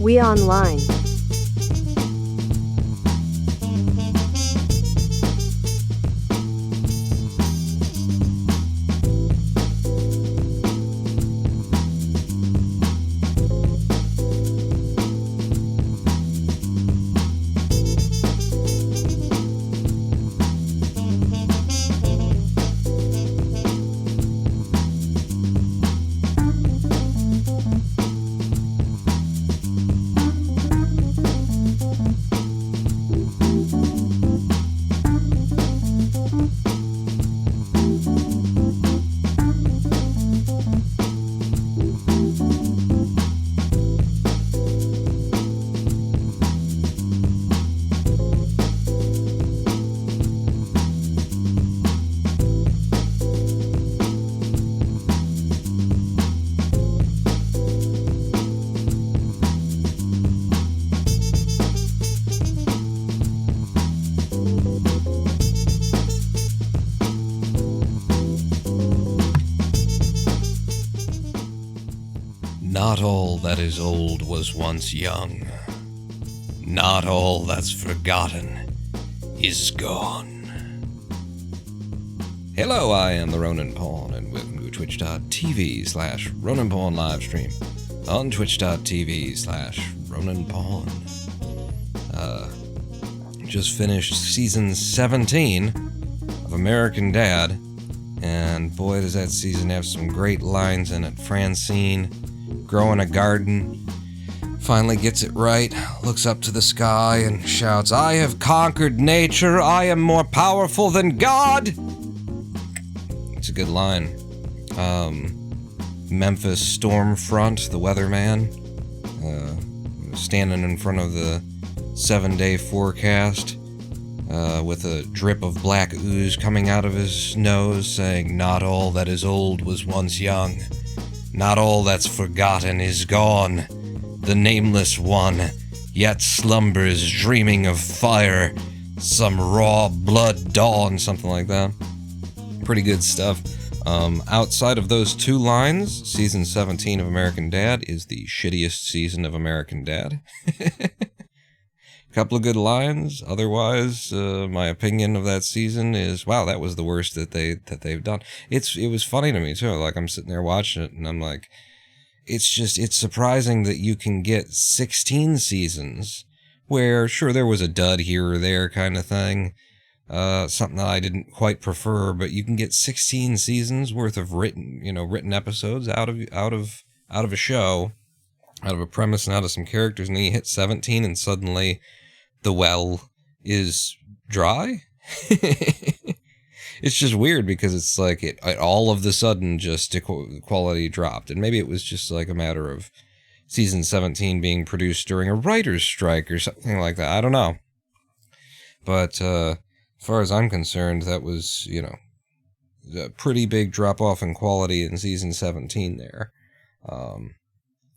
We online. Not all that is old was once young. Not all that's forgotten is gone. Hello, I am the Ronin Pawn, and welcome to twitch.tv/Ronin Pawn livestream on twitch.tv/Ronin Pawn. Just finished season 17 of American Dad, and boy does that season have some great lines in it. Francine growing a garden, finally gets it right, looks up to the sky and shouts, "I have conquered nature, I am more powerful than God!" It's a good line. Memphis Stormfront, the weatherman, standing in front of the 7-day forecast, with a drip of black ooze coming out of his nose, saying, "Not all that is old was once young. Not all that's forgotten is gone. The nameless one yet slumbers, dreaming of fire. Some raw blood dawn," something like that. Pretty good stuff. Outside of those two lines, season 17 of American Dad is the shittiest season of American Dad. Couple of good lines. Otherwise, my opinion of that season is, wow, that was the worst that they've done. It was funny to me too. Like, I'm sitting there watching it, and I'm like, it's surprising that you can get 16 seasons where, sure, there was a dud here or there kind of thing, something that I didn't quite prefer, but you can get 16 seasons worth of written episodes out of a show, out of a premise and out of some characters, and then you hit 17 and suddenly the well is dry. It's just weird because it's like it all of the sudden just quality dropped, and maybe it was just like a matter of season 17 being produced during a writer's strike or something like that. I don't know, but as far as I'm concerned, that was a pretty big drop off in quality in season 17 there.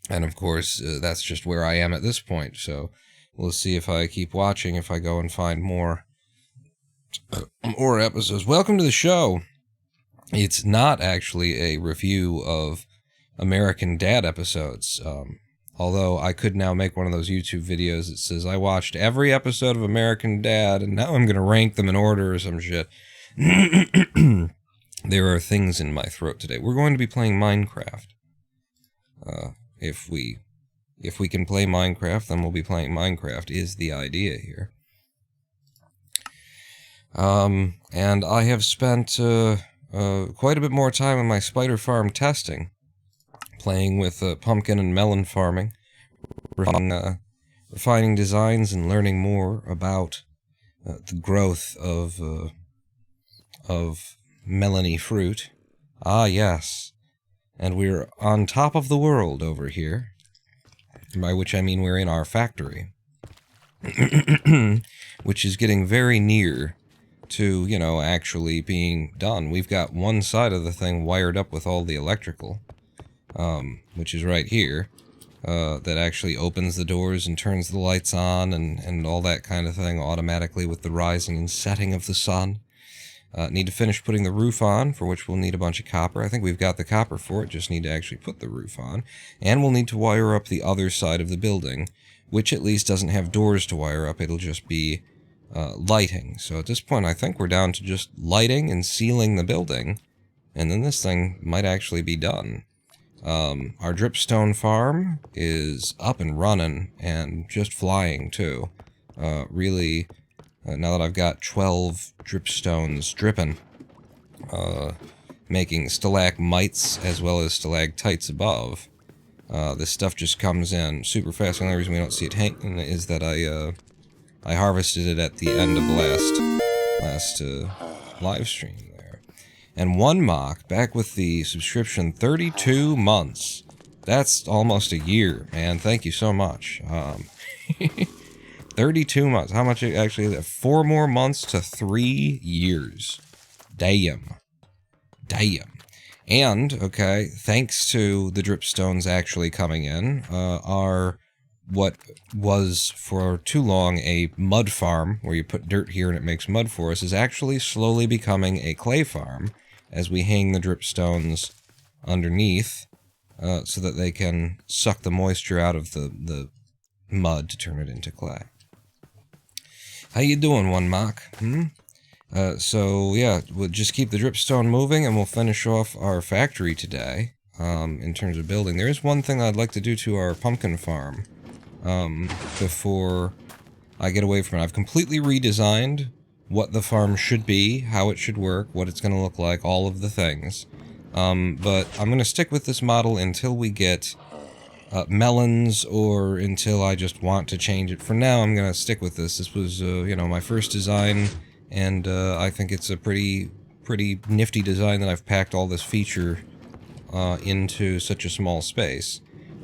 And of course, that's just where I am at this point, so we'll see if I keep watching, if I go and find more episodes. Welcome to the show. It's not actually a review of American Dad episodes, although I could now make one of those YouTube videos that says, I watched every episode of American Dad, and now I'm going to rank them in order or some shit. There are things in my throat today. We're going to be playing Minecraft. If we can play Minecraft, then we'll be playing Minecraft, is the idea here. And I have spent quite a bit more time on my spider farm testing, playing with pumpkin and melon farming, refining designs and learning more about the growth of melony fruit. Ah, yes. And we're on top of the world over here, by which I mean we're in our factory, which is getting very near to, actually being done. We've got one side of the thing wired up with all the electrical, which is right here, that actually opens the doors and turns the lights on and all that kind of thing automatically with the rising and setting of the sun. Need to finish putting the roof on, for which we'll need a bunch of copper. I think we've got the copper for it, just need to actually put the roof on. And we'll need to wire up the other side of the building, which at least doesn't have doors to wire up. It'll just be lighting. So at this point, I think we're down to just lighting and sealing the building, and then this thing might actually be done. Our dripstone farm is up and running, and just flying, too. Really... now that I've got 12 dripstones dripping, making stalagmites as well as stalactites above, this stuff just comes in super fast. The only reason we don't see it hanging is that I harvested it at the end of the last live stream there. And one mock, back with the subscription, 32 months. That's almost a year, man. Thank you so much. 32 months. How much actually? 4 more months to 3 years. Damn. Damn. And, okay, thanks to the dripstones actually coming in, our what was for too long a mud farm, where you put dirt here and it makes mud for us, is actually slowly becoming a clay farm as we hang the dripstones underneath so that they can suck the moisture out of the mud to turn it into clay. How you doing, One Mock? So, yeah, we'll just keep the dripstone moving, and we'll finish off our factory today, in terms of building. There is one thing I'd like to do to our pumpkin farm, before I get away from it. I've completely redesigned what the farm should be, how it should work, what it's going to look like, all of the things. But I'm going to stick with this model until we get melons, or until I just want to change it. For now, I'm going to stick with this. This was, you know, my first design, and I think it's a pretty nifty design that I've packed all this feature into such a small space.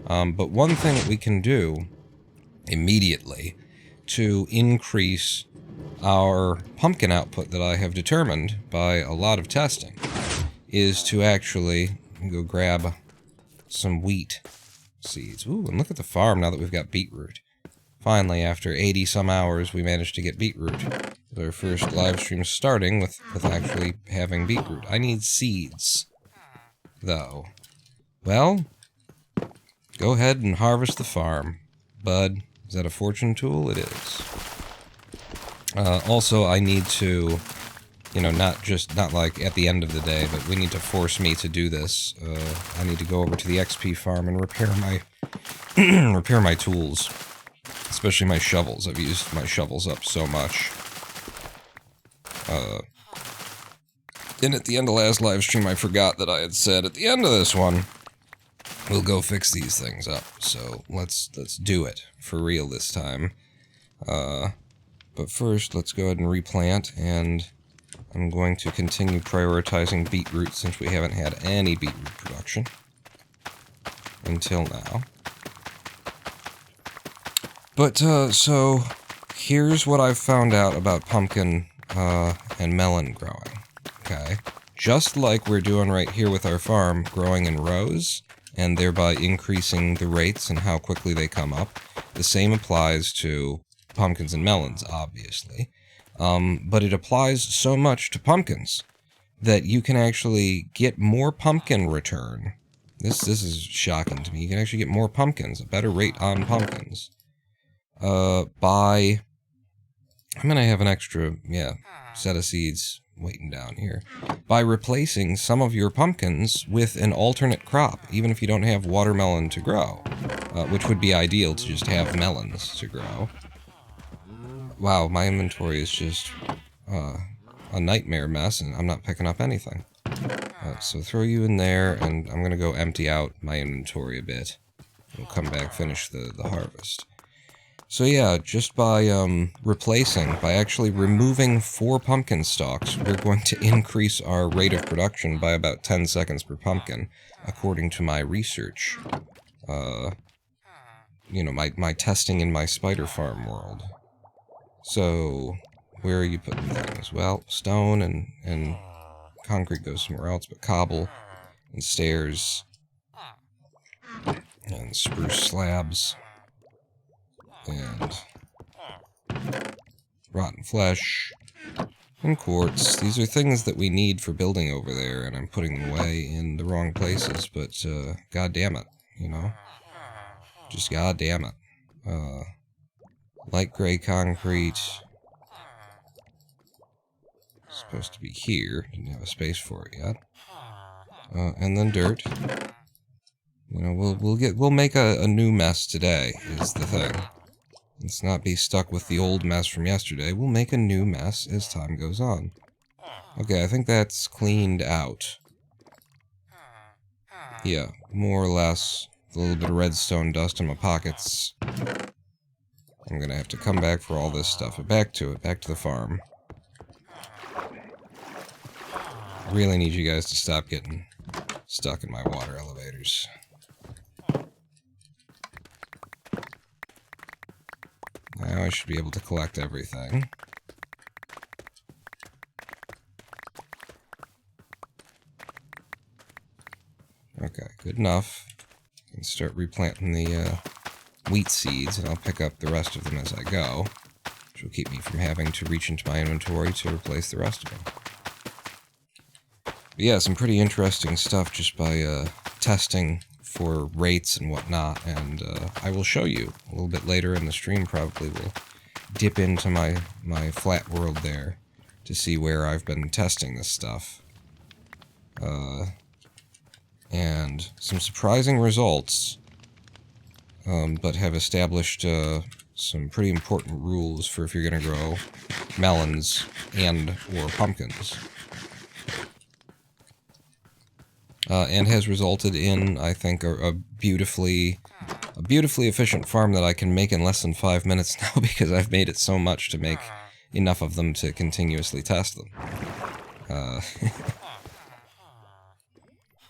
But one thing that we can do immediately to increase our pumpkin output that I have determined by a lot of testing is to actually go grab some wheat seeds. Ooh, and look at the farm now that we've got beetroot. Finally, after 80-some hours, we managed to get beetroot. Our first live stream starting with actually having beetroot. I need seeds, though. Well, go ahead and harvest the farm, bud. Is that a fortune tool? It is. Also, I need to, you know, not like at the end of the day, but we need to force me to do this. I need to go over to the XP farm and repair my repair my tools, especially my shovels. I've used my shovels up so much. And at the end of last live stream, I forgot that I had said at the end of this one, we'll go fix these things up. So let's do it for real this time. But first, let's go ahead and replant, and I'm going to continue prioritizing beetroot since we haven't had any beetroot production until now. But, so, here's what I've found out about pumpkin and melon growing, okay? Just like we're doing right here with our farm, growing in rows, and thereby increasing the rates and how quickly they come up, the same applies to pumpkins and melons, obviously. But it applies so much to pumpkins that you can actually get more pumpkin return. This is shocking to me. You can actually get more pumpkins, a better rate on pumpkins, by... I'm gonna have an extra, set of seeds waiting down here. By replacing some of your pumpkins with an alternate crop, even if you don't have watermelon to grow, which would be ideal to just have melons to grow. Wow, my inventory is just a nightmare mess, and I'm not picking up anything. So throw you in there, and I'm gonna go empty out my inventory a bit. We'll come back, finish the harvest. So yeah, just by by actually removing 4 pumpkin stalks, we're going to increase our rate of production by about 10 seconds per pumpkin, according to my research. You know, my testing in my spider farm world. So, where are you putting things? Well, stone and concrete goes somewhere else, but cobble and stairs and spruce slabs and rotten flesh. And quartz. These are things that we need for building over there, and I'm putting them away in the wrong places, but god damn it, you know? Just god damn it. Light gray concrete. Supposed to be here. Didn't have a space for it yet. And then dirt. You know, we'll make a new mess today, is the thing. Let's not be stuck with the old mess from yesterday. We'll make a new mess as time goes on. Okay, I think that's cleaned out. Yeah, more or less. A little bit of redstone dust in my pockets. I'm gonna have to come back for all this stuff. But back to it, back to the farm. I really need you guys to stop getting stuck in my water elevators. Now I should be able to collect everything. Okay, good enough. I can start replanting the wheat seeds, and I'll pick up the rest of them as I go, which will keep me from having to reach into my inventory to replace the rest of them. But yeah, some pretty interesting stuff just by testing for rates and whatnot, and I will show you a little bit later in the stream. Probably will dip into my flat world there to see where I've been testing this stuff. And some surprising results, but have established some pretty important rules for if you're going to grow melons and or pumpkins. And has resulted in, I think, a beautifully efficient farm that I can make in less than 5 minutes now, because I've made it so much to make enough of them to continuously test them.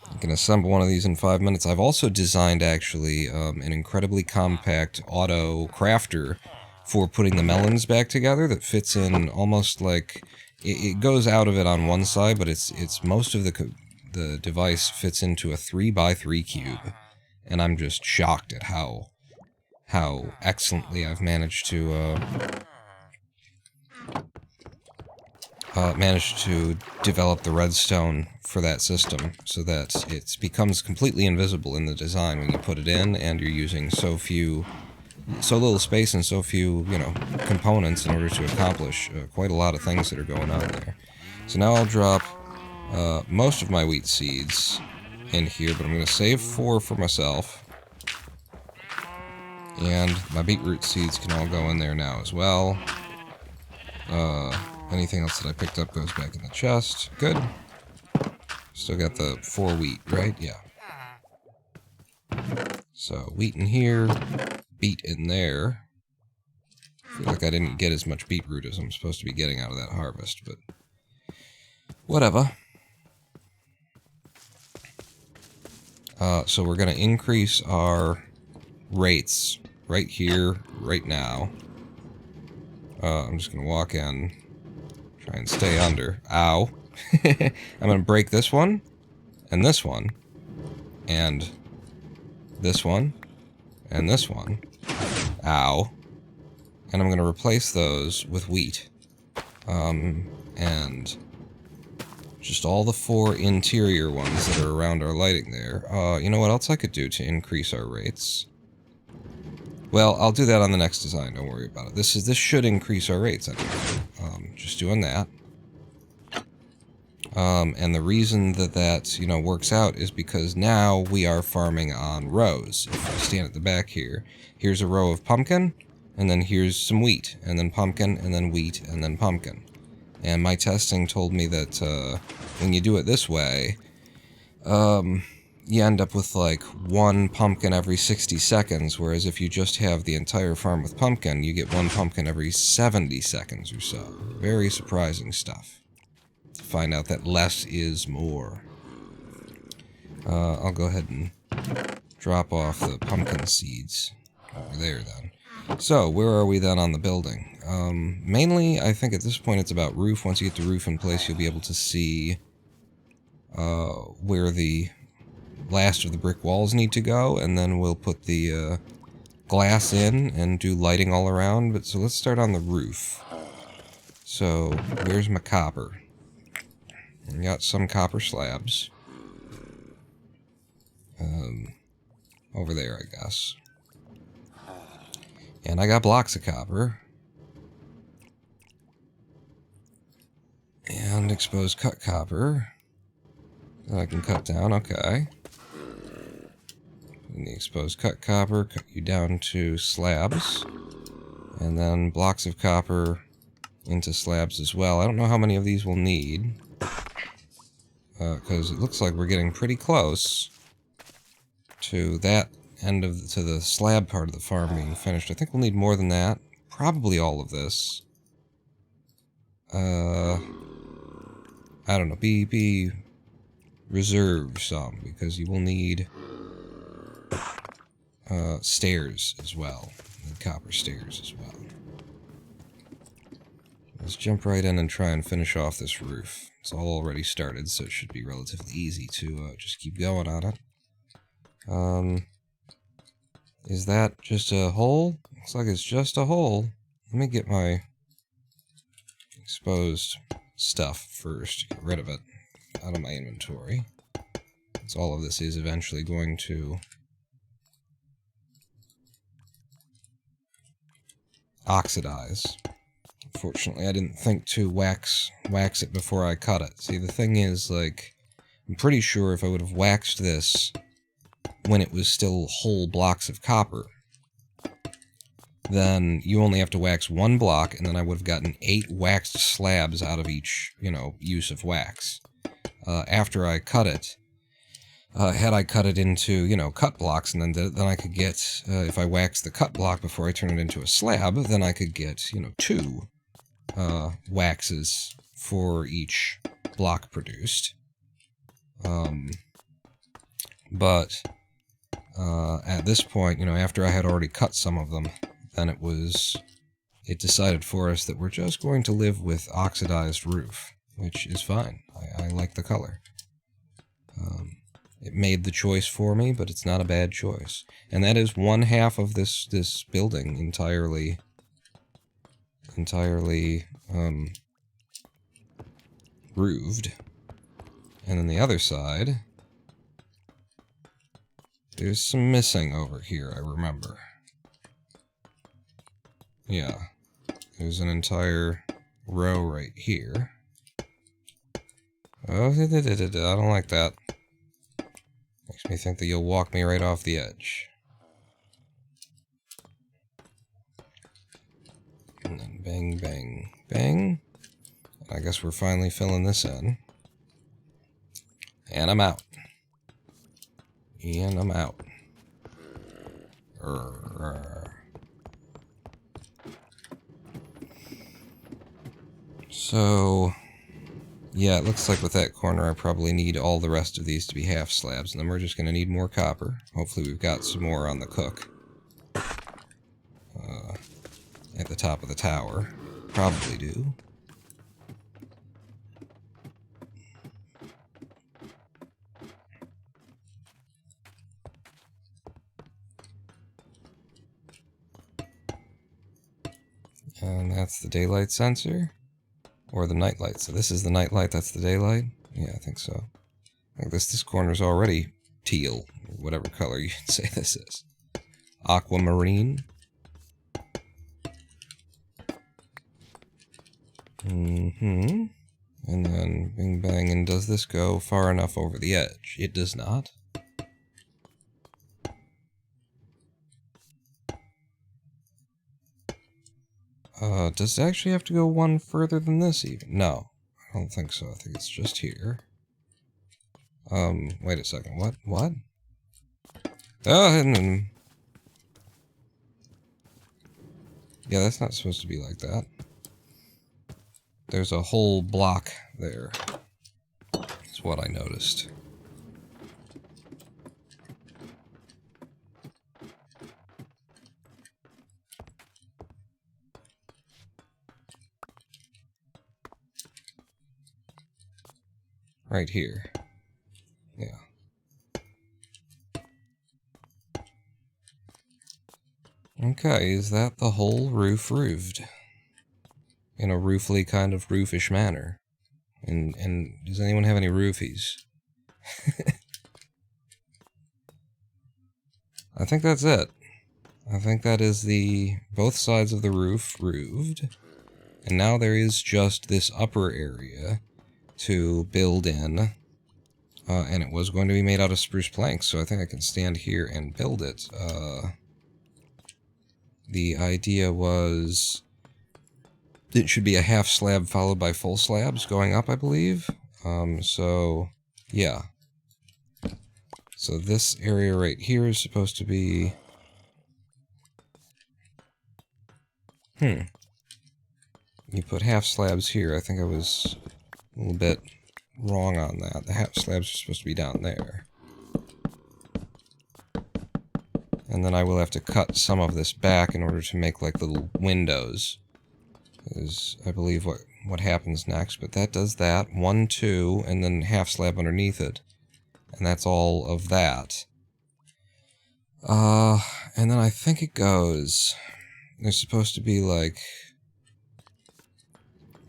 I can assemble one of these in 5 minutes. I've also designed, actually, an incredibly compact auto crafter for putting the melons back together that fits in almost like... It goes out of it on one side, but it's most of the device fits into a 3x3 cube, and I'm just shocked at how excellently I've managed to develop the redstone for that system, so that it becomes completely invisible in the design when you put it in, and you're using so little space and so few, you know, components in order to accomplish quite a lot of things that are going on there. So now I'll drop most of my wheat seeds in here, but I'm going to save 4 for myself. And my beetroot seeds can all go in there now as well. Anything else that I picked up goes back in the chest. Good. Still got the 4 wheat, right? Yeah. So, wheat in here, beet in there. I feel like I didn't get as much beetroot as I'm supposed to be getting out of that harvest, but whatever. So we're going to increase our rates right here, right now. I'm just going to walk in, try and stay under. Ow. I'm going to break this one, and this one, and this one, and this one. Ow. And I'm going to replace those with wheat. And just all the 4 interior ones that are around our lighting there. You know what else I could do to increase our rates? Well, I'll do that on the next design, don't worry about it. This should increase our rates anyway. Just doing that. And the reason that, you know, works out is because now we are farming on rows. If I stand at the back here, here's a row of pumpkin, and then here's some wheat, and then pumpkin, and then wheat, and then pumpkin. And my testing told me that when you do it this way, you end up with like 1 pumpkin every 60 seconds, whereas if you just have the entire farm with pumpkin, you get 1 pumpkin every 70 seconds or so. Very surprising stuff. To find out that less is more. I'll go ahead and drop off the pumpkin seeds over there then. So, where are we then on the building? Mainly, I think at this point it's about roof. Once you get the roof in place, you'll be able to see where the last of the brick walls need to go, and then we'll put the glass in and do lighting all around. But so let's start on the roof. So, where's my copper? I got some copper slabs. Over there, I guess. And I got blocks of copper. And exposed cut copper. That I can cut down, okay. And the exposed cut copper, cut you down to slabs. And then blocks of copper into slabs as well. I don't know how many of these we'll need. Because it looks like we're getting pretty close to that end of to the slab part of the farm being finished. I think we'll need more than that. Probably all of this. I don't know. Be reserve some, because you will need stairs as well. And copper stairs as well. Let's jump right in and try and finish off this roof. It's all already started, so it should be relatively easy to just keep going on it. Is that just a hole? Looks like it's just a hole. Let me get my exposed stuff first. Get rid of it out of my inventory. Because all of this is eventually going to oxidize. Unfortunately, I didn't think to wax it before I cut it. See, the thing is, like, I'm pretty sure if I would have waxed this when it was still whole blocks of copper, then you only have to wax one block, and then I would have gotten 8 waxed slabs out of each, use of wax. After I cut it, had I cut it into, cut blocks, and then I could get, if I waxed the cut block before I turn it into a slab, then I could get, 2 waxes for each block produced. But at this point, after I had already cut some of them, then it decided for us that we're just going to live with oxidized roof, which is fine. I like the color. It made the choice for me, but it's not a bad choice. And that is one half of this building entirely roofed. And then the other side, there's some missing over here, I remember. Yeah, there's an entire row right here. Oh, I don't like that. Makes me think that you'll walk me right off the edge. And then bang, bang, bang. I guess we're finally filling this in. And I'm out. And I'm out. So, yeah, it looks like with that corner I probably need all the rest of these to be half slabs, and then we're just going to need more copper. Hopefully we've got some more on the cook. At the top of the tower. Probably do. And that's the daylight sensor. Or the night light. So this is the night light, that's the daylight? Yeah, I think so. I think this corner's already teal, or whatever color you can say this is. Aquamarine. And then bing bang, and does this go far enough over the edge? It does not. Does it actually have to go one further than this even? No, I don't think so. I think it's just here. Wait a second. What? Oh, and yeah, that's not supposed to be like that. There's a whole block there. That's what I noticed. Right here. Yeah. Okay, is that the whole roof roofed? in a roofly kind of roofish manner. And does anyone have any roofies? I think that's it. I think that is the both sides of the roof roofed. And now there is just this upper area to build in. And it was going to be made out of spruce planks, so I think I can stand here and build it. The idea was it should be a half slab followed by full slabs going up, I believe. So, yeah. So this area right here is supposed to be... You put half slabs here. I think I was a little bit wrong on that. The half slabs are supposed to be down there. And then I will have to cut some of this back in order to make like little windows. Is I believe what happens next. But that does that. 1, 2, and then half slab underneath it. And that's all of that. And then I think it goes... There's supposed to be like...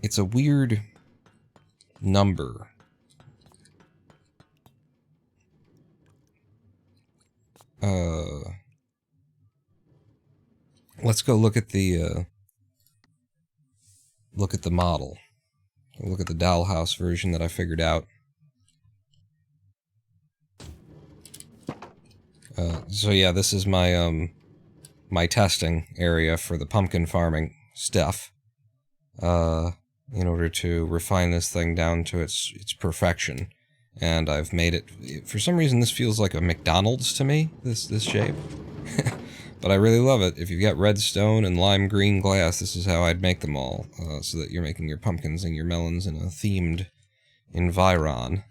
It's a weird number. Let's go look at the model. Look at the dollhouse version that I figured out. So yeah, this is my my testing area for the pumpkin farming stuff. In order to refine this thing down to its perfection. And I've made it... For some reason, this feels like a McDonald's to me, this shape. But I really love it. If you've got redstone and lime green glass, this is how I'd make them all. So that you're making your pumpkins and your melons in a themed environ.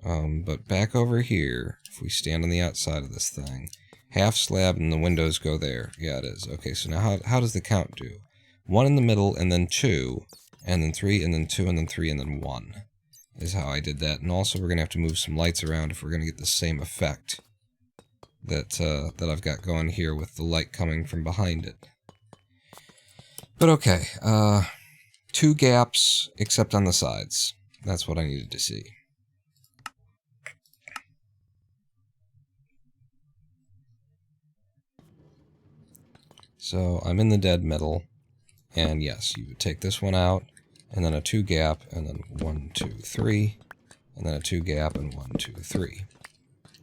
But back over here, if we stand on the outside of this thing, half slab and the windows go there. Yeah, it is. Okay, so now how does the count do? 1 in the middle, and then 2, and then 3, and then 2, and then 3, and then 1 is how I did that. And also we're going to have to move some lights around if we're going to get the same effect that I've got going here with the light coming from behind it. But okay, 2 gaps except on the sides. That's what I needed to see. So I'm in the dead middle. And yes, you would take this one out, and then a 2 gap, and then 1, 2, 3, and then a 2 gap, and 1, 2, 3.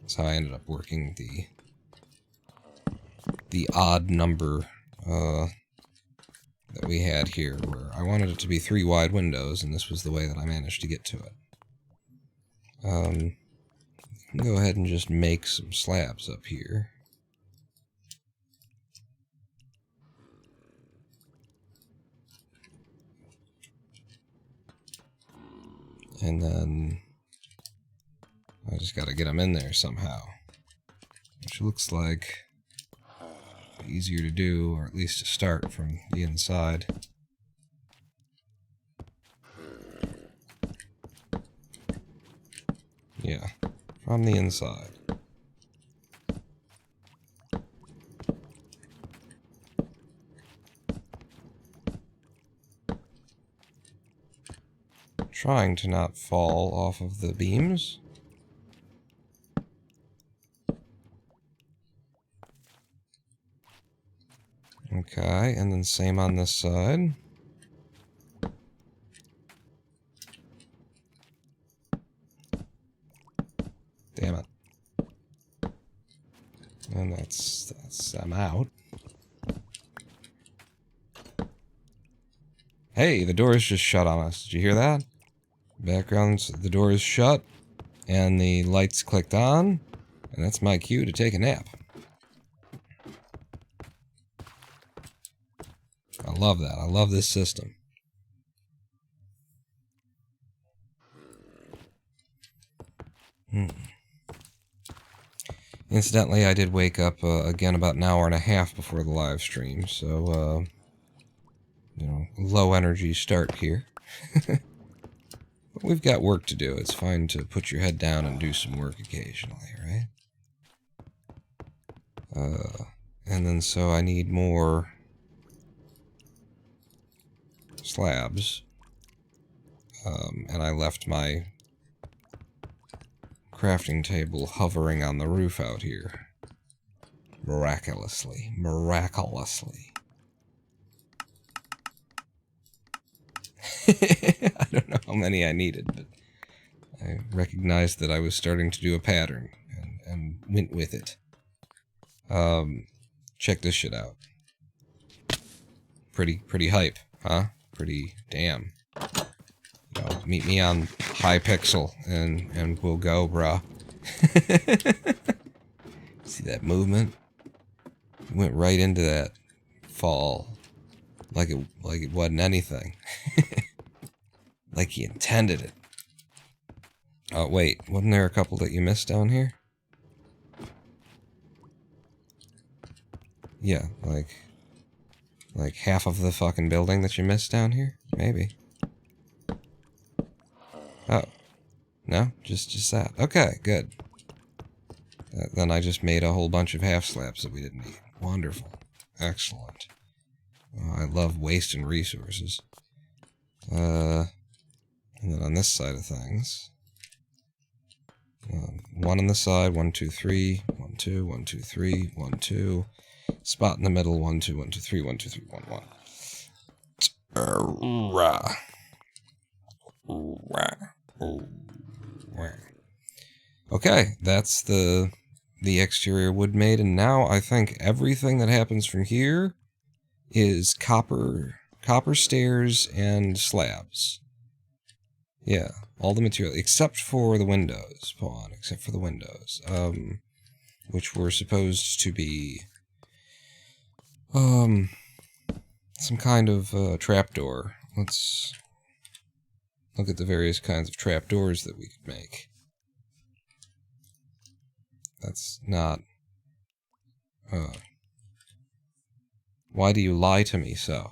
That's how I ended up working the odd number that we had here, where I wanted it to be 3 wide windows, and this was the way that I managed to get to it. You can go ahead and just make some slabs up here. And then I just gotta get them in there somehow. Which looks like easier to do, or at least to start from the inside. Yeah, from the inside. Trying to not fall off of the beams. Okay, and then same on this side. Damn it. And that's I'm out. Hey, the door is just shut on us. Did you hear that? Background, the door is shut, and the lights clicked on, and that's my cue to take a nap. I love that. I love this system. Incidentally, I did wake up again about an hour and a half before the live stream, so, you know, low energy start here. But we've got work to do. It's fine to put your head down and do some work occasionally, right? And then so I need more slabs. And I left my crafting table hovering on the roof out here. Miraculously. Miraculously. I don't know how many I needed, but I recognized that I was starting to do a pattern, and went with it. Check this shit out. Pretty hype, huh? Pretty damn. You know, meet me on Hypixel, and we'll go, bruh. See that movement? Went right into that fall. Like it wasn't anything. Like he intended it. Oh, wait. Wasn't there a couple that you missed down here? Yeah, like half of the fucking building that you missed down here? Maybe. Oh. No? Just that. Okay, good. Then I just made a whole bunch of half slabs that we didn't need. Wonderful. Excellent. Oh, I love wasting resources. And then on this side of things... one on the side, 1, 2, 3, 1, 2, 1, 2, 3, 1, 2. Spot in the middle, 1, 2, 1, 2, 3, 1, 2, 3, 1, 1. Okay, that's the exterior wood made, and now I think everything that happens from here is copper stairs and slabs. Yeah, all the material, except for the windows, Pawn, except for the windows, which were supposed to be, some kind of, trapdoor. Let's look at the various kinds of trapdoors that we could make. That's not, why do you lie to me so?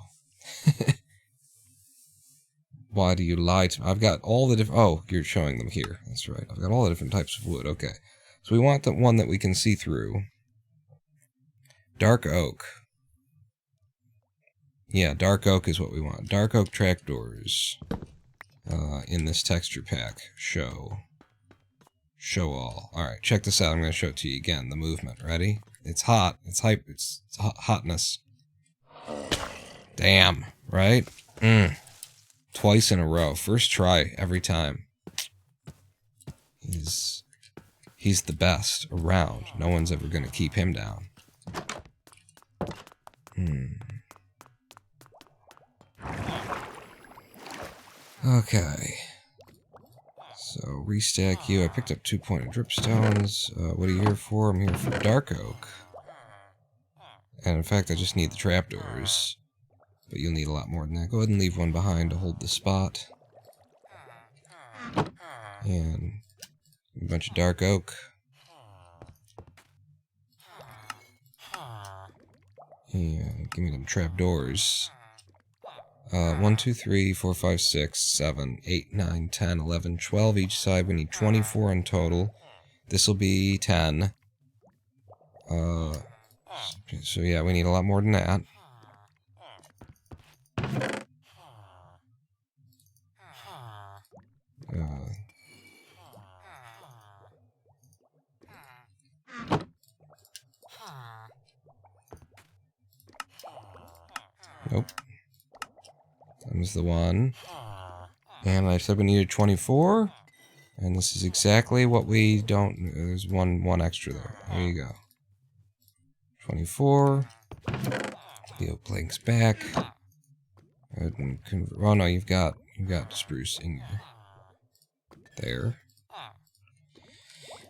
Why do you lie to me? I've got all the different... Oh, you're showing them here. That's right. I've got all the different types of wood. Okay. So we want the one that we can see through. Dark oak. Yeah, dark oak is what we want. Dark oak trapdoors. In this texture pack. Show all. Alright, check this out. I'm going to show it to you again. The movement. Ready? It's hot. It's hype. It's hotness. Damn. Right? Twice in a row. First try every time. He's the best around. No one's ever going to keep him down. Okay. So, restack you. I picked up 2-pointed dripstones. What are you here for? I'm here for dark oak. And in fact, I just need the trapdoors. But you'll need a lot more than that. Go ahead and leave one behind to hold the spot. And a bunch of dark oak. And give me them trapdoors. 1, 2, 3, 4, 5, 6, 7, 8, 9, 10, 11, 12 each side. We need 24 in total. This'll be 10. So yeah, we need a lot more than that. Nope. Times the 1. And I said we needed 24. And this is exactly what we don't... There's one extra there. There you go. 24. The oak plank's back. Oh no, you've got spruce in here. There.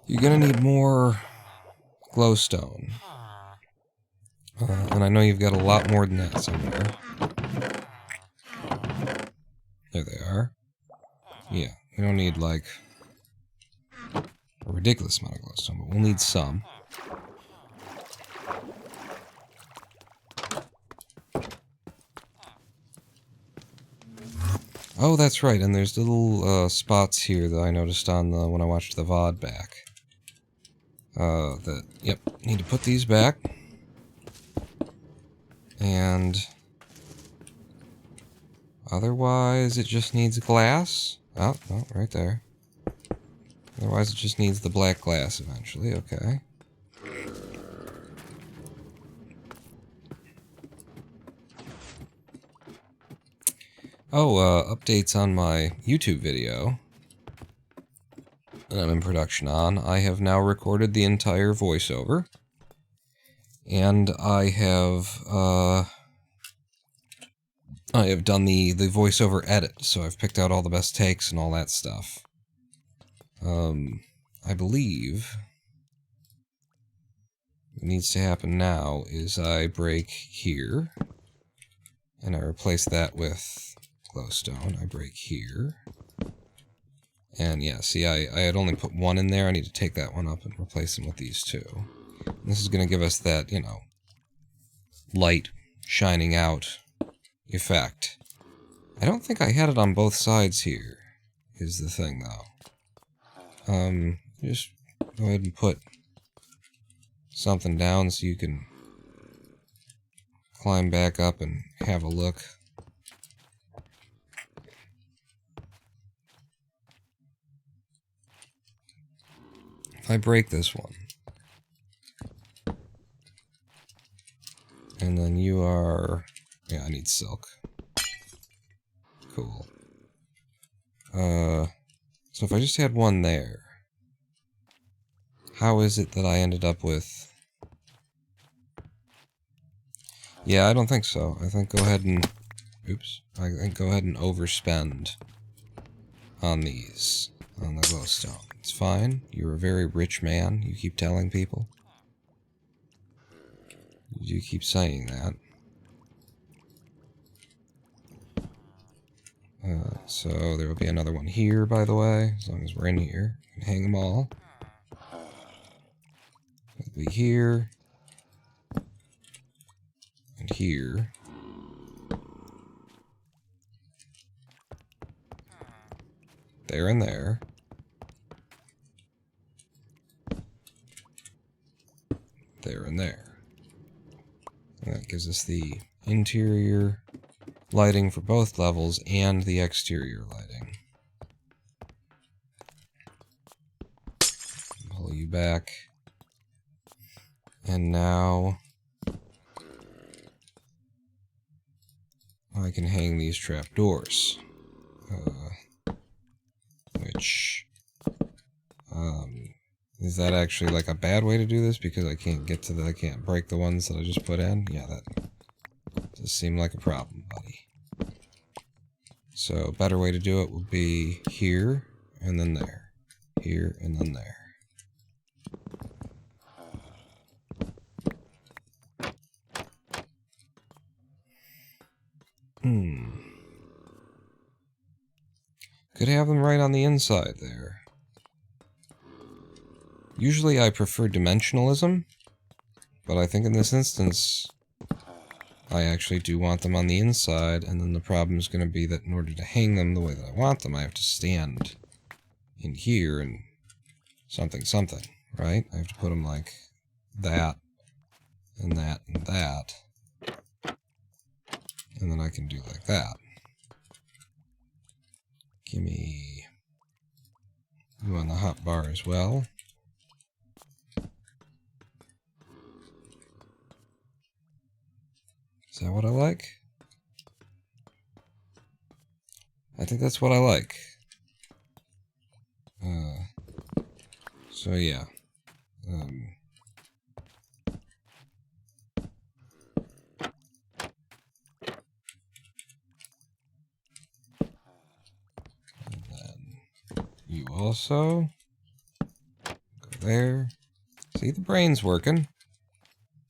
You're gonna need more glowstone. And I know you've got a lot more than that somewhere. There they are. Yeah, we don't need, like, a ridiculous amount of glowstone, but we'll need some. Oh, that's right, and there's little spots here that I noticed on the when I watched the VOD back. Yep, need to put these back. And Otherwise, it just needs glass. Oh, no, right there. Otherwise, it just needs the black glass eventually. Okay. Oh, updates on my YouTube video that I'm in production on. I have now recorded the entire voiceover. And I have done the voiceover edit, so I've picked out all the best takes and all that stuff. I believe what needs to happen now is I break here, and I replace that with glowstone. I break here. And yeah, see, I had only put one in there. I need to take that one up and replace them with these two. And this is going to give us that, you know, light shining out effect. I don't think I had it on both sides here, is the thing, though. Just go ahead and put something down so you can climb back up and have a look. If I break this one, and then you are... yeah, I need silk. Cool. So if I just had one there, how is it that I ended up with... yeah, I don't think so. I think go ahead and... oops. I think go ahead and overspend on these, on the glowstone. It's fine. You're a very rich man, you keep telling people. You keep saying that. So there will be another one here, by the way, as long as we're in here. We can hang them all. It'll be here. And here. There and there. There and there. And that gives us the interior lighting for both levels and the exterior lighting. Pull you back. And now I can hang these trapdoors. Which... is that actually like a bad way to do this? Because I can't get to the... I can't break the ones that I just put in? Yeah, that does seem like a problem, buddy. So, a better way to do it would be here, and then there. Here, and then there. Could have them right on the inside there. Usually I prefer dimensionalism, but I think in this instance, I actually do want them on the inside, and then the problem is going to be that in order to hang them the way that I want them, I have to stand in here and something, right? I have to put them like that, and that, and that. And then I can do like that. Give me you on the hot bar as well. Is that what I like? I think that's what I like. So yeah. And then you also go there. See, the brain's working.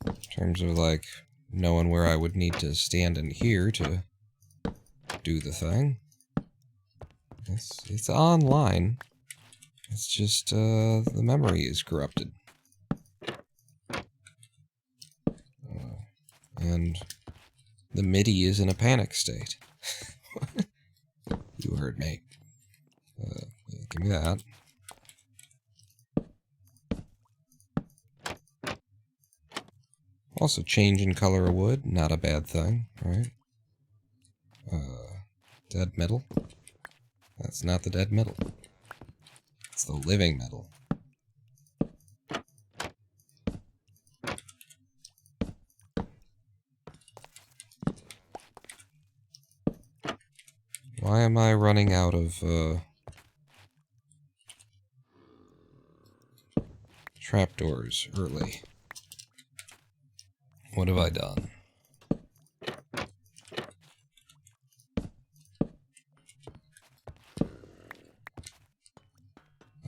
In terms of like knowing where I would need to stand in here to do the thing. It's online. It's just the memory is corrupted. And the MIDI is in a panic state. You heard me. Give me that. Also, change in color of wood, not a bad thing, right? Dead metal? That's not the dead metal. It's the living metal. Why am I running out of, trapdoors early? What have I done?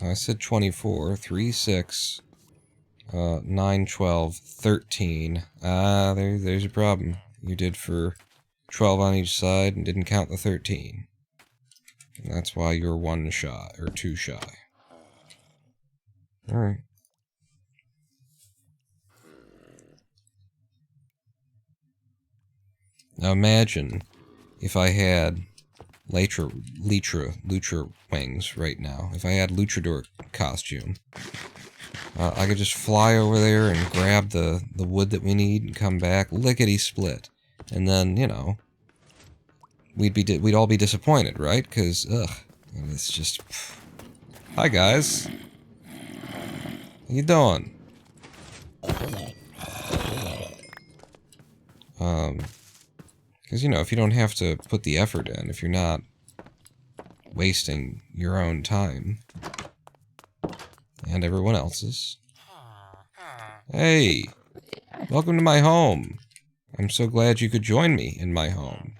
I said 24, 3, 6, 9, 12, 13. Ah, there's your problem. You did for 12 on each side and didn't count the 13. And that's why you're 1 shy, or 2 shy. Alright. Now imagine if I had Lucha wings right now. If I had Luchador costume, I could just fly over there and grab the wood that we need and come back, lickety-split. And then, you know, we'd all be disappointed, right? Because, ugh, it's just... Hi, guys. How you doing? Because, you know, if you don't have to put the effort in, if you're not wasting your own time and everyone else's. Hey, welcome to my home. I'm so glad you could join me in my home.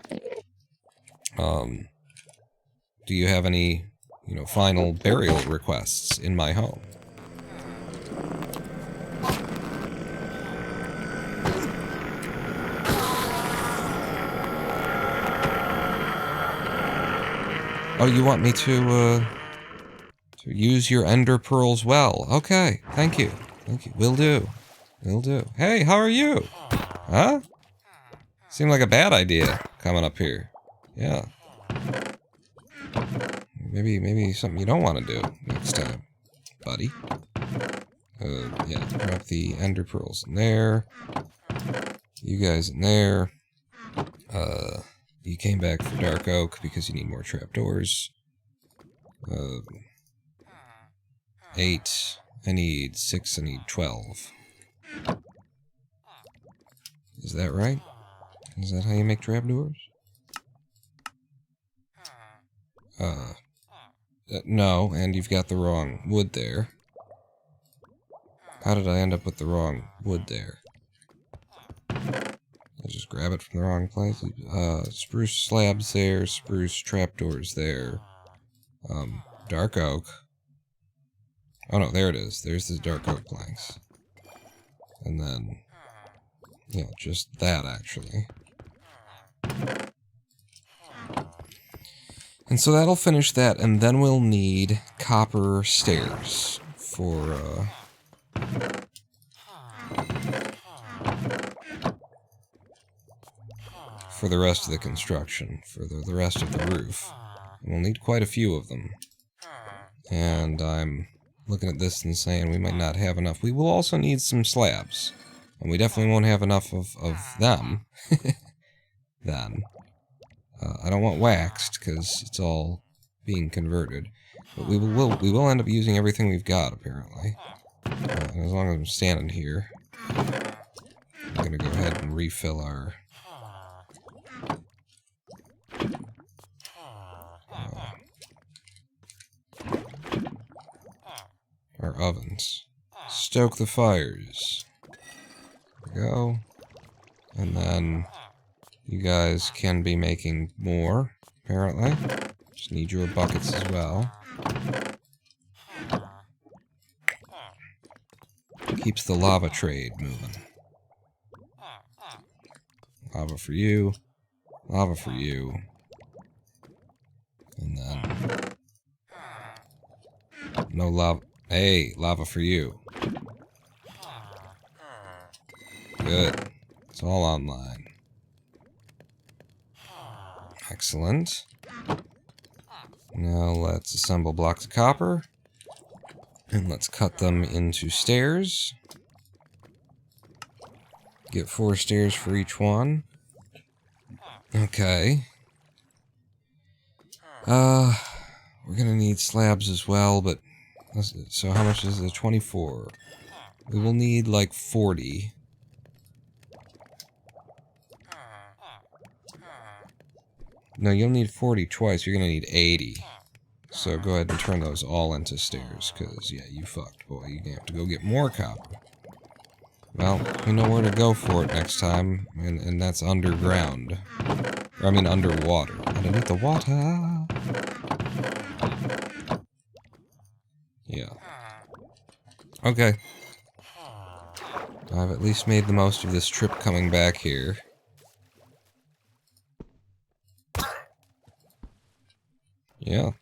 Do you have any, you know, final burial requests in my home? Oh, you want me to use your ender pearls well? Okay, thank you. Thank you. Will do. Will do. Hey, how are you? Huh? Seemed like a bad idea coming up here. Yeah. Maybe something you don't want to do next time, buddy. Yeah, drop the ender pearls in there. You guys in there. You came back for dark oak because you need more trapdoors. 8. I need 6. I need 12. Is that right? Is that how you make trapdoors? No, and you've got the wrong wood there. How did I end up with the wrong wood there? I just grab it from the wrong place. Spruce slabs there, spruce trapdoors there. Dark oak. Oh no, there it is. There's the dark oak planks. And then, yeah, just that actually. And so that'll finish that, and then we'll need copper stairs for, the rest of the construction, for the rest of the roof. And we'll need quite a few of them. And I'm looking at this and saying we might not have enough. We will also need some slabs. And we definitely won't have enough of them. Then. I don't want waxed, because it's all being converted. But we will end up using everything we've got, apparently. And as long as I'm standing here, I'm going to go ahead and refill our... our ovens. Stoke the fires. There we go. And then you guys can be making more, apparently. Just need your buckets as well. Keeps the lava trade moving. Lava for you. Lava for you. And then... no lava... Hey, lava for you. Good. It's all online. Excellent. Now let's assemble blocks of copper. And let's cut them into stairs. Get 4 stairs for each one. Okay. We're gonna need slabs as well, but... So how much is it? 24. We will need, like, 40. No, you'll need 40 twice. You're gonna need 80. So go ahead and turn those all into stairs, because, yeah, you fucked, boy. You're gonna have to go get more copper. Well, we know where to go for it next time, and that's underground. Or, I mean, underwater. Underneath the water. Yeah. Okay. I've at least made the most of this trip coming back here. Yeah.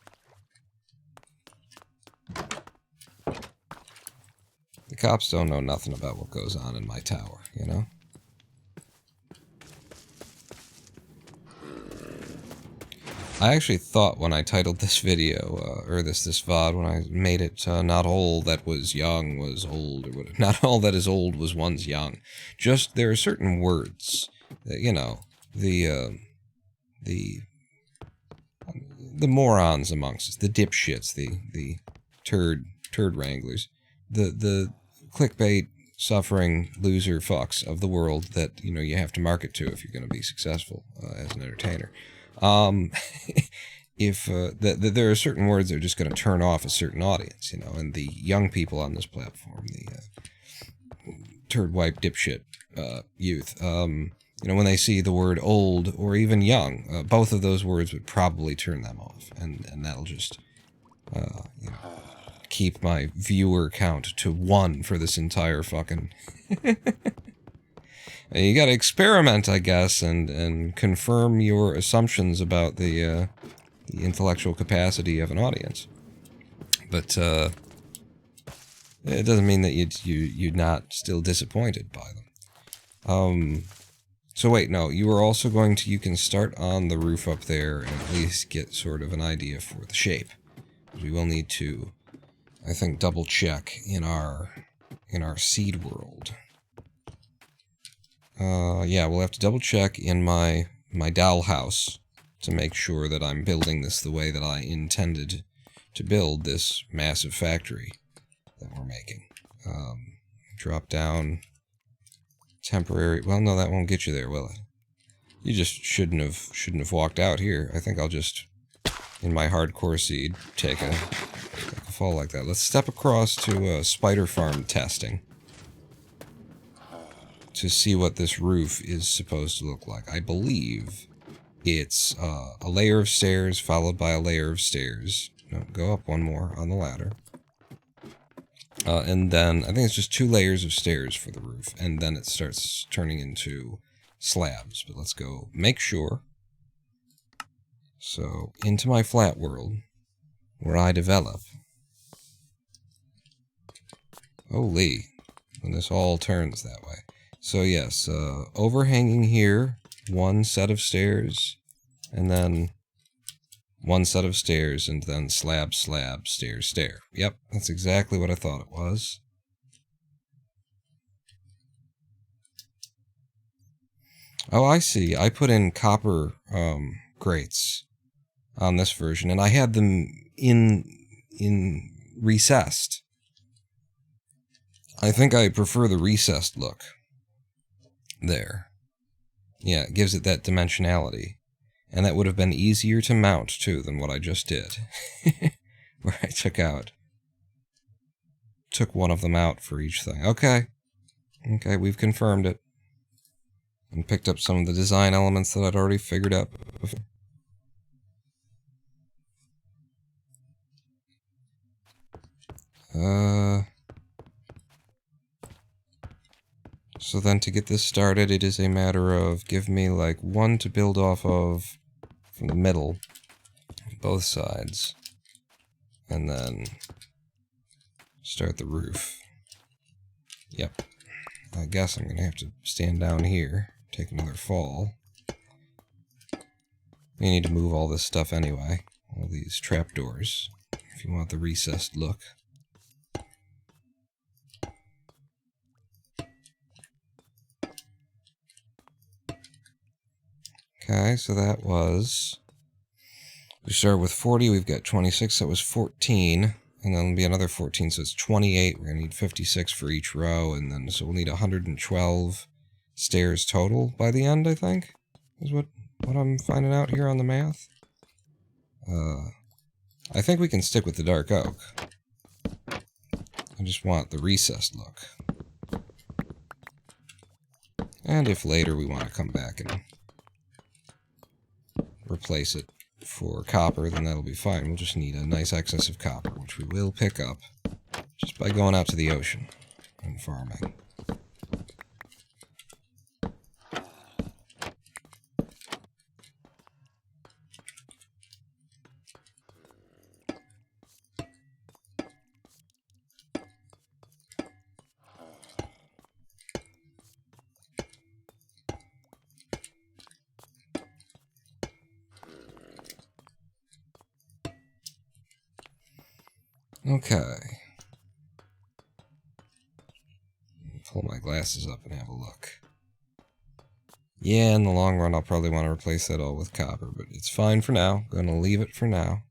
The cops don't know nothing about what goes on in my tower, you know? I actually thought when I titled this video, or this VOD, when I made it, not all that was young was old, or whatever. Not all that is old was once young. Just, there are certain words that, you know, the morons amongst us, the dipshits, the turd wranglers, the clickbait suffering loser fucks of the world that, you know, you have to market to if you're going to be successful as an entertainer. If there are certain words that are just going to turn off a certain audience, you know, and the young people on this platform, the turd wipe dipshit youth, you know, when they see the word old or even young, both of those words would probably turn them off, and that'll just you know, keep my viewer count to 1 for this entire fucking... You gotta experiment, I guess, and confirm your assumptions about the intellectual capacity of an audience. But it doesn't mean that you're not still disappointed by them. So wait, no, you are also going to... You can start on the roof up there and at least get sort of an idea for the shape. We will need to, I think, double check in our seed world. Yeah, we'll have to double check in my dollhouse to make sure that I'm building this the way that I intended to build this massive factory that we're making. Drop down temporary... Well, no, that won't get you there, will it? You just shouldn't have walked out here. I think I'll just, in my hardcore seed, take a fall like that. Let's step across to spider farm testing to see what this roof is supposed to look like. I believe it's a layer of stairs followed by a layer of stairs. No, go up one more on the ladder. And then, I think it's just 2 layers of stairs for the roof, and then it starts turning into slabs. But let's go make sure. So, into my flat world, where I develop. Holy, when this all turns that way. So yes, overhanging here, 1 set of stairs, and then 1 set of stairs, and then slab, slab, stair, stair. Yep, that's exactly what I thought it was. Oh, I see. I put in copper grates on this version, and I had them in recessed. I think I prefer the recessed look. There. Yeah, it gives it that dimensionality. And that would have been easier to mount, too, than what I just did. Where I took one of them out for each thing. Okay. Okay, we've confirmed it. And picked up some of the design elements that I'd already figured out before. So then to get this started, it is a matter of give me like 1 to build off of from the middle, both sides, and then start the roof. Yep. I guess I'm gonna have to stand down here, take another fall. We need to move all this stuff anyway, all these trapdoors, if you want the recessed look. Okay, so that was We start with 40, we've got 26, that was 14, and then there'll be another 14, so it's 28. We're going to need 56 for each row, and then so we'll need 112 stairs total by the end, I think, is what I'm finding out here on the math. I think we can stick with the dark oak. I just want the recessed look. And if later we want to come back and replace it for copper, then that'll be fine. We'll just need a nice excess of copper, which we will pick up just by going out to the ocean and farming. Okay. Pull my glasses up and have a look. Yeah, in the long run, I'll probably want to replace that all with copper, but it's fine for now. I'm gonna leave it for now.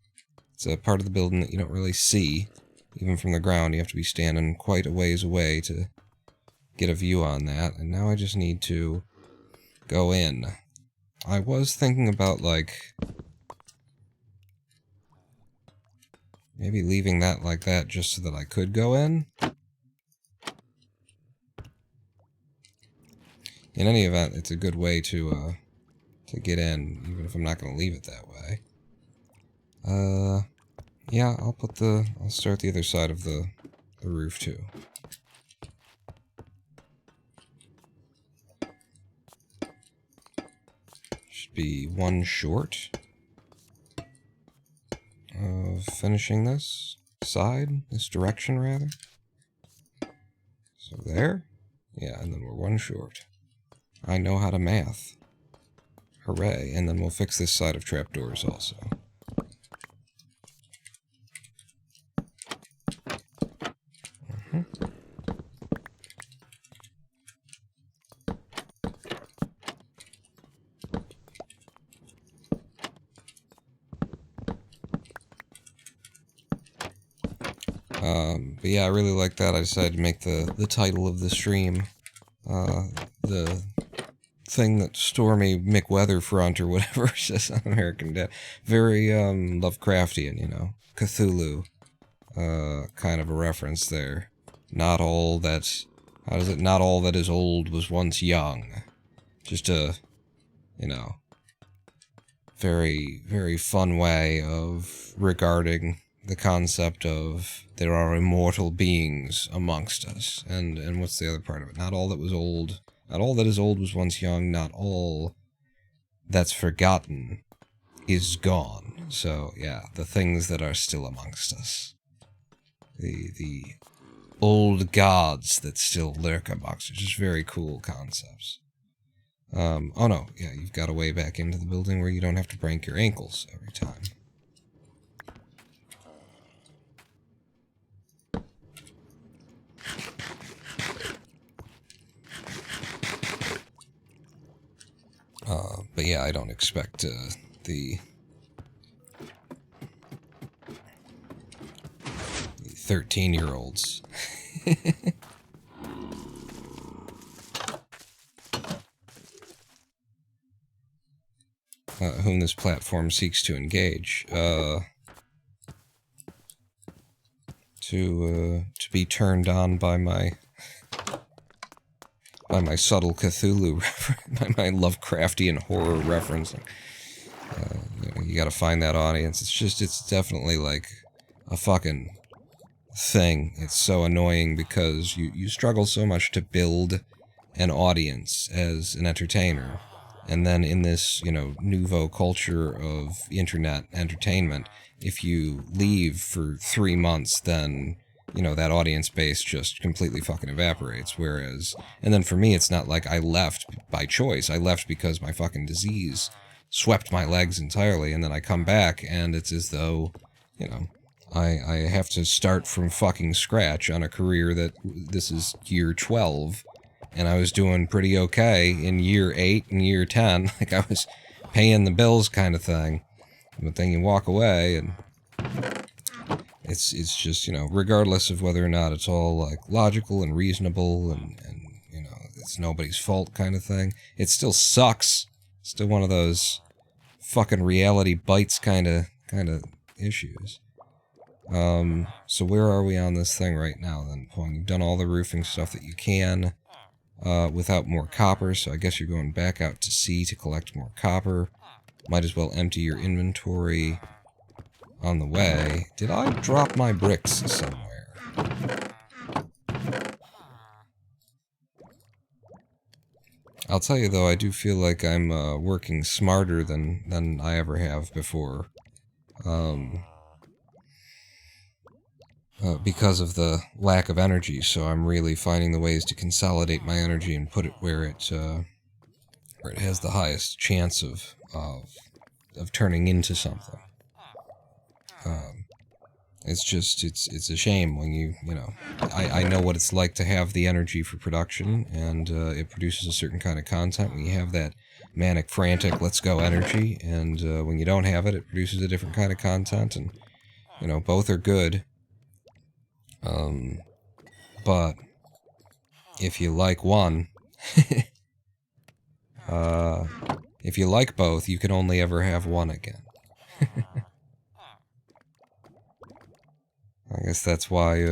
It's a part of the building that you don't really see. Even from the ground, you have to be standing quite a ways away to get a view on that, and now I just need to go in. I was thinking about, like, maybe leaving that like that just so that I could go in. In any event, it's a good way to get in, even if I'm not going to leave it that way. Yeah, I'll start the other side of the roof too. Should be one short of finishing this direction rather. So there. Yeah, and then we're one short. I know how to math. Hooray. And then we'll fix this side of trapdoors also. But yeah, I really like that. I decided to make the title of the stream the thing that Stormy McWeatherfront or whatever says on American Dad. Very Lovecraftian, you know, Cthulhu kind of a reference there. Not all that, not all that is old was once young. Just a, you know, very, very fun way of regarding the concept of there are immortal beings amongst us. And what's the other part of it? Not all that was old, not all that is old was once young, not all that's forgotten is gone. So, yeah, the things that are still amongst us. The old gods that still lurk amongst us. Just very cool concepts. Oh no, yeah, you've got a way back into the building where you don't have to break your ankles every time. But yeah, I don't expect the 13-year-olds whom this platform seeks to engage to be turned on by my subtle Cthulhu, by my Lovecraftian horror referencing. You gotta find that audience. It's definitely like a fucking thing. It's so annoying because you struggle so much to build an audience as an entertainer. And then in this, you know, nouveau culture of internet entertainment, if you leave for 3 months, then, you know, that audience base just completely fucking evaporates. Whereas, and then for me, it's not like I left by choice. I left because my fucking disease swept my legs entirely, and then I come back, and it's as though, you know, I have to start from fucking scratch on a career that this is year 12, and I was doing pretty okay in year 8 and year 10. Like, I was paying the bills kind of thing. But then you walk away, and it's just, you know, regardless of whether or not it's all, like, logical and reasonable and you know, it's nobody's fault kind of thing, it still sucks. Still one of those fucking reality bites kind of issues. So where are we on this thing right now, then? Pong, you've done all the roofing stuff that you can without more copper, so I guess you're going back out to sea to collect more copper. Might as well empty your inventory on the way. Did I drop my bricks somewhere? I'll tell you, though, I do feel like I'm working smarter than I ever have before. Because of the lack of energy, so I'm really finding the ways to consolidate my energy and put it where it has the highest chance of turning into something. It's just, it's a shame when you know, I know what it's like to have the energy for production, and it produces a certain kind of content when you have that manic, frantic, let's go energy, and when you don't have it, it produces a different kind of content, and, you know, both are good. But if you like one, if you like both, you can only ever have one again. I guess that's why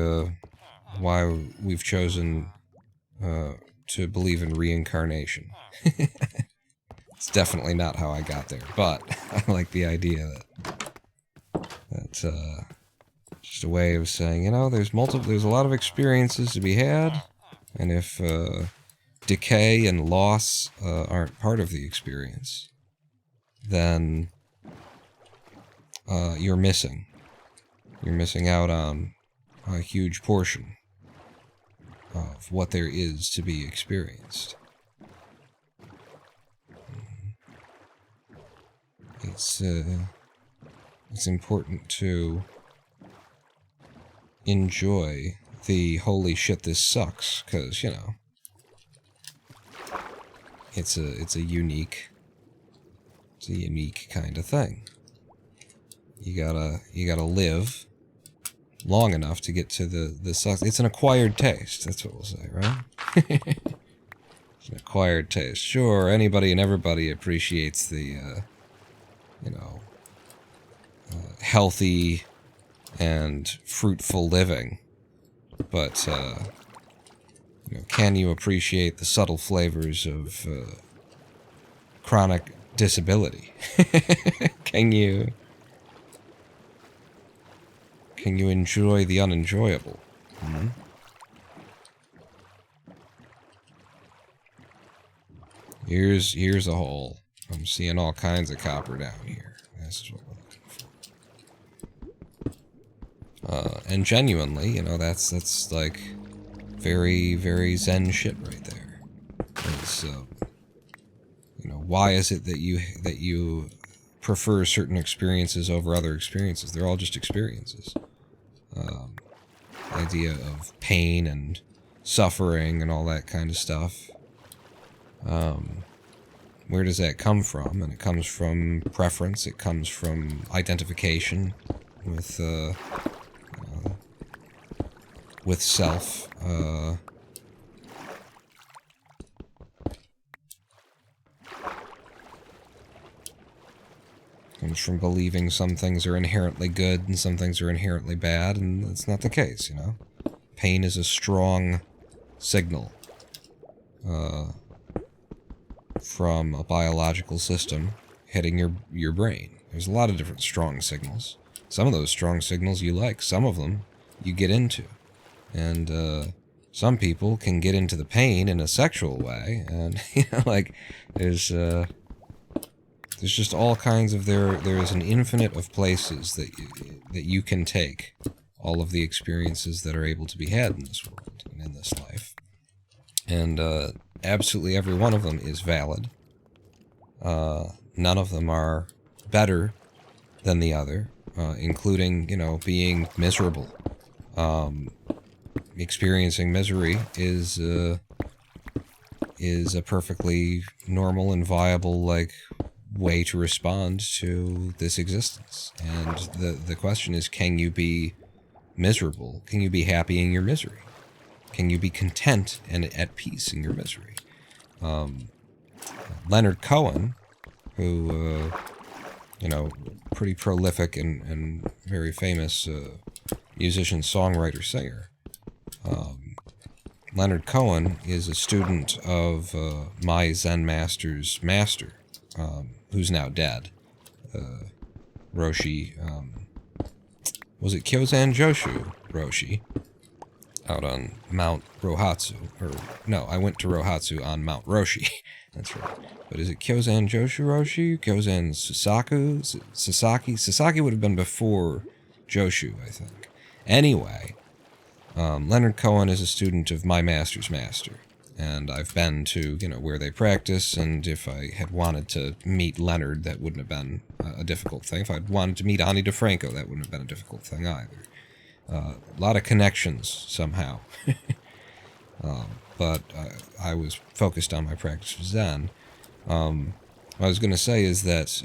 we've chosen to believe in reincarnation. It's definitely not how I got there, but I like the idea that's just a way of saying, you know, there's a lot of experiences to be had, and if decay and loss aren't part of the experience, then you're missing. You're missing out on a huge portion of what there is to be experienced. It's important to enjoy the holy shit this sucks, because, you know, it's a unique kind of thing. You gotta live long enough to get to the sucks. It's an acquired taste, that's what we'll say, right? It's an acquired taste. Sure, anybody and everybody appreciates the you know, healthy and fruitful living, but you know, can you appreciate the subtle flavors of chronic disability? Can you enjoy the unenjoyable? Mm-hmm. Here's a hole. I'm seeing all kinds of copper down here. This is what we're looking for. And genuinely, you know, that's like very, very zen shit right there. It's, you know, why is it that you prefer certain experiences over other experiences? They're all just experiences. The idea of pain and suffering and all that kind of stuff. Where does that come from? And it comes from preference. It comes from identification with self. Comes from believing some things are inherently good and some things are inherently bad, and that's not the case, you know? Pain is a strong signal from a biological system hitting your brain. There's a lot of different strong signals. Some of those strong signals you like, some of them you get into. And some people can get into the pain in a sexual way, and, you know, like, there's just all kinds of, there is an infinite of places that you can take all of the experiences that are able to be had in this world and in this life. And absolutely every one of them is valid. None of them are better than the other, including, you know, being miserable. Experiencing misery is a perfectly normal and viable, like, way to respond to this existence. And the question is, can you be miserable? Can you be happy in your misery? Can you be content and at peace in your misery? Leonard Cohen, who, pretty prolific and very famous musician, songwriter, singer. Leonard Cohen is a student of my Zen master's master, who's now dead. Roshi, was it Kyozan Joshu Roshi? Out on Mount Rohatsu. I went to Rohatsu on Mount Roshi. That's right. But is it Kyozan Joshu Roshi? Kyozan Sasaki? Sasaki would have been before Joshu, I think. Anyway, Leonard Cohen is a student of my master's master. And I've been to, where they practice, and if I had wanted to meet Leonard, that wouldn't have been a difficult thing. If I'd wanted to meet Ani DeFranco, that wouldn't have been a difficult thing either. A lot of connections, somehow. But I was focused on my practice of Zen. What I was going to say is that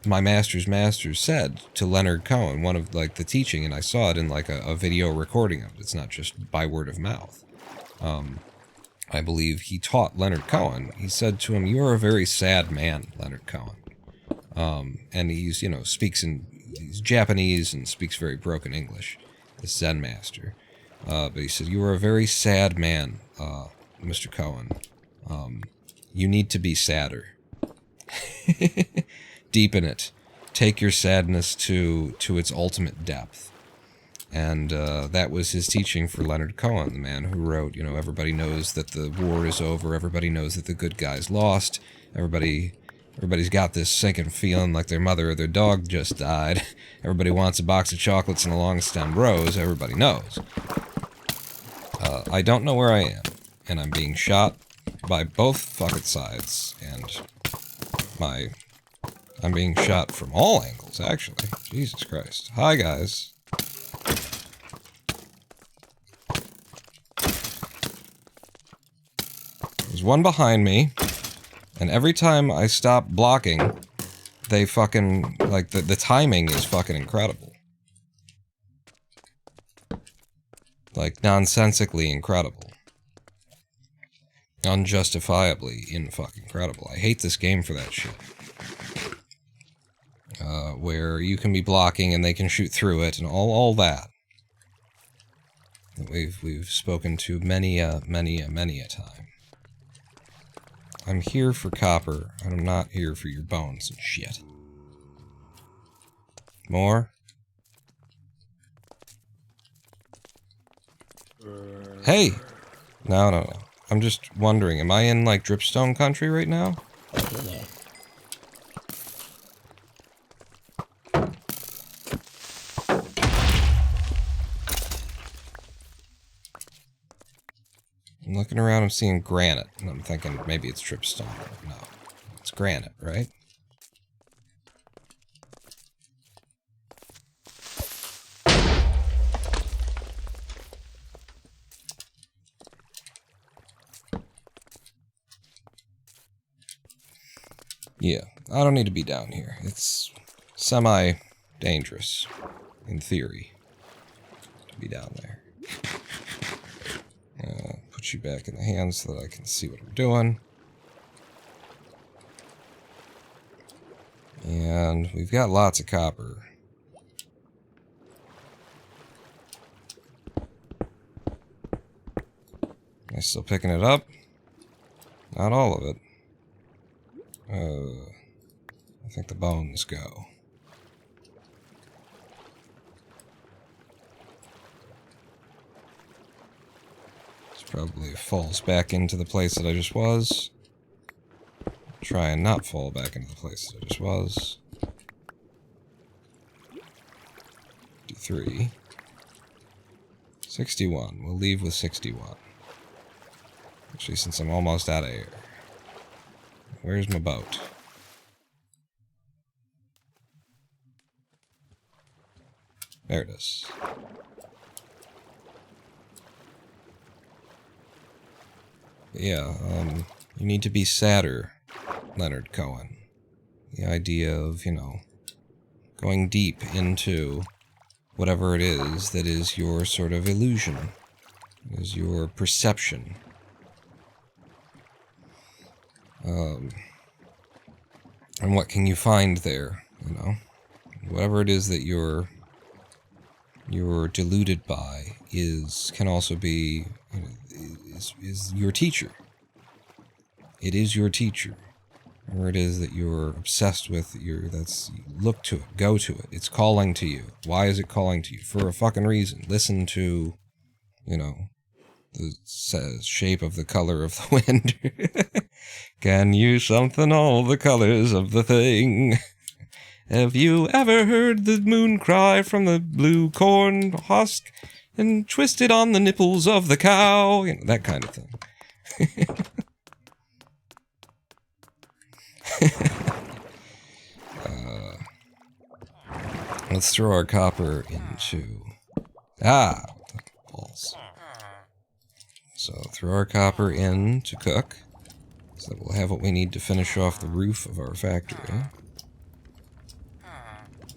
my master's master said to Leonard Cohen, one of, the teaching, and I saw it in, a video recording of it. It's not just by word of mouth. I believe he taught Leonard Cohen. He said to him, "You are a very sad man, Leonard Cohen." And he's, he's Japanese and speaks very broken English, this Zen master. But he said, "You are a very sad man, Mr. Cohen. You need to be sadder. Deepen it. Take your sadness to its ultimate depth." And that was his teaching for Leonard Cohen, the man who wrote, everybody knows that the war is over, everybody knows that the good guys lost, everybody's got this sinking feeling like their mother or their dog just died, everybody wants a box of chocolates and a long-stemmed rose, everybody knows. I don't know where I am, and I'm being shot by both fucking sides, and I'm being shot from all angles, actually. Jesus Christ. Hi, guys. There's one behind me, and every time I stop blocking, they fucking, the timing is fucking incredible. Nonsensically incredible. Unjustifiably fucking incredible. I hate this game for that shit. Where you can be blocking and they can shoot through it and all that. We've spoken to many a time. I'm here for copper, and I'm not here for your bones and shit. More? Hey! No. I'm just wondering, am I in, dripstone country right now? I'm looking around, I'm seeing granite, and I'm thinking maybe it's dripstone. No, it's granite, right? Yeah, I don't need to be down here. It's semi-dangerous, in theory, to be down there. Put you back in the hands so that I can see what I'm doing. And we've got lots of copper. Am I still picking it up? Not all of it. I think the bones go. This probably falls back into the place that I just was. Try and not fall back into the place that I just was. 53. 61. We'll leave with 61. Actually, since I'm almost out of air. Where's my boat? There it is. But yeah, you need to be sadder, Leonard Cohen. The idea of, you know, going deep into whatever it is that is your sort of illusion, is your perception. And what can you find there, you know? Whatever it is that you're deluded by can also be, you know, is your teacher. It is your teacher. Whatever it is that you're obsessed with, look to it, go to it. It's calling to you. Why is it calling to you? For a fucking reason. Listen to, you know, the shape of the color of the wind. Can you something all the colors of the thing? Have you ever heard the moon cry from the blue corn husk and twist it on the nipples of the cow? You know, that kind of thing. Let's throw our copper into... balls. So throw our copper in to cook, so that we'll have what we need to finish off the roof of our factory.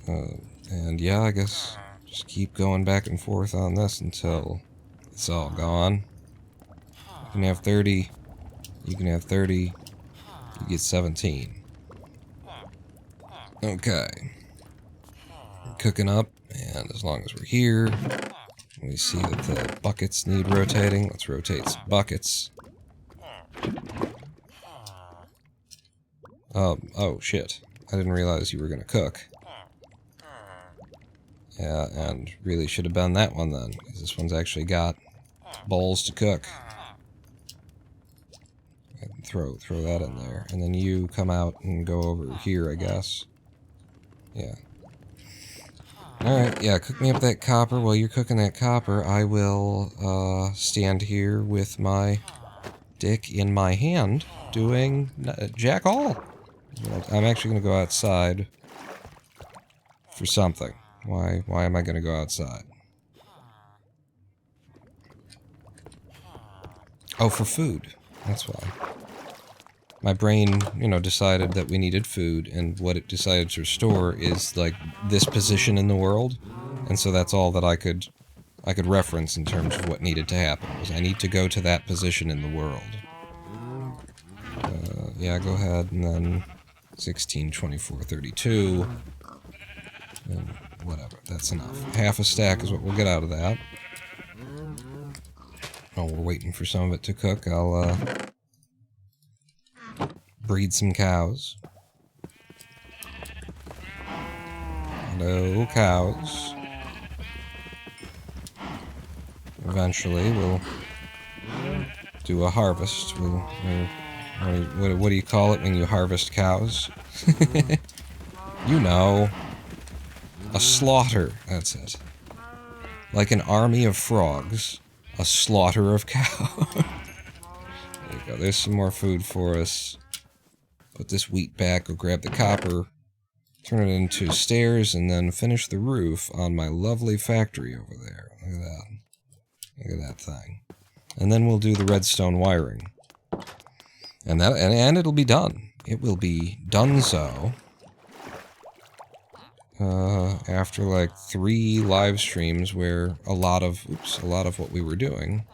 And yeah, I guess just keep going back and forth on this until it's all gone. You can have 30, you can have 30, you get 17. Okay. We're cooking up, and as long as we're here, we see that the buckets need rotating. Let's rotate some buckets. Oh shit. I didn't realize you were gonna cook. Yeah, and really should have been that one then, because this one's actually got bowls to cook. And throw that in there. And then you come out and go over here, I guess. Yeah. Alright, yeah, cook me up that copper. While you're cooking that copper, I will stand here with my dick in my hand, doing jack all. I'm actually going to go outside for something. Why am I going to go outside? Oh, for food. That's why. My brain, you know, decided that we needed food, and what it decided to restore is, like, this position in the world. And so that's all that I could reference in terms of what needed to happen, was I need to go to that position in the world. Yeah, go ahead, and then 16, 24, 32, and whatever, that's enough. Half a stack is what we'll get out of that. Oh, we're waiting for some of it to cook. I'll, breed some cows. Hello, cows. Eventually, we'll do a harvest. What do you call it when you harvest cows? You know. A slaughter, that's it. Like an army of frogs, a slaughter of cows. There you go, there's some more food for us. Put this wheat back, go grab the copper, turn it into stairs, and then finish the roof on my lovely factory over there. Look at that. Look at that thing. And then we'll do the redstone wiring. And it'll be done. It will be done-so. After like 3 live streams where a lot of what we were doing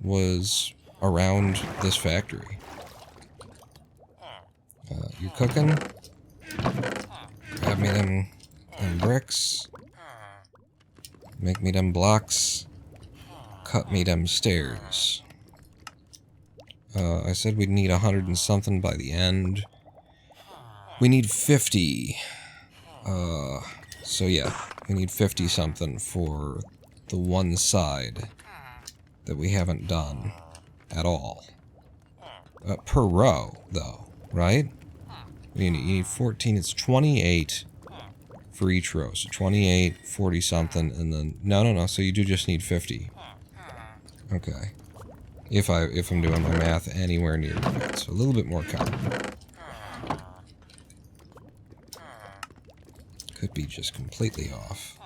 was around this factory. You cooking? Grab me them bricks. Make me them blocks. Cut me them stairs. I said we'd need 100 and something by the end. We need 50. So yeah, we need 50 something for the one side that we haven't done at all. Per row, though, right? You need 14, it's 28 for each row. So 28, 40 something, and then... No, so you do just need 50. Okay. If I'm doing my math anywhere near that. So a little bit more copper. Could be just completely off.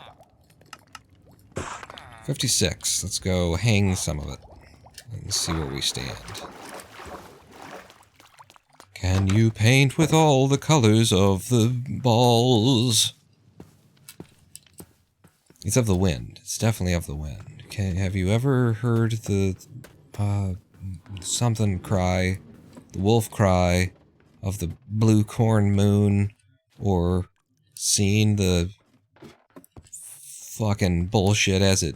56. Let's go hang some of it and see where we stand. Can you paint with all the colors of the balls? It's of the wind. It's definitely of the wind. Have you ever heard the something cry, the wolf cry of the blue corn moon, or seen the fucking bullshit as it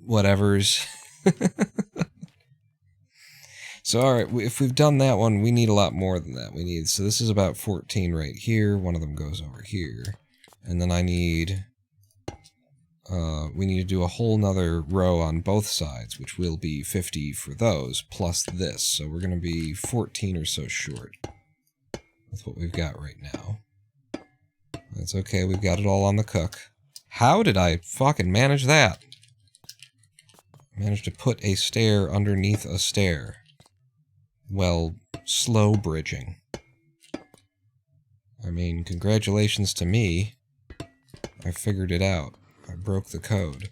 whatevers? So, alright, if we've done that one, we need a lot more than that. So this is about 14 right here. One of them goes over here. And then I need... we need to do a whole nother row on both sides, which will be 50 for those, plus this. So we're going to be 14 or so short. That's what we've got right now. That's okay, we've got it all on the cook. How did I fucking manage that? I managed to put a stair underneath a stair. Well, slow bridging. I mean, congratulations to me. I figured it out. I broke the code.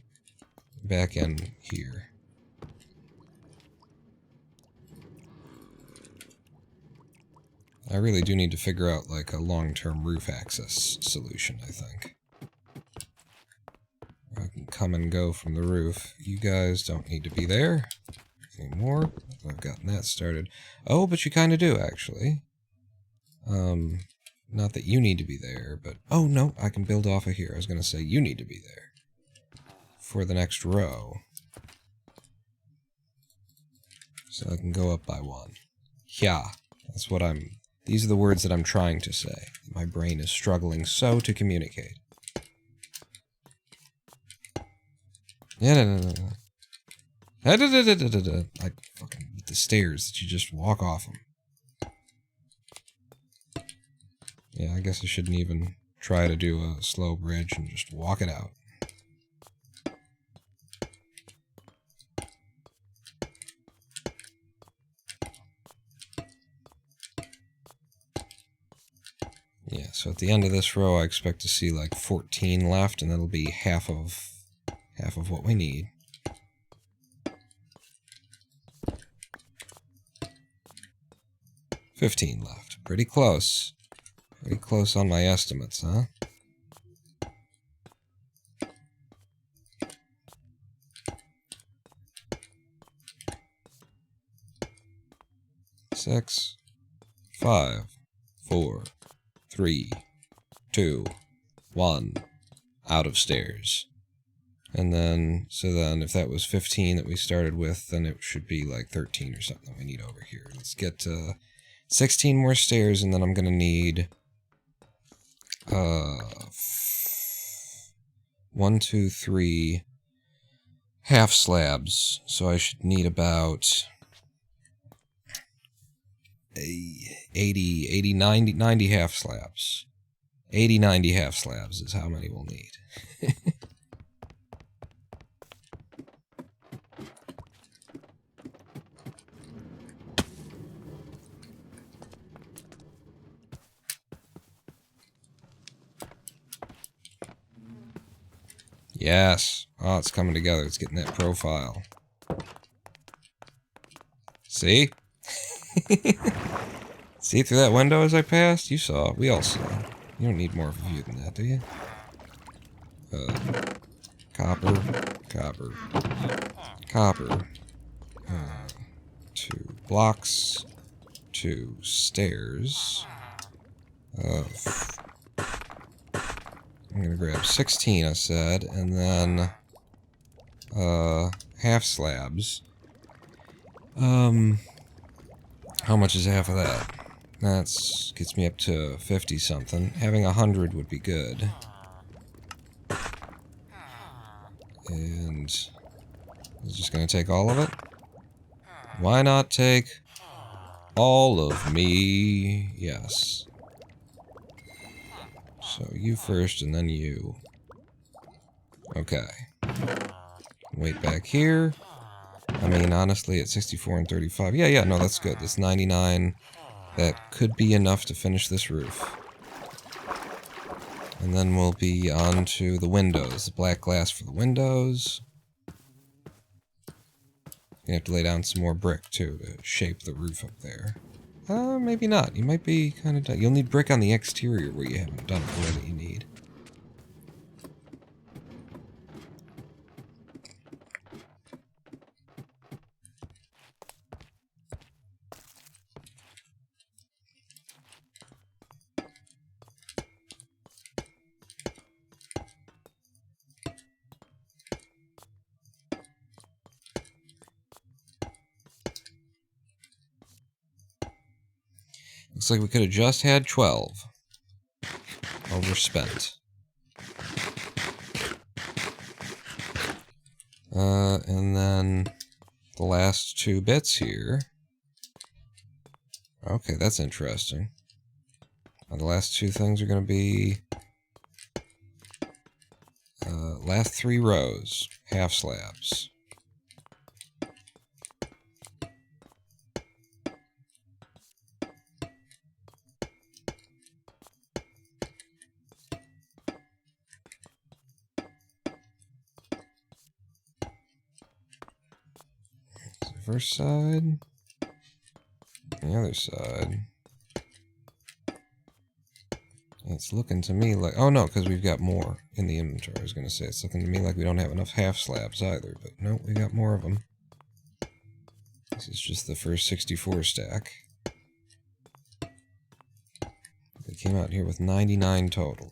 Back in here. I really do need to figure out, like, a long-term roof access solution, I think. I can come and go from the roof. You guys don't need to be there anymore. I've gotten that started. Oh, but you kind of do, actually. Not that you need to be there, but... Oh, no, I can build off of here. I was going to say you need to be there. For the next row. So I can go up by one. Yeah, that's what I'm... These are the words that I'm trying to say. My brain is struggling so to communicate. Yeah, no. I fucking with the stairs that you just walk off them. Yeah, I guess I shouldn't even try to do a slow bridge and just walk it out. Yeah, so at the end of this row I expect to see like 14 left, and that'll be half of what we need. $15 left. Pretty close. Pretty close on my estimates, huh? Six, 5, 4, 3, 2, 1. Out of stairs. And then, so then if that was 15 that we started with, then it should be like 13 or something that we need over here. Let's get 16 more stairs, and then I'm gonna need 1, 2, 3 half slabs. So I should need about 80, 90 half slabs. 80, 90 half slabs is how many we'll need. Yes. Oh, it's coming together. It's getting that profile. See? See through that window as I passed? You saw. We all saw. You don't need more of a view than that, do you? Copper. Copper. Copper. 2 blocks. 2 stairs. I'm gonna grab 16, I said, and then half slabs. How much is half of that? That's gets me up to 50 something. Having 100 would be good. And is just gonna take all of it? Why not take all of me? Yes. So you first, and then you. Okay. Wait back here. I mean, honestly, at 64 and 35. Yeah, no, that's good. That's 99. That could be enough to finish this roof. And then we'll be on to the windows. The black glass for the windows. You have to lay down some more brick, too, to shape the roof up there. Maybe not. You might be kind of done. You'll need brick on the exterior where you haven't done it the way that you need. Looks like we could have just had 12. Overspent. And then the last 2 bits here. Okay, that's interesting. The last 2 things are going to be last 3 rows, half slabs. First side, the other side. It's looking to me like... Oh, no, because we've got more in the inventory. I was going to say, it's looking to me like we don't have enough half slabs either, but no, we got more of them. This is just the first 64 stack. They came out here with 99 total.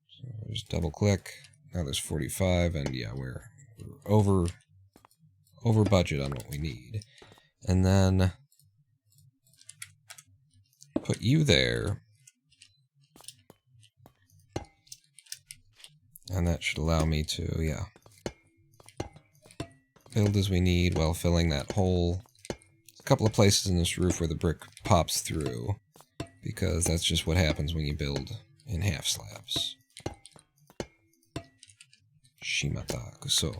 So just double click. Now there's 45, and yeah, we're over budget on what we need. And then put you there. And that should allow me to, yeah, build as we need while filling that hole. A couple of places in this roof where the brick pops through, because that's just what happens when you build in half slabs. Shimata kuso.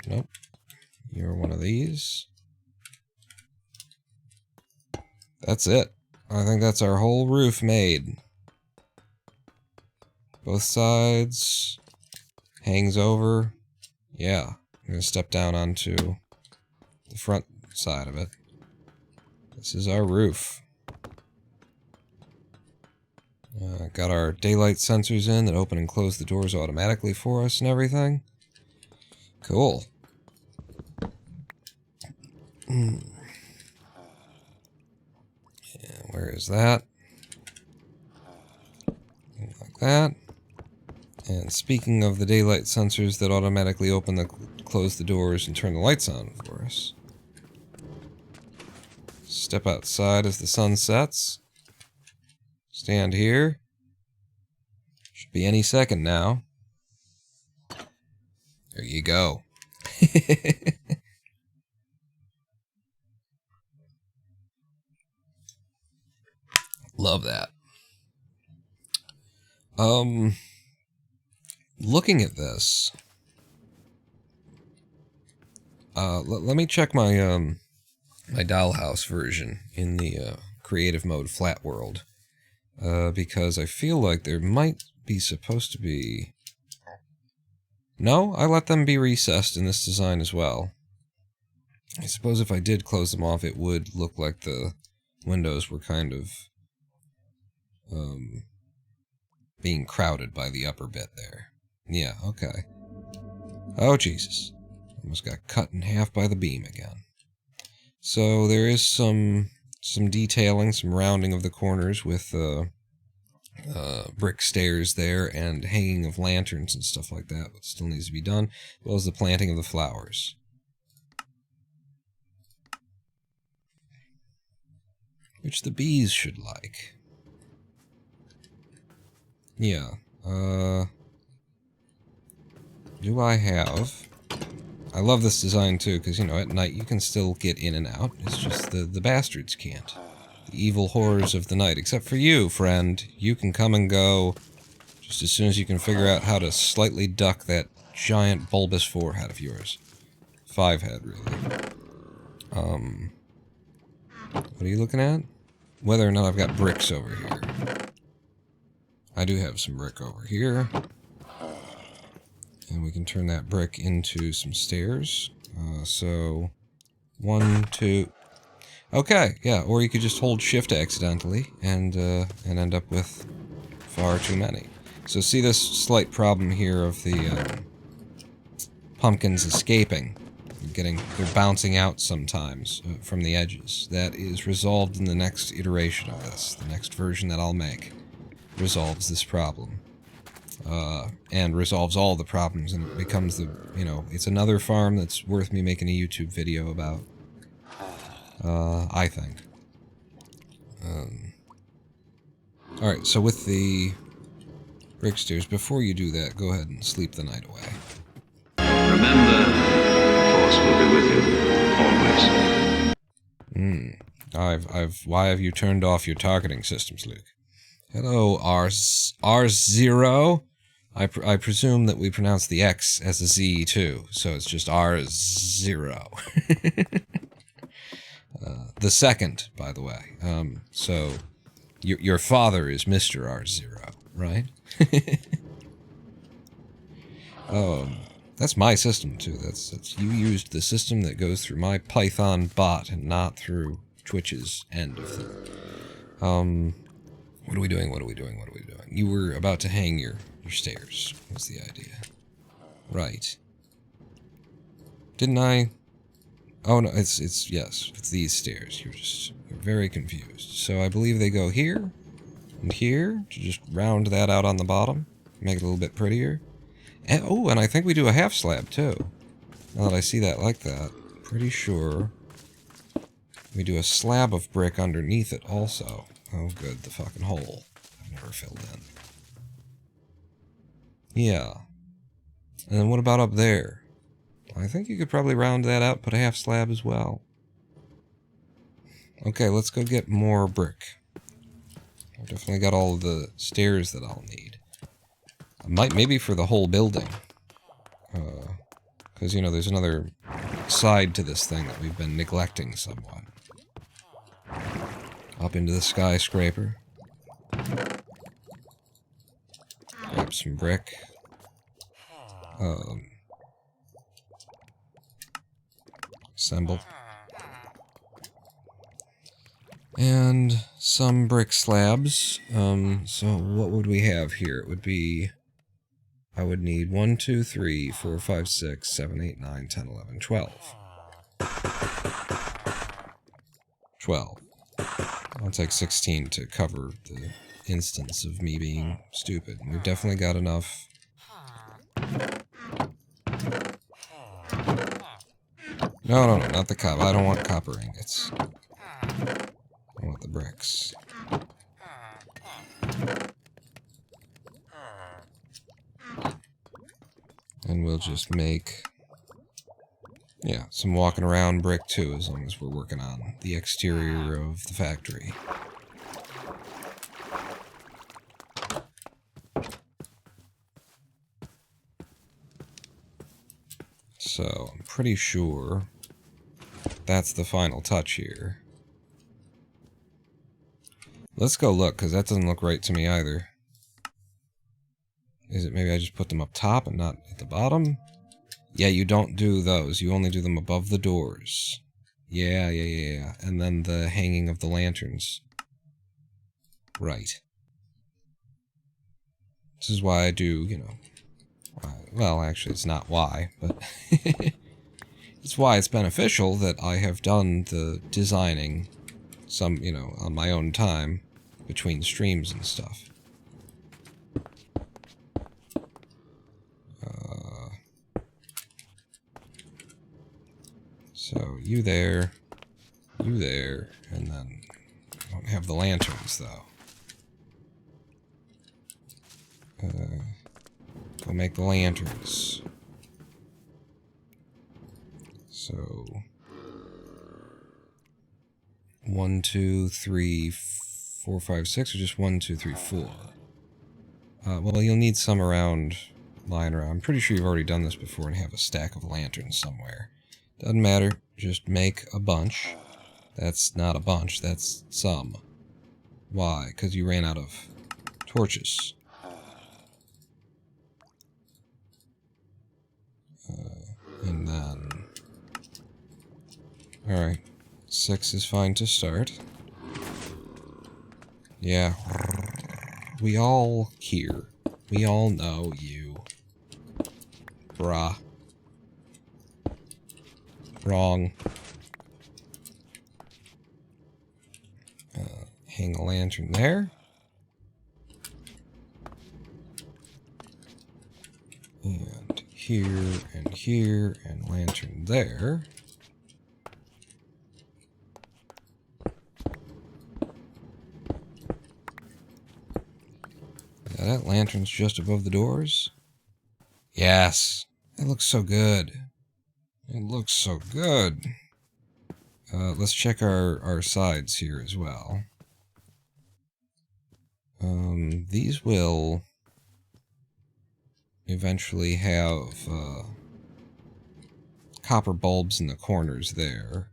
Nope. You're one of these. That's it. I think that's our whole roof made. Both sides. Hangs over. Yeah. I'm going to step down onto the front side of it. This is our roof. Got our daylight sensors in that open and close the doors automatically for us and everything. Cool. Yeah, where is that? Like that. And speaking of the daylight sensors that automatically open the close the doors and turn the lights on for us. Step outside as the sun sets. Stand here. Should be any second now. There you go. Love that. Looking at this, let me check my my dollhouse version in the creative mode flat world, because I feel like there might be supposed to be. No, I let them be recessed in this design as well. I suppose if I did close them off, it would look like the windows were kind of being crowded by the upper bit there. Yeah, okay. Oh, Jesus. Almost got cut in half by the beam again. So there is some detailing, some rounding of the corners with brick stairs there and hanging of lanterns and stuff like that, but still needs to be done, as well as the planting of the flowers. Which the bees should like. Yeah, do I have... I love this design too, because, you know, at night you can still get in and out. It's just the bastards can't. The evil horrors of the night. Except for you, friend. You can come and go just as soon as you can figure out how to slightly duck that giant bulbous forehead of yours. 5-head, really. What are you looking at? Whether or not I've got bricks over here. I do have some brick over here. And we can turn that brick into some stairs. So, 1, 2... Okay, yeah, or you could just hold shift accidentally and end up with far too many. So see this slight problem here of the pumpkins escaping. They're bouncing out sometimes from the edges. That is resolved in the next iteration of this. The next version that I'll make resolves this problem. And resolves all the problems, and it becomes it's another farm that's worth me making a YouTube video about. I think. Alright, so with the brick stairs, before you do that, go ahead and sleep the night away. Remember, the Force will be with you, always. Why have you turned off your targeting systems, Luke? Hello, R0. I presume that we pronounce the X as a Z, too, so it's just R0. The second, by the way. So, your father is Mr. R0, right? That's my system, too. That's you used the system that goes through my Python bot and not through Twitch's end of thing. What are we doing? You were about to hang your stairs, was the idea. Right. Didn't I? Oh, no, it's these stairs. You're very confused. So I believe they go here and here to just round that out on the bottom, make it a little bit prettier. And, and I think we do a half slab, too. Now that I see that like that, pretty sure we do a slab of brick underneath it also. Oh, good, the fucking hole I've never filled in. Yeah. And then what about up there? I think you could probably round that out, put a half slab as well. Okay, let's go get more brick. I've definitely got all of the stairs that I'll need. Maybe for the whole building. Because, there's another side to this thing that we've been neglecting somewhat. Up into the skyscraper. Grab some brick. Assemble. And some brick slabs. So what would we have here? It would be... I would need 1, 2, 3, 4, 5, 6, 7, 8, 9, 10, 11, 12. 12. I'll take 16 to cover the instance of me being stupid. We've definitely got enough. No, not the copper. I don't want copper ingots. I want the bricks. And we'll just make, some walking around brick too, as long as we're working on the exterior of the factory. So, I'm pretty sure that's the final touch here. Let's go look, because that doesn't look right to me either. Is it maybe I just put them up top and not at the bottom? Yeah, you don't do those. You only do them above the doors. Yeah. And then the hanging of the lanterns. Right. This is why I do, well, actually, it's not why, but it's why it's beneficial that I have done the designing some, on my own time between streams and stuff. So, you there, and then I don't have the lanterns, though. Go make the lanterns. So, 1, 2, 3, 4, 5, 6, or just 1, 2, 3, 4? Well, you'll need some lying around. I'm pretty sure you've already done this before and have a stack of lanterns somewhere. Doesn't matter. Just make a bunch. That's not a bunch. That's some. Why? Because you ran out of torches. And then... Alright. 6 is fine to start. Yeah. We all hear. We all know you. Bruh. Wrong. Hang a lantern there. And here, and lantern there. Yeah, that lantern's just above the doors. Yes. It looks so good. It looks so good. Let's check our sides here as well. These will eventually have copper bulbs in the corners there.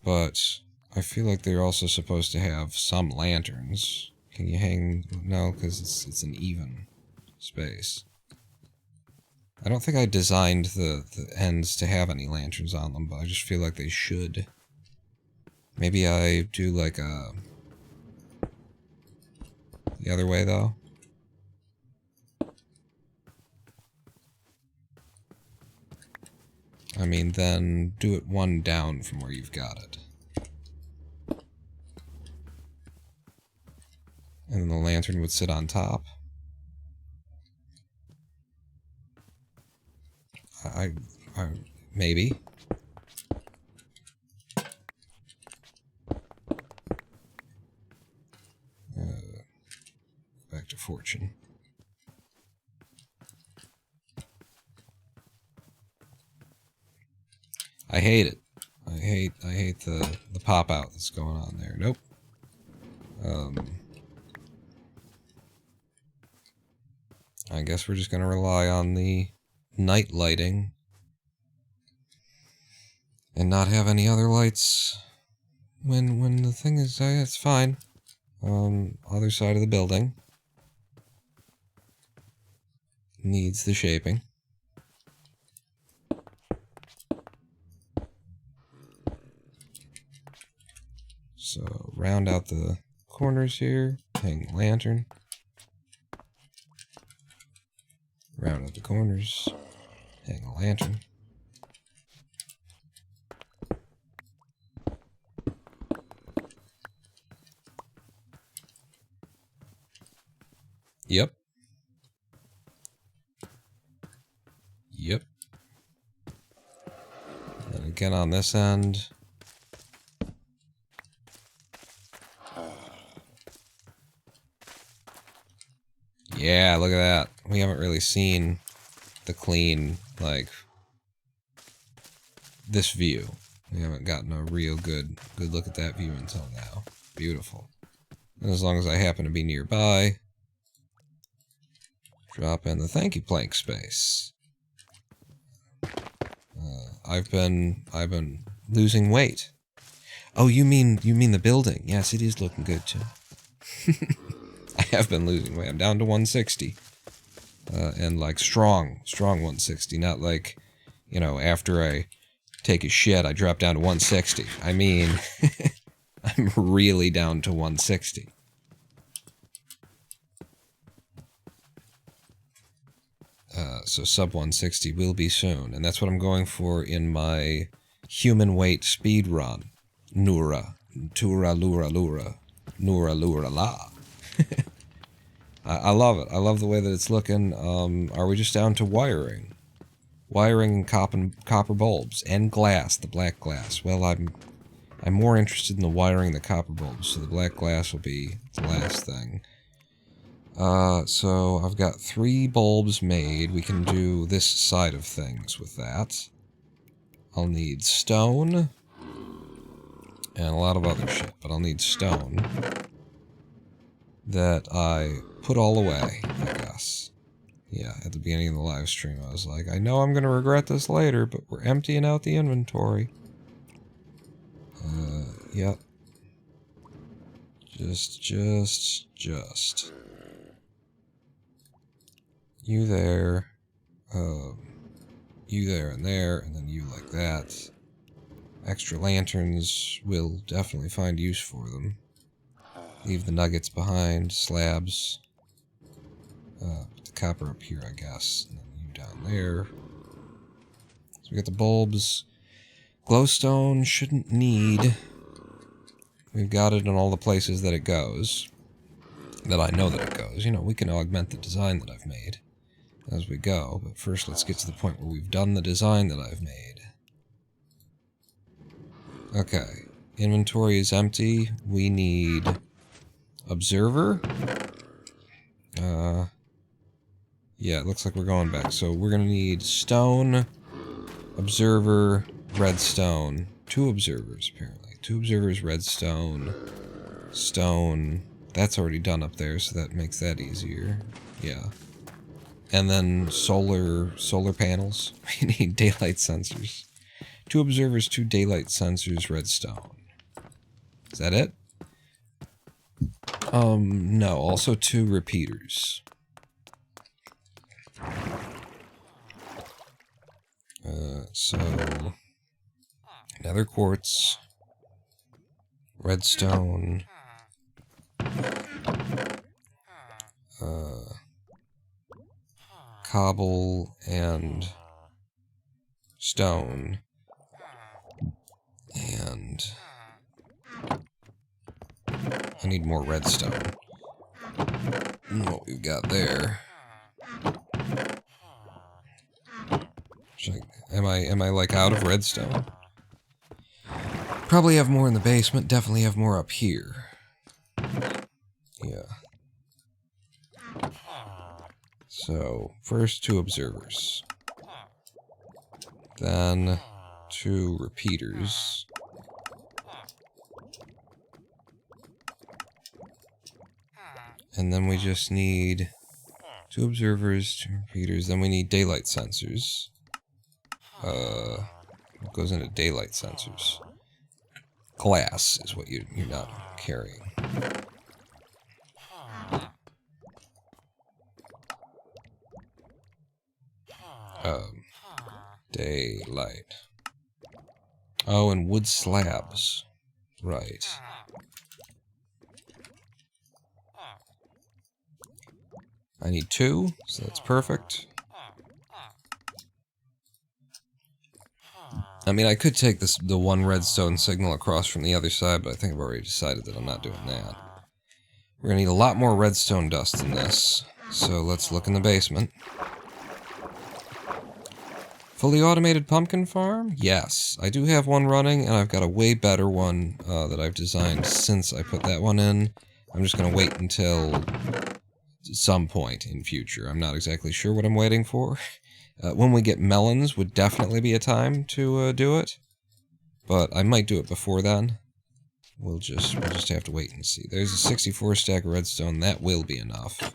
But I feel like they're also supposed to have some lanterns. Can you hang... No, because it's an even space. I don't think I designed the ends to have any lanterns on them, but I just feel like they should. Maybe I do like a... The other way, though? I mean, then do it one down from where you've got it. And then the lantern would sit on top. I maybe. Back to fortune. I hate it. I hate the pop out that's going on there. Nope. I guess we're just gonna rely on the night lighting and not have any other lights when the thing is, it's fine. Other side of the building needs the shaping. So round out the corners here, hang the lantern. Round out the corners, hang a lantern. Yep. Yep. And again on this end. Yeah, look at that. We haven't really seen the clean, like, this view. We haven't gotten a real good look at that view until now. Beautiful. And as long as I happen to be nearby, drop in the thank you plank space. I've been losing weight. Oh, you mean the building? Yes, it is looking good too. I have been losing weight. I'm down to 160. And like strong 160, not like, you know, after I take a shit, I drop down to 160. I mean, I'm really down to 160. So sub 160 will be soon, and that's what I'm going for in my human weight speed run. Nura. Tura lura lura. Nura lura la. I love it. I love the way that it's looking. Are we just down to wiring? Wiring and copper bulbs. And glass, the black glass. Well, I'm more interested in the wiring than the copper bulbs, so the black glass will be the last thing. So I've got 3 bulbs made. We can do this side of things with that. I'll need stone. And a lot of other shit, but I'll need stone. That I put all away, I guess. Yeah, at the beginning of the live stream, I was like, I know I'm gonna regret this later, but we're emptying out the inventory. Yep. Just. You there. you there, and then you like that. Extra lanterns will definitely find use for them. Leave the nuggets behind, slabs. Put the copper up here, I guess. And then you down there. So we got the bulbs. Glowstone shouldn't need. We've got it in all the places that it goes. That I know that it goes. You know, we can augment the design that I've made as we go. But first, let's get to the point where we've done the design that I've made. Okay. Inventory is empty. We need observer. Yeah, it looks like we're going back. So we're going to need stone, observer, redstone. 2 observers, apparently. 2 observers, redstone, stone. That's already done up there, so that makes that easier. Yeah. And then solar panels. We need daylight sensors. 2 observers, 2 daylight sensors, redstone. Is that it? No. Also 2 repeaters. So nether quartz, redstone, cobble, and stone, and I need more redstone than what we've got there. Am I like out of redstone? Probably have more in the basement, definitely have more up here. Yeah. So, first 2 observers. Then 2 repeaters. And then we just need 2 observers, 2 repeaters, then we need daylight sensors. What goes into daylight sensors? Glass is what you're not carrying. Daylight. Oh, and wood slabs. Right. I need 2, so that's perfect. I mean, I could take the 1 redstone signal across from the other side, but I think I've already decided that I'm not doing that. We're gonna need a lot more redstone dust in this, so let's look in the basement. Fully automated pumpkin farm? Yes. I do have one running, and I've got a way better one that I've designed since I put that one in. I'm just gonna wait until some point in future. I'm not exactly sure what I'm waiting for. When we get melons would definitely be a time to do it, but I might do it before then. We'll just have to wait and see. There's a 64 stack of redstone. That will be enough.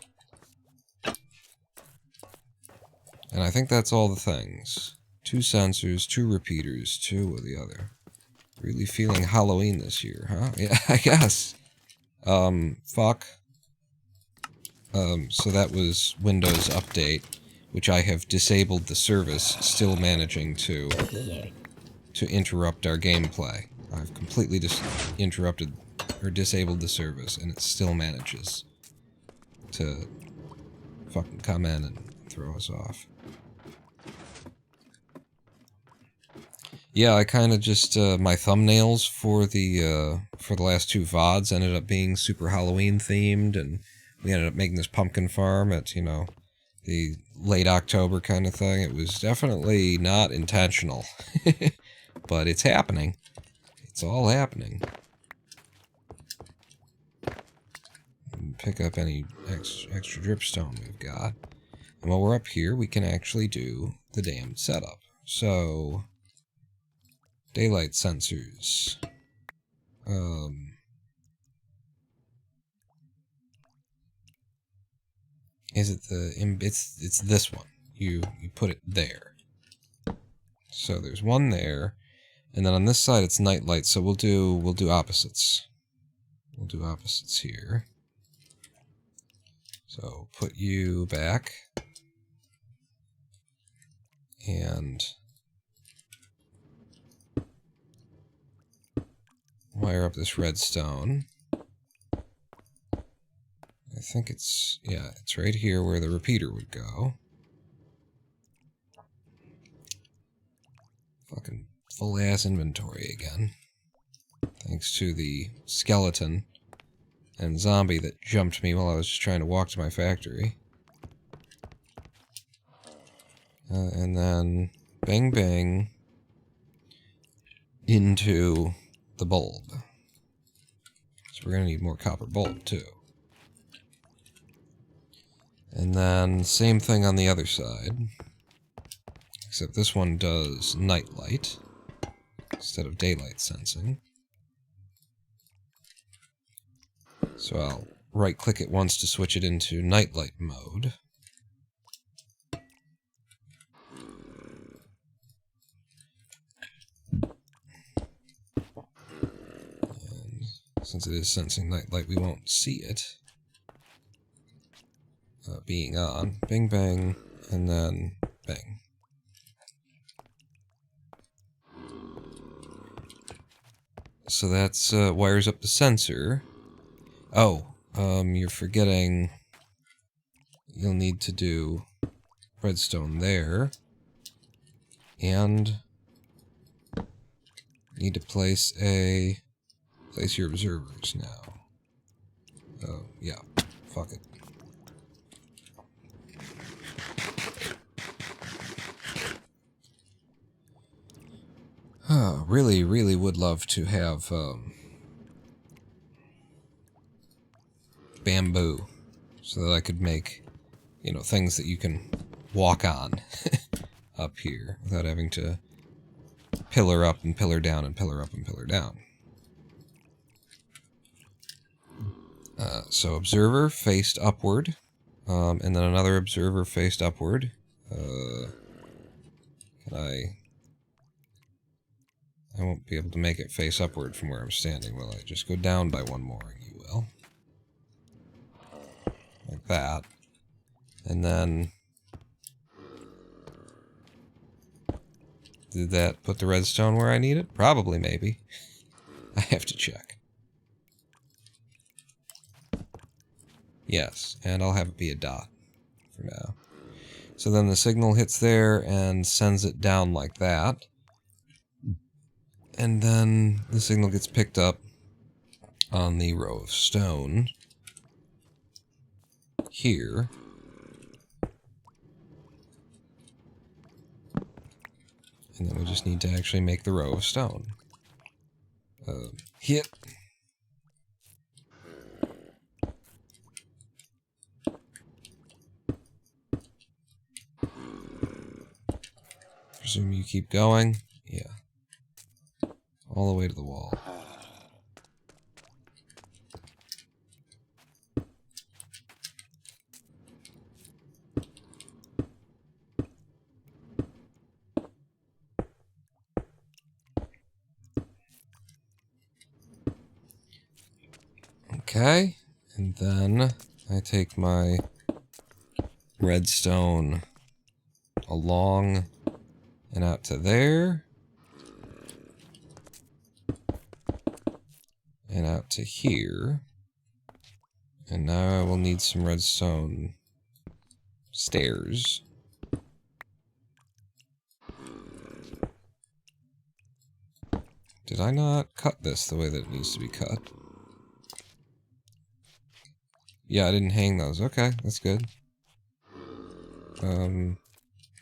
And I think that's all the things. 2 sensors, 2 repeaters, 2 of the other. Really feeling Halloween this year, huh? Yeah, I guess. Fuck. So that was Windows Update, which I have disabled the service, still managing to interrupt our gameplay. I've completely interrupted or disabled the service, and it still manages to fucking come in and throw us off. Yeah, I kind of just, my thumbnails for the last 2 VODs ended up being super Halloween themed, and we ended up making this pumpkin farm at, you know, the late October kind of thing. It was definitely not intentional, but it's happening. It's all happening. Pick up any extra dripstone we've got. And while we're up here, we can actually do the damn setup. So, daylight sensors. Is it it's this one. You put it there. So there's one there, and then on this side it's night light. So we'll do opposites. We'll do opposites here. So put you back, and wire up this redstone. I think it's, yeah, it's right here where the repeater would go. Fucking full-ass inventory again. Thanks to the skeleton and zombie that jumped me while I was just trying to walk to my factory. And then bang bang into the bulb. So we're going to need more copper bulb too. And then same thing on the other side. Except this one does night light instead of daylight sensing. So I'll right-click it once to switch it into nightlight mode. And since it is sensing nightlight, we won't see it being on. Bing, bang, and then bang. So that's wires up the sensor. Oh, you're forgetting you'll need to do redstone there. And need to place your observers now. Yeah, fuck it. Really, really would love to have bamboo so that I could make, you know, things that you can walk on up here without having to pillar up and pillar down and pillar up and pillar down. So observer faced upward, and then another observer faced upward. I won't be able to make it face upward from where I'm standing, will I? Just go down by one more, and you will. Like that. And then... did that put the redstone where I need it? Probably, maybe. I have to check. Yes, and I'll have it be a dot for now. So then the signal hits there and sends it down like that. And then the signal gets picked up on the row of stone here. And then we just need to actually make the row of stone. Hit. Presume you keep going. Yeah. All the way to the wall. Okay, and then I take my redstone along and out to there. And out to here. And now I will need some redstone stairs. Did I not cut this the way that it needs to be cut? Yeah, I didn't hang those. Okay, that's good.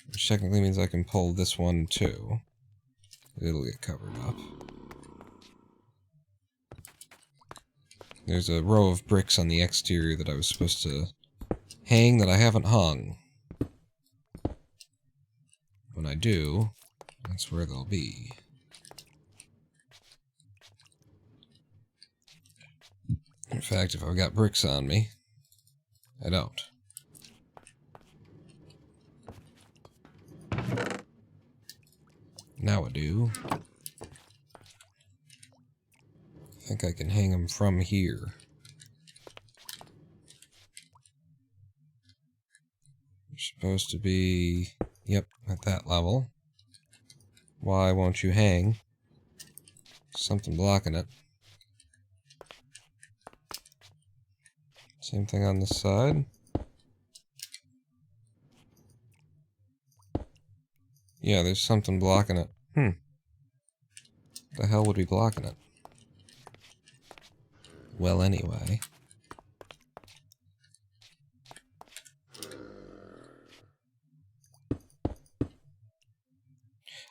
Which technically means I can pull this one too. It'll get covered up. There's a row of bricks on the exterior that I was supposed to hang that I haven't hung. When I do, that's where they'll be. In fact, if I've got bricks on me, I don't. Now I do. I think I can hang them from here. They're supposed to be Yep, at that level. Why won't you hang? Something blocking it. Same thing on this side. Yeah, there's something blocking it. The hell would be blocking it? Well, anyway.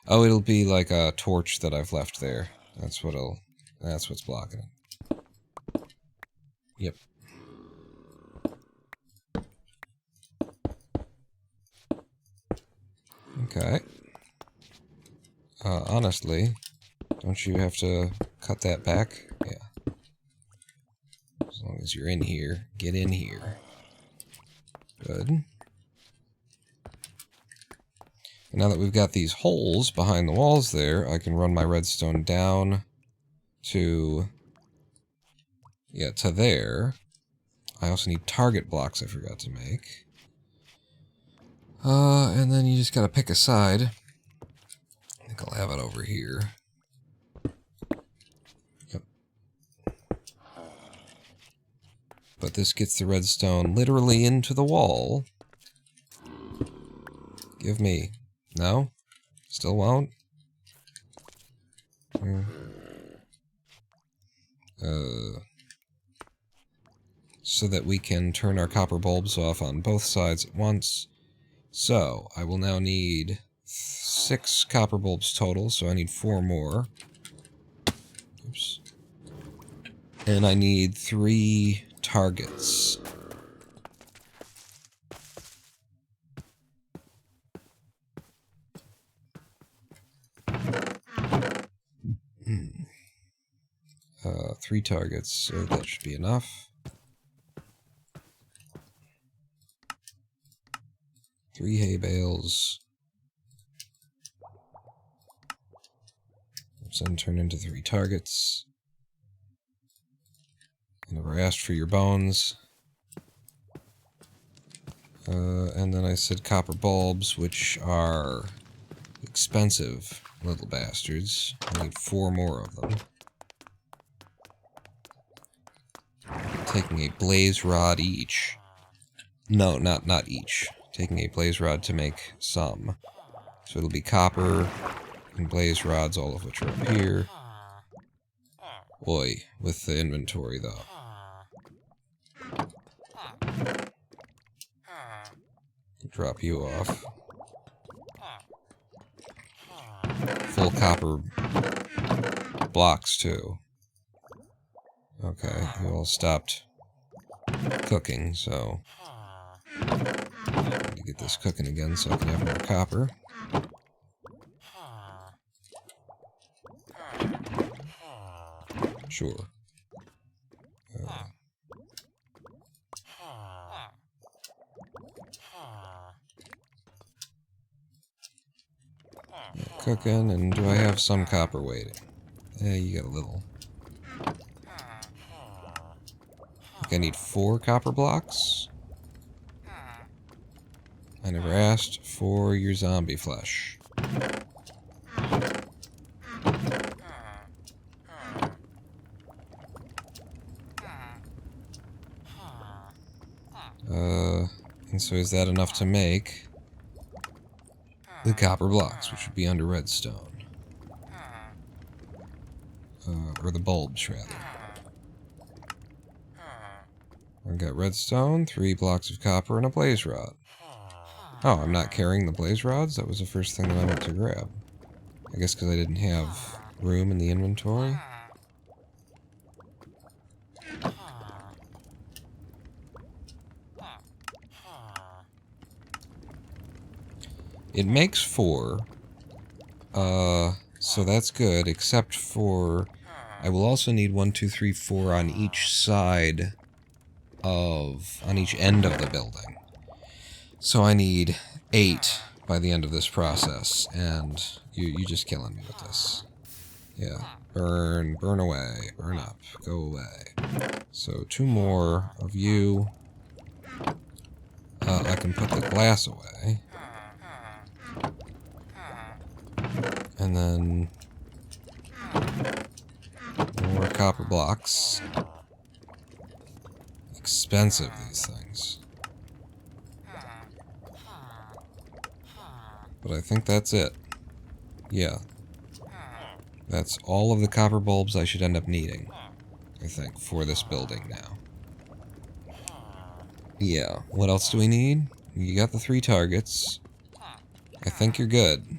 Oh, it'll be like a torch that I've left there. That's what's blocking it. Yep. Okay. Honestly, don't you have to cut that back? Yeah. As long as you're in here, get in here. Good. And now that we've got these holes behind the walls there, I can run my redstone down to... yeah, to there. I also need target blocks I forgot to make. And then you just gotta pick a side. I think I'll have it over here. Yep. But this gets the redstone literally into the wall. Give me... no? Still won't? So that we can turn our copper bulbs off on both sides at once. So, I will now need 6 copper bulbs total, so I need 4 more. Oops. And I need 3 targets. Three targets, so that should be enough. 3 hay bales. Which then turn into 3 targets. I never asked for your bones. And then I said copper bulbs, which are expensive little bastards. I need 4 more of them. Taking a blaze rod each. No, not each. Taking a blaze rod to make some. So it'll be copper and blaze rods, all of which are up here. Oi, with the inventory though. Drop you off. Full copper blocks too. Okay, you all stopped cooking, so I need to get this cooking again so I can have more copper. Sure. Cooking, and do I have some copper waiting? You got a little. I think I need 4 copper blocks. I never asked for your zombie flesh. And so is that enough to make the copper blocks, which would be under redstone? Or the bulbs, rather. I've got redstone, 3 blocks of copper, and a blaze rod. Oh, I'm not carrying the blaze rods? That was the first thing that I went to grab. I guess because I didn't have room in the inventory. It makes 4. So that's good, except for... I will also need 1, 2, 3, 4 on each side of... on each end of the building. So I need 8 by the end of this process, and you just killing me with this. Yeah. Burn away, burn up, go away. So 2 more of you. I can put the glass away. And then more copper blocks. Expensive, these things. But I think that's it. Yeah. That's all of the copper bulbs I should end up needing, I think, for this building now. Yeah. What else do we need? You got the 3 targets. I think you're good.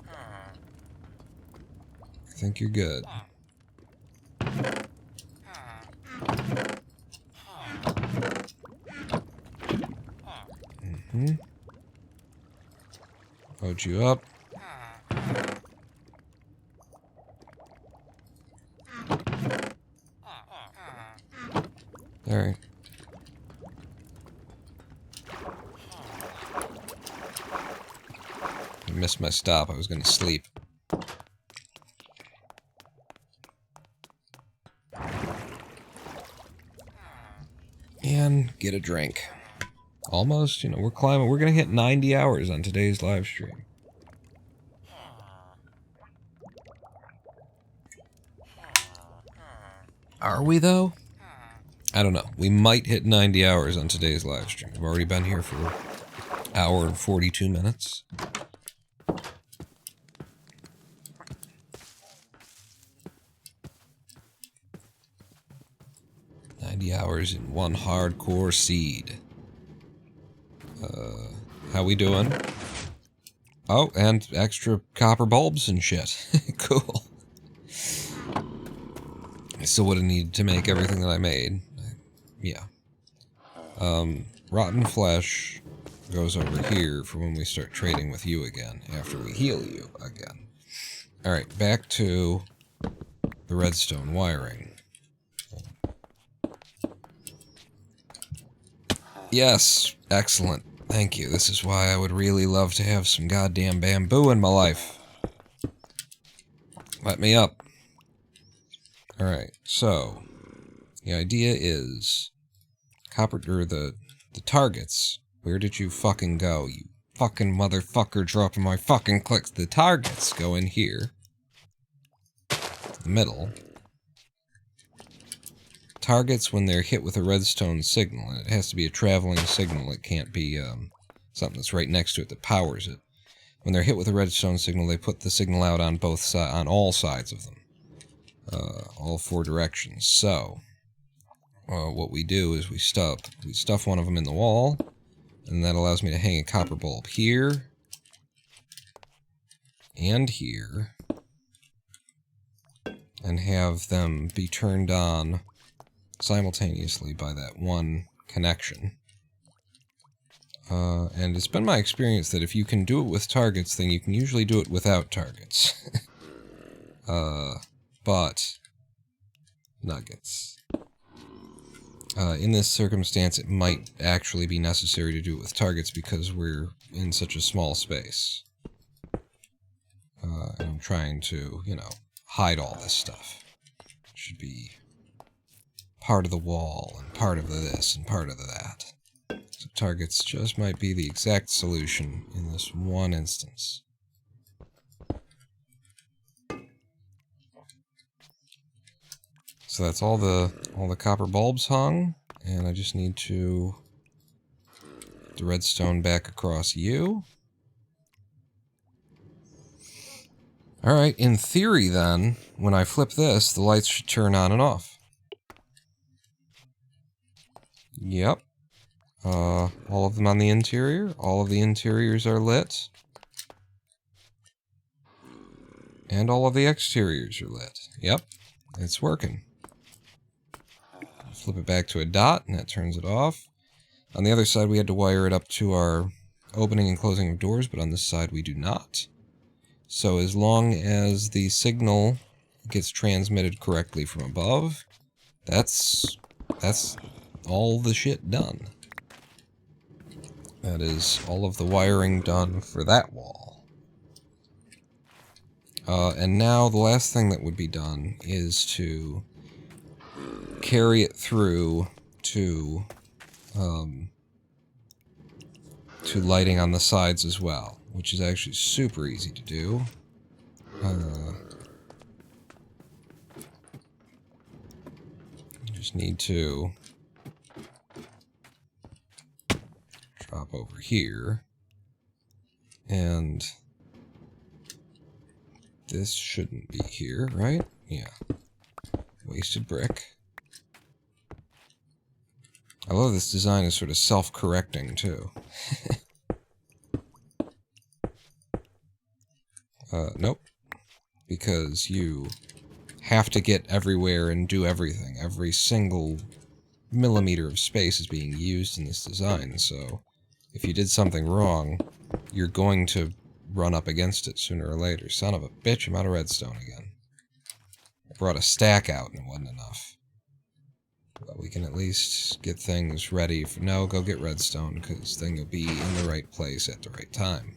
I think you're good. Mm-hmm. Load you up. Alright. I missed my stop. I was gonna sleep. And get a drink. Almost, you know, we're climbing. We're gonna hit 90 hours on today's live stream. Are we, though? I don't know. We might hit 90 hours on today's live stream. We've already been here for an hour and 42 minutes. Hours in one hardcore seed. How we doing? Oh, and extra copper bulbs and shit. Cool. I still would have needed to make everything that I made. Yeah. Rotten flesh goes over here for when we start trading with you again, after we heal you again. Alright, back to the redstone wiring. Yes, excellent. Thank you. This is why I would really love to have some goddamn bamboo in my life. Let me up. Alright, so the idea is the targets. Where did you fucking go, you fucking motherfucker dropping my fucking clicks? The targets go in here. The middle. Targets, when they're hit with a redstone signal, and it has to be a traveling signal, it can't be something that's right next to it that powers it. When they're hit with a redstone signal, they put the signal out on on all sides of them. All 4 directions. So, what we do is we stuff one of them in the wall, and that allows me to hang a copper bulb here, and here, and have them be turned on simultaneously by that one connection. And it's been my experience that if you can do it with targets, then you can usually do it without targets. But nuggets. In this circumstance, it might actually be necessary to do it with targets because we're in such a small space. And I'm trying to, you know, hide all this stuff. It should be part of the wall, and part of the this, and part of the that. So targets just might be the exact solution in this one instance. So that's all the copper bulbs hung, and I just need to put the redstone back across you. Alright, in theory then, when I flip this, the lights should turn on and off. Yep. All of them on the interior. All of the interiors are lit. And all of the exteriors are lit. Yep. It's working. Flip it back to a dot, and that turns it off. On the other side, we had to wire it up to our opening and closing of doors, but on this side, we do not. So as long as the signal gets transmitted correctly from above, that's all the shit done. That is all of the wiring done for that wall. And now the last thing that would be done is to carry it through to lighting on the sides as well, which is actually super easy to do. Just need to drop over here. And this shouldn't be here, right? Yeah. Wasted brick. I love this design is sort of self-correcting, too. Nope. Because you have to get everywhere and do everything. Every single millimeter of space is being used in this design, so if you did something wrong, you're going to run up against it sooner or later. Son of a bitch, I'm out of redstone again. I brought a stack out and it wasn't enough. But we can at least get things ready for... No, go get redstone, because then you'll be in the right place at the right time.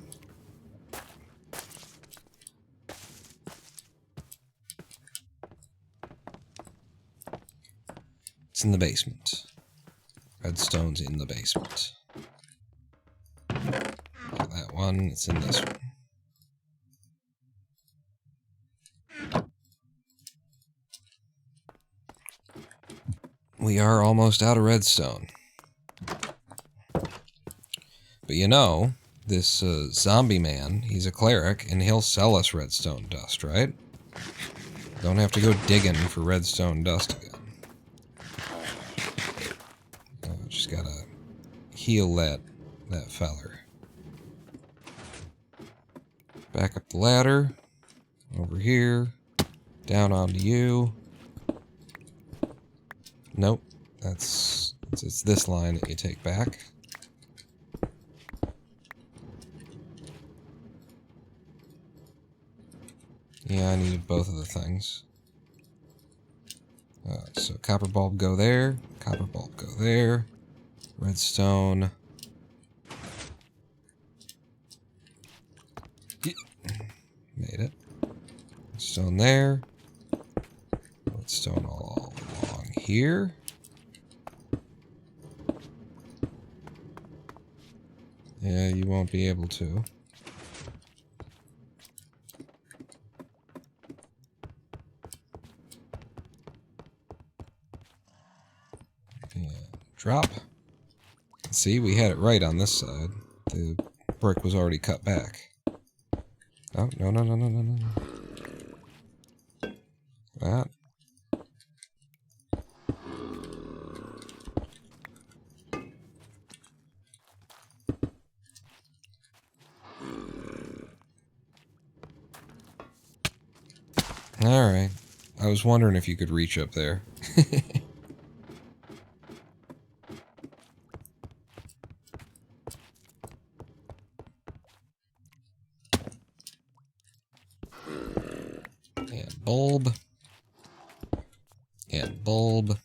It's in the basement. Redstone's in the basement. That one, it's in this one. We are almost out of redstone. But you know, this zombie man, he's a cleric, and he'll sell us redstone dust, right? Don't have to go digging for redstone dust again. Just gotta heal that feller. Back up the ladder. Over here. Down onto you. Nope. It's this line that you take back. Yeah, I needed both of the things. So copper bulb go there. Copper bulb go there. Redstone. Made it. Redstone there. Redstone all along here. Yeah, you won't be able to. Yeah, drop. See, we had it right on this side. The brick was already cut back. Oh, no, no, no, no, no, no. That. Alright. I was wondering if you could reach up there. And bulb. And bulb.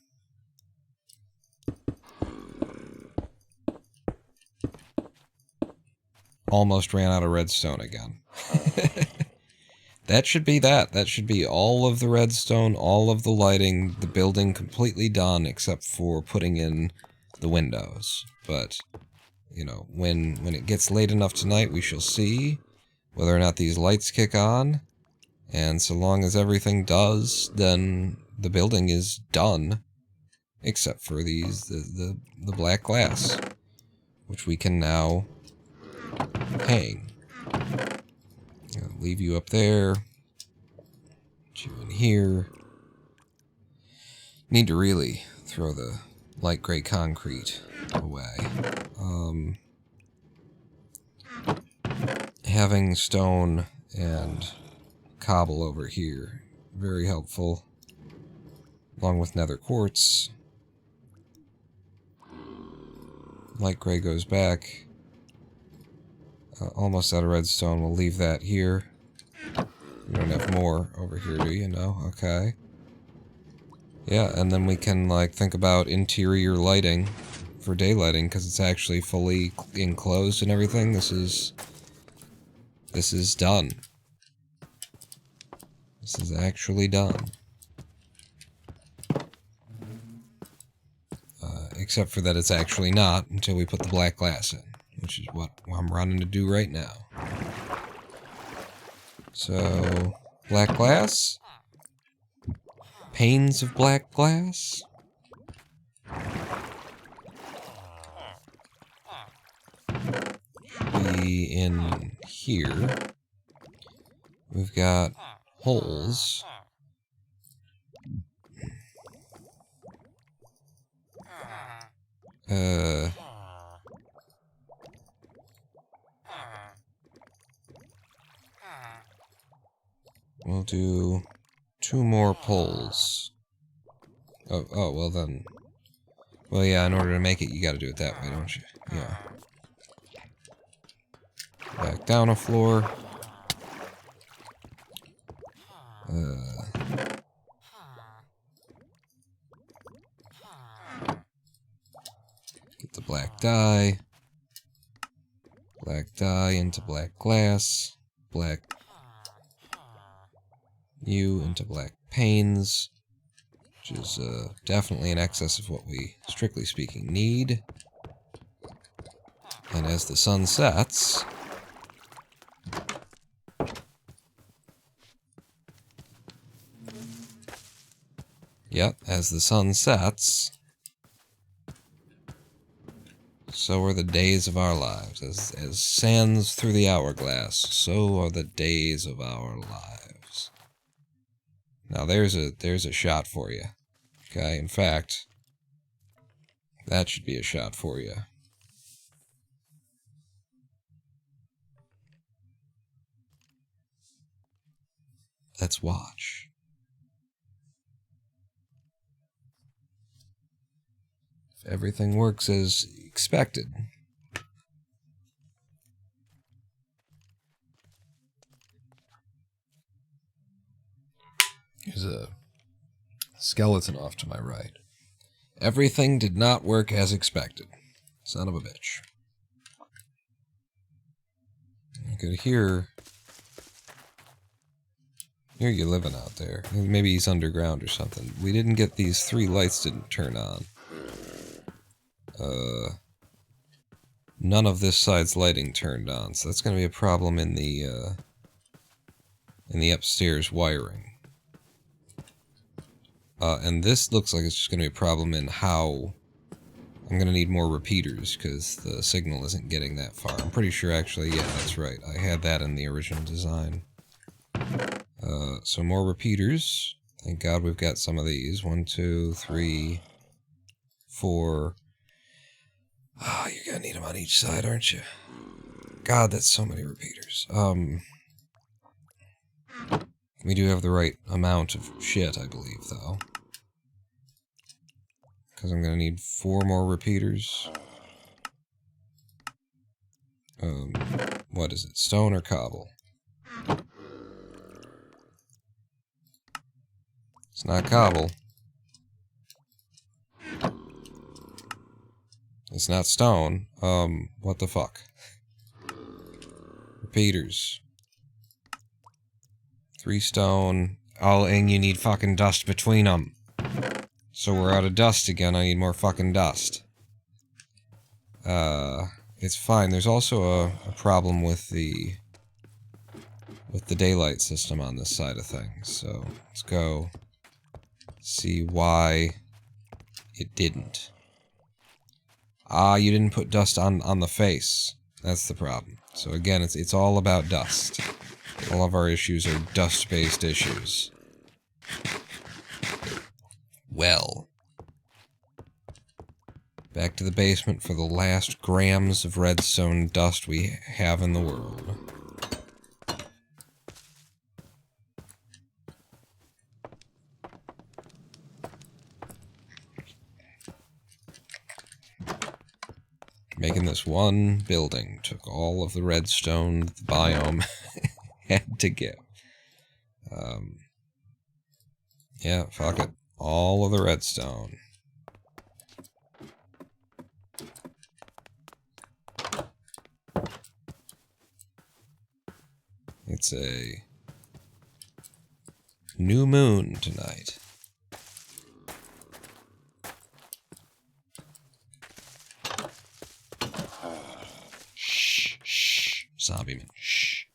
Almost ran out of redstone again. That should be that. That should be all of the redstone, all of the lighting, the building completely done except for putting in the windows. But, you know, when it gets late enough tonight, we shall see whether or not these lights kick on. And so long as everything does, then the building is done. Except for these, the black glass, which we can now hang. I'll leave you up there. Put you in here. Need to really throw the light gray concrete away. Having stone and cobble over here, very helpful. Along with nether quartz. Light gray goes back. Almost out of redstone. We'll leave that here. You don't have more over here, do you? No? Okay. Yeah, and then we can, like, think about interior lighting for daylighting, because it's actually fully enclosed and everything. This is done. This is actually done. Except for that it's actually not until we put the black glass in, which is what I'm running to do right now. So Black glass? Panes of black glass? Should be in here. We've got holes. We'll do 2 more poles. Oh, well then. Well, yeah, in order to make it, you gotta do it that way, don't you? Yeah. Back down a floor. Get the black dye. Black dye into black glass. Black U into black panes. Which is definitely in excess of what we, strictly speaking, need. And as the sun sets... Yep, as the sun sets, so are the days of our lives. As sands through the hourglass, so are the days of our lives. Now there's a shot for you. Okay, in fact, that should be a shot for you. Let's watch. If everything works as expected. There's a skeleton off to my right. Everything did not work as expected. Son of a bitch. You could hear you living out there. Maybe he's underground or something. We didn't get these 3 lights didn't turn on. None of this side's lighting turned on, so that's going to be a problem in the upstairs wiring. And this looks like it's just going to be a problem in how... I'm going to need more repeaters, because the signal isn't getting that far. I'm pretty sure, actually, yeah, that's right. I had that in the original design. So more repeaters. Thank God we've got some of these. 1, 2, 3, 4... Oh, you're gonna need them on each side, aren't you? God, that's so many repeaters. We do have the right amount of shit, I believe, though. Because I'm gonna need 4 more repeaters. What is it? Stone or cobble? It's not cobble. It's not stone. What the fuck? Repeaters. 3 stone. Oh, and you need fucking dust between them. So we're out of dust again. I need more fucking dust. It's fine. There's also a problem with the daylight system on this side of things. So let's go see why it didn't. Ah, you didn't put dust on the face. That's the problem. So again, it's all about dust. All of our issues are dust-based issues. Well. Back to the basement for the last grams of redstone dust we have in the world. Making this one building took all of the redstone the biome had to give. Yeah, fuck it. All of the redstone. It's a new moon tonight. Shh, shh, zombie man, shh.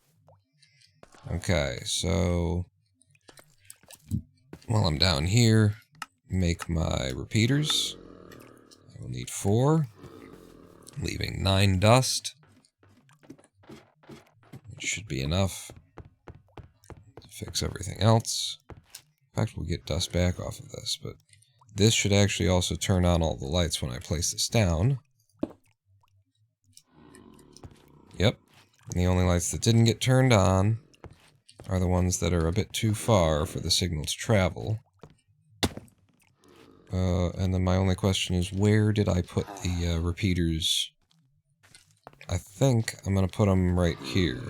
Okay, so while I'm down here, make my repeaters. I will need 4, leaving 9 dust. Which should be enough to fix everything else. In fact, we'll get dust back off of this, but this should actually also turn on all the lights when I place this down. Yep. And the only lights that didn't get turned on are the ones that are a bit too far for the signal to travel. And then my only question is, where did I put the repeaters? I think I'm going to put them right here.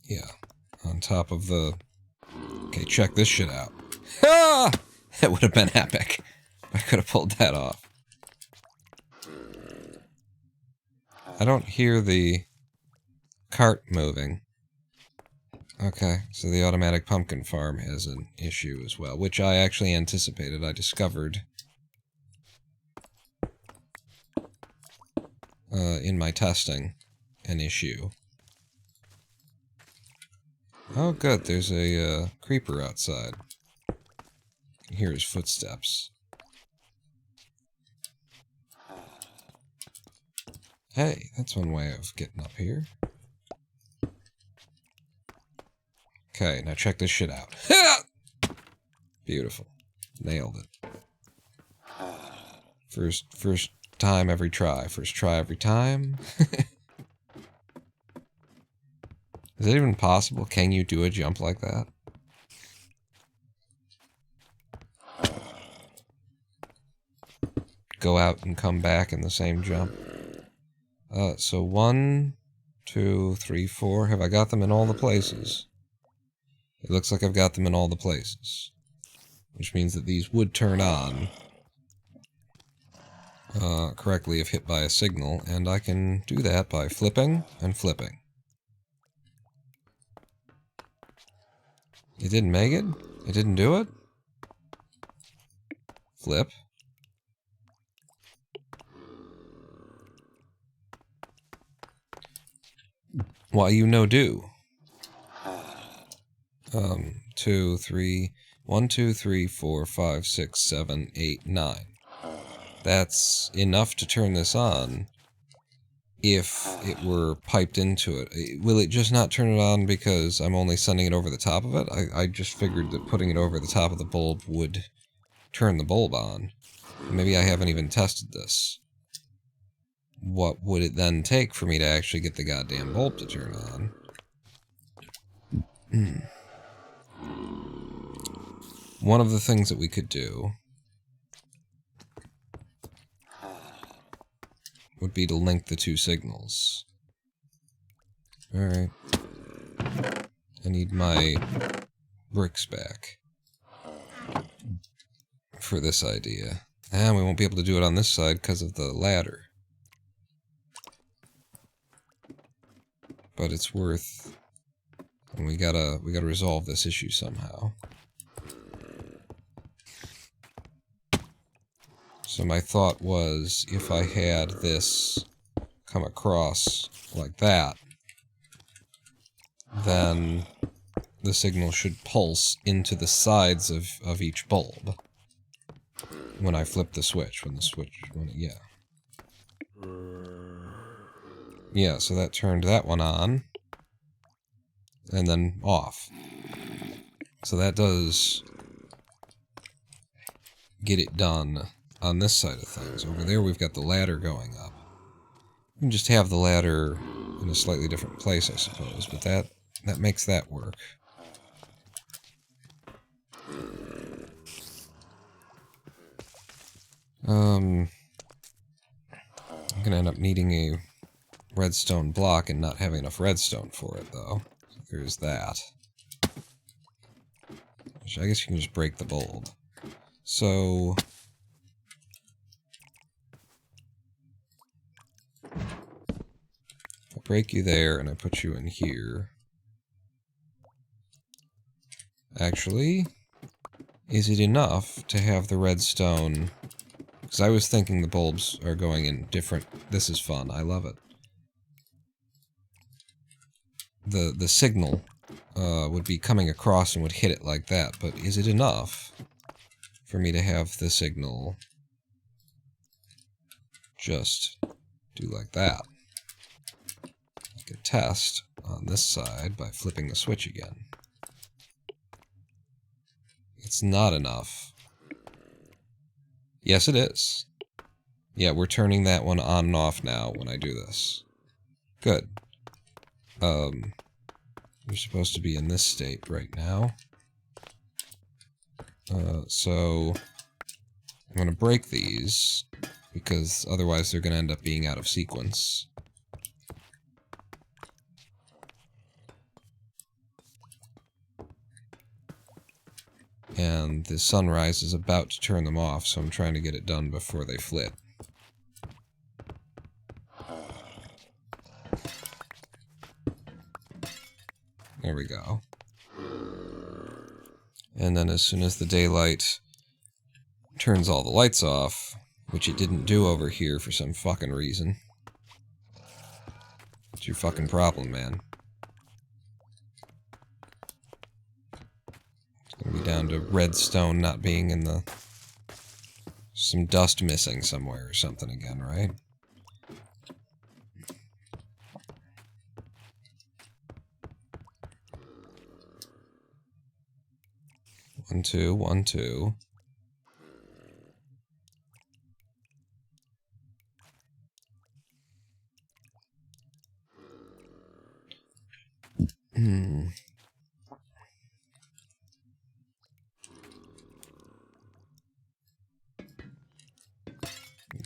Yeah, on top of the... Okay, check this shit out. Ah! That would have been epic. I could have pulled that off. I don't hear the cart moving. Okay, so the automatic pumpkin farm has an issue as well, which I actually anticipated. I discovered in my testing an issue. Oh good, there's a creeper outside. I can hear his footsteps. Hey, that's one way of getting up here. Okay, now check this shit out. Beautiful. Nailed it. First time every try. First try every time. Is it even possible? Can you do a jump like that? Go out and come back in the same jump. So 1, 2, 3, 4. Have I got them in all the places? It looks like I've got them in all the places. Which means that these would turn on correctly if hit by a signal, and I can do that by flipping and flipping. It didn't make it? It didn't do it? Flip. Why you no do? 2, 3, 1, 2, 3, 4, 5, 6, 7, 8, 9. That's enough to turn this on if it were piped into it. Will it just not turn it on because I'm only sending it over the top of it? I just figured that putting it over the top of the bulb would turn the bulb on. Maybe I haven't even tested this. What would it then take for me to actually get the goddamn bulb to turn on? One of the things that we could do would be to link the two signals. Alright. I need my bricks back for this idea. And we won't be able to do it on this side because of the ladder. But it's worth... And we gotta resolve this issue somehow. So my thought was, if I had this come across like that, then the signal should pulse into the sides of each bulb when I flip the switch. Yeah, so that turned that one on, and then off. So that does get it done on this side of things. Over there we've got the ladder going up. You can just have the ladder in a slightly different place, I suppose, but that makes that work. I'm gonna end up needing a redstone block and not having enough redstone for it, though. So there's that. Which I guess you can just break the bulb. So... I break you there, and I put you in here. Actually, is it enough to have the redstone... Because I was thinking the bulbs are going in different... This is fun, I love it. the signal would be coming across and would hit it like that, but is it enough for me to have the signal just do like that? I could test on this side by flipping the switch again. It's not enough. Yes, it is. Yeah, we're turning that one on and off now when I do this. Good. You're supposed to be in this state right now. So I'm going to break these, because otherwise they're going to end up being out of sequence. And the sunrise is about to turn them off, so I'm trying to get it done before they flip. There we go. And then as soon as the daylight turns all the lights off, which it didn't do over here for some fucking reason. It's your fucking problem, man. It's gonna be down to redstone not being in the... some dust missing somewhere or something again, right? One, two, 1, 2.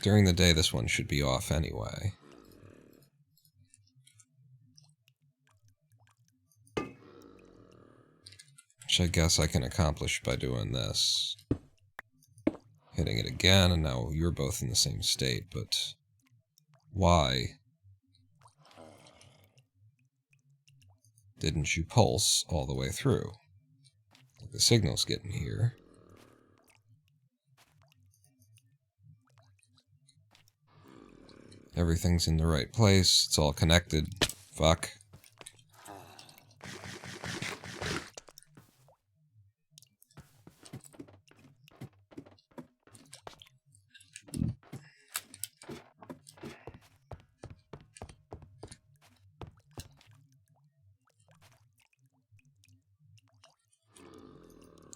During the day, this one should be off anyway. Which I guess I can accomplish by doing this. Hitting it again, and now you're both in the same state, but why didn't you pulse all the way through? The signal's getting here. Everything's in the right place, it's all connected. Fuck.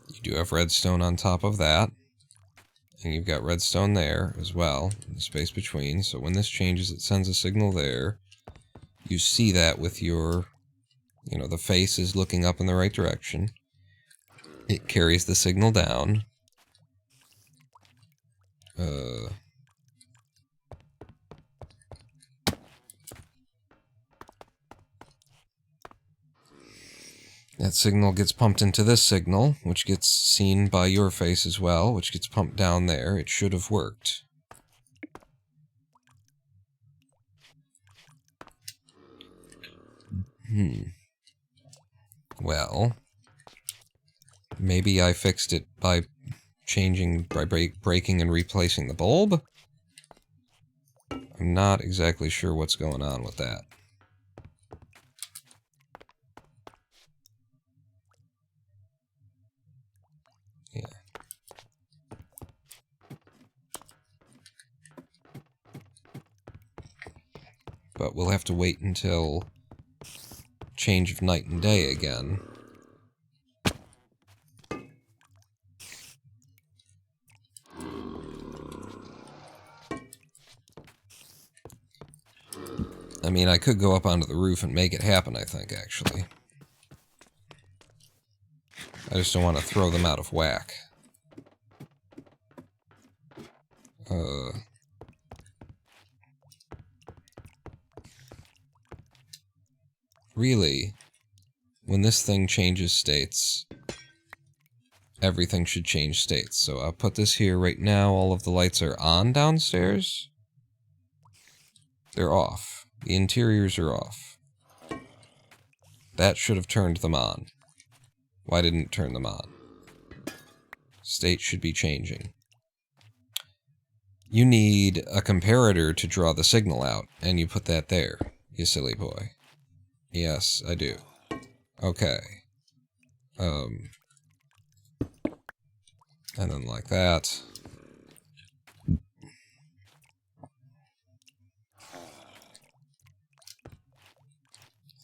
You do have redstone on top of that. And you've got redstone there as well, in the space between, so when this changes it sends a signal there. You see that with your, you know, the face is looking up in the right direction. It carries the signal down. That signal gets pumped into this signal, which gets seen by your face as well, which gets pumped down there. It should have worked. Well, maybe I fixed it by breaking and replacing the bulb? I'm not exactly sure what's going on with that. Yeah. But we'll have to wait until change of night and day again. I mean, I could go up onto the roof and make it happen, I think, actually. I just don't want to throw them out of whack. Really, when this thing changes states, everything should change states. So I'll put this here right now. All of the lights are on downstairs. They're off. The interiors are off. That should have turned them on. Why didn't it turn them on? State should be changing. You need a comparator to draw the signal out, and you put that there, you silly boy. Yes, I do. Okay. And then like that.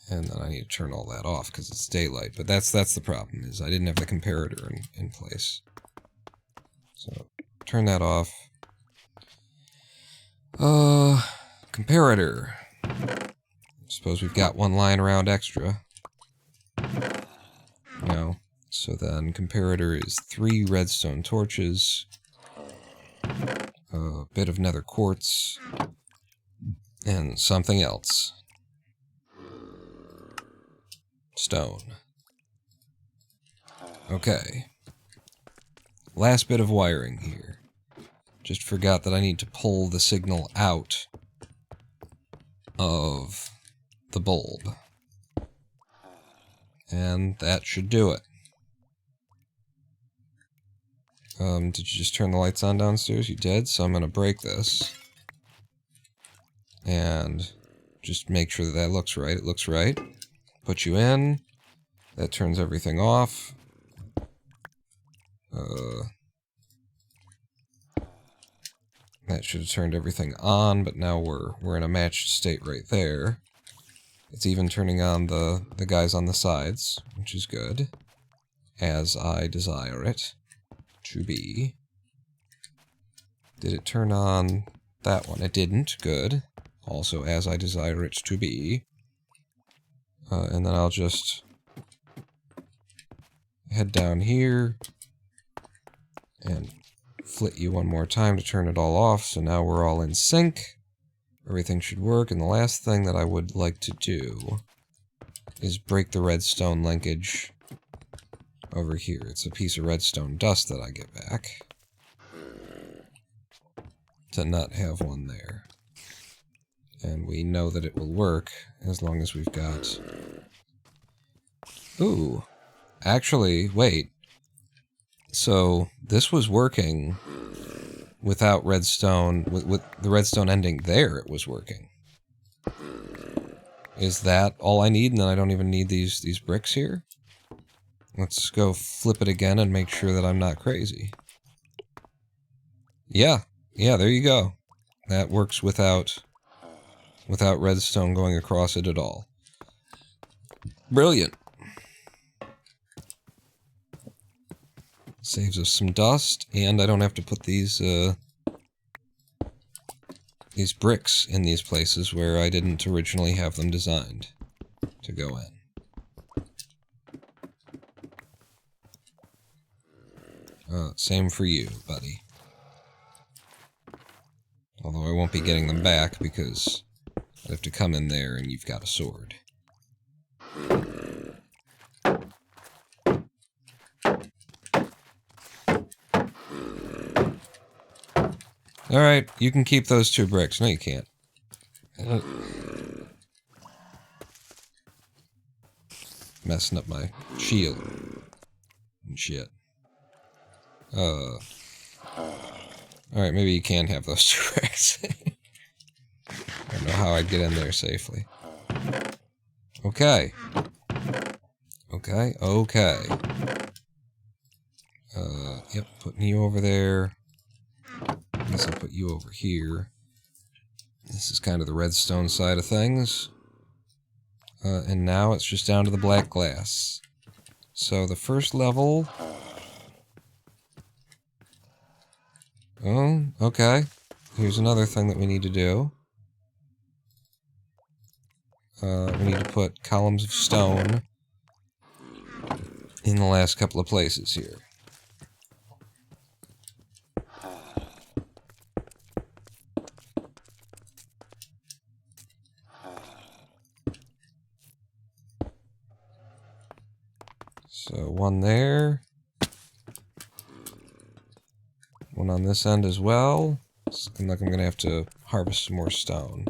And then I need to turn all that off because it's daylight. But that's the problem, is I didn't have the comparator in place. So, turn that off. Comparator. Suppose we've got one lying around extra. No. So then, comparator is 3 redstone torches, a bit of nether quartz, and something else. Stone. Okay. Last bit of wiring here. Just forgot that I need to pull the signal out of the bulb. And that should do it. Did you just turn the lights on downstairs? You did, so I'm going to break this. And just make sure that that looks right. It looks right. Put you in. That turns everything off. That should have turned everything on, but now we're in a matched state right there. It's even turning on the guys on the sides, which is good. As I desire it to be. Did it turn on that one? It didn't. Good. Also, as I desire it to be. And then I'll just head down here and flit you one more time to turn it all off, so now we're all in sync. Everything should work, and the last thing that I would like to do is break the redstone linkage over here. It's a piece of redstone dust that I get back. To not have one there. And we know that it will work as long as we've got... Ooh. Actually, wait. So, this was working without redstone... With the redstone ending there, it was working. Is that all I need, and then I don't even need these bricks here? Let's go flip it again and make sure that I'm not crazy. Yeah, there you go. That works without redstone going across it at all. Brilliant. Saves us some dust, and I don't have to put these bricks in these places where I didn't originally have them designed to go in. Same for you, buddy. Although I won't be getting them back because I have to come in there and you've got a sword. Alright, you can keep those 2 bricks. No, you can't. Messing up my shield and shit. Alright, maybe you can have those 2 bricks. I don't know how I'd get in there safely. Okay. Okay. Yep, putting you over there. I guess I'll put you over here. This is kind of the redstone side of things. And now it's just down to the black glass. So the first level... Oh, okay. Here's another thing that we need to do. We need to put columns of stone in the last couple of places here. So one there. One on this end as well. Looks like I'm going to have to harvest some more stone.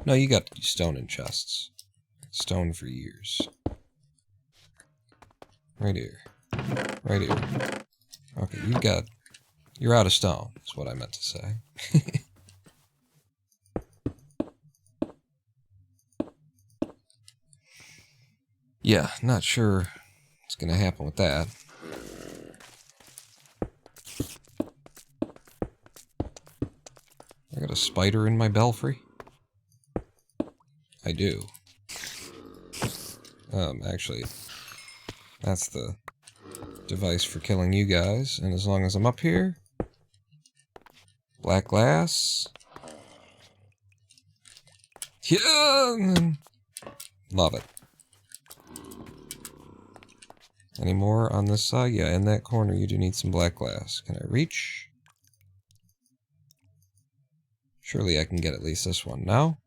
No, you got stone in chests. Stone for years. Right here. Right here. Okay, you're out of stone, is what I meant to say. Yeah, not sure what's gonna happen with that. I got a spider in my belfry? I do. Actually, that's the device for killing you guys, and as long as I'm up here... Black glass... Yeah! Love it. Any more on this side? Yeah, in that corner you do need some black glass. Can I reach? Surely I can get at least this one. No?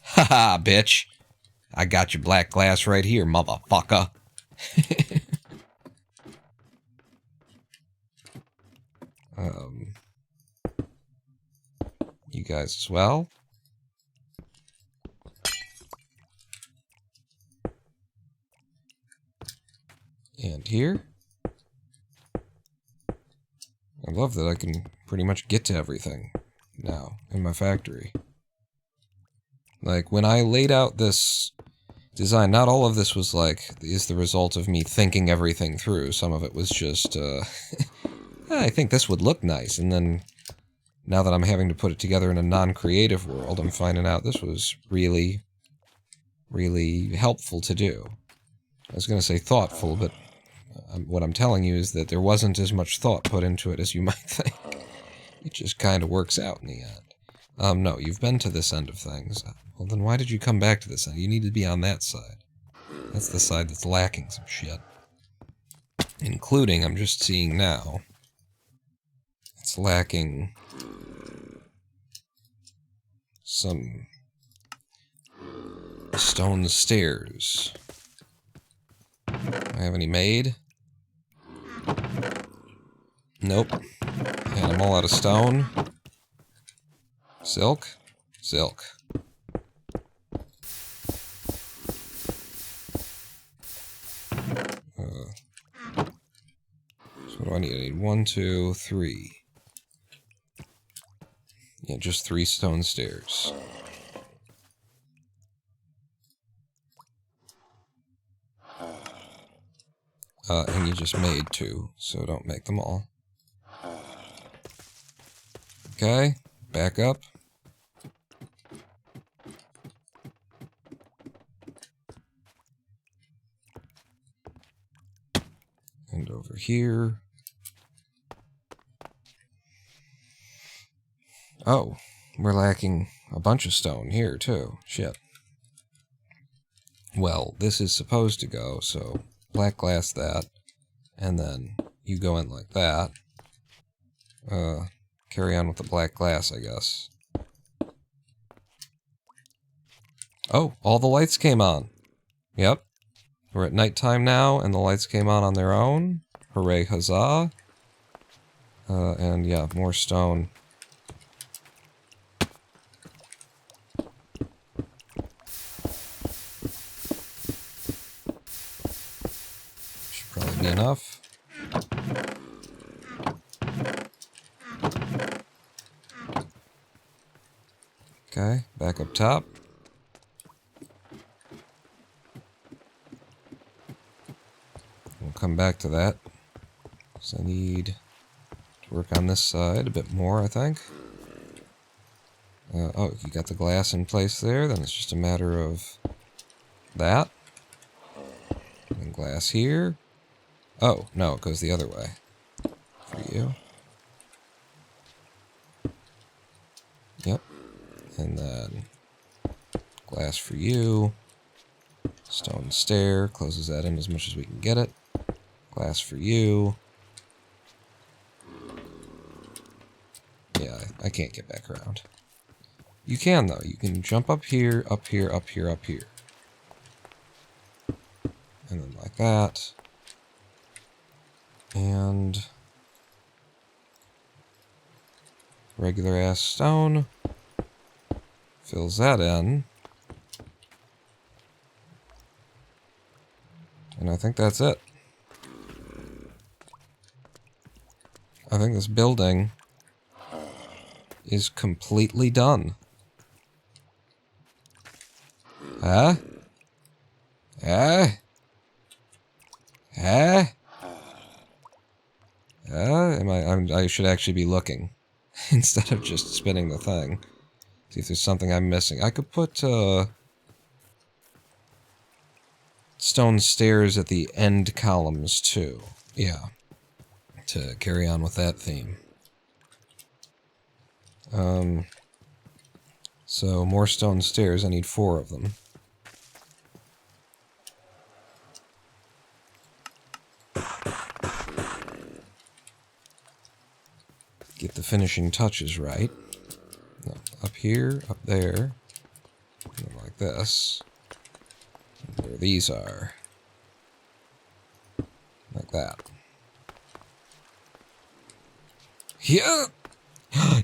Haha, bitch! I got your black glass right here, motherfucker! You guys as well. And here. I love that I can pretty much get to everything now in my factory. Like, when I laid out this design, not all of this was like, is the result of me thinking everything through. Some of it was just, I think this would look nice, and then now that I'm having to put it together in a non-creative world, I'm finding out this was really, really helpful to do. I was going to say thoughtful, but what I'm telling you is that there wasn't as much thought put into it as you might think. It just kind of works out in the end. No, you've been to this end of things. Well, then why did you come back to this end? You need to be on that side. That's the side that's lacking some shit. Including, I'm just seeing now, it's lacking some stone stairs. Do I have any made? Nope. And I'm all out of stone. Silk? Silk. So what do I need? I need 1, 2, 3. Yeah, just 3 stone stairs. And you just made 2, so don't make them all. Okay, back up. And over here. Oh, we're lacking a bunch of stone here, too. Shit. Well, this is supposed to go, so black glass that, and then you go in like that. Carry on with the black glass, I guess. Oh, all the lights came on. Yep. We're at nighttime now, and the lights came on their own. Hooray, huzzah. And yeah, more stone. Should probably be enough. Okay, back up top. We'll come back to that. So I need to work on this side a bit more, I think. Oh, you got the glass in place there, then it's just a matter of that. And glass here. Oh, no, it goes the other way. For you. Yep. And then glass for you. Stone stair. Closes that in as much as we can get it. Glass for you. Yeah, I can't get back around. You can, though. You can jump up here, up here, up here, up here. And then like that. And regular ass stone. Fills that in. And I think that's it. I think this building is completely done. Huh? Ah? Ah? I should actually be looking instead of just spinning the thing. See if there's something I'm missing. I could put stone stairs at the end columns too. Yeah, to carry on with that theme. So more stone stairs. I need 4 of them. Get the finishing touches right. No, up here, up there, like this. Where these are. Like that. Yeah!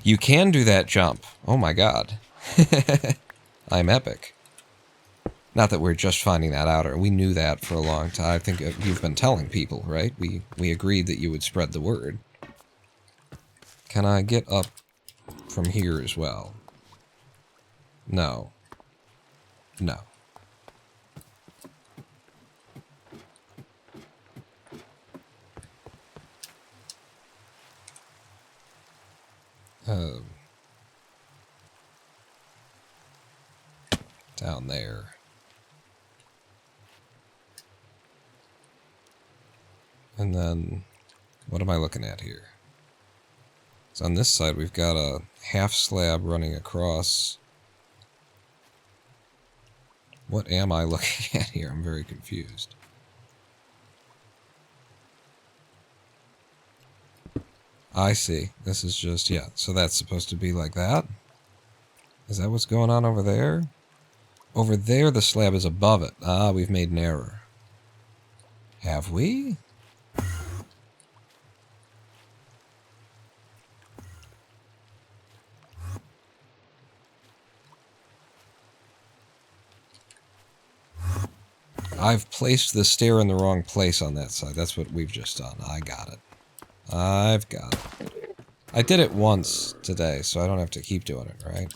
You can do that jump. Oh my god. I'm epic. Not that we're just finding that out, or we knew that for a long time. I think you've been telling people, right? We agreed that you would spread the word. Can I get up from here as well? No. No. Down there. And then, what am I looking at here? So on this side, we've got a half slab running across. What am I looking at here? I'm very confused. I see. This is just, yeah, so that's supposed to be like that? Is that what's going on over there? Over there, the slab is above it. Ah, we've made an error. Have we? I've placed the stair in the wrong place on that side. That's what we've just done. I got it. I've got it. I did it once today, so I don't have to keep doing it, right?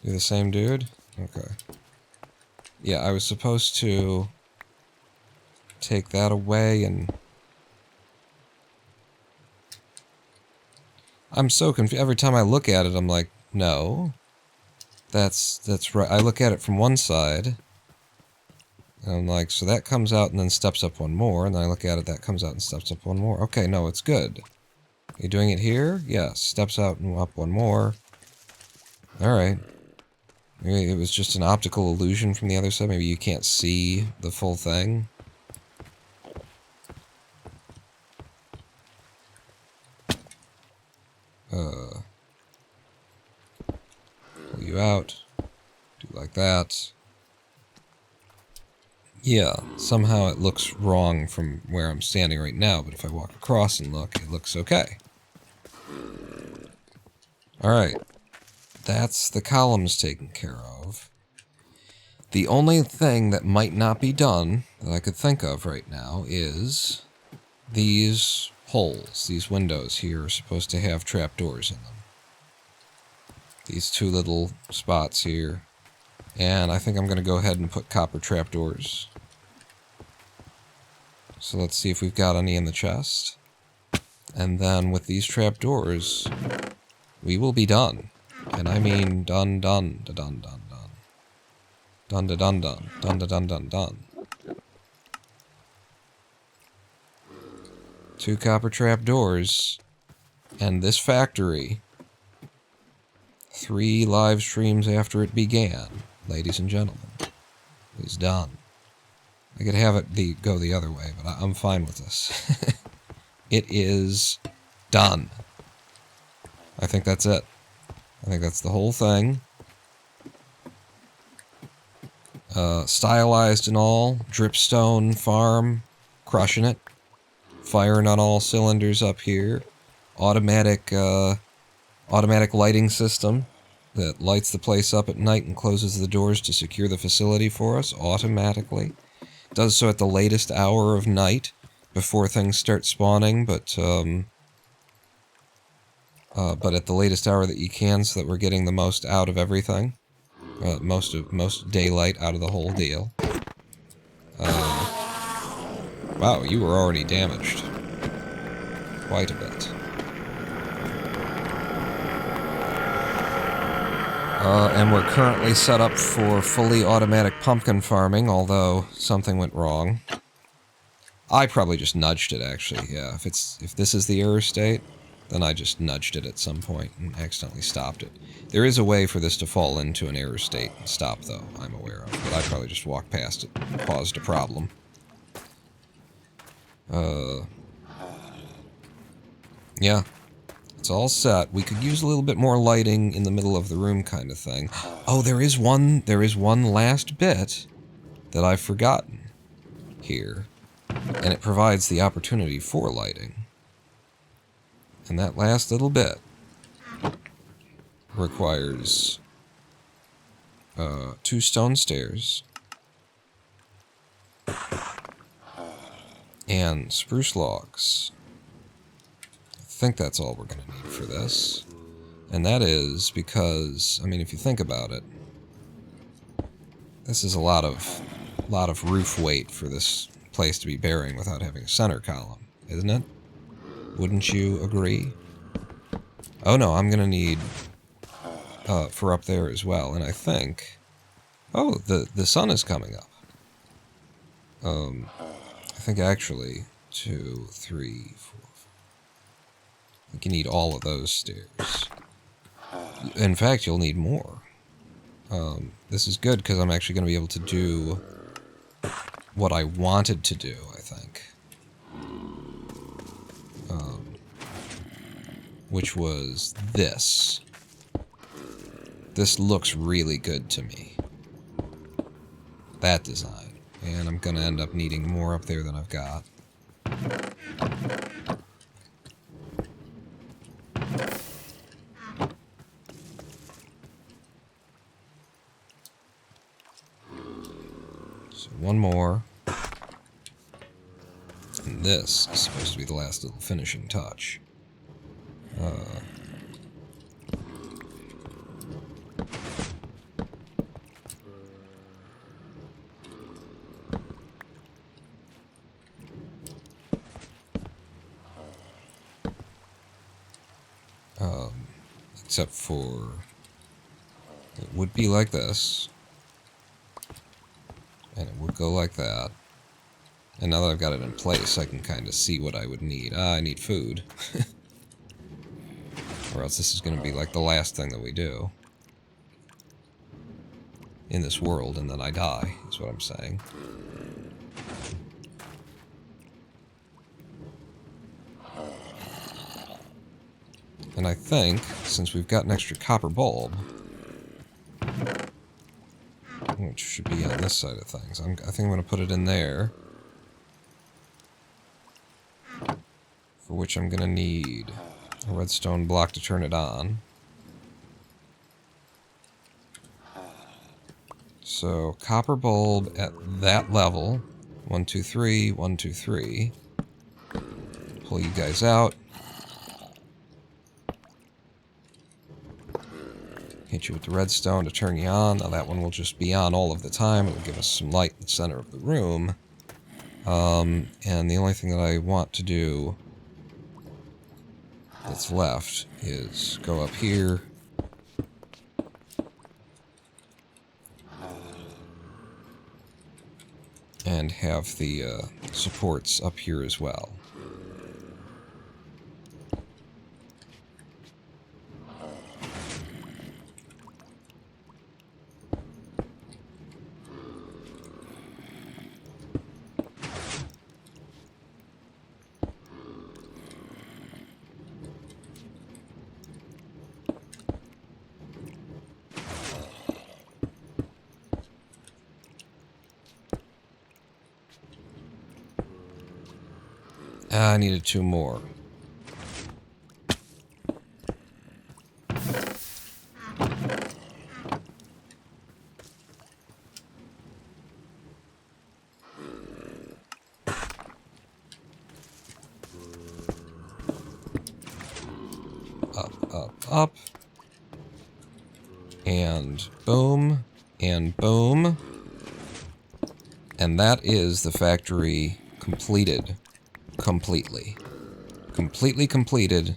You're the same dude? Okay. Yeah, I was supposed to take that away and... I'm so confused. Every time I look at it, I'm like, no. That's right. I look at it from one side, and I'm like, so that comes out and then steps up one more, and then I look at it, that comes out and steps up one more. Okay, no, it's good. Are you doing it here? Yes, steps out and up one more. Alright. Maybe it was just an optical illusion from the other side. Maybe you can't see the full thing. Pull you out. Do like that. Yeah, somehow it looks wrong from where I'm standing right now, but if I walk across and look, it looks okay. Alright. That's the columns taken care of. The only thing that might not be done, that I could think of right now, is these holes. These windows here are supposed to have trapdoors in them. These 2 little spots here. And I think I'm going to go ahead and put copper trapdoors. So let's see if we've got any in the chest. And then with these trapdoors, we will be done. And I mean done, done, da dun, dun, dun. Dun, da dun, dun, dun, da dun, dun, dun. 2 copper trapdoors. And this factory, 3 live streams after it began, ladies and gentlemen, is done. I could have it go the other way, but I'm fine with this. It is done. I think that's it. I think that's the whole thing. Stylized and all. Dripstone farm. Crushing it. Firing on all cylinders up here. Automatic lighting system that lights the place up at night and closes the doors to secure the facility for us automatically. Does so at the latest hour of night before things start spawning, but at the latest hour that you can so that we're getting the most out of everything. most daylight out of the whole deal. Wow, you were already damaged. Quite a bit. And we're currently set up for fully automatic pumpkin farming, although something went wrong. I probably just nudged it, actually, yeah. If this is the error state, then I just nudged it at some point and accidentally stopped it. There is a way for this to fall into an error state and stop, though, I'm aware of, but I probably just walked past it and caused a problem. Yeah. It's all set. We could use a little bit more lighting in the middle of the room kind of thing. Oh, there is one last bit that I've forgotten here. And it provides the opportunity for lighting. And that last little bit requires 2 stone stairs and spruce logs. I think that's all we're going to need for this. And that is because, I mean, if you think about it, this is a lot of roof weight for this place to be bearing without having a center column, isn't it? Wouldn't you agree? Oh no, I'm going to need for up there as well, and I think... Oh, the sun is coming up. I think actually 2, 3, 4... I think you need all of those stairs. In fact, you'll need more. This is good because I'm actually going to be able to do what I wanted to do, I think. Which was this. This looks really good to me. That design. And I'm going to end up needing more up there than I've got. So one more. And this is supposed to be the last little finishing touch. Except for it would be like this, and it would go like that. And now that I've got it in place, I can kind of see what I would need. I need food. Or else this is going to be like the last thing that we do in this world, and then I die, is what I'm saying. And I think, since we've got an extra copper bulb, which should be on this side of things, I think I'm going to put it in there, for which I'm going to need a redstone block to turn it on. So, copper bulb at that level, 1, 2, 3, 1, 2, 3. Pull you guys out. Hit you with the redstone to turn you on. Now that one will just be on all of the time. It will give us some light in the center of the room. And the only thing that I want to do that's left is go up here. And have the supports up here as well. I needed 2 more. Up, up, up. and boom, and boom. And that is the factory completed. Completely. Completely completed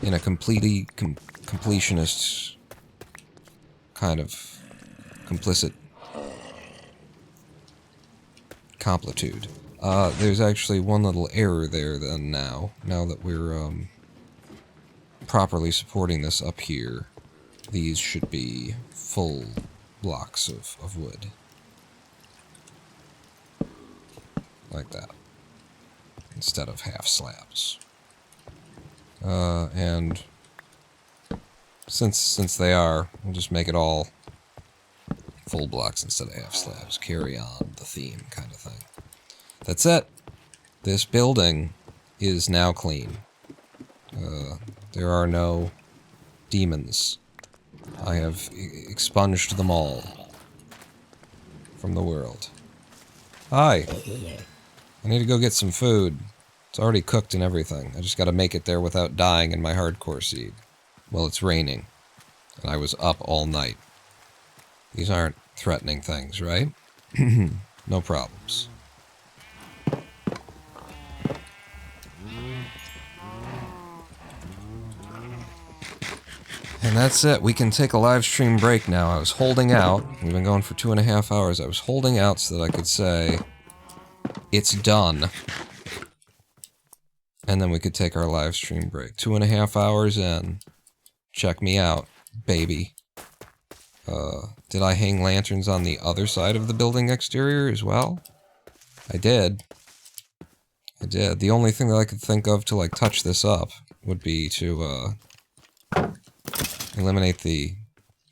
in a completely completionist kind of complicit completude. There's actually one little error there then now that we're properly supporting this up here. These should be full blocks of wood. Like that. Instead of half slabs. And since they are, we'll just make it all full blocks instead of half slabs. Carry on the theme kind of thing. That's it. This building is now clean. There are no demons. I have expunged them all from the world. Hi. I need to go get some food. It's already cooked and everything. I just gotta make it there without dying in my hardcore seed. Well, it's raining. And I was up all night. These aren't threatening things, right? No problems. And that's it. We can take a live stream break now. I was holding out. We've been going for 2.5 hours. I was holding out so that I could say, it's done. And then we could take our live stream break. 2.5 hours in. Check me out, baby. Did I hang lanterns on the other side of the building exterior as well? I did. I did. The only thing that I could think of to, like, touch this up would be to, eliminate the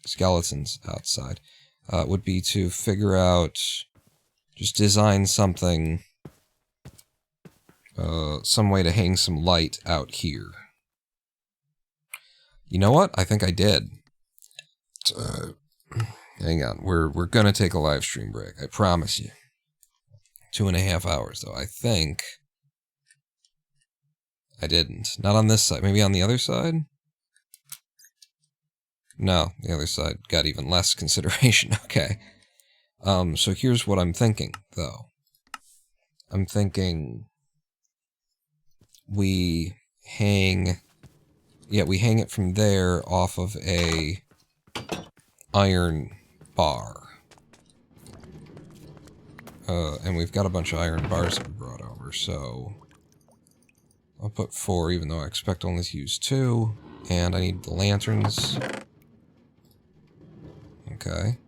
skeletons outside. Would be to figure out... just design something... some way to hang some light out here. You know what? I think I did. Hang on. We're gonna take a live stream break. I promise you. 2.5 hours, though. I think... I didn't. Not on this side. Maybe on the other side? No, the other side got even less consideration. Okay. So here's what I'm thinking, though. I'm thinking... we hang... yeah, we hang it from there off of a iron bar. And we've got a bunch of iron bars that we brought over, so... I'll put 4, even though I expect only to use 2. And I need the lanterns. Okay.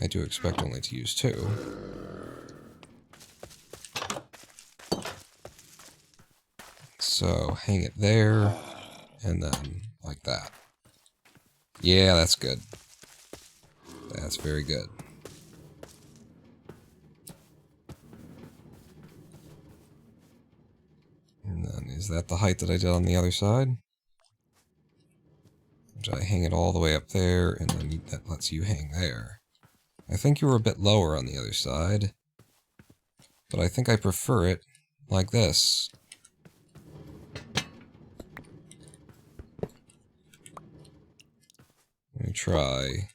I do expect only to use 2. So, hang it there, and then like that. Yeah, that's good. That's very good. And then, is that the height that I did on the other side? Which I hang it all the way up there, and then that lets you hang there. I think you were a bit lower on the other side, but I think I prefer it like this. Let me try.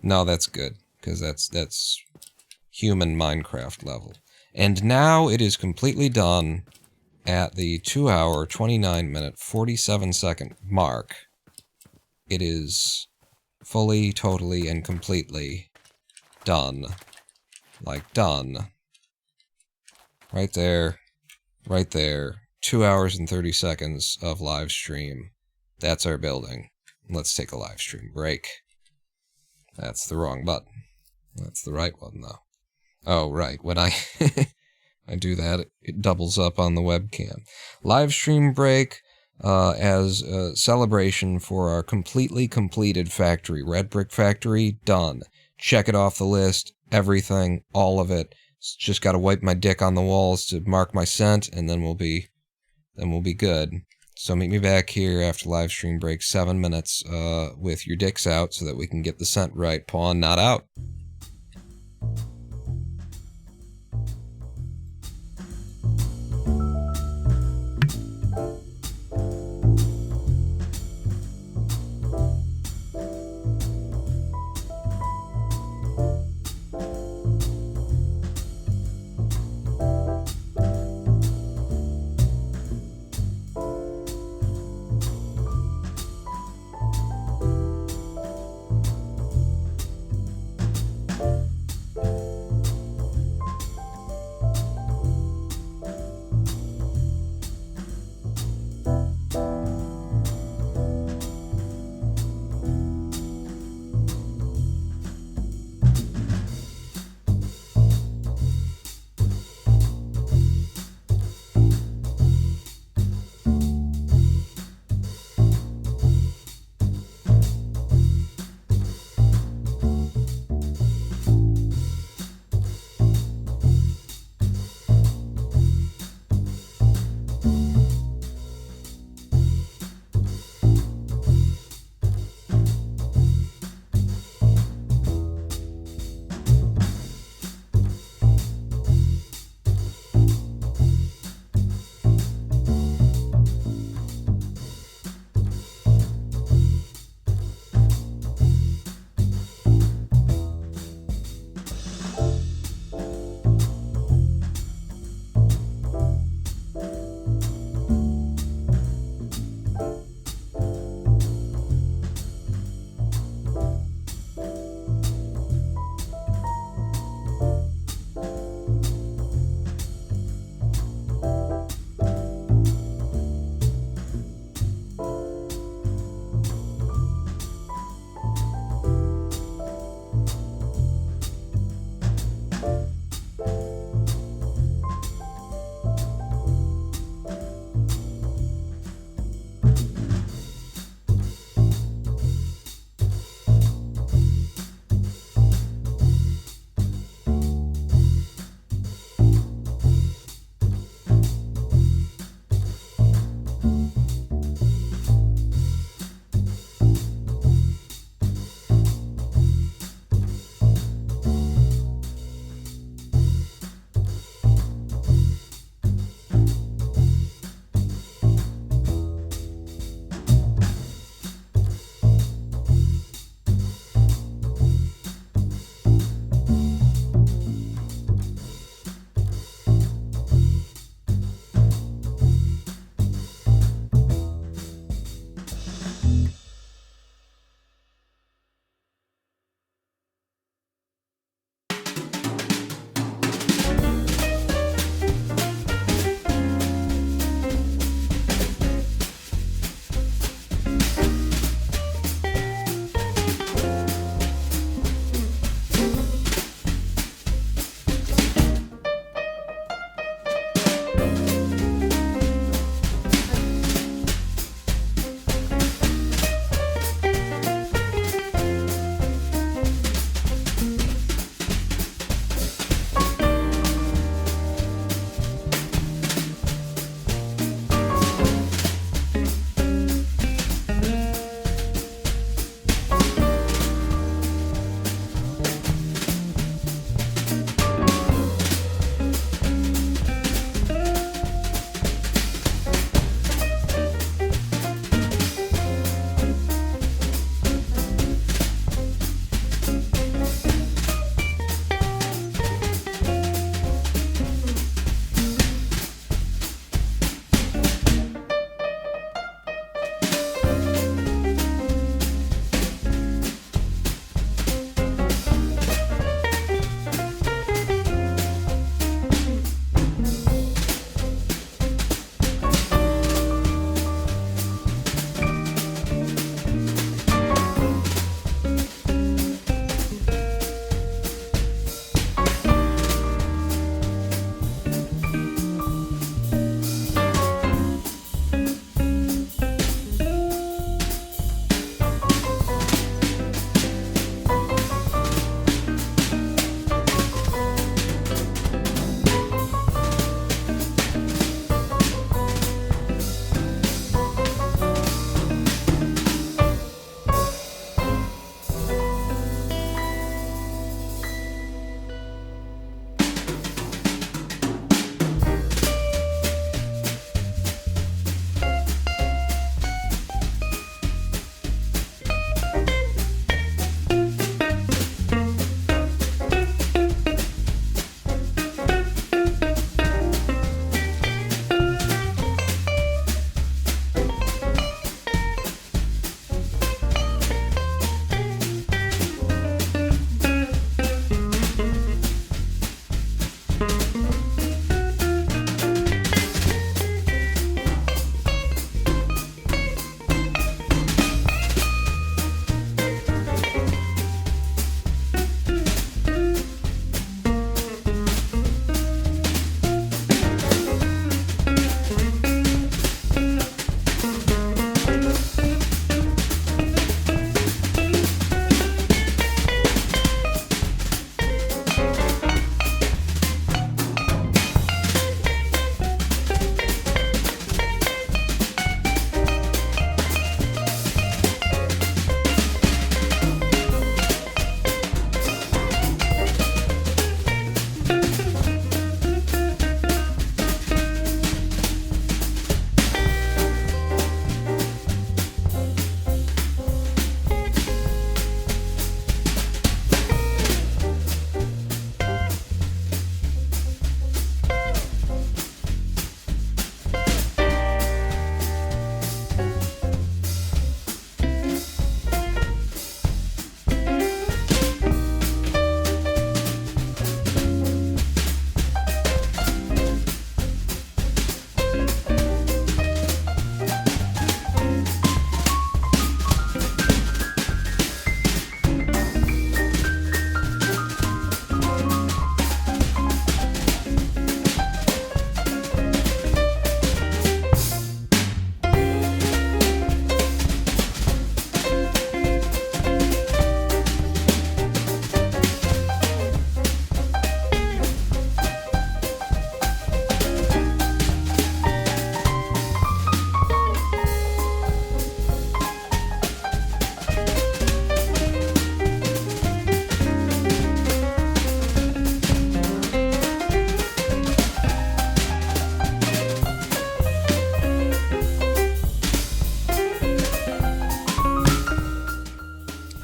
No, that's good, because that's human Minecraft level. And now it is completely done at the 2 hour, 29 minute, 47 second mark. It is fully, totally, and completely done. Like, done. Right there. Right there. 2 hours and 30 seconds of live stream. That's our building. Let's take a live stream break. That's the wrong button. That's the right one, though. Oh, right. When I I do that, it doubles up on the webcam. Live stream break as a celebration for our completely completed factory. Red Brick Factory, done. Check it off the list. Everything. All of it. Just gotta wipe my dick on the walls to mark my scent, and then we'll be good. So meet me back here after live stream break, 7 minutes, with your dicks out so that we can get the scent right. Pawn not out.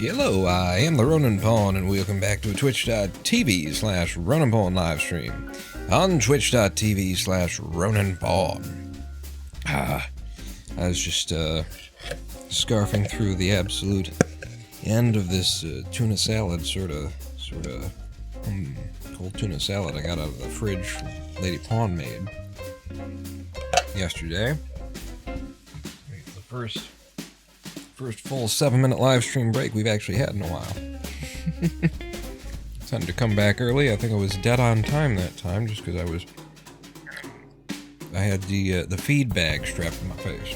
Hello, I am the Ronin Pawn, and welcome back to twitch.tv/Ronin Pawn livestream on twitch.tv/Ronin Pawn. I was just scarfing through the absolute end of this tuna salad, sort of cold tuna salad I got out of the fridge Lady Pawn made yesterday. The first full 7-minute live stream break we've actually had in a while. Time to come back early. I think I was dead on time that time, just because I had the feed bag strapped to my face.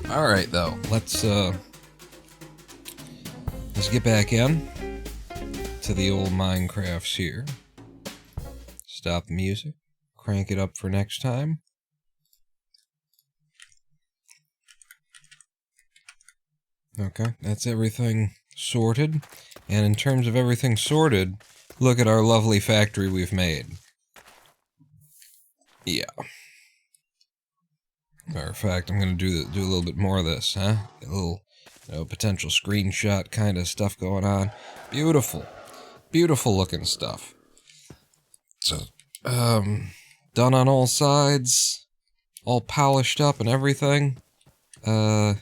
All right, though. Let's get back in to the old Minecrafts here. Stop the music. Crank it up for next time. Okay, that's everything sorted. And in terms of everything sorted, look at our lovely factory we've made. Yeah. Matter of fact, I'm going to do a little bit more of this, huh? A little, potential screenshot kind of stuff going on. Beautiful. Beautiful looking stuff. So, done on all sides, all polished up and everything. At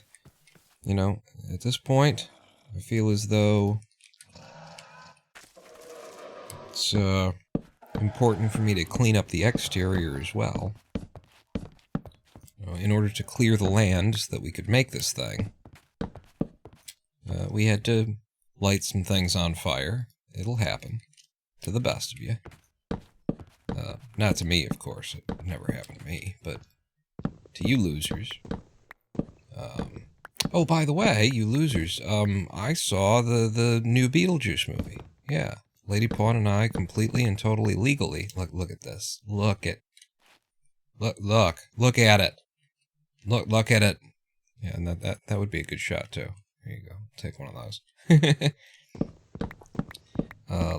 this point, I feel as though it's important for me to clean up the exterior as well. In order to clear the land so that we could make this thing, we had to light some things on fire. It'll happen. To the best of you. Not to me, of course. It never happened to me, but to you losers. Oh, by the way, you losers, I saw the new Beetlejuice movie. Yeah. Lady Pawn and I completely and totally legally. Look at this. Look at it. Look at it. Yeah, and that would be a good shot, too. Here you go. Take one of those.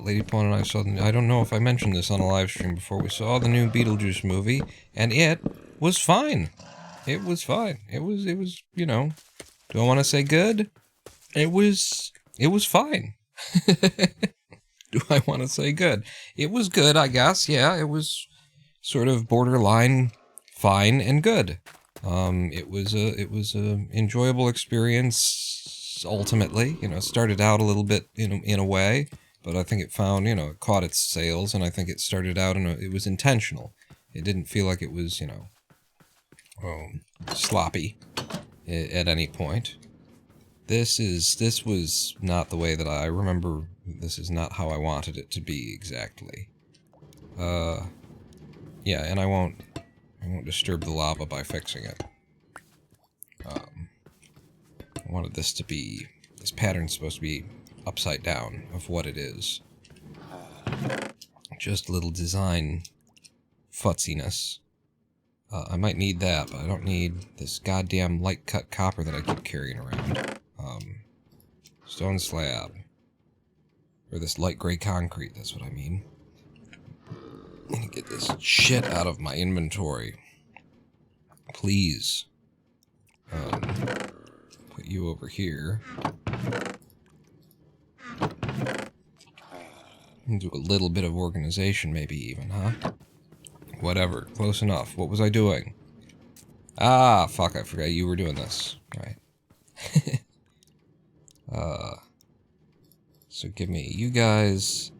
Lady Pawn and I saw I don't know if I mentioned this on a live stream before. We saw the new Beetlejuice movie, and it was fine. It was fine. It was, do I want to say good? It was fine. Do I want to say good? It was good, I guess. Yeah, it was sort of borderline fine and good. It was a enjoyable experience. Ultimately, it started out a little bit in a way, but I think it found, it caught its sales, and I think it started out it was intentional. It didn't feel like it was, sloppy at any point. This was not the way that I remember. This is not how I wanted it to be exactly. Yeah, and I won't disturb the lava by fixing it. I wanted this pattern's supposed to be upside down of what it is. Just a little design futziness. I might need that, but I don't need this goddamn light-cut copper that I keep carrying around. Stone slab. Or this light gray concrete, that's what I mean. I need to get this shit out of my inventory. Please. Put you over here. Do a little bit of organization, maybe even, huh? Whatever. Close enough. What was I doing? Ah, fuck, I forgot you were doing this. Right. So give me you guys,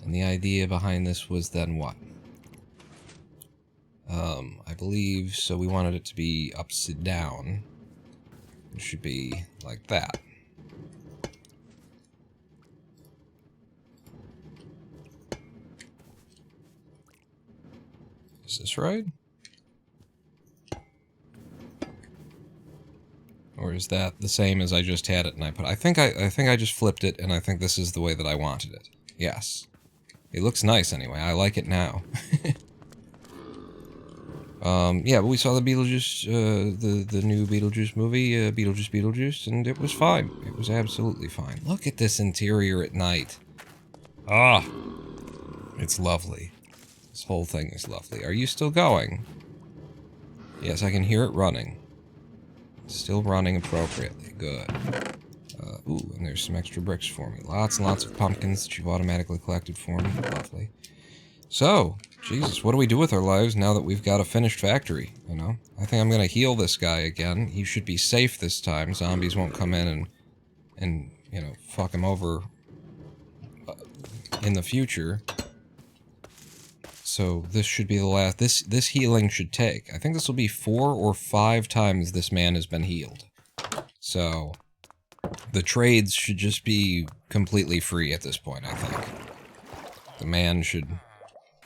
and the idea behind this was then what? I believe, so we wanted it to be upside down. It should be like that. Is this right? Or is that the same as I just had it and I put... I think I just flipped it, and I think this is the way that I wanted it. Yes. It looks nice anyway. I like it now. Yeah, but we saw the Beetlejuice, the new Beetlejuice movie, Beetlejuice, and it was fine. It was absolutely fine. Look at this interior at night. Ah! It's lovely. This whole thing is lovely. Are you still going? Yes, I can hear it running. Still running appropriately. Good. Ooh, and there's some extra bricks for me. Lots and lots of pumpkins that you've automatically collected for me. Lovely. So, Jesus, what do we do with our lives now that we've got a finished factory, you know? I think I'm gonna heal this guy again. He should be safe this time. Zombies won't come in and you know, fuck him over in the future. So this should be the last... This healing should take. I think this will be 4 or 5 times this man has been healed. So the trades should just be completely free at this point, I think. The man should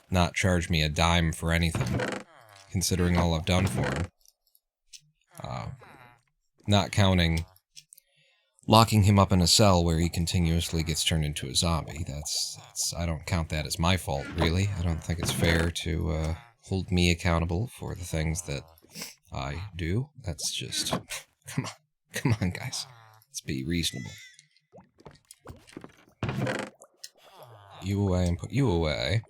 not charge me a dime for anything, considering all I've done for him. Not counting locking him up in a cell where he continuously gets turned into a zombie. That's I don't count that as my fault, really. I don't think it's fair to hold me accountable for the things that I do. That's just... Come on, guys. Let's be reasonable. You away and put you away.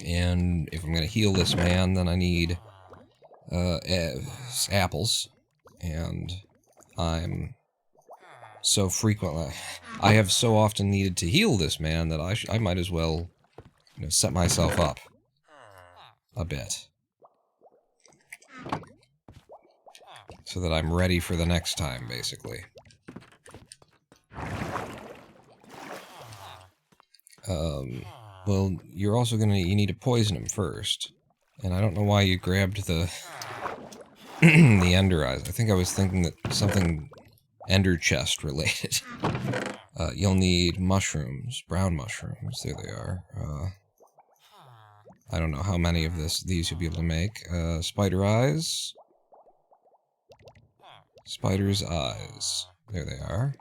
And if I'm going to heal this man, then I need apples. And I'm so frequently... I have so often needed to heal this man that I might as well, you know, set myself up a bit. So that I'm ready for the next time, basically. Well, you're also gonna... You need to poison him first. And I don't know why you grabbed the... the ender eyes. I think I was thinking that something ender chest related. You'll need mushrooms. Brown mushrooms. There they are. I don't know how many of these you'll be able to make. Spider eyes. Spider's eyes. There they are.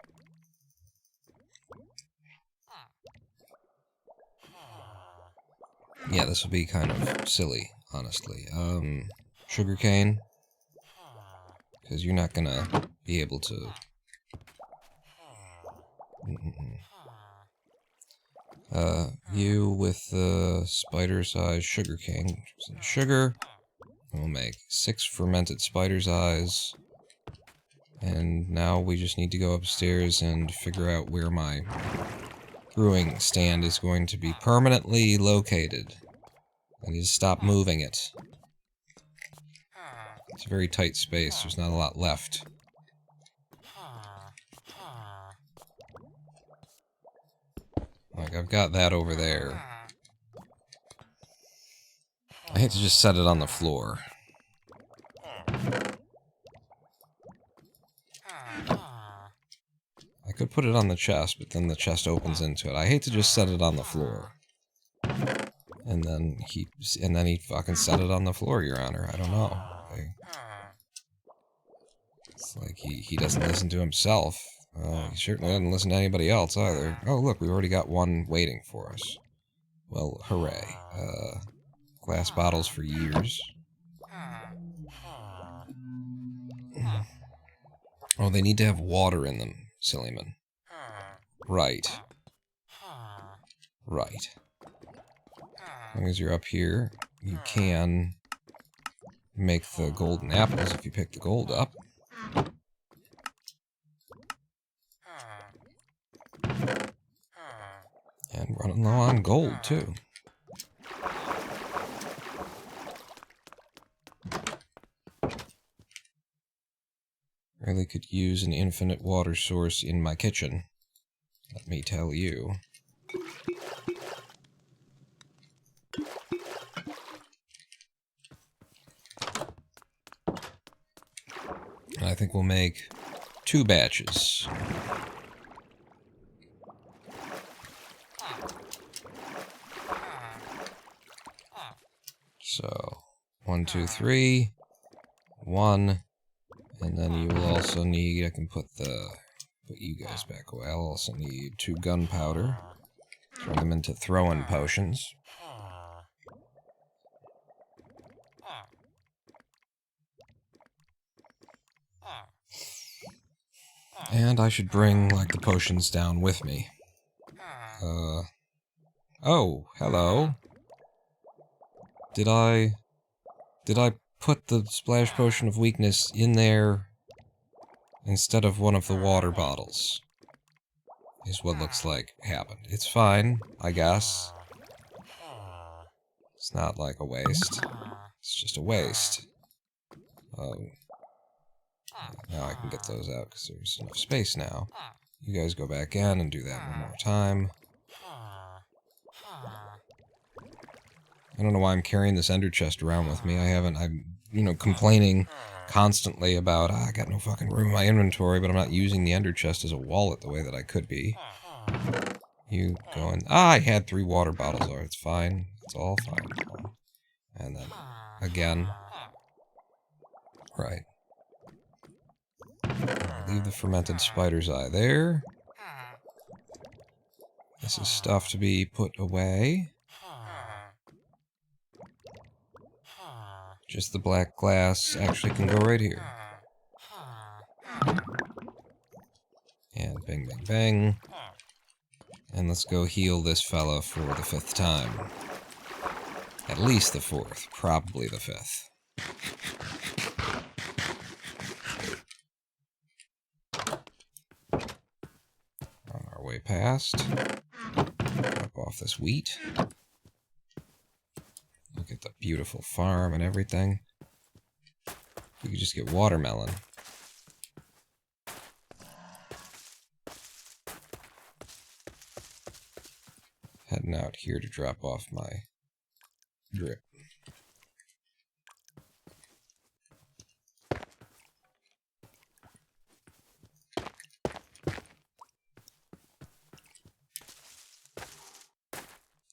Yeah, this will be kind of silly, honestly. Sugarcane. Because you're not gonna be able to... you with the spider's eyes, sugarcane. Sugar. We'll make 6 fermented spider's eyes. And now we just need to go upstairs and figure out where my brewing stand is going to be permanently located. I need to stop moving it. It's a very tight space, there's not a lot left. Like, I've got that over there. I hate to just set it on the floor. I could put it on the chest, but then the chest opens into it. I hate to just set it on the floor. And then he fucking set it on the floor, Your Honor. I don't know. It's like he doesn't listen to himself. He certainly doesn't listen to anybody else either. Oh, look, we've already got one waiting for us. Well, hooray. Glass bottles for years. Oh, they need to have water in them, Sillyman. Right. Right. As long as you're up here, you can make the golden apples if you pick the gold up. And running low on gold, too. Really could use an infinite water source in my kitchen. Let me tell you. And I think we'll make 2 batches. So, 1, 2, 3, 1, and then you will also need, I can put you guys back away. I'll also need 2 gunpowder. Turn them into throw-in potions. And I should bring, like, the potions down with me. Oh, hello. Did I put the splash potion of weakness in there instead of one of the water bottles? Is what looks like happened. It's fine, I guess. It's not like a waste. It's just a waste. Now I can get those out because there's enough space now. You guys go back in and do that one more time. I don't know why I'm carrying this ender chest around with me. I'm, complaining constantly about, I got no fucking room in my inventory, but I'm not using the ender chest as a wallet the way that I could be. You go in. I had 3 water bottles. Oh, it's fine. It's all fine. And then, again. Right. Leave the fermented spider's eye there. This is stuff to be put away. Just the black glass actually can go right here. And bang, bang, bang. And let's go heal this fella for the 5th time. At least the 4th, probably the 5th. On our way past. Drop off this wheat. Look at the beautiful farm and everything. We could just get watermelon. Heading out here to drop off my drip.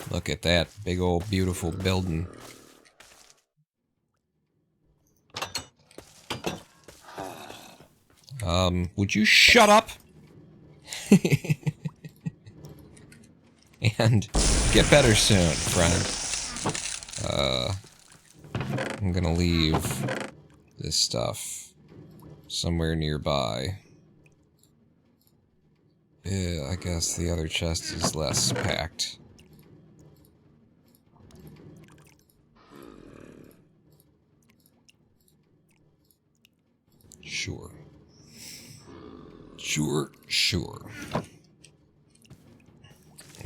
Look at that big old beautiful building. Would you shut up? And get better soon, friend. I'm gonna leave this stuff somewhere nearby. Yeah, I guess the other chest is less packed. Sure. Sure.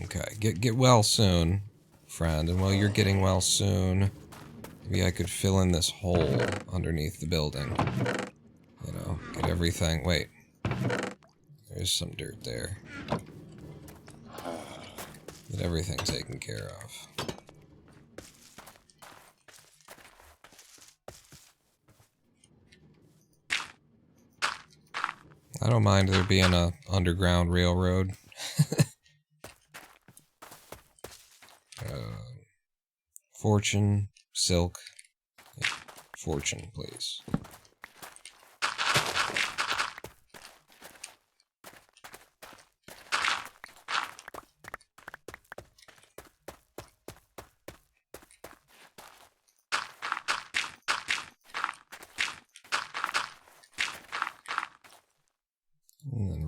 Okay, get well soon, friend. And while you're getting well soon, maybe I could fill in this hole underneath the building. You know, get everything. Wait. There's some dirt there. Get everything taken care of. I don't mind there being a underground railroad. Fortune, silk, yeah, fortune, please.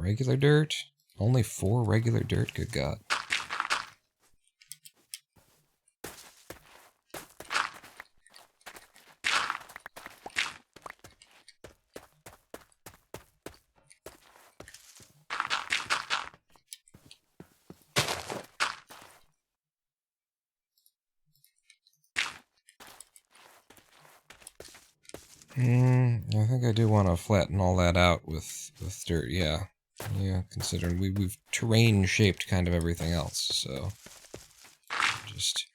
regular dirt? Only 4 regular dirt? Good God. I think I do want to flatten all that out with dirt, yeah. Yeah, considering we've terrain-shaped kind of everything else, so... Just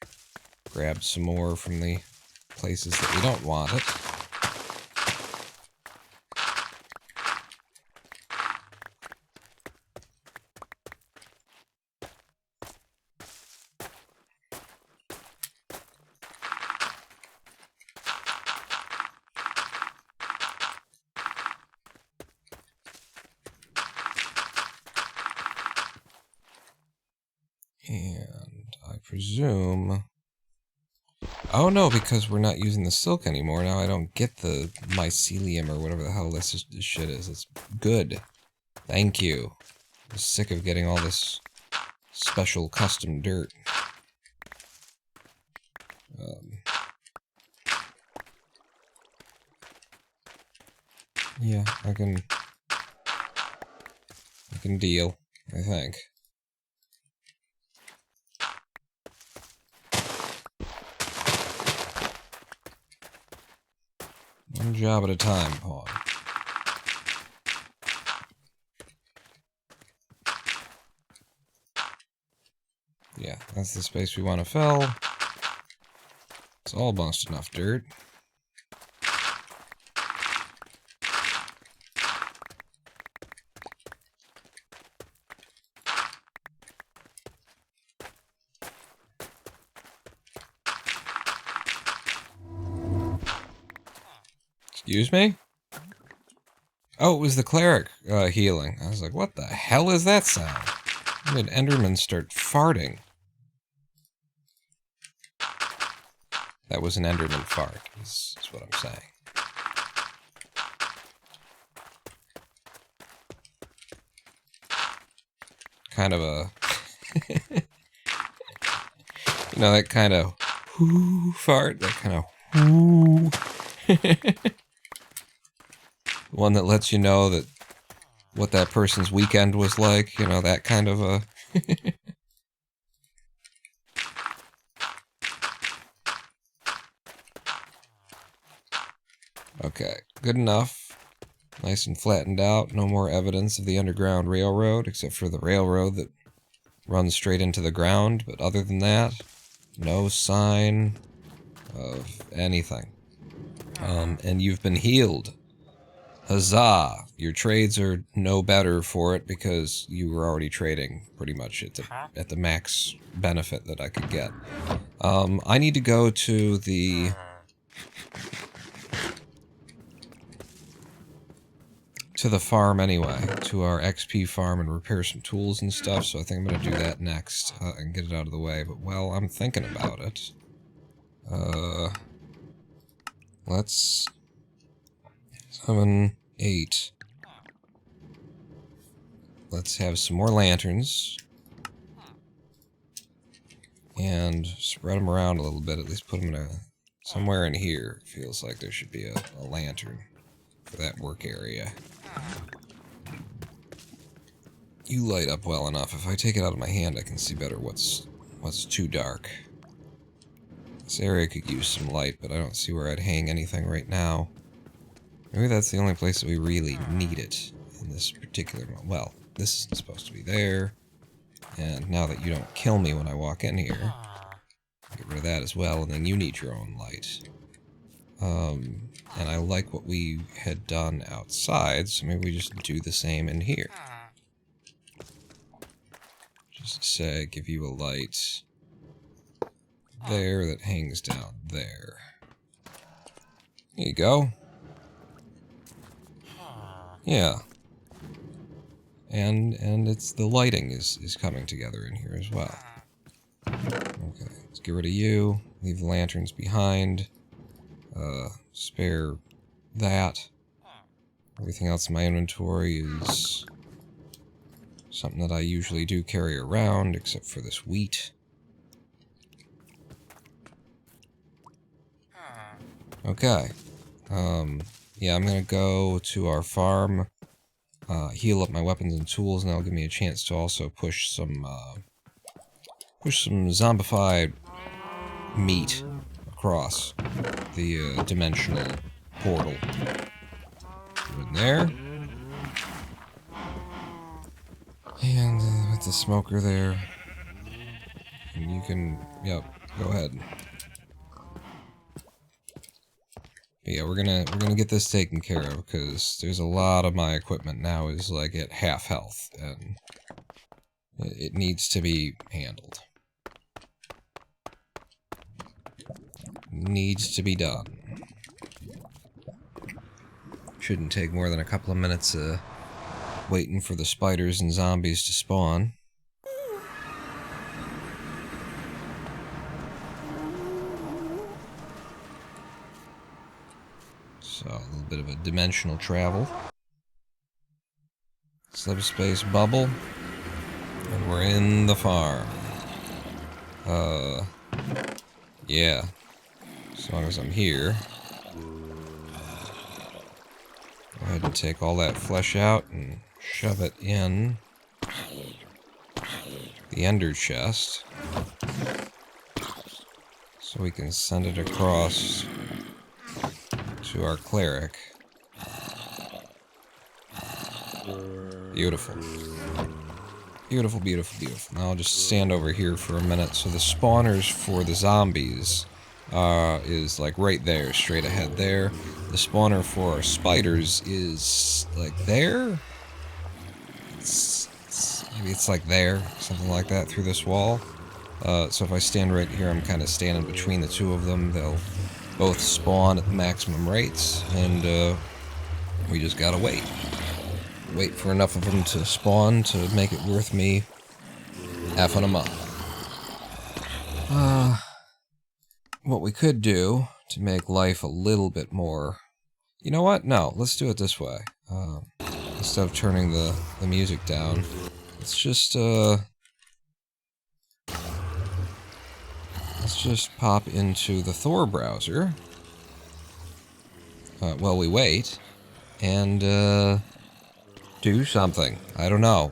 grab some more from the places that we don't want it. And I presume... Oh no, because we're not using the silk anymore. Now I don't get the mycelium or whatever the hell this shit is. It's good. Thank you. I'm sick of getting all this special custom dirt. Yeah, I can deal, I think. One job at a time, Paul. Yeah, that's the space we want to fill. It's almost enough dirt. Excuse me? Oh, it was the cleric healing. I was like, what the hell is that sound? I made Enderman start farting. That was an Enderman fart, is what I'm saying. Kind of a... you know, that kind of whoo fart? That kind of whoo... One that lets you know that what that person's weekend was like, you know, that kind of a... Okay, good enough. Nice and flattened out. No more evidence of the Underground Railroad, except for the railroad that runs straight into the ground. But other than that, no sign of anything. And you've been healed. Huzzah! Your trades are no better for it because you were already trading pretty much at the max benefit that I could get. I need to go to the... farm anyway, to our XP farm, and repair some tools and stuff, so I think I'm going to do that next and get it out of the way. But while I'm thinking about it, let's... 7, 8. Let's have some more lanterns. And spread them around a little bit, at least put them in somewhere in here. Feels like there should be a lantern for that work area. You light up well enough. If I take it out of my hand, I can see better what's too dark. This area could use some light, but I don't see where I'd hang anything right now. Maybe that's the only place that we really need it in this particular moment. Well, this is supposed to be there. And now that you don't kill me when I walk in here, get rid of that as well, and then you need your own light. And I like what we had done outside, so maybe we just do the same in here. Just say, give you a light there that hangs down there. There you go. Yeah. And it's the lighting is coming together in here as well. Okay, let's get rid of you. Leave the lanterns behind. Spare that. Everything else in my inventory is Something that I usually do carry around, except for this wheat. Okay. Yeah, I'm gonna go to our farm, heal up my weapons and tools, and that'll give me a chance to also push some zombified meat across the dimensional portal. In there. And with the smoker there. And you can, yep, go ahead. But yeah, we're gonna get this taken care of, because there's a lot of my equipment now is like at half health, and it needs to be handled. Needs to be done. Shouldn't take more than a couple of minutes waiting for the spiders and zombies to spawn. So, a little bit of a dimensional travel. Subspace bubble. And we're in the farm. Yeah. As long as I'm here. Go ahead and take all that flesh out and shove it in the ender chest. So we can send it across to our cleric. Beautiful. Beautiful, beautiful, beautiful. Now I'll just stand over here for a minute. So the spawners for the zombies is like right there, straight ahead there. The spawner for our spiders is like there. Maybe it's like there, something like that, through this wall. So if I stand right here, I'm kind of standing between the two of them. They'll both spawn at the maximum rates, and we just gotta wait. Wait for enough of them to spawn to make it worth me effing them up. What we could do to make life a little bit more... You know what? No, let's do it this way. Instead of turning the music down, let's just pop into the Thor browser while we wait, and do something. I don't know.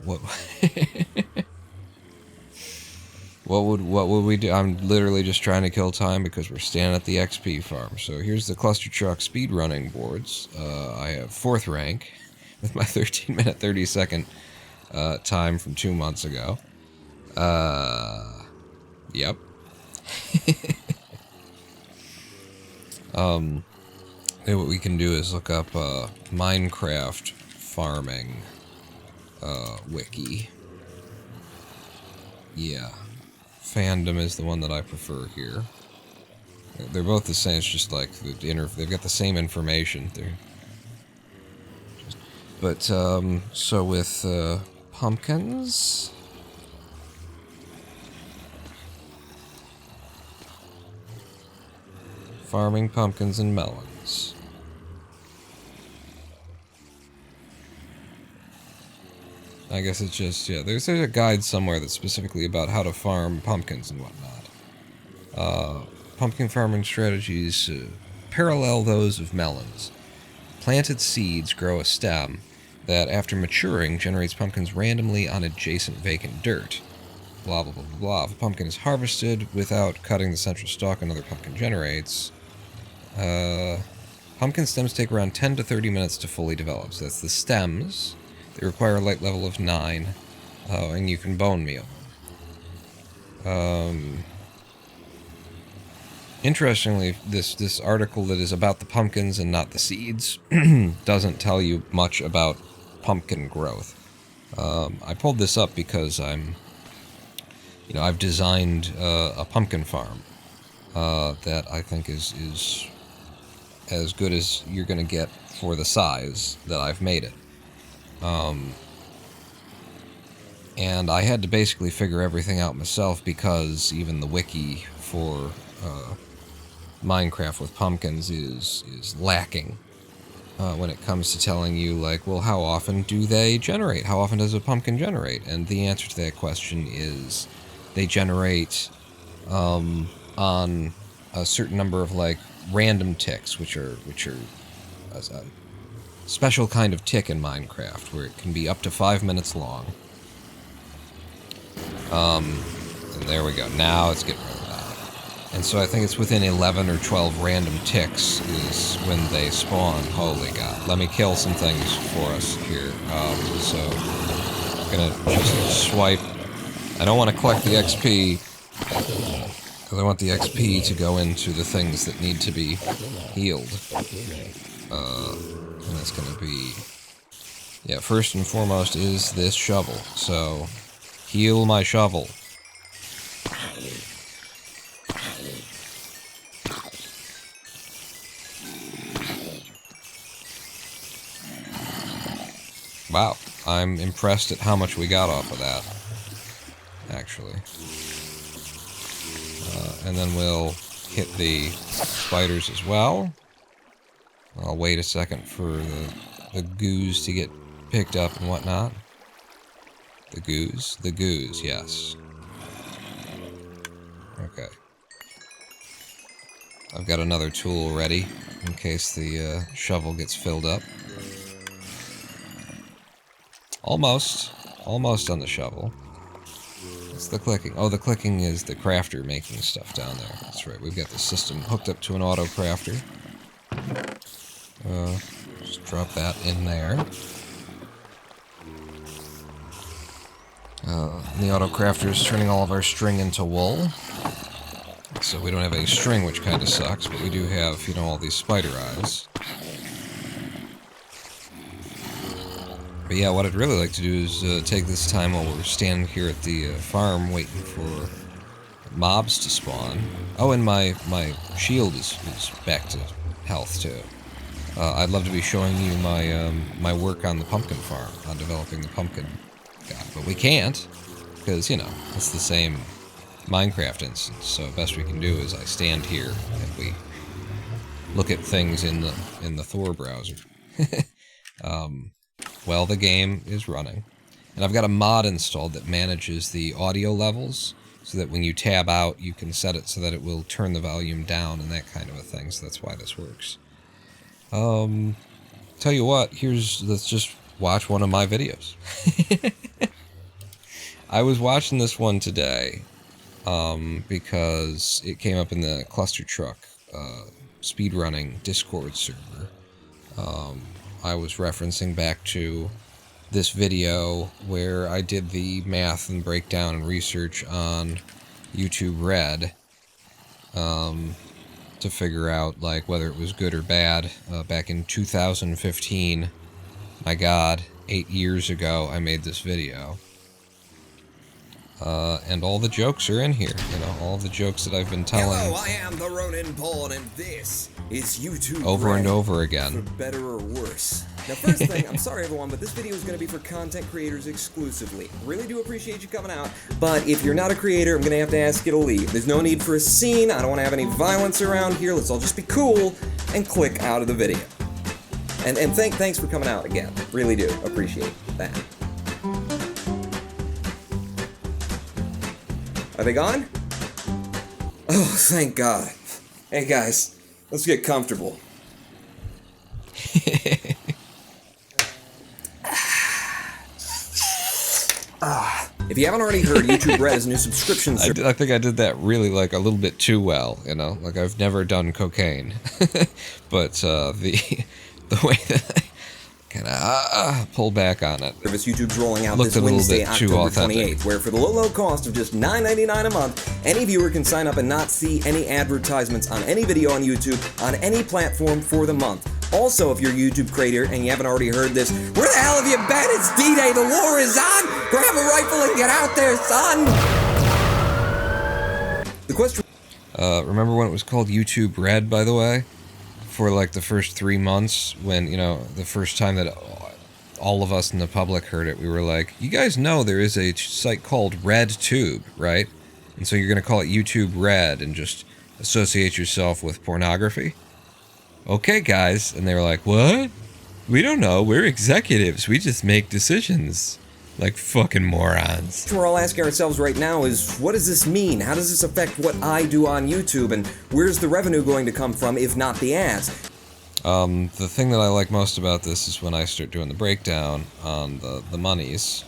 What would we do? I'm literally just trying to kill time because we're standing at the XP farm. So here's the cluster truck speedrunning boards. I have 4th rank with my 13-minute 30-second time from 2 months ago. Yep. Then what we can do is look up Minecraft farming wiki. Yeah. Fandom is the one that I prefer here. They're both the same, it's just like they've got the same information. So with pumpkins, farming pumpkins and melons. I guess it's just, yeah, there's a guide somewhere that's specifically about how to farm pumpkins and whatnot. Pumpkin farming strategies parallel those of melons. Planted seeds grow a stem that, after maturing, generates pumpkins randomly on adjacent vacant dirt. Blah, blah, blah, blah, blah. If a pumpkin is harvested without cutting the central stalk another pumpkin generates, pumpkin stems take around 10 to 30 minutes to fully develop. So that's the stems. They require a light level of 9, and you can bone meal. Interestingly, this article that is about the pumpkins and not the seeds doesn't tell you much about pumpkin growth. I pulled this up because I've designed a pumpkin farm that I think is as good as you're going to get for the size that I've made it. And I had to basically figure everything out myself because even the wiki for Minecraft with pumpkins is lacking. when it comes to telling you, like, well, how often do they generate? How often does a pumpkin generate? And the answer to that question is they generate on a certain number of, like, random ticks, which are a special kind of tick in Minecraft, where it can be up to 5 minutes long. And there we go. Now it's getting rid of that. And so I think it's within 11 or 12 random ticks is when they spawn. Holy God. Let me kill some things for us here. So I'm going to just swipe. I don't want to collect the XP, because I want the XP to go into the things that need to be healed. And that's going to be... Yeah, first and foremost is this shovel. So, heal my shovel. Wow, I'm impressed at how much we got off of that, actually. And then we'll hit the spiders as well. I'll wait a second for the goos to get picked up and whatnot. The goos, yes. Okay. I've got another tool ready in case the shovel gets filled up. Almost on the shovel. It's the clicking. Oh, the clicking is the crafter making stuff down there. That's right, we've got the system hooked up to an auto crafter. Just drop that in there. The auto crafter is turning all of our string into wool. So we don't have any string, which kind of sucks, but we do have, you know, all these spider eyes. But yeah, what I'd really like to do is take this time while we're standing here at the farm waiting for mobs to spawn. Oh, and my shield is back to health, too. I'd love to be showing you my my work on the pumpkin farm, on developing the pumpkin god, but we can't, because, you know, it's the same Minecraft instance, so best we can do is I stand here and we look at things in the Thor browser. Well, the game is running. And I've got a mod installed that manages the audio levels, so that when you tab out, you can set it so that it will turn the volume down and that kind of a thing, so that's why this works. Tell you what, let's just watch one of my videos. I was watching this one today, because it came up in the Cluster Truck speedrunning Discord server. I was referencing back to this video where I did the math and breakdown and research on YouTube Red to figure out, like, whether it was good or bad. Back in 2015, my God, 8 years ago, I made this video. And all the jokes are in here, you know, all the jokes that I've been telling. Hello, I am the Ronin Pawn, and this is YouTube over Red, and over again. for better or worse. Now, first thing, I'm sorry everyone, but this video is going to be for content creators exclusively. Really do appreciate you coming out, but if you're not a creator, I'm going to have to ask you to leave. There's no need for a scene, I don't want to have any violence around here, let's all just be cool, and click out of the video. And thanks for coming out again, really do appreciate that. Are they gone? Oh, thank God. Hey guys, let's get comfortable. If you haven't already heard, YouTube Red is a new subscription service. I think I did that really, like, a little bit too well, you know? Like, I've never done cocaine. But, the way that I kind of pull back on it. Service YouTube's rolling out Looked this Wednesday, a little bit too October authentic. 28th, where for the low cost of just $9.99 a month, any viewer can sign up and not see any advertisements on any video on YouTube on any platform for the month. Also, if you're a YouTube creator and you haven't already heard this, where the hell have you been? It's D-Day, the war is on! Grab a rifle and get out there, son! The question... Remember when it was called YouTube Red, by the way? For, like, the first 3 months, when, you know, the first time that all of us in the public heard it, we were like, you guys know there is a site called RedTube, right? And so you're going to call it YouTube Red and just associate yourself with pornography? Okay, guys. And they were like, what? We don't know. We're executives. We just make decisions. Like fucking morons. What we're all asking ourselves right now is, what does this mean? How does this affect what I do on YouTube? And where's the revenue going to come from if not the ads? The thing that I like most about this is when I start doing the breakdown on the monies.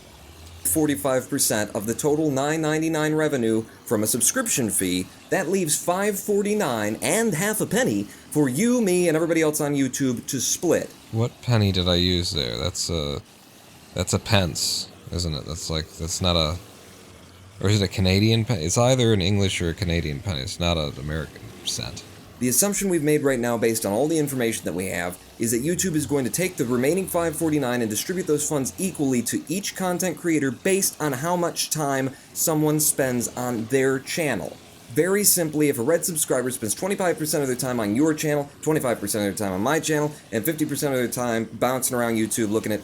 45% of the total $9.99 revenue from a subscription fee, that leaves $5.49 and half a penny for you, me, and everybody else on YouTube to split. What penny did I use there? That's a pence, isn't it? That's not a... Or is it a Canadian penny? It's either an English or a Canadian penny. It's not an American cent. The assumption we've made right now, based on all the information that we have, is that YouTube is going to take the remaining $5.49 and distribute those funds equally to each content creator based on how much time someone spends on their channel. Very simply, if a red subscriber spends 25% of their time on your channel, 25% of their time on my channel, and 50% of their time bouncing around YouTube looking at,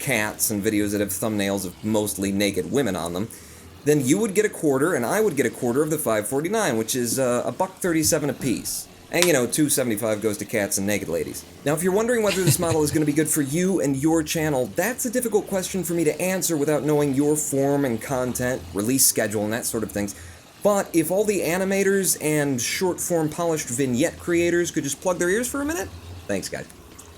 cats and videos that have thumbnails of mostly naked women on them, then you would get a quarter and I would get a quarter of the $5.49, which is $1.37 a piece. And $2.75 goes to cats and naked ladies. Now, if you're wondering whether this model is going to be good for you and your channel, that's a difficult question for me to answer without knowing your form and content, release schedule, and that sort of things. But if all the animators and short-form polished vignette creators could just plug their ears for a minute? Thanks, guys.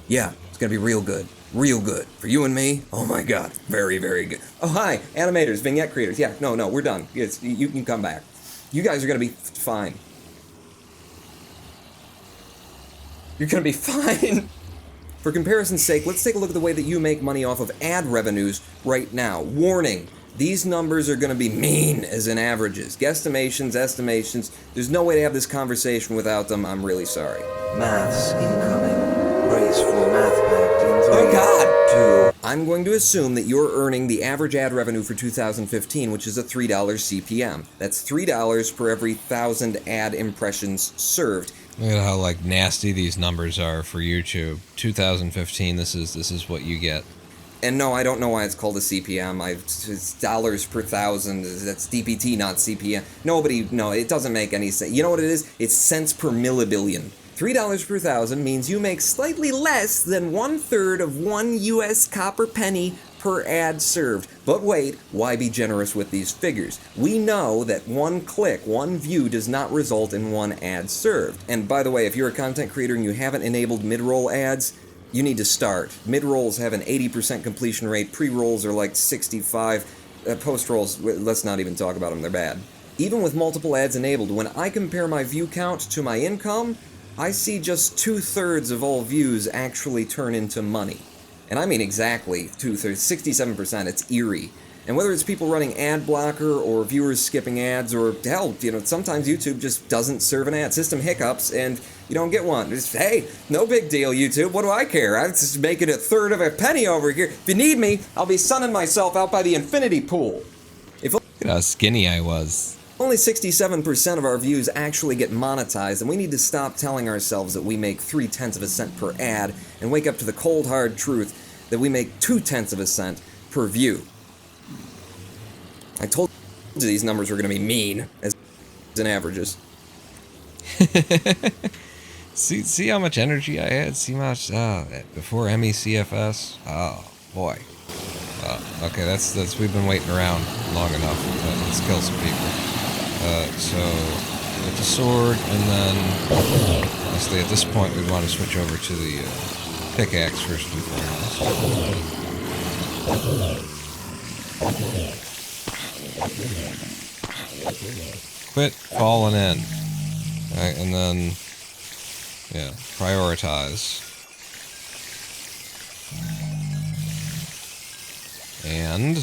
Yeah, it's going to be real good. Real good. For you and me, oh my god, very, very good. Oh, hi, animators, vignette creators. Yeah, no, we're done. You can come back. You guys are going to be fine. You're going to be fine. For comparison's sake, let's take a look at the way that you make money off of ad revenues right now. Warning, these numbers are going to be mean as in averages. Guesstimations, estimations. There's no way to have this conversation without them. I'm really sorry. Maths incoming. Brace for math pact in 3, Oh God! 2. I'm going to assume that you're earning the average ad revenue for 2015, which is a $3 CPM. That's $3 per every 1,000 ad impressions served. Look at how nasty these numbers are for YouTube. 2015. This is what you get. And no, I don't know why it's called a CPM. It's dollars per thousand. That's DPT, not CPM. No, it doesn't make any sense. You know what it is? It's cents per millibillion. $3 per thousand means you make slightly less than 1/3 of 1 US copper penny per ad served. But wait, why be generous with these figures? We know that 1 click, 1 view does not result in 1 ad served. And by the way, if you're a content creator and you haven't enabled mid-roll ads, you need to start. Mid-rolls have an 80% completion rate, pre-rolls are like 65, post-rolls, let's not even talk about them, they're bad. Even with multiple ads enabled, when I compare my view count to my income, I see just 2/3 of all views actually turn into money. And I mean exactly 2/3, 67%, it's eerie. And whether it's people running ad blocker or viewers skipping ads or hell, sometimes YouTube just doesn't serve an ad. System hiccups and you don't get one. Just, hey, no big deal, YouTube. What do I care? I'm just making 1/3 of a penny over here. If you need me, I'll be sunning myself out by the infinity pool. Look at how skinny I was. Only 67% of our views actually get monetized, and we need to stop telling ourselves that we make 0.3 cents per ad and wake up to the cold hard truth that we make 0.2 cents per view. I told you these numbers were going to be mean as in averages. See how much energy I had? See how much before MECFS? Oh boy. Okay, that's we've been waiting around long enough. Let's kill some people. So with the sword, and then honestly at this point we'd want to switch over to the pickaxe first and foremost. Quit falling in. Alright, and then prioritize. And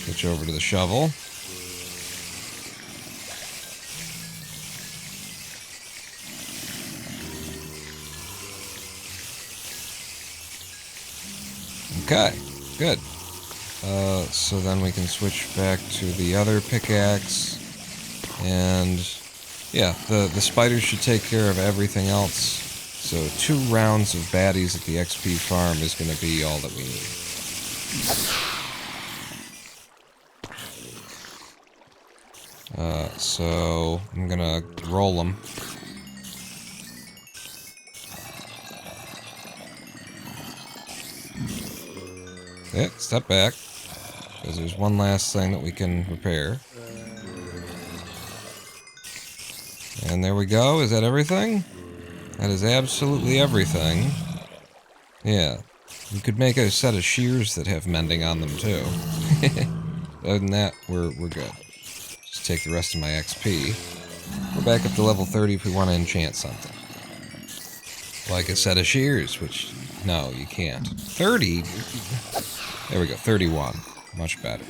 switch over to the shovel. Okay, good. So then we can switch back to the other pickaxe. And yeah, the spiders should take care of everything else. So 2 rounds of baddies at the XP farm is going to be all that we need. So I'm going to roll them. Yeah, step back. Because there's one last thing that we can repair. And there we go. Is that everything? That is absolutely everything. Yeah. You could make a set of shears that have mending on them, too. Other than that, we're good. Just take the rest of my XP. We're back up to level 30 if we want to enchant something. Like a set of shears, which... No, you can't. 30? There we go, 31. Much better.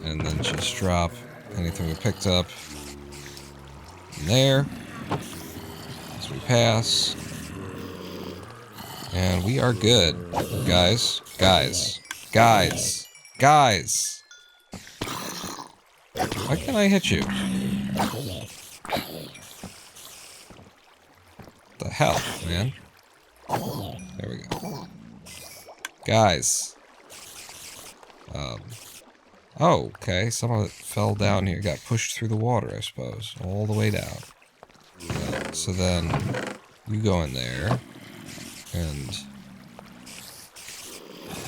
And then just drop anything we picked up in there. As we pass. And we are good. Guys. Guys. Guys. Guys. Why can't I hit you? The hell, man? There we go. Guys. Oh, okay. Some of it fell down here. Got pushed through the water, I suppose. All the way down. So then, you go in there. And...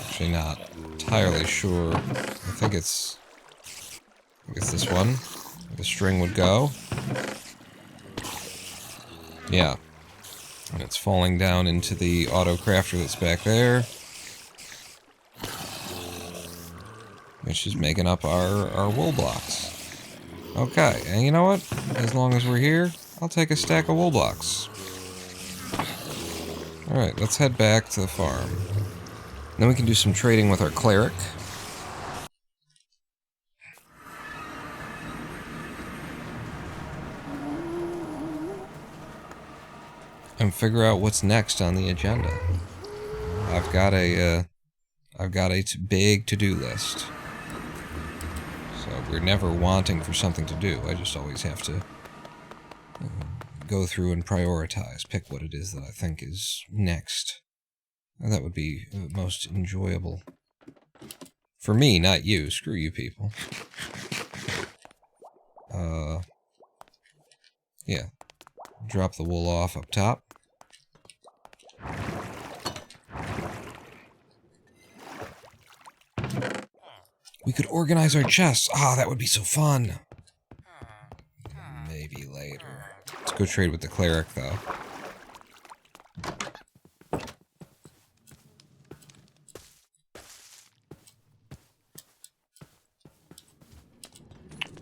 Actually not entirely sure. I think it's this one. The string would go. Yeah. And it's falling down into the auto crafter that's back there. Which is making up our wool blocks. Okay, and you know what? As long as we're here, I'll take a stack of wool blocks. Alright, let's head back to the farm. Then we can do some trading with our cleric. And figure out what's next on the agenda. I've got a big to-do list. So we're never wanting for something to do. I just always have to go through and prioritize, pick what it is that I think is next. And that would be most enjoyable. For me, not you. Screw you people. Yeah. Drop the wool off up top. We could organize our chests. Ah, that would be so fun. Maybe later. Let's go trade with the cleric, though.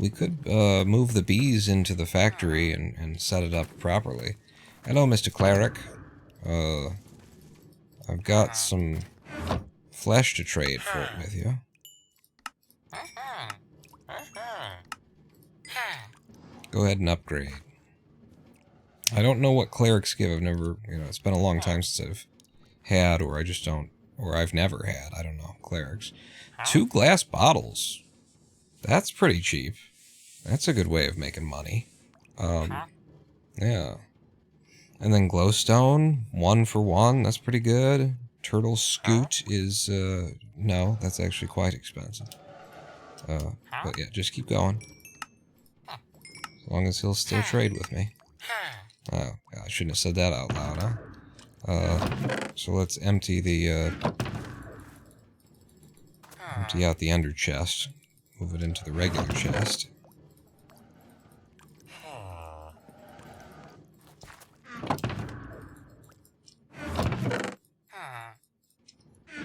We could move the bees into the factory and set it up properly. Hello, Mr. Cleric. I've got some flesh to trade for it with you. Go ahead and upgrade. I don't know what clerics give. I've never, it's been a long time since I've had, or I just don't, or I've never had, I don't know, clerics. 2 glass bottles. That's pretty cheap. That's a good way of making money. Yeah. And then glowstone, 1 for 1, that's pretty good. Turtle scoot is, no, that's actually quite expensive. But yeah, just keep going. As long as he'll still trade with me. Oh, I shouldn't have said that out loud, huh? So let's empty the, empty out the ender chest. Move it into the regular chest.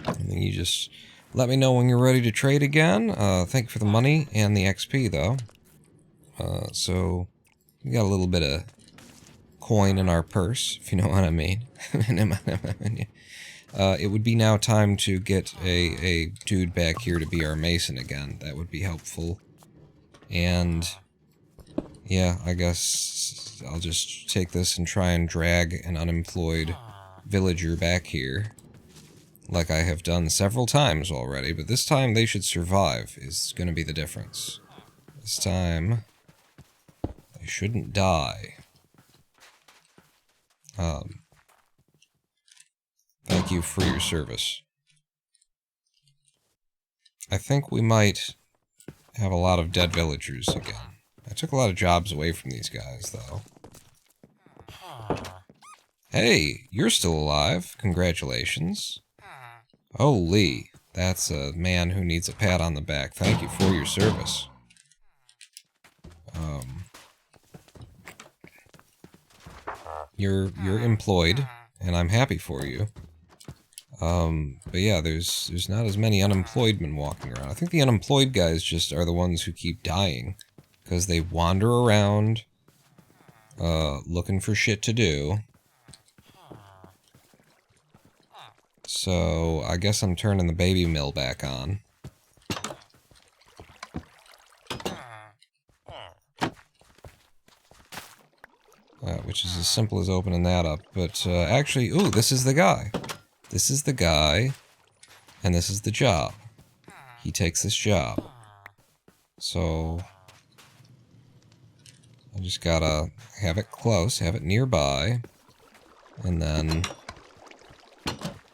And then you just let me know when you're ready to trade again. Thank you for the money and the XP, though. So we got a little bit of coin in our purse, if you know what I mean. It would be now time to get a dude back here to be our mason again. That would be helpful. And yeah, I guess I'll just take this and try and drag an unemployed villager back here. Like I have done several times already, but this time they should survive is going to be the difference. This time, they shouldn't die. Thank you for your service. I think we might have a lot of dead villagers again. I took a lot of jobs away from these guys, though. Hey, you're still alive. Congratulations. Oh, Lee. That's a man who needs a pat on the back. Thank you for your service. You're employed, and I'm happy for you. But yeah, there's not as many unemployed men walking around. I think the unemployed guys just are the ones who keep dying, because they wander around, looking for shit to do. So, I guess I'm turning the baby mill back on. Which is as simple as opening that up. But, actually, ooh, this is the guy. This is the guy, and this is the job. He takes this job. So, I just gotta have it close, have it nearby, and then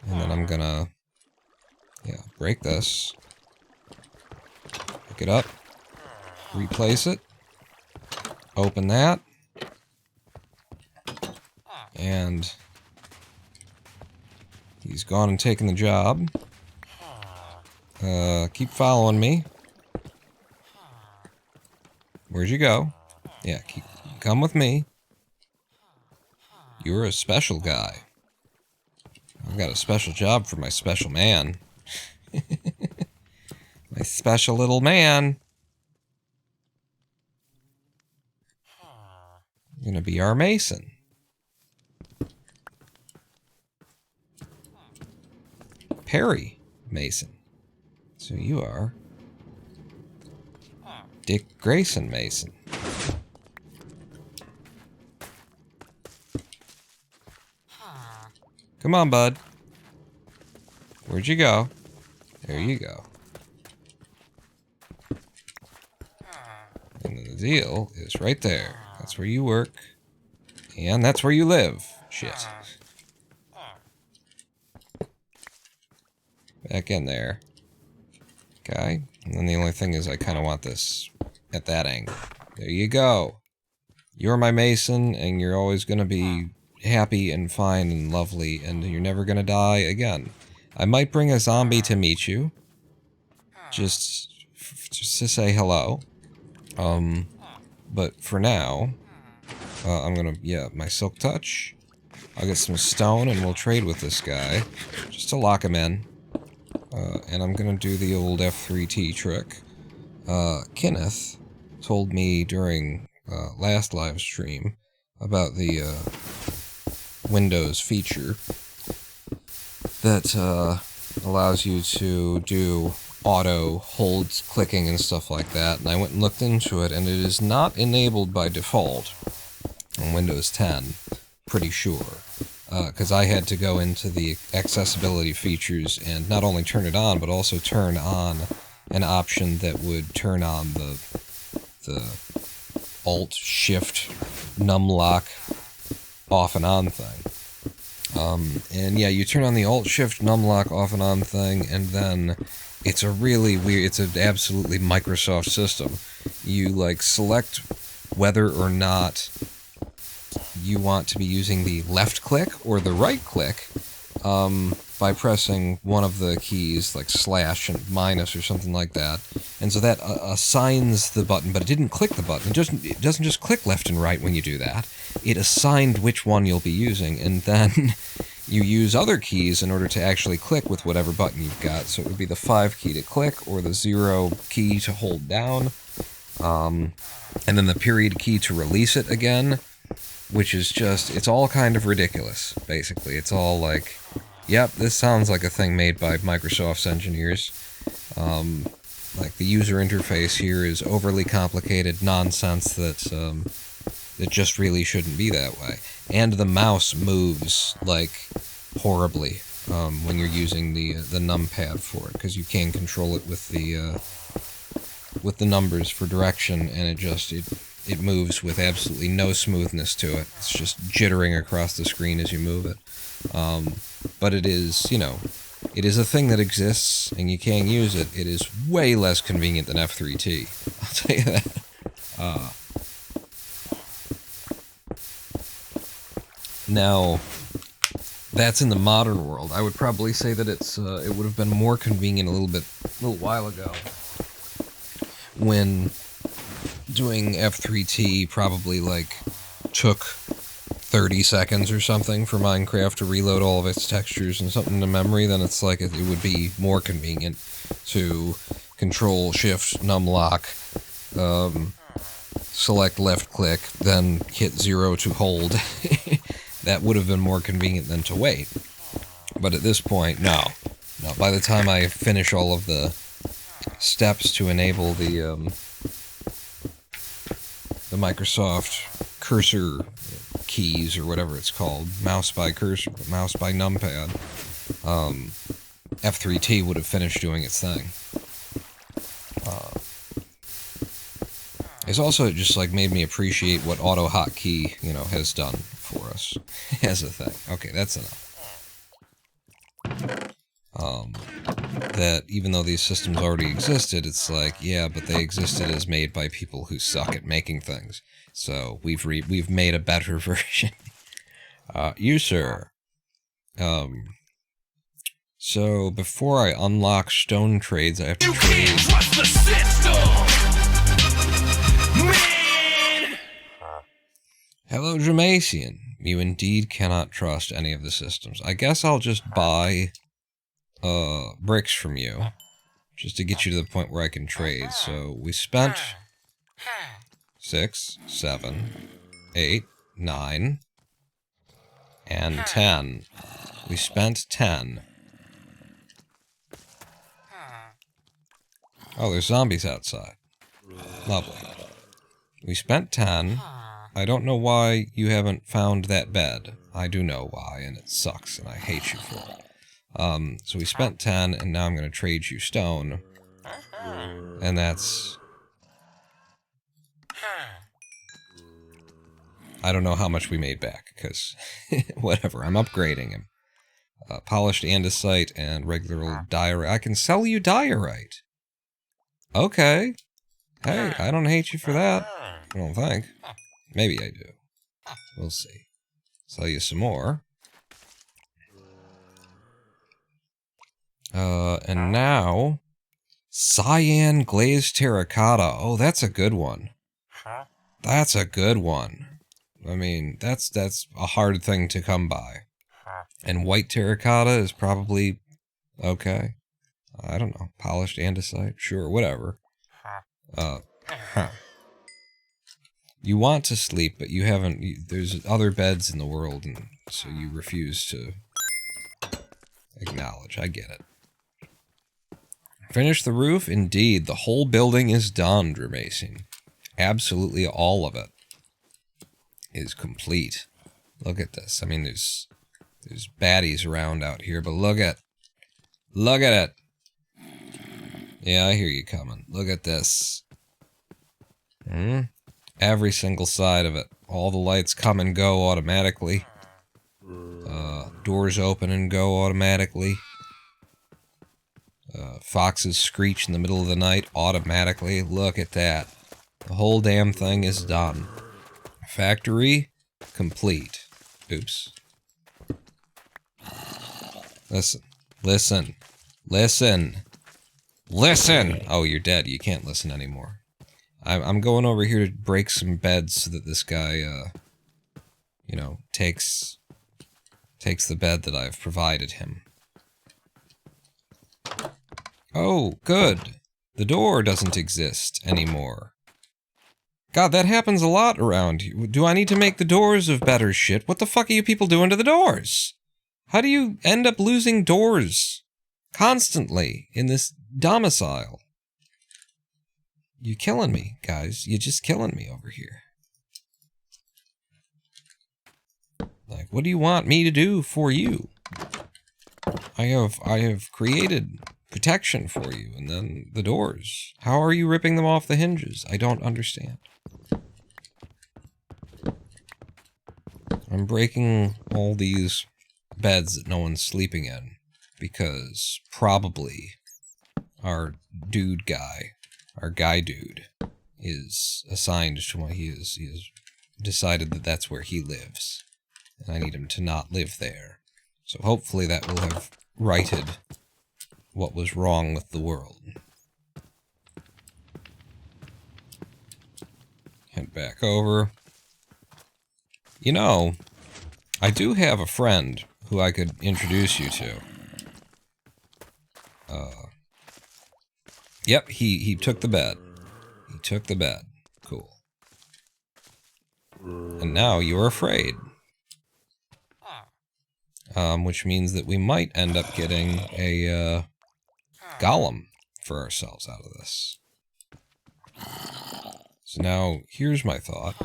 I'm gonna, yeah, break this, pick it up, replace it, open that, and he's gone and taken the job. Keep following me. Where'd you go? Yeah, come with me. You're a special guy. I've got a special job for my special man. My special little man. You're gonna be our mason. Perry Mason. So you are Dick Grayson Mason. Come on, bud. Where'd you go? There you go. And the deal is right there. That's where you work. And that's where you live. Shit. Back in there. Okay. And then the only thing is I kind of want this at that angle. There you go. You're my mason, and you're always going to be happy and fine and lovely, and you're never gonna die again. I might bring a zombie to meet you, just to say hello. But for now, I'm gonna, yeah, my silk touch. I'll get some stone and we'll trade with this guy, just to lock him in. And I'm gonna do the old F3T trick. Kenneth told me during last live stream about the Windows feature that allows you to do auto hold clicking and stuff like that, and I went and looked into it, and it is not enabled by default on Windows 10, pretty sure, because I had to go into the accessibility features and not only turn it on, but also turn on an option that would turn on the Alt-Shift numlock off and on thing. And yeah, you turn on the Alt-Shift numlock off and on thing, and then it's a really weird, it's an absolutely Microsoft system. You, like, select whether or not you want to be using the left click or the right click, by pressing one of the keys, like slash and minus or something like that. And so that assigns the button, but it didn't click the button. It doesn't just click left and right when you do that. It assigned which one you'll be using, and then you use other keys in order to actually click with whatever button you've got. So it would be the 5 key to click, or the 0 key to hold down, and then the period key to release it again, which is just, it's all kind of ridiculous, basically. It's all like, yep, this sounds like a thing made by Microsoft's engineers. Like, the user interface here is overly complicated nonsense that just really shouldn't be that way. And the mouse moves, like, horribly when you're using the numpad for it, because you can control it with the numbers for direction, and it moves with absolutely no smoothness to it. It's just jittering across the screen as you move it. But it is, you know, it is a thing that exists, and you can use it. It is way less convenient than F3T. I'll tell you that. Now, That's in the modern world. I would probably say that it would have been more convenient a little while ago, when doing F3T probably like took 30 seconds or something for Minecraft to reload all of its textures and something to memory. Then it's like it would be more convenient to Control Shift numlock, select left click, then hit 0 to hold. That would have been more convenient than to wait. But at this point, no. By the time I finish all of the steps to enable the Microsoft cursor keys, or whatever it's called, mouse by cursor, mouse by numpad, F3T would have finished doing its thing. It's also just like made me appreciate what auto hotkey, has done for us as a thing. Okay, that's enough. That even though these systems already existed, it's like, yeah, but they existed as made by people who suck at making things. So we've made a better version. You, sir. So before I unlock stone trades, I have to trade. Trust the system, man. Hello, Jamasian. You indeed cannot trust any of the systems. I guess I'll just buy bricks from you, just to get you to the point where I can trade. So we spent 6, 7, 8, 9, and 10. We spent 10. Oh, there's zombies outside. Lovely. We spent 10. I don't know why you haven't found that bed. I do know why, and it sucks, and I hate you for it. So we spent 10, and now I'm going to trade you stone. And that's... I don't know how much we made back, because... whatever, I'm upgrading him. Polished andesite and regular old diorite. I can sell you diorite! Okay. Hey, I don't hate you for that. I don't think. Maybe I do. We'll see. Sell you some more. And now... Cyan glazed terracotta. Oh, that's a good one. That's a good one. I mean, that's a hard thing to come by. And white terracotta is probably okay. I don't know. Polished andesite? Sure, whatever. You want to sleep, but you haven't... there's other beds in the world, and so you refuse to acknowledge. I get it. Finish the roof? Indeed. The whole building is done, Dramacy. Absolutely all of it is complete. Look at this. I mean, there's baddies around out here, but look at it. Yeah, I hear you coming. Look at this. Every single side of it. All the lights come and go automatically. Doors open and go automatically. Foxes screech in the middle of the night automatically. Look at that. The whole damn thing is done. Factory complete. Oops. Listen. Listen. Listen. Listen! Oh, you're dead. You can't listen anymore. I'm going over here to break some beds so that this guy, takes the bed that I've provided him. Oh, good. The door doesn't exist anymore. God, that happens a lot around here. Do I need to make the doors of better shit? What the fuck are you people doing to the doors? How do you end up losing doors constantly in this domicile? You're killing me, guys. You're just killing me over here. Like, what do you want me to do for you? I have created protection for you, and then the doors. How are you ripping them off the hinges? I don't understand. I'm breaking all these beds that no one's sleeping in because probably our dude guy, our guy dude, is assigned to what he is. He has decided that that's where he lives, and I need him to not live there. So hopefully that will have righted what was wrong with the world. Head back over. You know, I do have a friend who I could introduce you to. Yep, he took the bed. He took the bed. Cool. And now you're afraid. Which means that we might end up getting a golem for ourselves out of this. So now, here's my thought.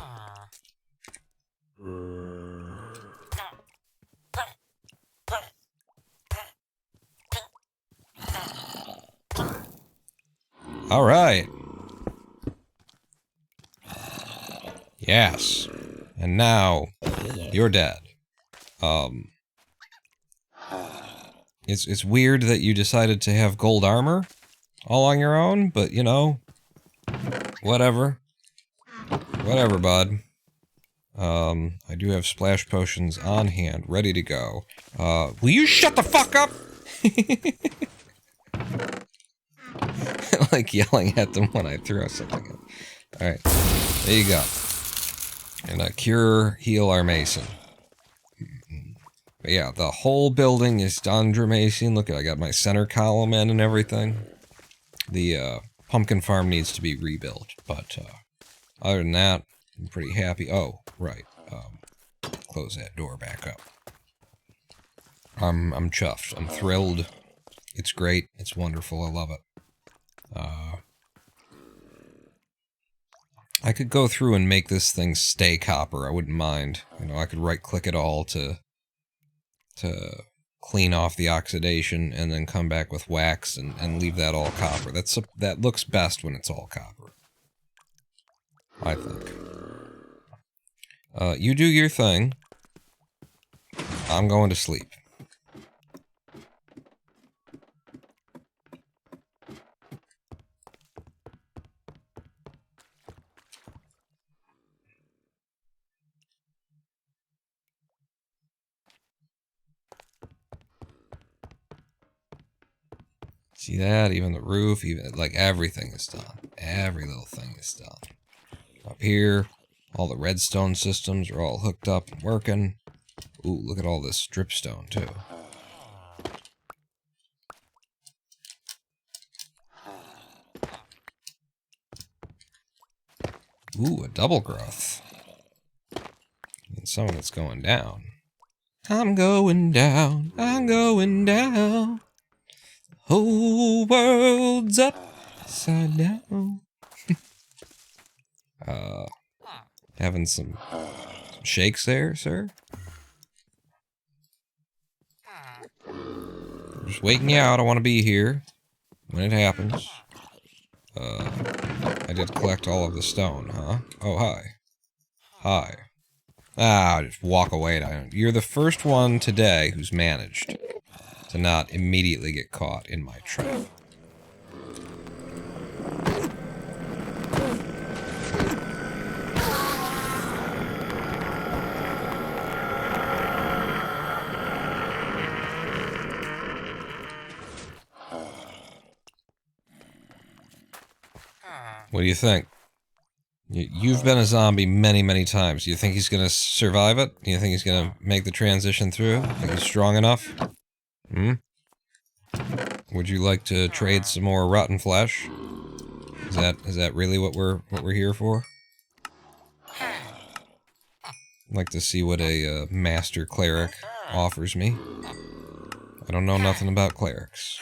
Alright. Yes. And now, you're dead. It's weird that you decided to have gold armor all on your own, but you know, whatever. Whatever, bud. I do have splash potions on hand, ready to go. Will you shut the fuck up? I like yelling at them when I throw something in. Alright, there you go. And cure, heal our mason. But yeah, the whole building is done Dramacine. Look, I got my center column in and everything. The pumpkin farm needs to be rebuilt, but other than that, I'm pretty happy. Oh, right. Close that door back up. I'm chuffed. I'm thrilled. It's great. It's wonderful. I love it. I could go through and make this thing stay copper. I wouldn't mind. You know, I could right-click it all to clean off the oxidation and then come back with wax and leave that all copper. That looks best when it's all copper, I think. You do your thing. I'm going to sleep. See that? Even the roof, even like everything is done. Every little thing is done. Up here, all the redstone systems are all hooked up and working. Ooh, look at all this dripstone too. Ooh, a double growth. And some of it's going down. I'm going down. I'm going down. Whole world's upside down. Having some shakes there, sir? Just waiting you out. I want to be here when it happens. I did collect all of the stone, huh? Oh, hi. Hi. Ah, just walk away. You're the first one today who's managed to not immediately get caught in my trap. What do you think? You've been a zombie many, many times. Do you think he's gonna survive it? Do you think he's gonna make the transition through? Think he's strong enough? Hmm? Would you like to trade some more rotten flesh? Is that really what we're here for? I'd like to see what a master cleric offers me. I don't know nothing about clerics.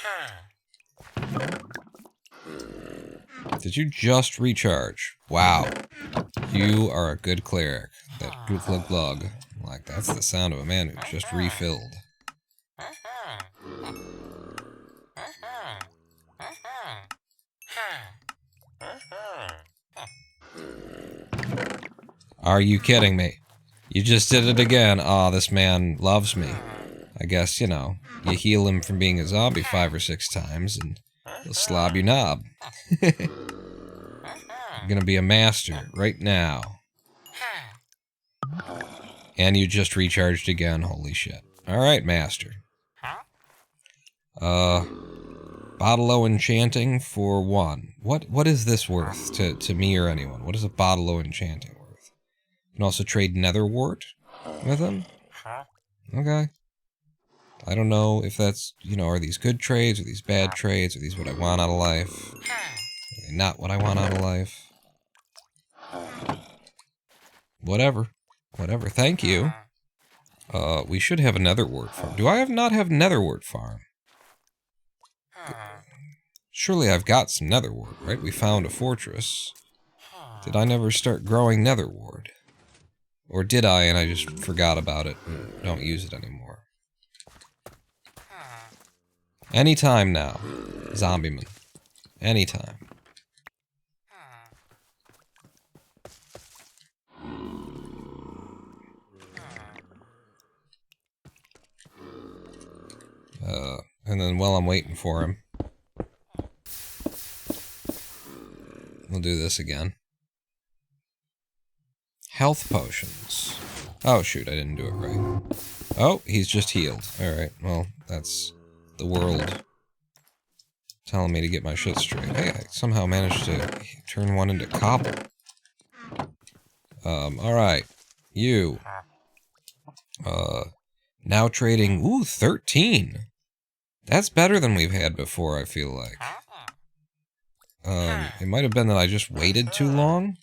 Did you just recharge? Wow. You are a good cleric. That glug glug glug. Like, that's the sound of a man who just refilled. Are you kidding me? You just did it again. Aw, this man loves me. I guess, you know, you heal him from being a zombie 5 or 6 times, and he'll slob your knob. I'm gonna be a master right now. And you just recharged again. Holy shit. Alright, master. Bottle o' enchanting for 1. What is this worth to me or anyone? What is a bottle o' enchanting worth? You can also trade nether wart with him? Okay. I don't know if that's, you know, are these good trades, are these bad trades, are these what I want out of life? Are they not what I want out of life? Whatever. Whatever. Thank you. We should have a netherwort farm. Do I not have netherwort farm? Surely I've got some netherwort, right? We found a fortress. Did I never start growing netherwort? Or did I and I just forgot about it and don't use it anymore? Anytime now, zombieman. Anytime. And then while I'm waiting for him, we'll do this again. Health potions. Oh shoot, I didn't do it right. Oh, he's just healed. Alright, well, that's the world telling me to get my shit straight. Hey, I somehow managed to turn one into cobble. Alright. You. Now trading, ooh, 13. That's better than we've had before, I feel like. It might have been that I just waited too long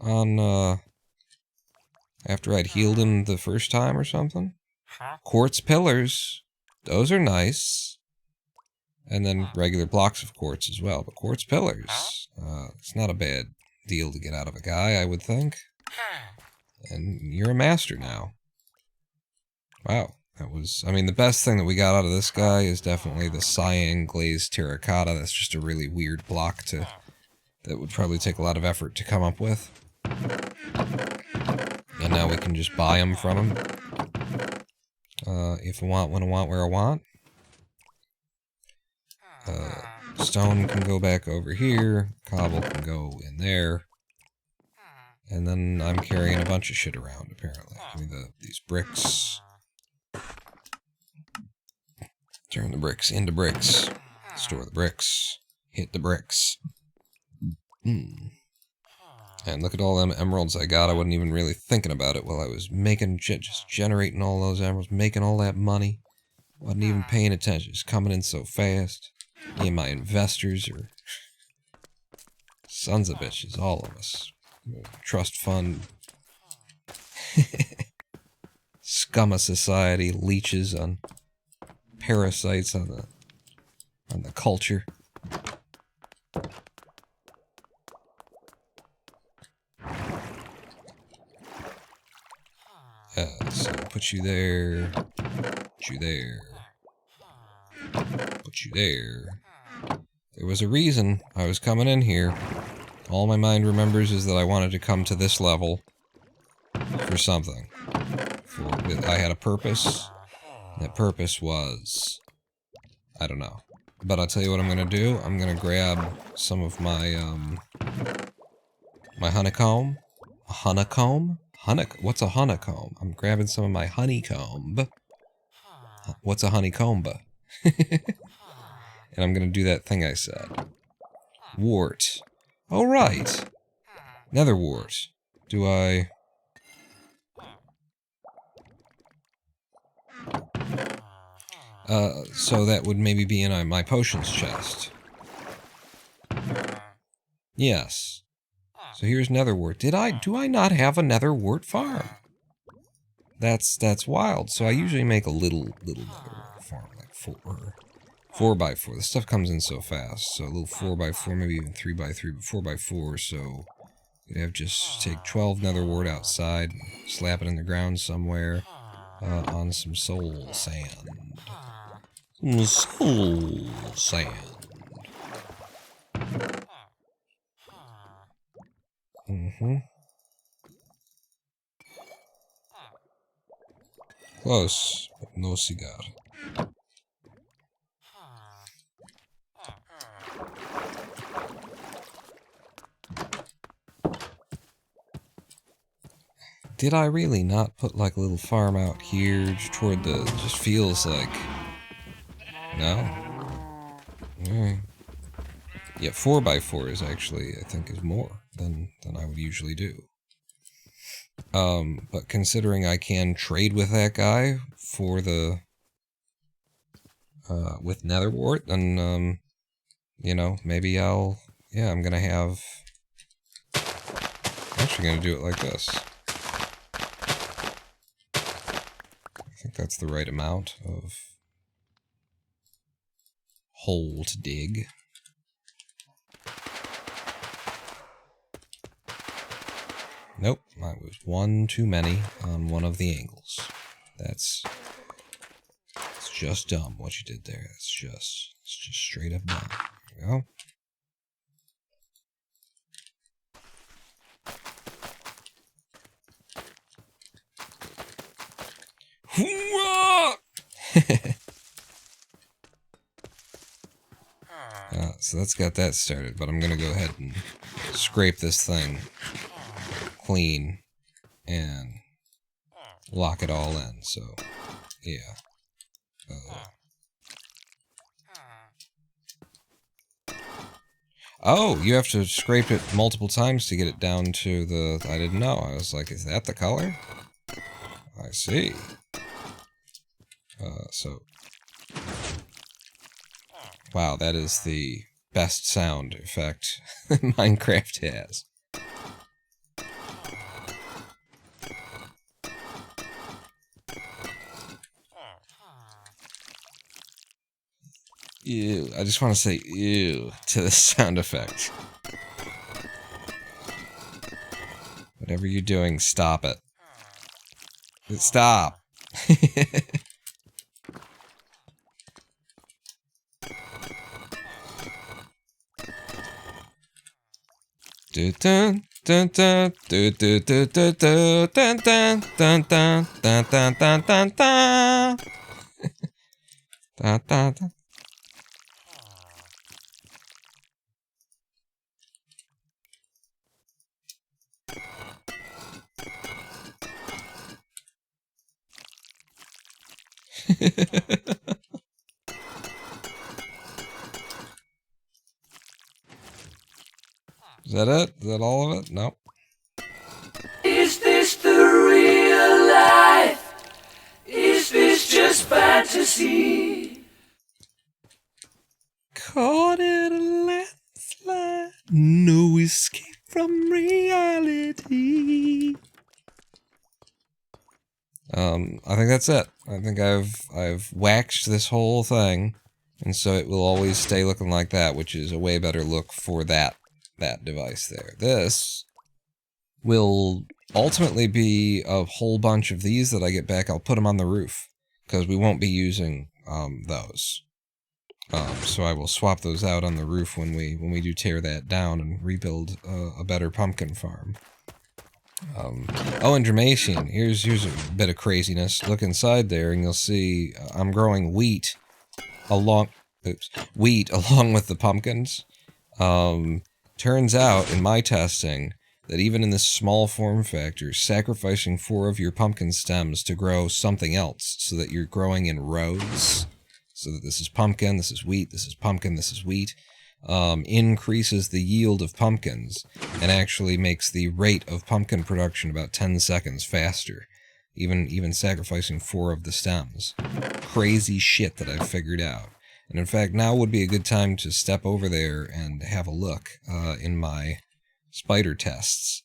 on, after I'd healed him the first time or something. Quartz pillars. Those are nice. And then regular blocks of quartz as well. But quartz pillars, it's not a bad deal to get out of a guy, I would think. And you're a master now. Wow. That was, I mean, the best thing that we got out of this guy is definitely the cyan glazed terracotta. That's just a really weird block that would probably take a lot of effort to come up with. And now we can just buy them from him. If I want, when I want, where I want. Stone can go back over here. Cobble can go in there. And then I'm carrying a bunch of shit around, apparently. Give me these bricks. Turn the bricks into bricks. Store the bricks. Hit the bricks. And look at all them emeralds I got. I wasn't even really thinking about it while I was making shit, just generating all those emeralds, making all that money. Wasn't even paying attention. It's coming in so fast. Me and my investors are sons of bitches, all of us. Trust fund. Scum of society, leeches on parasites on the culture. So put you there, put you there, put you there. There was a reason I was coming in here. All my mind remembers is that I wanted to come to this level for something. I had a purpose. That purpose was, I don't know. But I'll tell you what I'm gonna do. I'm gonna grab some of my my honeycomb. A honeycomb? What's a honeycomb? I'm grabbing some of my honeycomb. What's a honeycomb? And I'm gonna do that thing I said. Wart. Oh right. Nether wart. Do I? So that would maybe be in my potions chest. Yes. So here's netherwort. Do I not have a netherwort farm? That's wild. So I usually make a little netherwort farm, like 4x4. This stuff comes in so fast. So a little 4x4, maybe even 3x3, but 4x4. So you'd have just take 12 netherwort outside, slap it in the ground somewhere, on some soul sand. Some soul sand. Close, but no cigar. Did I really not put like a little farm out here toward the... Just feels like... No? Alright. Yeah, 4x4 is actually, I think, is more than I would usually do. But considering I can trade with that guy for the... with Netherwart, then, you know, maybe I'll... Yeah, I'm gonna have... I'm actually gonna do it like this. I think that's the right amount of hole to dig. Nope, that was one too many on one of the angles. It's just dumb what you did there. It's just straight up dumb. There we go. So that's got that started, but I'm gonna go ahead and scrape this thing clean and lock it all in, so yeah. Oh, you have to scrape it multiple times to get it down to the... I didn't know. I was like, is that the color? I see. So... Wow, that is the best sound effect Minecraft has. Ew, I just want to say ew to the sound effect. Whatever you're doing, stop it. Stop! Dun dun dun dun dun dun dun dun dun dun dun dun dun dun dun dun dun. Dun dun dun. Is that it? Is that all of it? Nope. Is this the real life? Is this just fantasy? Caught in a landslide, no escape from reality. I think that's it. I think I've waxed this whole thing, and so it will always stay looking like that, which is a way better look for that device there. This will ultimately be a whole bunch of these that I get back. I'll put them on the roof, because we won't be using those. So I will swap those out on the roof when we do tear that down and rebuild a better pumpkin farm. Oh, and Dramatian, here's a bit of craziness. Look inside there, and you'll see I'm growing wheat along with the pumpkins. Turns out, in my testing, that even in this small form factor, sacrificing 4 of your pumpkin stems to grow something else, so that you're growing in rows, so that this is pumpkin, this is wheat, this is pumpkin, this is wheat, increases the yield of pumpkins, and actually makes the rate of pumpkin production about 10 seconds faster, even sacrificing 4 of the stems. Crazy shit that I've figured out. And in fact, now would be a good time to step over there and have a look in my spider tests.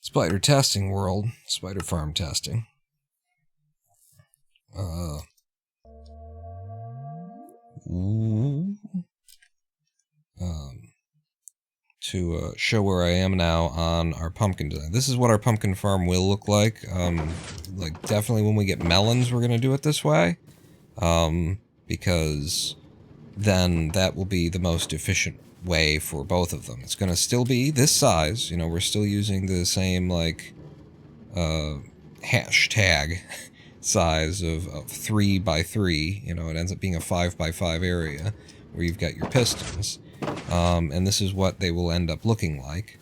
Spider testing world. Spider farm testing. To show where I am now on our pumpkin design. This is what our pumpkin farm will look like. Like, definitely when we get melons, we're going to do it this way. Because then that will be the most efficient way for both of them. It's going to still be this size, you know, we're still using the same, like, hashtag size of 3 by 3, you know, it ends up being a 5 by 5 area, where you've got your pistons, and this is what they will end up looking like.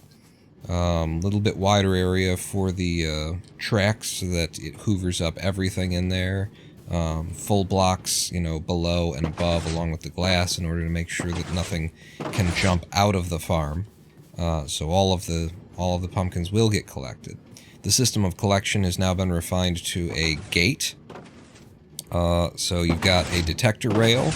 Little bit wider area for the tracks so that it hoovers up everything in there. Full blocks, below and above, along with the glass, in order to make sure that nothing can jump out of the farm. So all of the pumpkins will get collected. The system of collection has now been refined to a gate. So you've got a detector rail.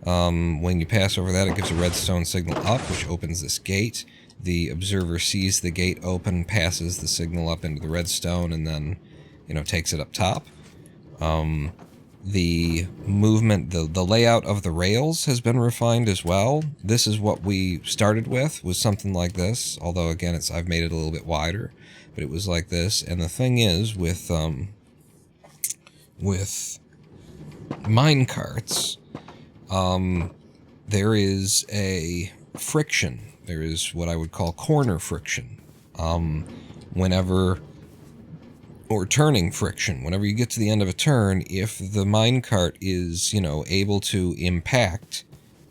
When you pass over that, it gives a redstone signal up, which opens this gate. The observer sees the gate open, passes the signal up into the redstone, and then, takes it up top. The movement, the layout of the rails has been refined as well. This is what we started with, was something like this. Although, again, I've made it a little bit wider, but it was like this. And the thing is, with mine carts, there is a friction. There is what I would call corner friction. Or turning friction. Whenever you get to the end of a turn, if the minecart is, able to impact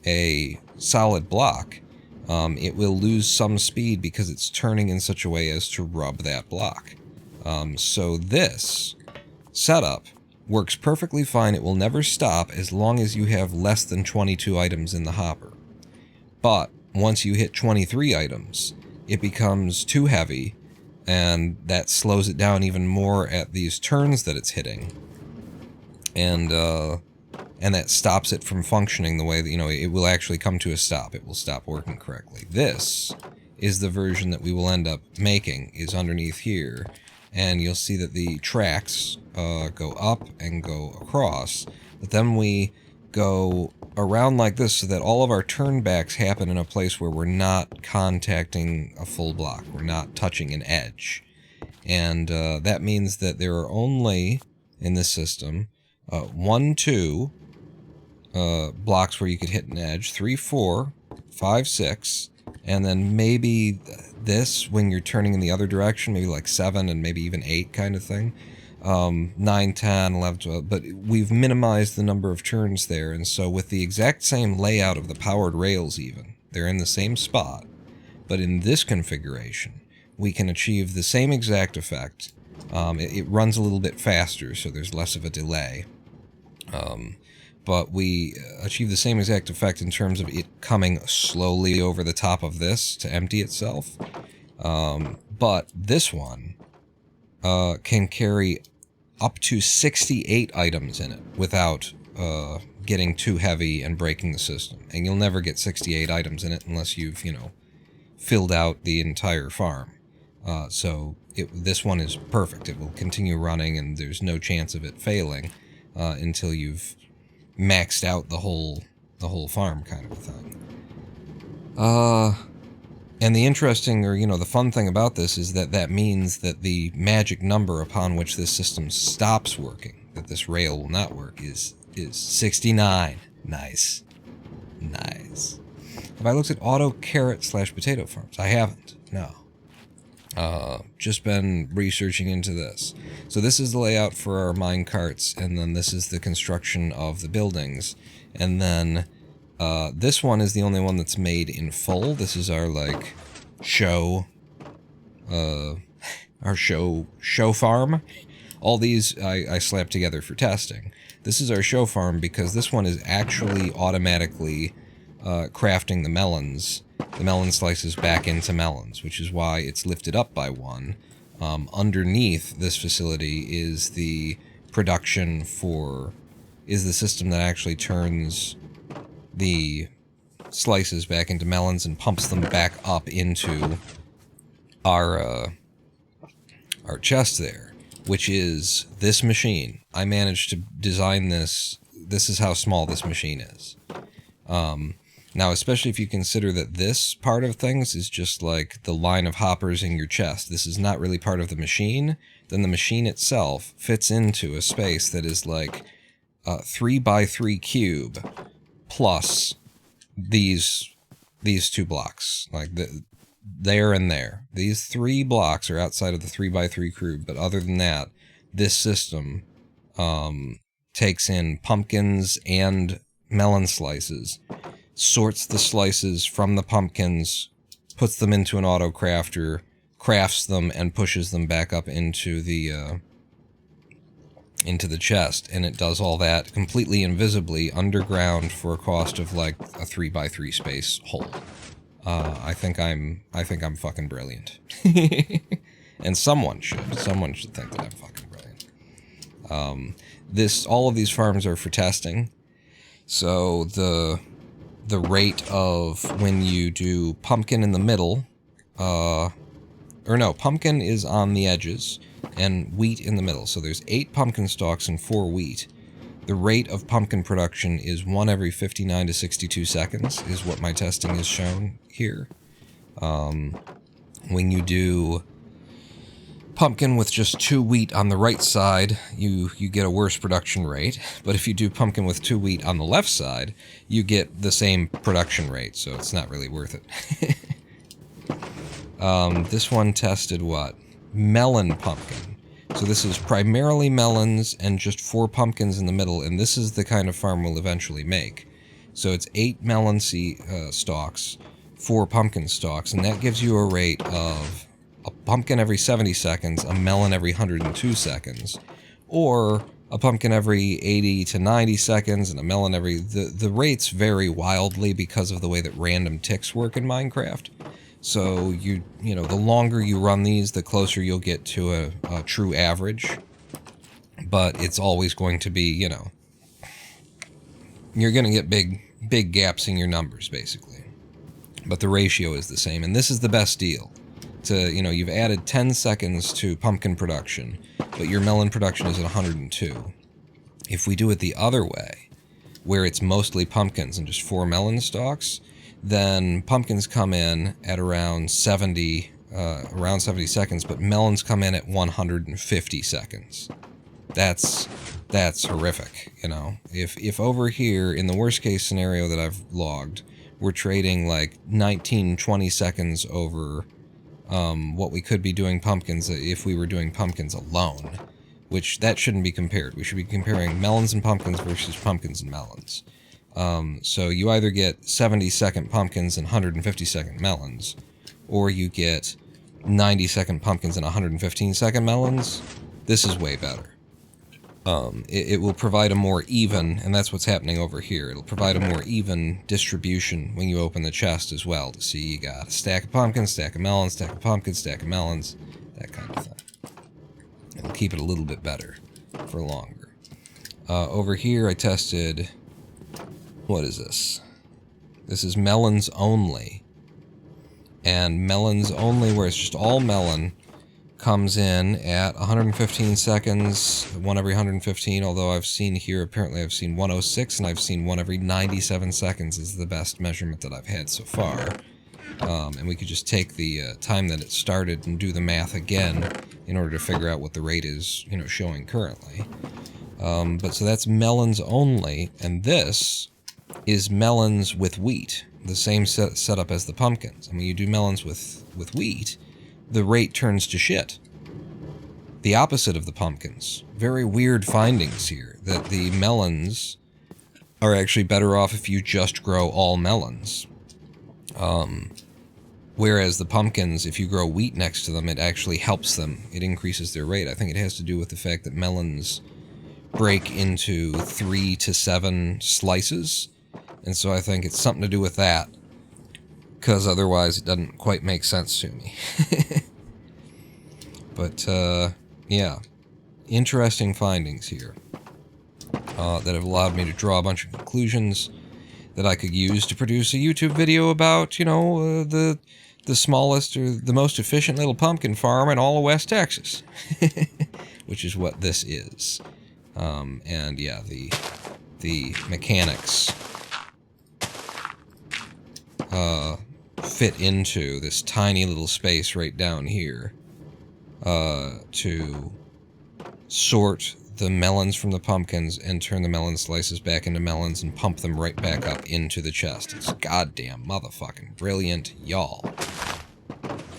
a solid block, it will lose some speed because it's turning in such a way as to rub that block. So this setup works perfectly fine. It will never stop as long as you have less than 22 items in the hopper. But once you hit 23 items, it becomes too heavy, and that slows it down even more at these turns that it's hitting. And that stops it from functioning the way that, it will actually come to a stop. It will stop working correctly. This is the version that we will end up making, is underneath here. And you'll see that the tracks go up and go across. But then we go around like this so that all of our turnbacks happen in a place where we're not contacting a full block. We're not touching an edge. And that means that there are only, in this system, 1, 2 blocks where you could hit an edge, 3, 4, 5, 6, and then maybe this when you're turning in the other direction, maybe like 7 and maybe even 8 kind of thing. 9, 10, 11, 12, but we've minimized the number of turns there, and so with the exact same layout of the powered rails even, they're in the same spot, but in this configuration, we can achieve the same exact effect. It runs a little bit faster, so there's less of a delay, but we achieve the same exact effect in terms of it coming slowly over the top of this to empty itself, but this one can carry up to 68 items in it without getting too heavy and breaking the system. And you'll never get 68 items in it unless you've, filled out the entire farm. So this one is perfect. It will continue running, and there's no chance of it failing until you've maxed out the whole farm kind of a thing. And the interesting, or the fun thing about this is that means that the magic number upon which this system stops working, that this rail will not work, is 69. Nice. Have I looked at auto carrot/potato farms? I haven't. No. Just been researching into this. So this is the layout for our mine carts, and then this is the construction of the buildings, and then this one is the only one that's made in full. This is our show farm. All these I slapped together for testing. This is our show farm because this one is actually automatically crafting the melon slices back into melons, which is why it's lifted up by 1. Underneath this facility is the is the system that actually turns the slices back into melons and pumps them back up into our chest there, which is this machine. I managed to design this. This is how small this machine is. Now, especially if you consider that this part of things is just like the line of hoppers in your chest. This is not really part of the machine. Then the machine itself fits into a space that is like a 3x3 cube plus these 2 blocks, like there and there. These 3 blocks are outside of the 3x3 cube, but other than that, this system takes in pumpkins and melon slices, sorts the slices from the pumpkins, puts them into an auto crafter, crafts them and pushes them back up into the chest, and it does all that completely invisibly underground for a cost of like a 3x3 space hole. I think I'm fucking brilliant. And someone should think that I'm fucking brilliant. All of these farms are for testing. So the rate of when you do pumpkin in the middle, pumpkin is on the edges and wheat in the middle. So there's 8 pumpkin stalks and 4 wheat. The rate of pumpkin production is 1 every 59 to 62 seconds, is what my testing has shown here. When you do pumpkin with just 2 wheat on the right side, you get a worse production rate. But if you do pumpkin with 2 wheat on the left side, you get the same production rate, so it's not really worth it. This one tested what? Melon pumpkin. So this is primarily melons and just 4 pumpkins in the middle, and this is the kind of farm we'll eventually make. So it's 8 melon stalks, 4 pumpkin stalks, and that gives you a rate of a pumpkin every 70 seconds, a melon every 102 seconds, or a pumpkin every 80 to 90 seconds, and a melon every... The rates vary wildly because of the way that random ticks work in Minecraft. So, you know, the longer you run these, the closer you'll get to a true average. But it's always going to be, you know... You're going to get big gaps in your numbers, basically. But the ratio is the same, and this is the best deal. You've added 10 seconds to pumpkin production, but your melon production is at 102. If we do it the other way, where it's mostly pumpkins and just 4 melon stalks, then pumpkins come in at around 70 seconds, but melons come in at 150 seconds. That's horrific, you know. If over here, in the worst case scenario that I've logged, we're trading like 19-20 seconds over what we could be doing pumpkins if we were doing pumpkins alone, which that shouldn't be compared. We should be comparing melons and pumpkins versus pumpkins and melons. So you either get 70-second pumpkins and 150-second melons, or you get 90-second pumpkins and 115-second melons. This is way better. It will provide a more even, and that's what's happening over here, it'll provide a more even distribution when you open the chest as well, to see you got a stack of pumpkins, stack of melons, stack of pumpkins, stack of melons, that kind of thing. It'll keep it a little bit better for longer. Over here I tested... What is this? This is melons only. And melons only, where it's just all melon, comes in at 115 seconds, 1 every 115, although I've seen here, apparently I've seen 106, and I've seen 1 every 97 seconds is the best measurement that I've had so far. And we could just take the time that it started and do the math again in order to figure out what the rate is, you know, showing currently. But so that's melons only, and this is melons with wheat, the same setup as the pumpkins. And when you do melons with wheat, the rate turns to shit. The opposite of the pumpkins. Very weird findings here, that the melons are actually better off if you just grow all melons. Whereas the pumpkins, if you grow wheat next to them, it actually helps them. It increases their rate. I think it has to do with the fact that melons break into 3 to 7 slices. And so I think it's something to do with that, because otherwise it doesn't quite make sense to me. But, yeah. Interesting findings here that have allowed me to draw a bunch of conclusions that I could use to produce a YouTube video about, you know, the smallest or the most efficient little pumpkin farm in all of West Texas. Which is what this is. And, yeah, the mechanics fit into this tiny little space right down here to sort the melons from the pumpkins and turn the melon slices back into melons and pump them right back up into the chest. It's goddamn motherfucking brilliant, y'all.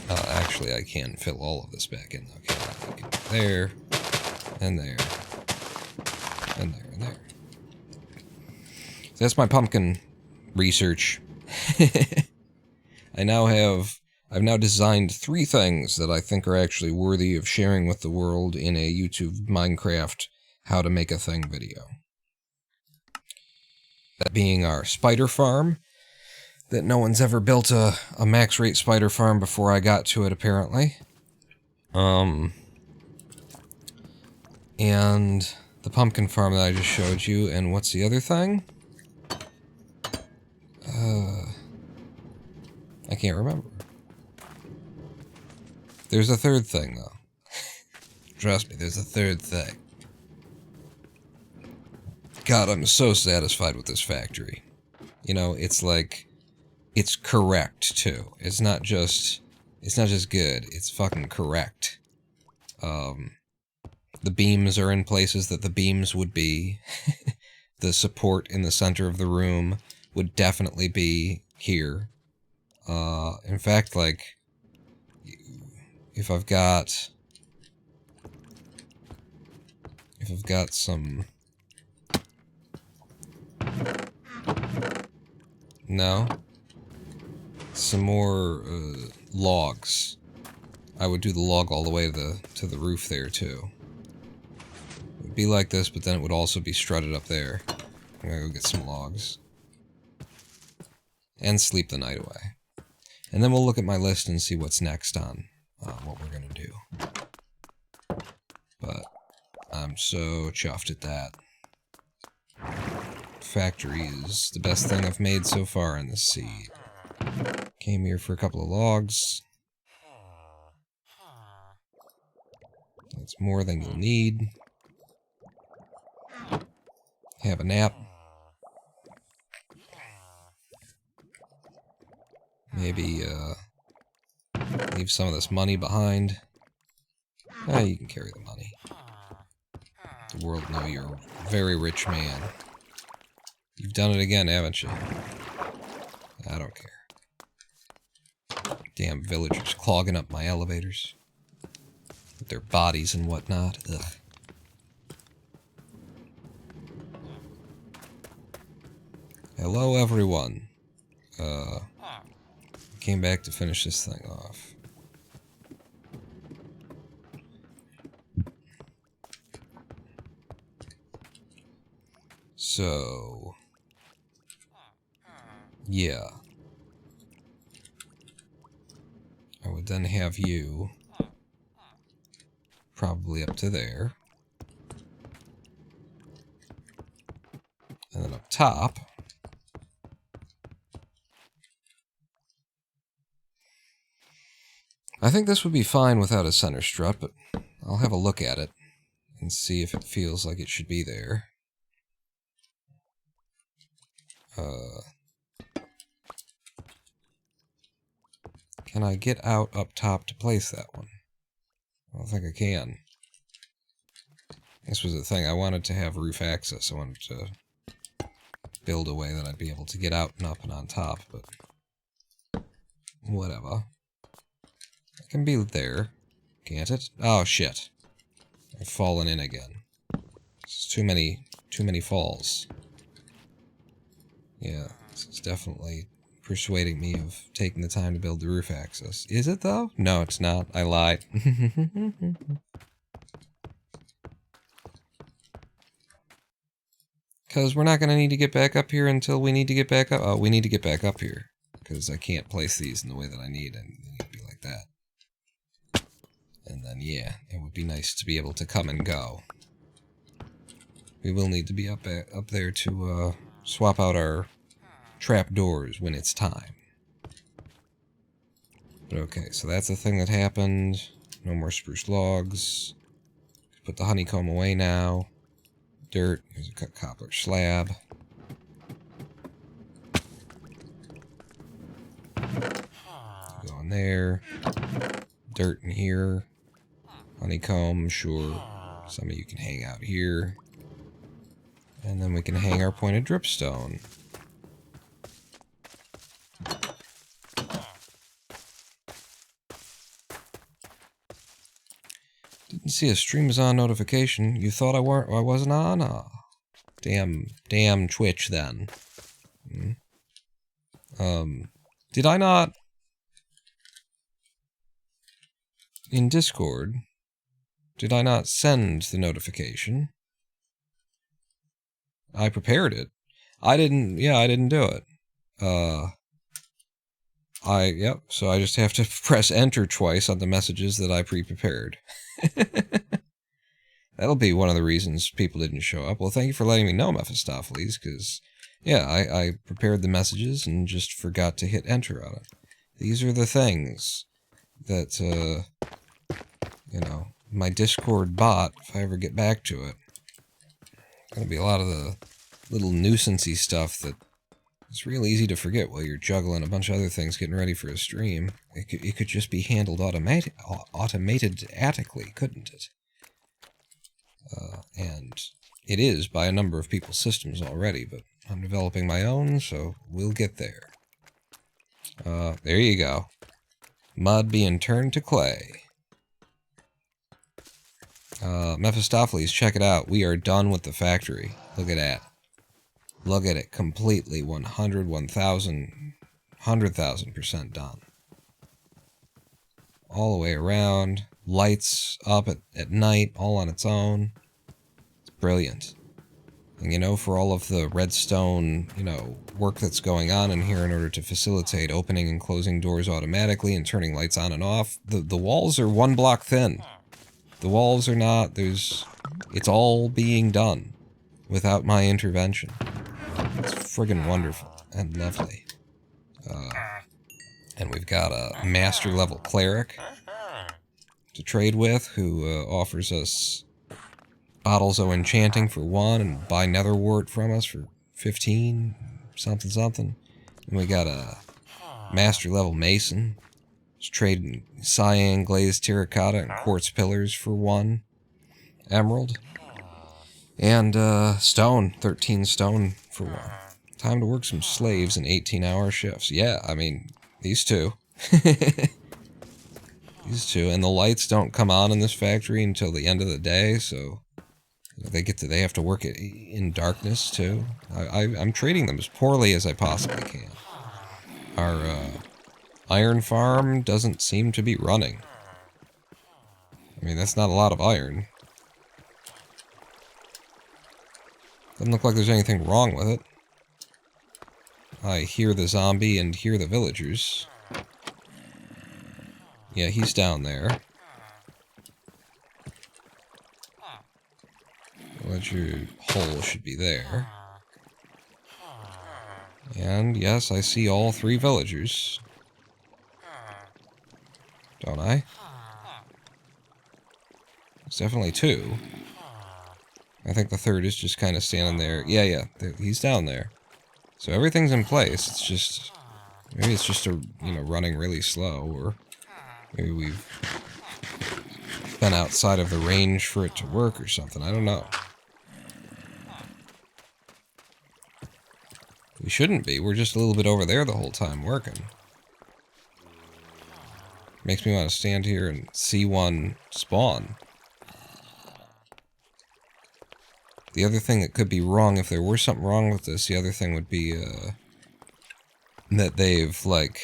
Actually, I can fill all of this back in. Okay, I can do there, and there, and there, and there. So that's my pumpkin research. I I've now designed 3 things that I think are actually worthy of sharing with the world in a YouTube Minecraft how to make a thing video. That being our spider farm, that no one's ever built a max rate spider farm before I got to it, apparently. And the pumpkin farm that I just showed you, and what's the other thing? I can't remember. There's a third thing, though. Trust me, there's a third thing. God, I'm so satisfied with this factory. You know, it's like, it's correct, too. It's not just good, it's fucking correct. The beams are in places that the beams would be. The support in the center of the room would definitely be here. In fact, like, if I've got some... No? Some more, logs. I would do the log all the way to the roof there, too. It would be like this, but then it would also be strutted up there. I'm gonna go get some logs. And sleep the night away. And then we'll look at my list and see what's next on what we're gonna do. But I'm so chuffed at that. Factory is the best thing I've made so far in this seed. Came here for a couple of logs. That's more than you'll need. Have a nap. Maybe, leave some of this money behind. You can carry the money. The world know you're a very rich man. You've done it again, haven't you? I don't care. Damn villagers clogging up my elevators. With their bodies and whatnot. Ugh. Hello, everyone. Came back to finish this thing off. So... yeah. I would then have you probably up to there. And then up top, I think this would be fine without a center strut, but I'll have a look at it and see if it feels like it should be there. Can I get out up top to place that one? I don't think I can. This was the thing. I wanted to have roof access. I wanted to build a way that I'd be able to get out and up and on top, but whatever. It can be there, can't it? Oh, shit. I've fallen in again. It's too many falls. Yeah, this is definitely persuading me of taking the time to build the roof access. Is it, though? No, it's not. I lied. Because we're not going to need to get back up here until we need to get back up. Oh, we need to get back up here. Because I can't place these in the way that I need, and they need to be like that. And then, yeah, it would be nice to be able to come and go. We will need to be up there to swap out our trapdoors when it's time. But okay, so that's the thing that happened. No more spruce logs. Put the honeycomb away now. Dirt. Here's a cut copper slab. Go in there. Dirt in here. Honeycomb, sure. Some of you can hang out here. And then we can hang our pointed dripstone. Didn't see a stream is on notification. You thought I wasn't on? Oh, damn Twitch then. Did I not? in Discord, did I not send the notification? I prepared it. I didn't do it. Yep, so I just have to press enter twice on the messages that I pre-prepared. That'll be one of the reasons people didn't show up. Well, thank you for letting me know, Mephistopheles, because, yeah, I prepared the messages and just forgot to hit enter on it. These are the things that, you know, my Discord bot, if I ever get back to it, gonna be a lot of the little nuisancey stuff that it's real easy to forget while you're juggling a bunch of other things getting ready for a automatically, it could just be handled automatically, couldn't it? And it is by a number of people's systems already, but I'm developing my own, so we'll get there. There you go. Mud being turned to clay. Mephistopheles, check it out. We are done with the factory. Look at that. Look at it. Completely 100, 1,000, 100,000% done. All the way around. Lights up at night, all on its own. It's brilliant. And you know, for all of the redstone, you know, work that's going on in here in order to facilitate opening and closing doors automatically and turning lights on and off, the walls are 1 block thin. The walls are not, it's all being done without my intervention. It's friggin' wonderful and lovely. And we've got a master level cleric to trade with who offers us bottles of enchanting for 1 and buy netherwort from us for 15, something. And we got a master level mason. Just trading cyan glazed terracotta and quartz pillars for 1 emerald. And stone, 13 stone for 1. Time to work some slaves in 18-hour shifts. Yeah, I mean, these two. These two. And the lights don't come on in this factory until the end of the day, so they have to work it in darkness too. I'm trading them as poorly as I possibly can. Our iron farm doesn't seem to be running. I mean, that's not a lot of iron. Doesn't look like there's anything wrong with it. I hear the zombie and hear the villagers. Yeah, he's down there. Villager hole should be there. And yes, I see all 3 villagers. Don't I? It's definitely 2. I think the 3rd is just kind of standing there. Yeah, he's down there. So everything's in place. It's just, maybe it's just running really slow, or maybe we've been outside of the range for it to work or something. I don't know. We shouldn't be. We're just a little bit over there the whole time working. Makes me want to stand here and see one spawn. The other thing that could be wrong, if there were something wrong with this, the other thing would be that they've, like,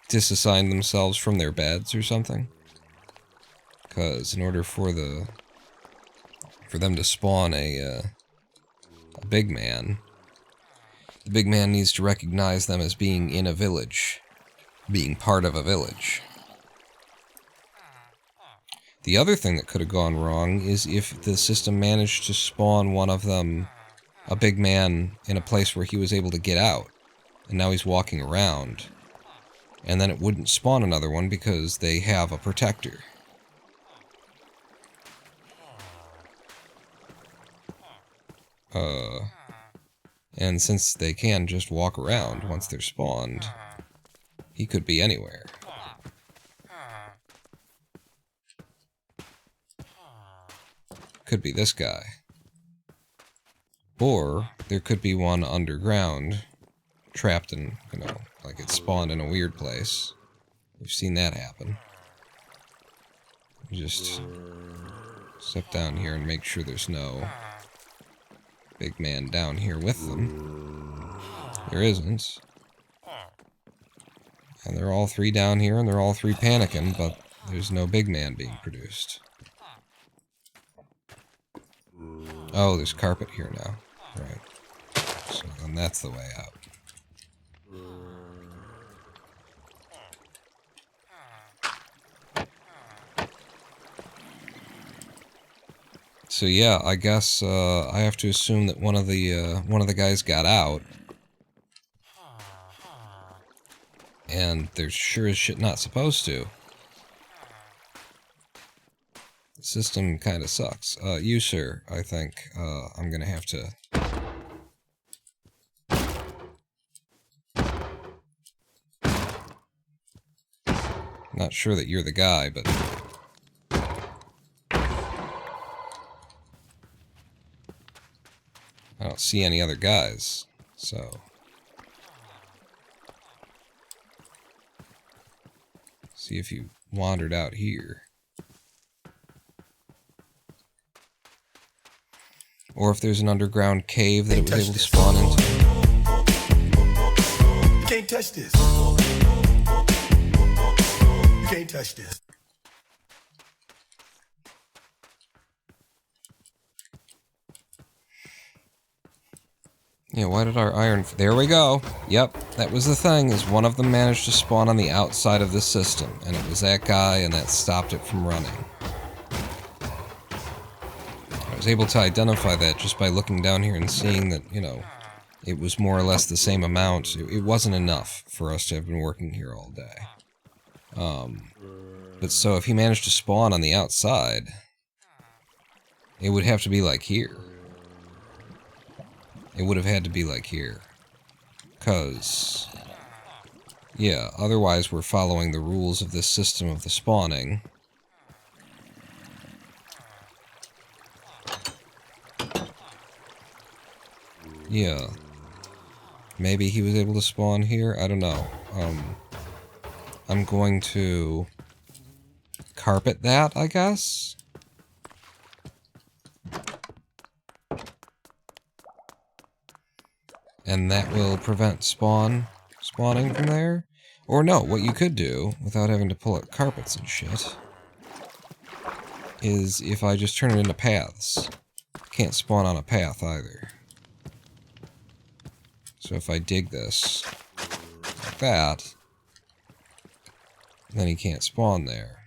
disassigned themselves from their beds or something. Because in order for them to spawn a big man, the big man needs to recognize them as being in a village, being part of a village. The other thing that could have gone wrong is if the system managed to spawn one of them, a big man, in a place where he was able to get out, and now he's walking around, and then it wouldn't spawn another one because they have a protector. And since they can just walk around once they're spawned, he could be anywhere. Could be this guy. Or there could be one underground, trapped in, like it's spawned in a weird place. We've seen that happen. Just step down here and make sure there's no big man down here with them. There isn't. And they're all 3 down here, and they're all 3 panicking, but there's no big man being produced. Oh, there's carpet here now. Right. So then that's the way out. So yeah, I guess I have to assume that one of the guys got out, and they're sure as shit not supposed to. The system kind of sucks. You, sir, I think I'm gonna have to. Not sure that you're the guy, but. I don't see any other guys, so... See if you wandered out here. Or if there's an underground cave that it was able to spawn into. You can't touch this. You can't touch this. Yeah, why did our iron... There we go. Yep, that was the thing, is one of them managed to spawn on the outside of the system, and it was that guy, and that stopped it from running. I was able to identify that just by looking down here and seeing that, you know, it was more or less the same amount. It wasn't enough for us to have been working here all day. But so if he managed to spawn on the outside, it would have to be like here. It would have had to be like here. 'Cause... yeah, otherwise we're following the rules of this system of the spawning. Yeah. Maybe he was able to spawn here? I don't know. I'm going to... carpet that, I guess? And that will prevent spawning from there? Or no, what you could do, without having to pull out carpets and shit, is if I just turn it into paths. Can't spawn on a path either. So if I dig this like that, then he can't spawn there.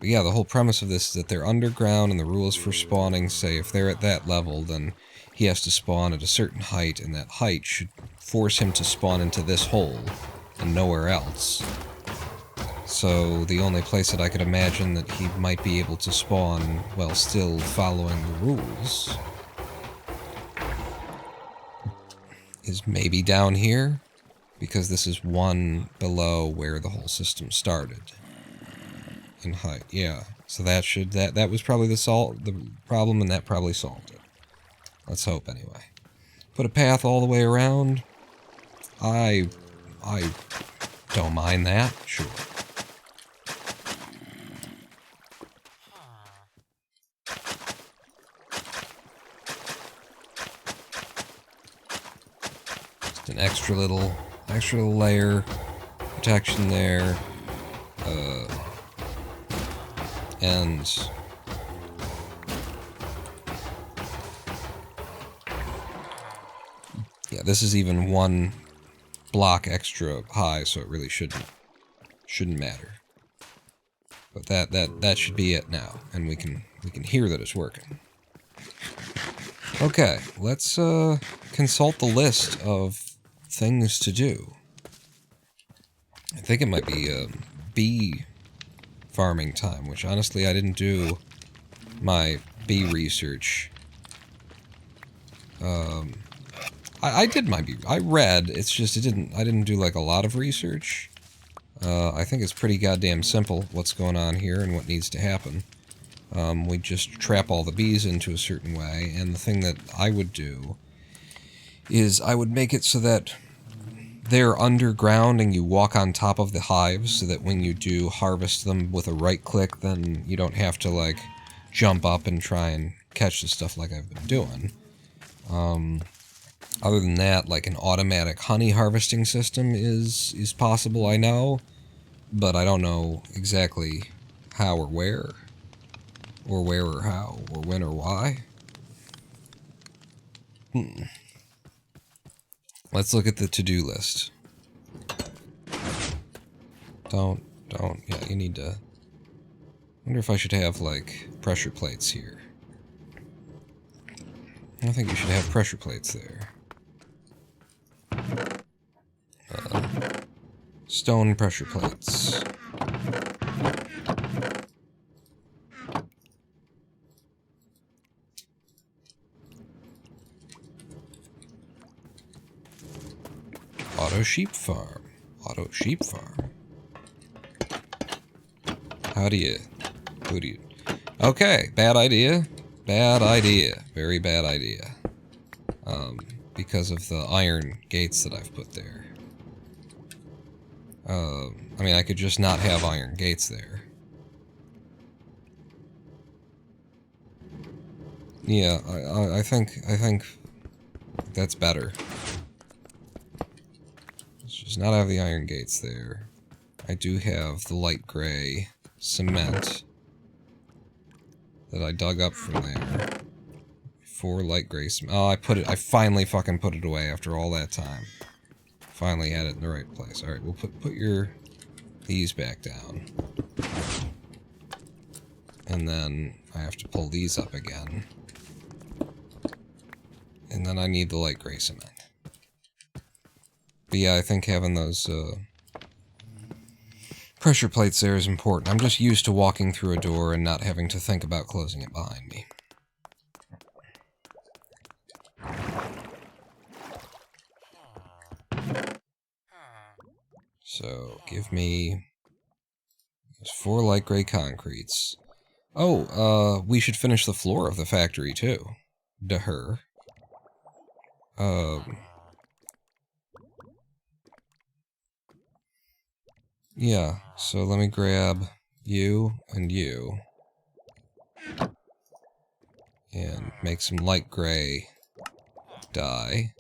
But yeah, the whole premise of this is that they're underground, and the rules for spawning say if they're at that level, then he has to spawn at a certain height, and that height should force him to spawn into this hole, and nowhere else. So the only place that I could imagine that he might be able to spawn while still following the rules is maybe down here, because this is one below where the whole system started. In height, yeah. So that was probably the problem, and that probably solved it. Let's hope, anyway. Put a path all the way around. I don't mind that, sure. Just an extra little layer protection there. And yeah, this is even one block extra high, so it really shouldn't matter. But that should be it now, and we can hear that it's working. Okay, let's consult the list of things to do. I think it might be bee farming time, which honestly I didn't do my bee research. I did my bee. I read. It's just I didn't do like a lot of research. I think it's pretty goddamn simple what's going on here and what needs to happen. We just trap all the bees into a certain way, and the thing that I would do is I would make it so that they're underground and you walk on top of the hives, so that when you do harvest them with a right click, then you don't have to like jump up and try and catch the stuff like I've been doing. Other than that, like an automatic honey harvesting system is possible, I know, but I don't know exactly how or where or how, or when or why. Let's look at the to-do list. Yeah, you need to... I wonder if I should have, like, pressure plates here. I think you should have pressure plates there. Stone pressure plates. Auto sheep farm. Auto sheep farm. Who do you... Okay, bad idea. Bad idea. Very bad idea. Because of the iron gates that I've put there. I mean, I could just not have iron gates there. Yeah, I think that's better. Let's just not have the iron gates there. I do have the light gray cement that I dug up from there. 4 light gray cement. Oh, I finally fucking put it away after all that time. Finally had it in the right place. Alright, we'll put these back down. And then I have to pull these up again. And then I need the light gray cement. But yeah, I think having those pressure plates there is important. I'm just used to walking through a door and not having to think about closing it behind me. So, give me 4 light gray concretes. Oh, we should finish the floor of the factory, too. Duh. Yeah, so let me grab you and you. And make some light gray dye.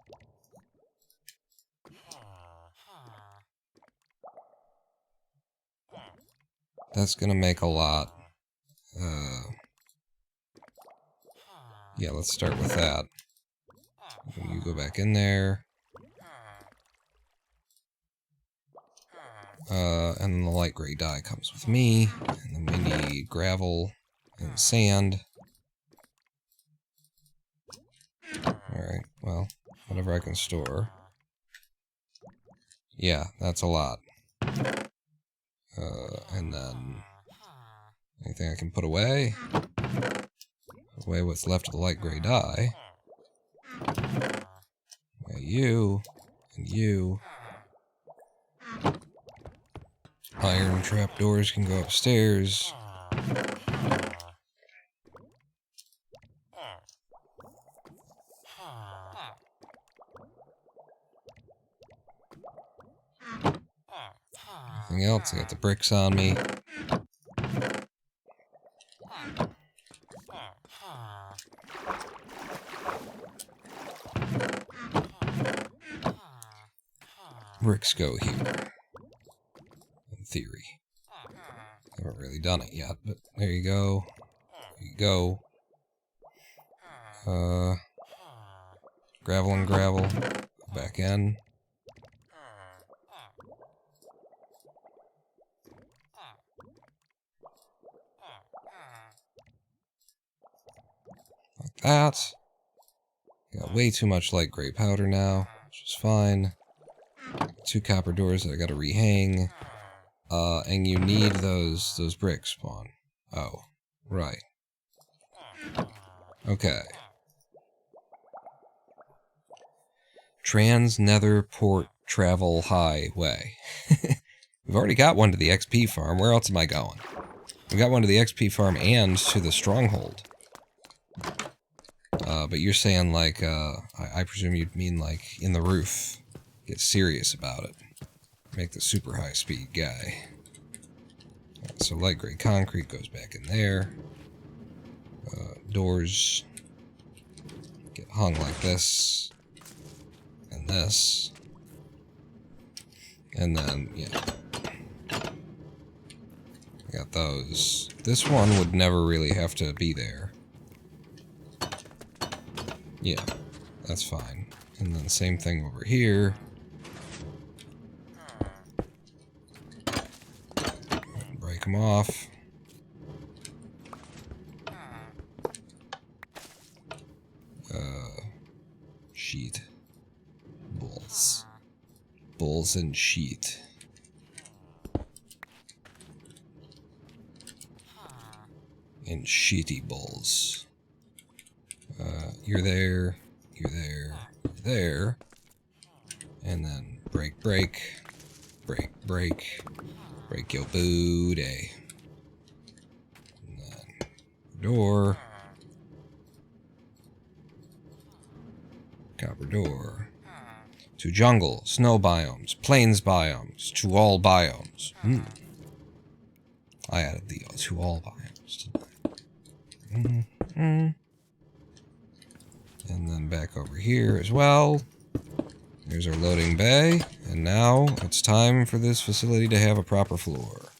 That's gonna make a lot. Yeah, let's start with that. You go back in there. And then the light gray dye comes with me. And then we need gravel and sand. Alright, well, whatever I can store. Yeah, that's a lot. And then... anything I can put away? Away what's left of the light gray dye. Away you. And you. Iron trapdoors can go upstairs. Anything else? I got the bricks on me. Bricks go here. In theory. Haven't really done it yet, but there you go. There you go. Gravel and gravel. Back in. Like that. Got way too much light gray powder now, which is fine. 2 copper doors that I gotta rehang. And you need those bricks, Spawn. Oh, right. Okay. Trans-Nether Port Travel Highway. We've already got one to the XP farm. Where else am I going? We got one to the XP farm and to the stronghold. But you're saying, like, I presume you'd mean, like, in the roof. Get serious about it. Make the super high-speed guy. Right, so light gray concrete goes back in there. Doors get hung like this. and this. And then, yeah. I got those. This one would never really have to be there. Yeah, that's fine. And then same thing over here. Break them off. Sheet. Bulls. Bulls and sheet. And sheety bulls. You're there, you're there, you're there. And then break, break, break, break, break your booty. And then door. Copper door. To jungle, snow biomes, plains biomes, to all biomes. I added the to all biomes tonight. And then back over here as well. There's our loading bay. And now it's time for this facility to have a proper floor.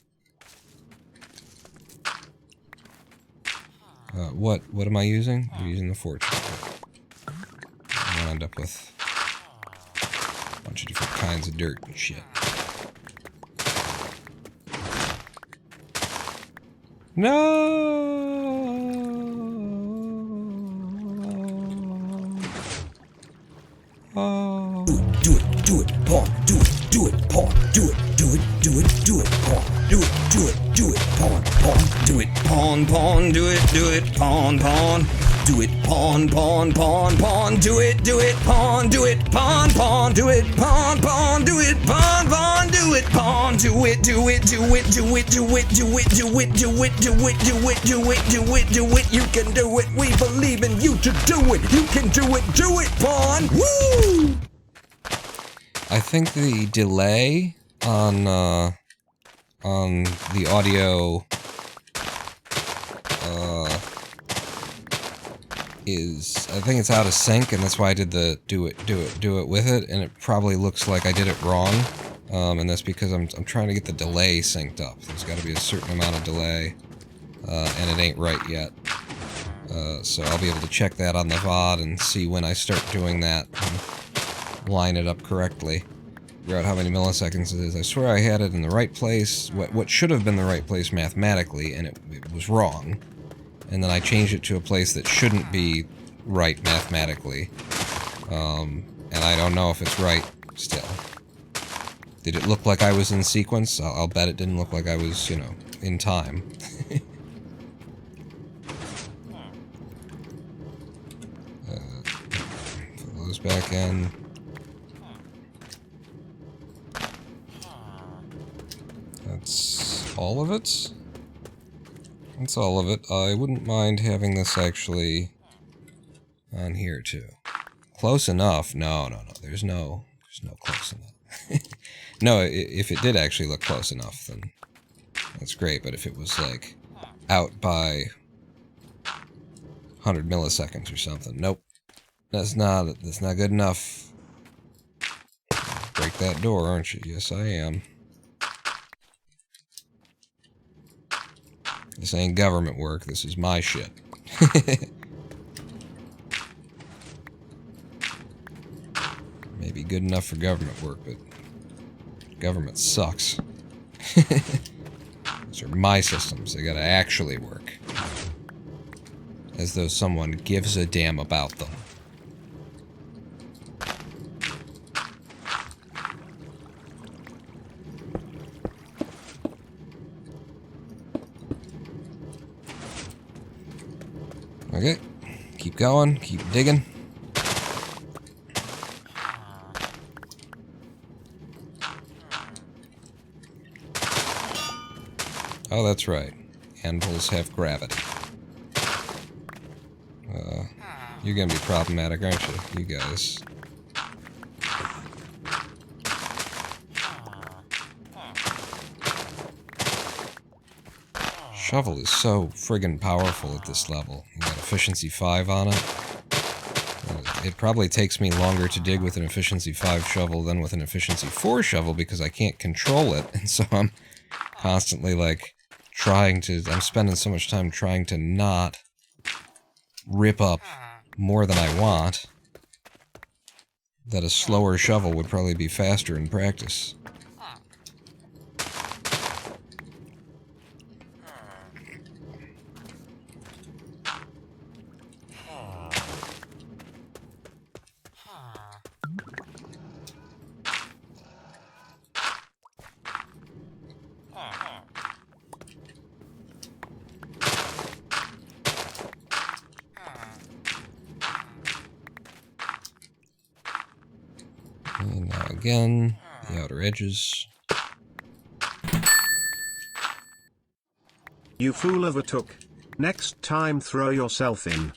What am I using? I'm using the fortune. I'll end up with a bunch of different kinds of dirt and shit. No! Oh. Do it, pawn, do it, pawn, do it, pawn, do it, pawn, do it, pawn, do it, pawn, do it, pawn, pawn, do it, pawn, do it, pawn, do it, pawn, do it, pawn, do it, pawn, do it, you can do it, we believe in you to do it, you can do it, pawn, woo! I think the delay on the audio I think it's out of sync, and that's why I did the do it with it, and it probably looks like I did it wrong, and that's because I'm trying to get the delay synced up. There's got to be a certain amount of delay, and it ain't right yet. So I'll be able to check that on the VOD and see when I start doing that and line it up correctly. Figure out how many milliseconds it is. I swear I had it in the right place, what should have been the right place mathematically, and it was wrong. And then I changed it to a place that shouldn't be right mathematically. And I don't know if it's right still. Did it look like I was in sequence? I'll bet it didn't look like I was, you know, in time. Put those back in. That's all of it? That's all of it. I wouldn't mind having this actually on here too. Close enough? No. There's no close enough. No, if it did actually look close enough, then that's great. But if it was like out by 100 milliseconds or something, nope. That's not good enough. Break that door, aren't you? Yes, I am. This ain't government work, this is my shit. Maybe good enough for government work, but government sucks. These are my systems, they gotta actually work. As though someone gives a damn about them. Okay, keep going, keep digging. Oh, that's right. Anvils have gravity. You're gonna be problematic, aren't you, you guys? Shovel is so friggin' powerful at this level. You got efficiency 5 on it. it probably takes me longer to dig with an efficiency 5 shovel than with an efficiency 4 shovel because I can't control it, and so I'm constantly, like, I'm spending so much time trying to not rip up more than I want that a slower shovel would probably be faster in practice. And now again, the outer edges. You fool overtook. Next time throw yourself in.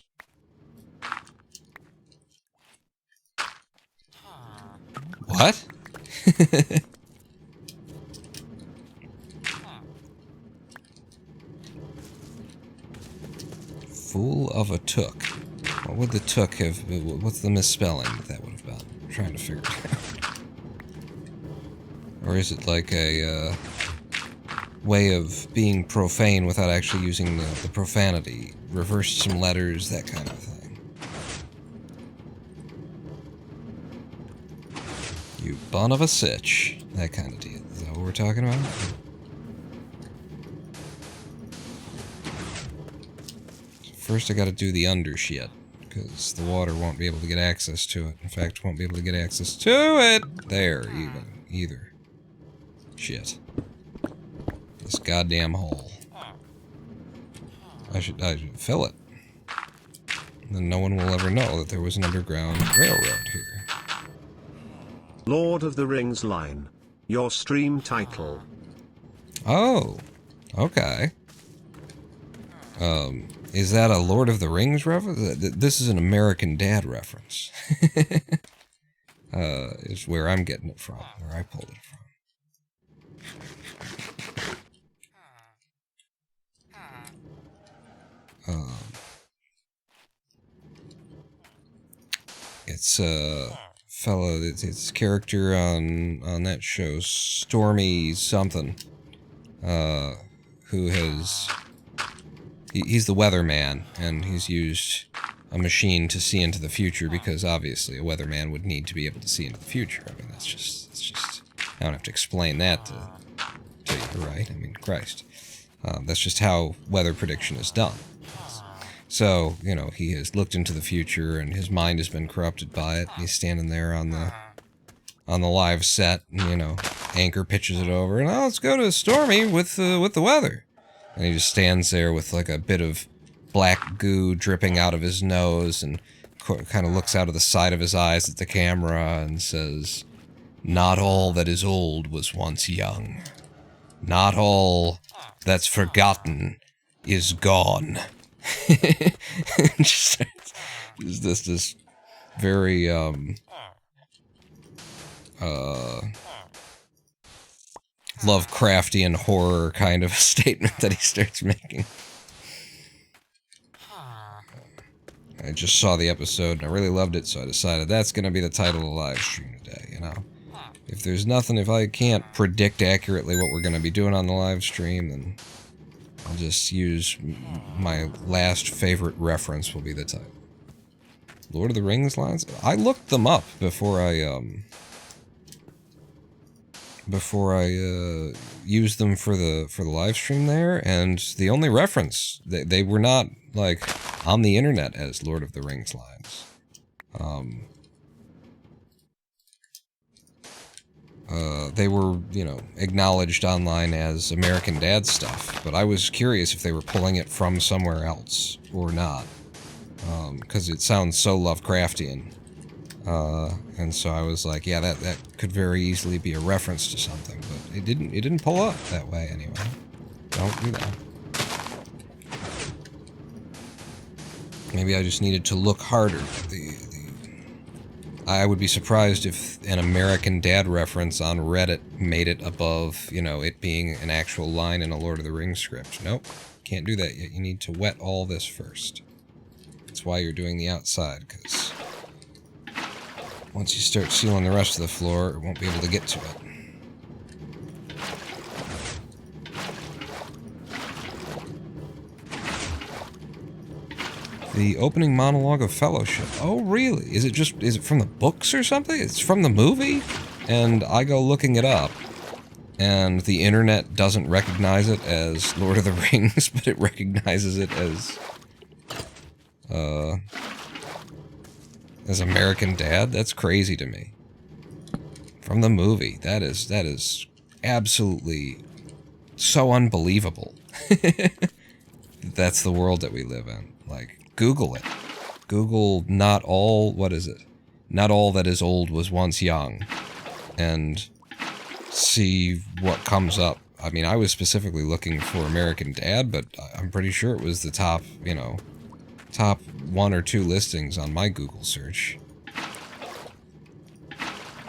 What? Fool of a took. What would the took have... What's the misspelling that would have been? I'm trying to figure it out. Or is it like a way of being profane without actually using the profanity? Reverse some letters, that kind of thing. You bun of a sitch. That kind of deal. Is that what we're talking about? First I gotta do the under shit, because the water won't be able to get access to it. In fact, won't be able to get access to it! There, either. Shit. This goddamn hole. I should fill it. Then no one will ever know that there was an underground railroad here. Lord of the Rings line. Your stream title. Oh, okay. Is that a Lord of the Rings reference? This is an American Dad reference. Is where I'm getting it from, where I pulled it from. It's a fellow, it's character on that show, Stormy something, who has... He's the weatherman, and he's used a machine to see into the future because obviously a weatherman would need to be able to see into the future. I mean, it's just, I don't have to explain that to you, right? I mean, Christ. That's just how weather prediction is done. So, you know, he has looked into the future and his mind has been corrupted by it. He's standing there on the live set, and, you know, anchor pitches it over, and let's go to Stormy with the weather. And he just stands there with like a bit of black goo dripping out of his nose and kind of looks out of the side of his eyes at the camera and says, "Not all that is old was once young. Not all that's forgotten is gone." Just this very Lovecraftian horror kind of a statement that he starts making. I just saw the episode and I really loved it, so I decided that's going to be the title of the live stream today, you know. If I can't predict accurately what we're going to be doing on the live stream, then I'll just use my last favorite reference will be the title. Lord of the Rings lines? I looked them up before I used them for the live stream there, and the only reference, they were not, like, on the internet as Lord of the Rings lines. They were, you know, acknowledged online as American Dad stuff, but I was curious if they were pulling it from somewhere else or not, because it sounds so Lovecraftian. And so I was like, yeah, that could very easily be a reference to something, but it didn't pull up that way anyway. Don't do that. Maybe I just needed to look harder. I would be surprised if an American Dad reference on Reddit made it above, you know, it being an actual line in a Lord of the Rings script. Nope, can't do that yet. You need to wet all this first. That's why you're doing the outside, because once you start sealing the rest of the floor, it won't be able to get to it. The opening monologue of Fellowship. Oh, really? Is it from the books or something? It's from the movie? And I go looking it up, and the internet doesn't recognize it as Lord of the Rings, but it recognizes it as American Dad? That's crazy to me. From the movie. That is absolutely so unbelievable. That's the world that we live in. Like, Google it. Google not all, what is it? Not all that is old was once young. And see what comes up. I mean, I was specifically looking for American Dad, but I'm pretty sure it was the top, you know, top 1 or 2 listings on my Google search.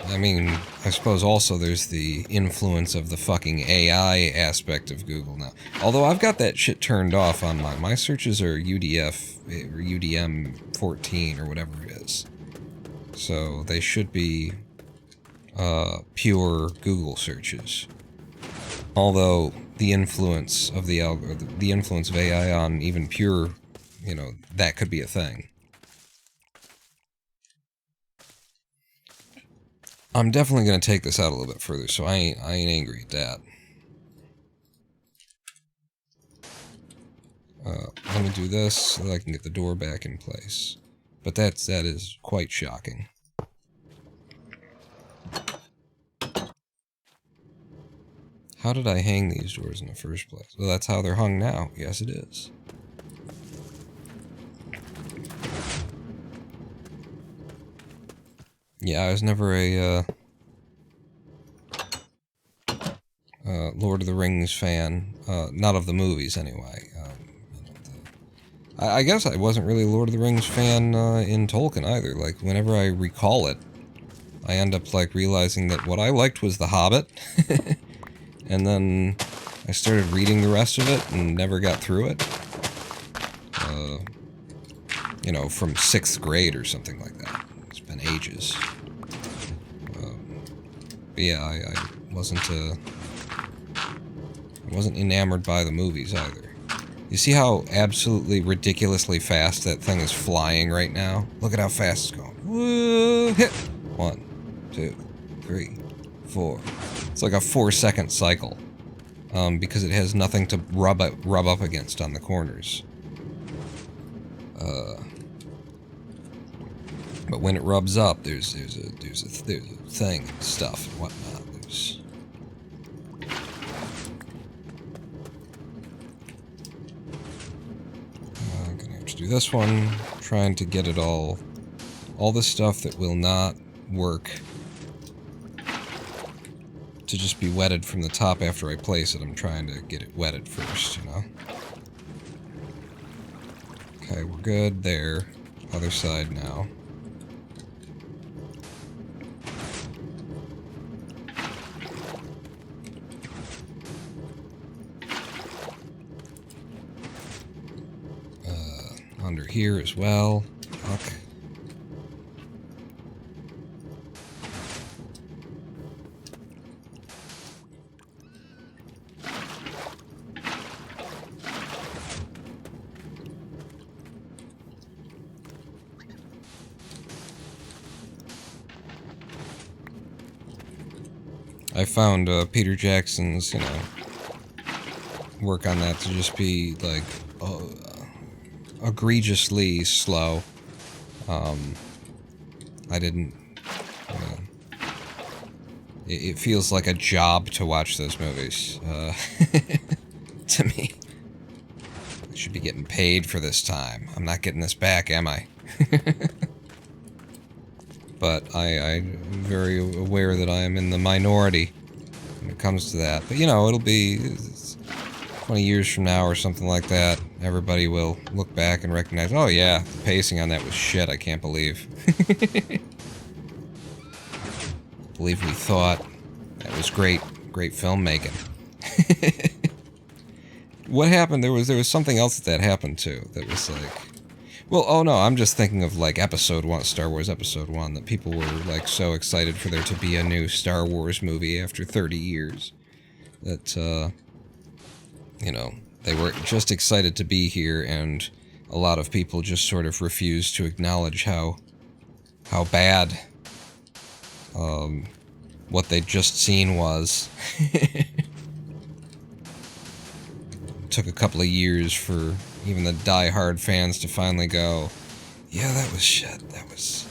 I mean, I suppose also there's the influence of the fucking AI aspect of Google now. Although I've got that shit turned off on my searches are UDF, or UDM 14, or whatever it is. So they should be pure Google searches. Although the influence of the influence of AI on even pure, you know, that could be a thing. I'm definitely going to take this out a little bit further, so I ain't angry at that. Let me do this so that I can get the door back in place. But that is quite shocking. How did I hang these doors in the first place? Well, that's how they're hung now. Yes, it is. Yeah, I was never a Lord of the Rings fan. Not of the movies, anyway. I guess I wasn't really a Lord of the Rings fan in Tolkien either. Like, whenever I recall it, I end up, like, realizing that what I liked was The Hobbit. And then I started reading the rest of it and never got through it. You know, from 6th grade or something like that. It's been ages. But yeah, I wasn't enamored by the movies either. You see how absolutely ridiculously fast that thing is flying right now? Look at how fast it's going. Woo, hit! 1, 2, 3, 4. It's like a 4-second cycle. Because it has nothing to rub up against on the corners. But when it rubs up, there's a thing and stuff and whatnot. I'm gonna have to do this one. Trying to get it all the stuff that will not work to just be wetted from the top after I place it. I'm trying to get it wetted first, you know? Okay, we're good there. Other side now. Under here as well. Fuck. I found Peter Jackson's, you know, work on that to just be like egregiously slow. I didn't. It feels like a job to watch those movies. To me, I should be getting paid for this time. I'm not getting this back, am I? But I'm very aware that I am in the minority when it comes to that. But, you know, it'll be 20 years from now or something like that. Everybody will look back and recognize, oh yeah, the pacing on that was shit, I can't believe. Believe we thought that was great filmmaking. What happened, there was something else that happened too, that was like, Well, oh no, I'm just thinking of like Episode 1, Star Wars Episode 1, that people were like so excited for there to be a new Star Wars movie after 30 years. That, you know, they were just excited to be here, and a lot of people just sort of refused to acknowledge how bad what they'd just seen was. Took a couple of years for even the die-hard fans to finally go, yeah, that was shit. That was...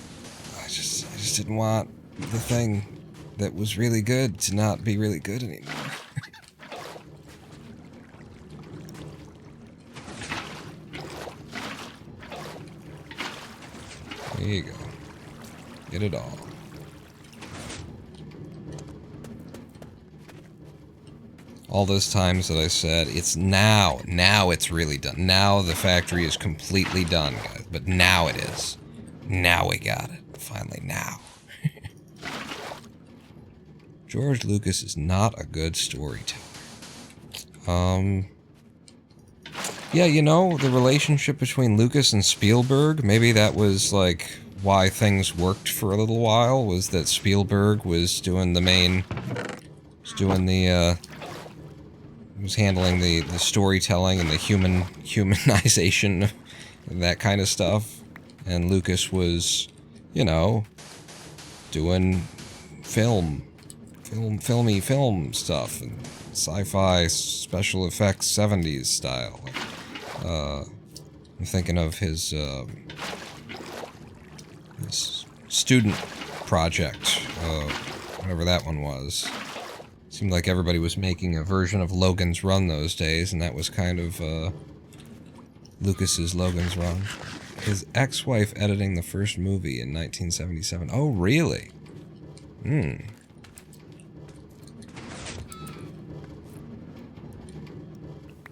I just didn't want the thing that was really good to not be really good anymore. There you go. Get it all. All those times that I said, it's now it's really done. Now the factory is completely done, guys. But now it is. Now we got it. Finally, now. George Lucas is not a good storyteller. Yeah, you know, the relationship between Lucas and Spielberg, maybe that was, like, why things worked for a little while, was that Spielberg was doing the main... was handling the storytelling and the humanization of that kind of stuff. And Lucas was, you know, doing filmy film stuff and sci-fi special effects 70s style. I'm thinking of his student project, whatever that one was. Seemed like everybody was making a version of Logan's Run those days, and that was kind of Lucas's Logan's Run. His ex-wife editing the first movie in 1977. Oh, really?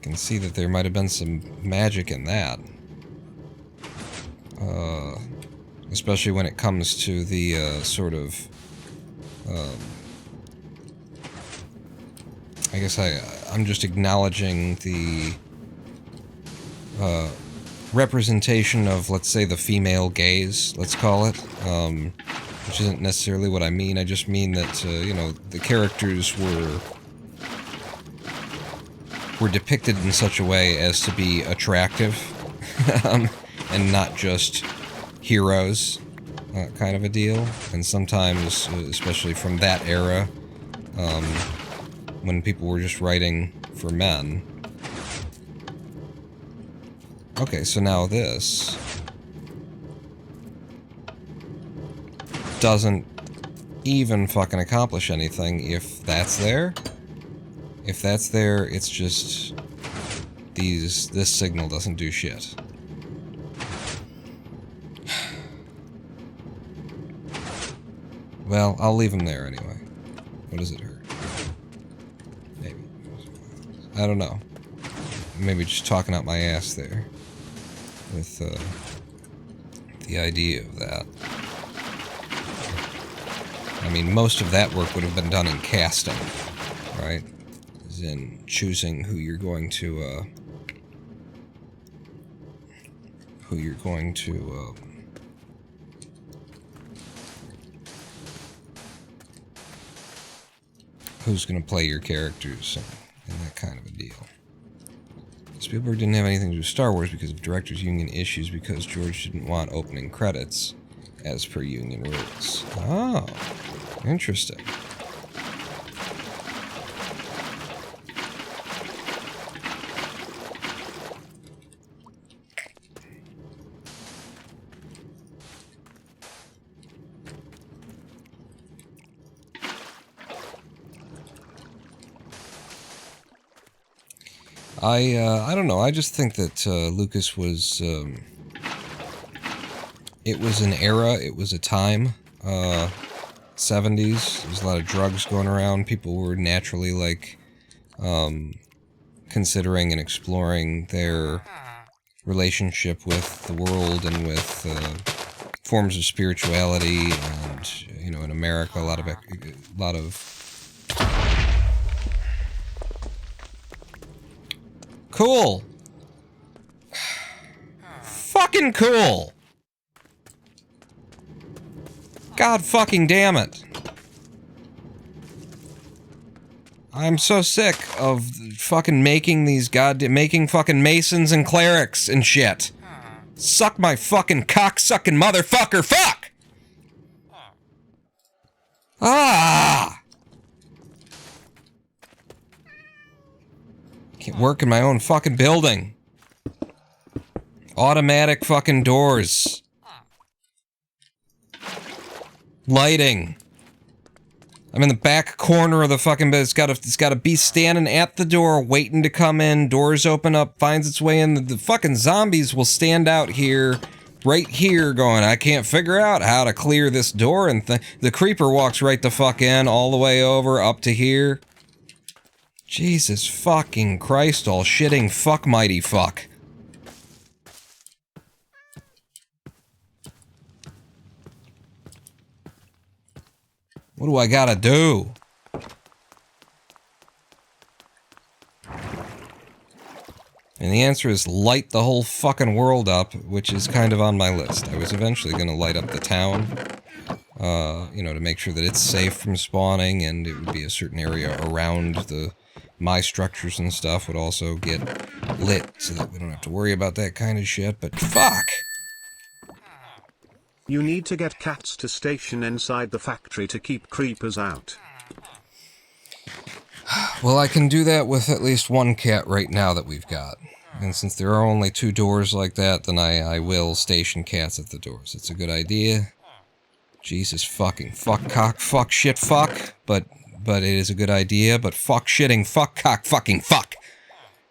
Can see that there might have been some magic in that. Especially when it comes to the sort of... I guess I'm just acknowledging the representation of, let's say, the female gaze, let's call it, which isn't necessarily what I mean. I just mean that, you know, the characters were depicted in such a way as to be attractive, and not just heroes, kind of a deal. And sometimes, especially from that era, when people were just writing for men. Okay, so now this doesn't even fucking accomplish anything if that's there. If that's there, it's just this signal doesn't do shit. Well, I'll leave them there anyway. What does it hurt? Maybe. I don't know. Maybe just talking out my ass there with the idea of that. I mean, most of that work would have been done in casting, right? As in choosing who you're going to who's going to play your characters and that kind of a deal. Spielberg didn't have anything to do with Star Wars because of directors' union issues, because George didn't want opening credits as per union rules. Oh, interesting. I don't know. I just think that Lucas was... it was an era. It was a time. 70s. There's a lot of drugs going around. People were naturally, like, considering and exploring their relationship with the world and with forms of spirituality. And, you know, in America, a lot of cool. fucking cool. God fucking damn it. I'm so sick of fucking making these making fucking masons and clerics and shit. Suck my fucking cock-sucking motherfucker, fuck! Ah! Can't work in my own fucking building. Automatic fucking doors. Lighting. I'm in the back corner of the fucking bed. It's gotta be standing at the door, waiting to come in. Doors open up, finds its way in. The fucking zombies will stand out here, right here, going, I can't figure out how to clear this door, and the creeper walks right the fuck in, all the way over, up to here. Jesus fucking Christ, all shitting fuck mighty fuck. What do I gotta do? And the answer is light the whole fucking world up, which is kind of on my list. I was eventually gonna light up the town, you know, to make sure that it's safe from spawning, and it would be a certain area around my structures and stuff would also get lit, so that we don't have to worry about that kind of shit, but fuck! You need to get cats to station inside the factory to keep creepers out. Well, I can do that with at least one cat right now that we've got. And since there are only 2 doors like that, then I will station cats at the doors. It's a good idea. Jesus fucking fuck cock fuck shit fuck. But it is a good idea, but fuck shitting fuck cock fucking fuck.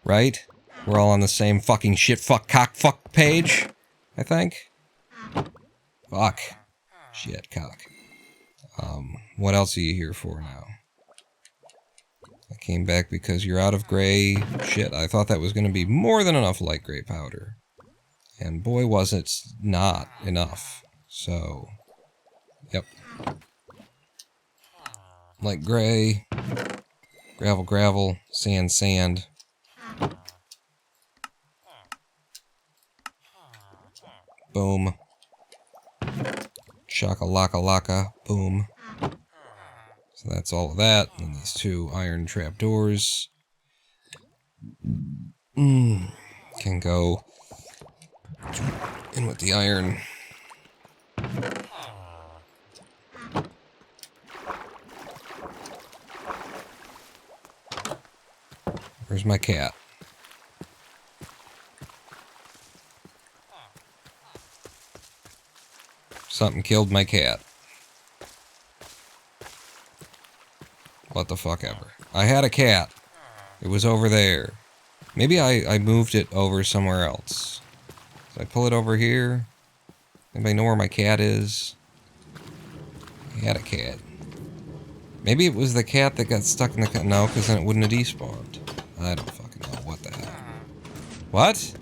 Right? We're all on the same fucking shit fuck cock fuck page, I think. Fuck. Shit, cock. What else are you here for now? I came back because you're out of gray. Shit, I thought that was going to be more than enough light gray powder. And boy was it not enough. So, yep. Light gray. Gravel, gravel. Sand, sand. Boom. Shaka-laka-laka, boom. So that's all of that. And these 2 iron trap doors. Can go in with the iron. Where's my cat? Something killed my cat. What the fuck ever. I had a cat. It was over there. Maybe I moved it over somewhere else. Did I pull it over here? Anybody know where my cat is? I had a cat. Maybe it was the cat that got stuck in the cat. No, because then it wouldn't have despawned. I don't fucking know. What the hell? What?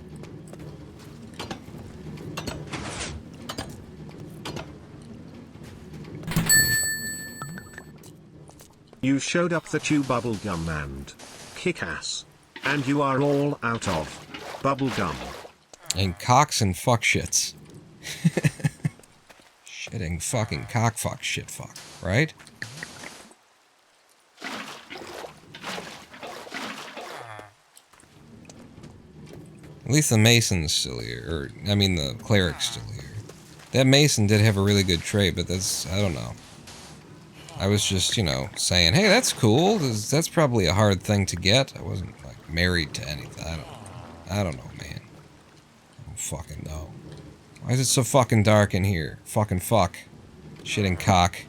You showed up that you bubblegum and kick ass. And you are all out of bubblegum. And cocks and fuck shits. Shitting fucking cock fuck shit fuck, right? At least the mason's still here, or, I mean the cleric's still here. That mason did have a really good trait, but that's, I don't know. I was just, you know, saying, hey, that's cool. That's probably a hard thing to get. I wasn't, like, married to anything. I don't know, man. I don't fucking know. Why is it so fucking dark in here? Fucking fuck. Shitting cock.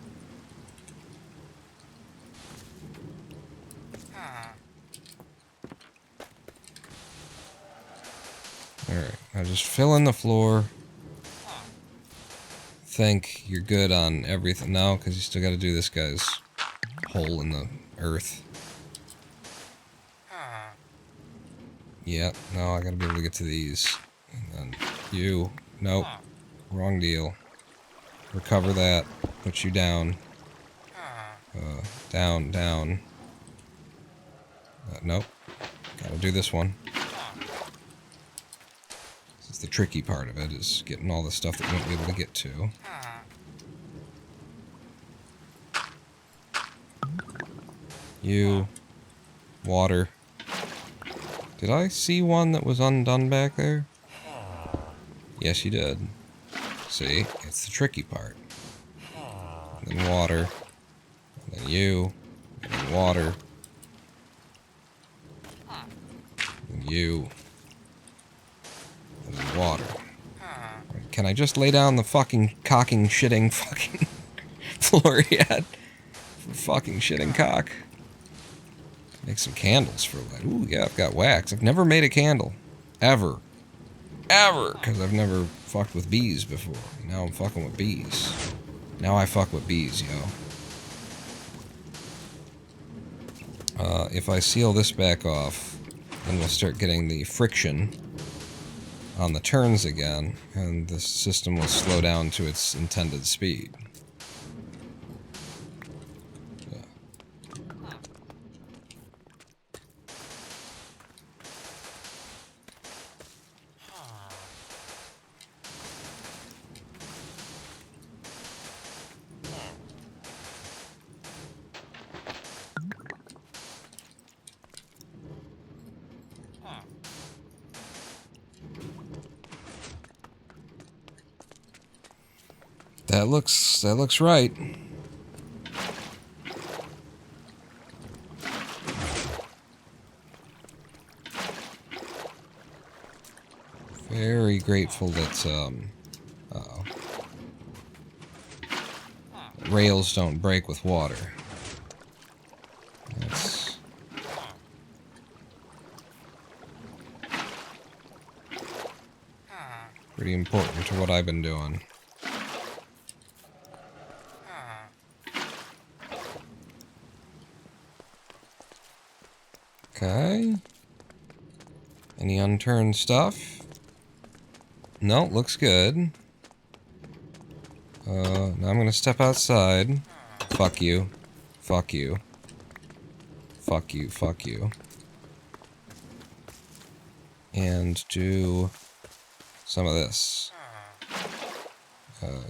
Alright, now just fill in the floor. Think you're good on everything. No, because you still got to do this guy's hole in the earth. Yeah, no, I got to be able to get to these. And then you. Nope. Wrong deal. Recover that. Put you down. Down, down. Nope. Gotta do this one. It's the tricky part of it, is getting all the stuff that you won't be able to get to. You. Water. Did I see one that was undone back there? Yes, you did. See? It's the tricky part. And then water. And then you. And then water. And you. And then water. Can I just lay down the fucking cocking shitting fucking floor yet? Fucking shitting cock. Make some candles for light. Ooh, yeah, I've got wax. I've never made a candle. Ever. Ever! Because I've never fucked with bees before. Now I'm fucking with bees. Now I fuck with bees, yo. If I seal this back off, then we'll start getting the friction on the turns again, and the system will slow down to its intended speed. That looks right. Very grateful that uh-oh. Rails don't break with water. That's pretty important to what I've been doing. Okay. Any unturned stuff? No, looks good. Now I'm gonna step outside. Fuck you. Fuck you. Fuck you, fuck you. And do some of this.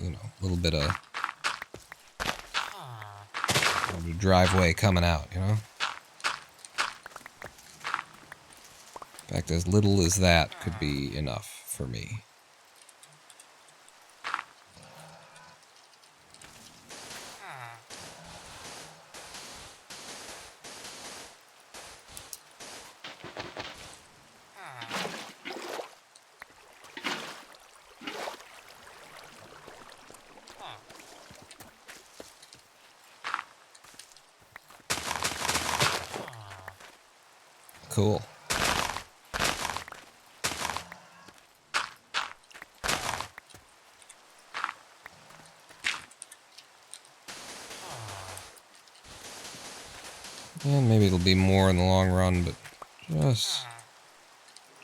You know, a little bit of driveway coming out, you know? In fact, as little as that could be enough for me. Cool. And maybe it'll be more in the long run, but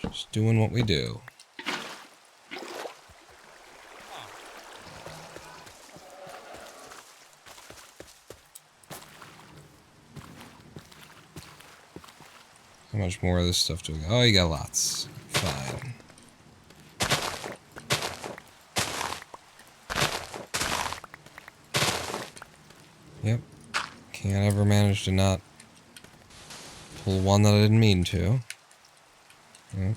just doing what we do. How much more of this stuff do we got? Oh, you got lots. Fine. Yep. Can't ever manage to not pull one that I didn't mean to. Yep.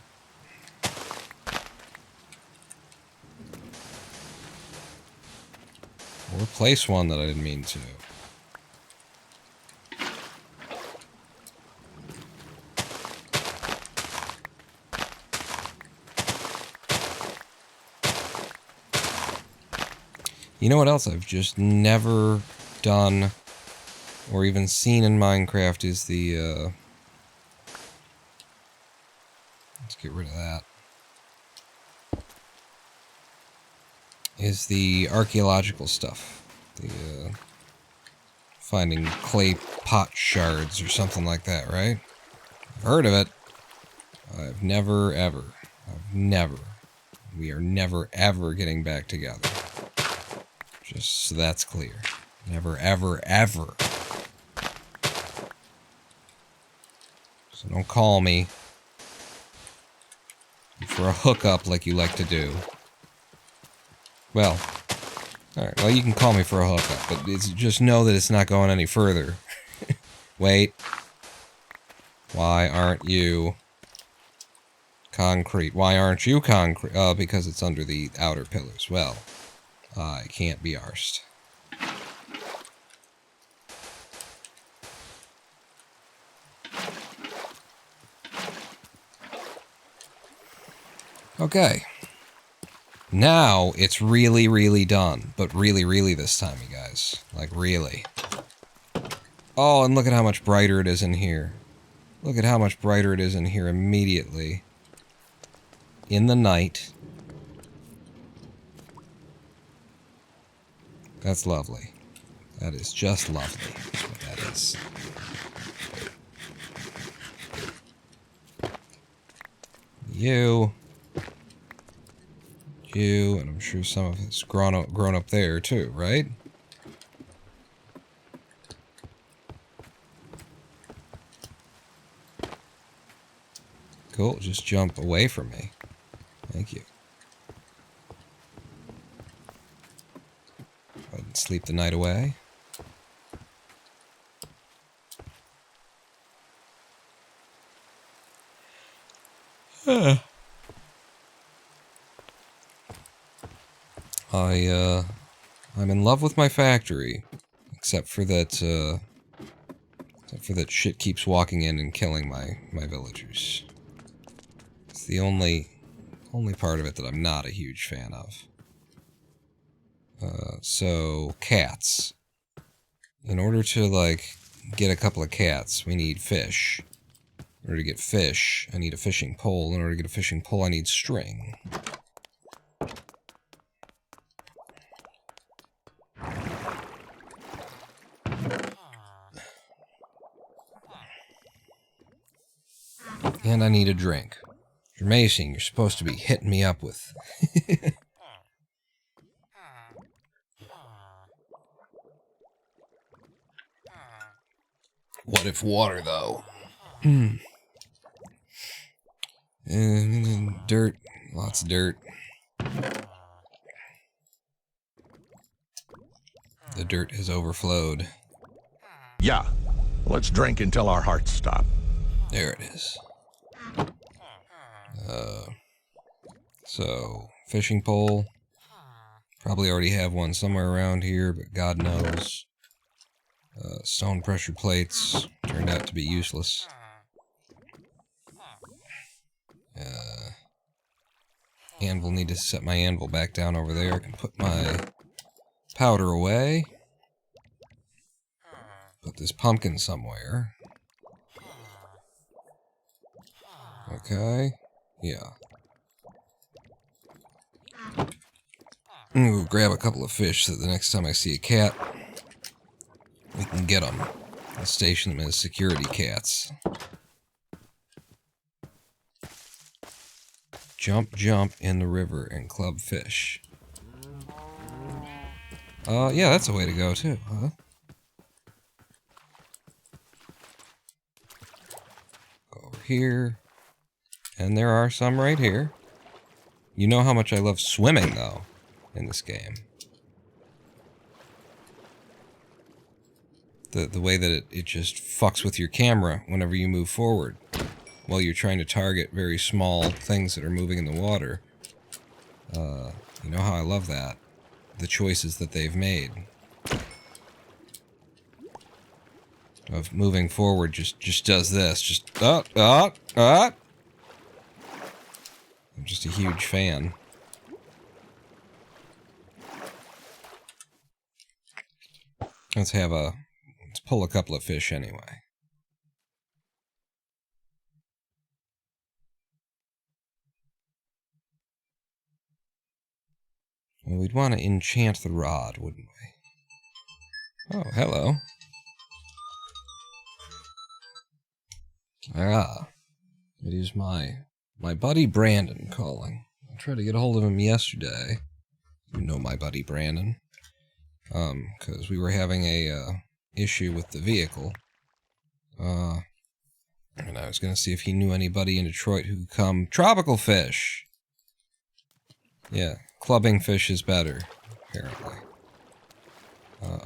Or replace one that I didn't mean to. You know what else I've just never done or even seen in Minecraft is the, let's get rid of that, is the archaeological stuff. The, finding clay pot shards or something like that, right? I've heard of it. I've never, ever. We are never, ever getting back together. Just so that's clear. Never, ever, ever. So don't call me. for a hookup like you like to do. Well, alright, well you can call me for a hookup, but it's, just know that it's not going any further. Wait. Why aren't you concrete? Why aren't you concrete? Because it's under the outer pillars. Well, I can't be arsed. Okay. Now it's really, really done. But really, really this time, you guys. Like, really. Oh, and look at how much brighter it is in here. Look at how much brighter it is in here immediately. In the night. That's lovely. That is just lovely. That's what that is. You, and I'm sure some of it's grown up there too, right? Cool, just jump away from me. Thank you. Go ahead and sleep the night away. I'm in love with my factory, except for that shit keeps walking in and killing my villagers. It's the only part of it that I'm not a huge fan of. So cats. In order to like get a couple of cats, we need fish. In order to get fish, I need a fishing pole. In order to get a fishing pole, I need string. And I need a drink. You're amazing. You're supposed to be hitting me up with... What if water, though? Dirt. Lots of dirt. The dirt has overflowed. Yeah. Let's drink until our hearts stop. There it is. So, fishing pole. Probably already have one somewhere around here, but God knows. Stone pressure plates turned out to be useless. Anvil, need to set my anvil back down over there. I can put my powder away. Put this pumpkin somewhere. Okay. Yeah. Ooh, grab a couple of fish so that the next time I see a cat, we can get them. I'll station them as security cats. Jump, jump in the river and club fish. Yeah, that's a way to go too, huh? Go over here. And there are some right here. You know how much I love swimming, though, in this game. The way that it just fucks with your camera whenever you move forward while you're trying to target very small things that are moving in the water. You know how I love that. The choices that they've made. Of moving forward just does this. Just, I'm just a huge fan. Let's pull a couple of fish anyway. Well, we'd want to enchant the rod, wouldn't we? Oh, hello. Ah, it is my buddy Brandon calling. I tried to get a hold of him yesterday. You know my buddy Brandon. Because we were having a issue with the vehicle. And I was going to see if he knew anybody in Detroit who could come... Tropical fish! Yeah, clubbing fish is better, apparently.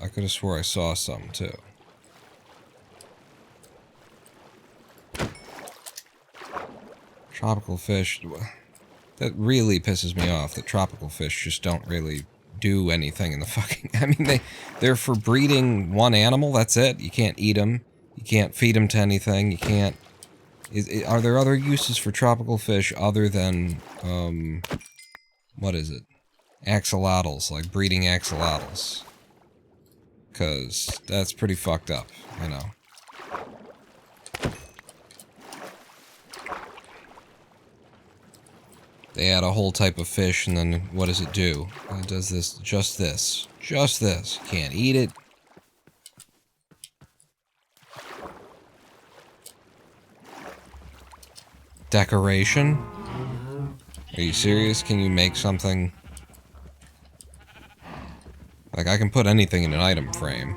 I could have swore I saw some, too. Tropical fish... That really pisses me off, that tropical fish just don't really do anything in the fucking... I mean, they're for breeding one animal, that's it. You can't eat them. You can't feed them to anything. You can't... Are there other uses for tropical fish other than, what is it? Axolotls, like breeding axolotls. Because that's pretty fucked up, you know. They add a whole type of fish, and then what does it do? It does this, just this. Just this. Can't eat it. Decoration? Are you serious? Can you make something? Like, I can put anything in an item frame.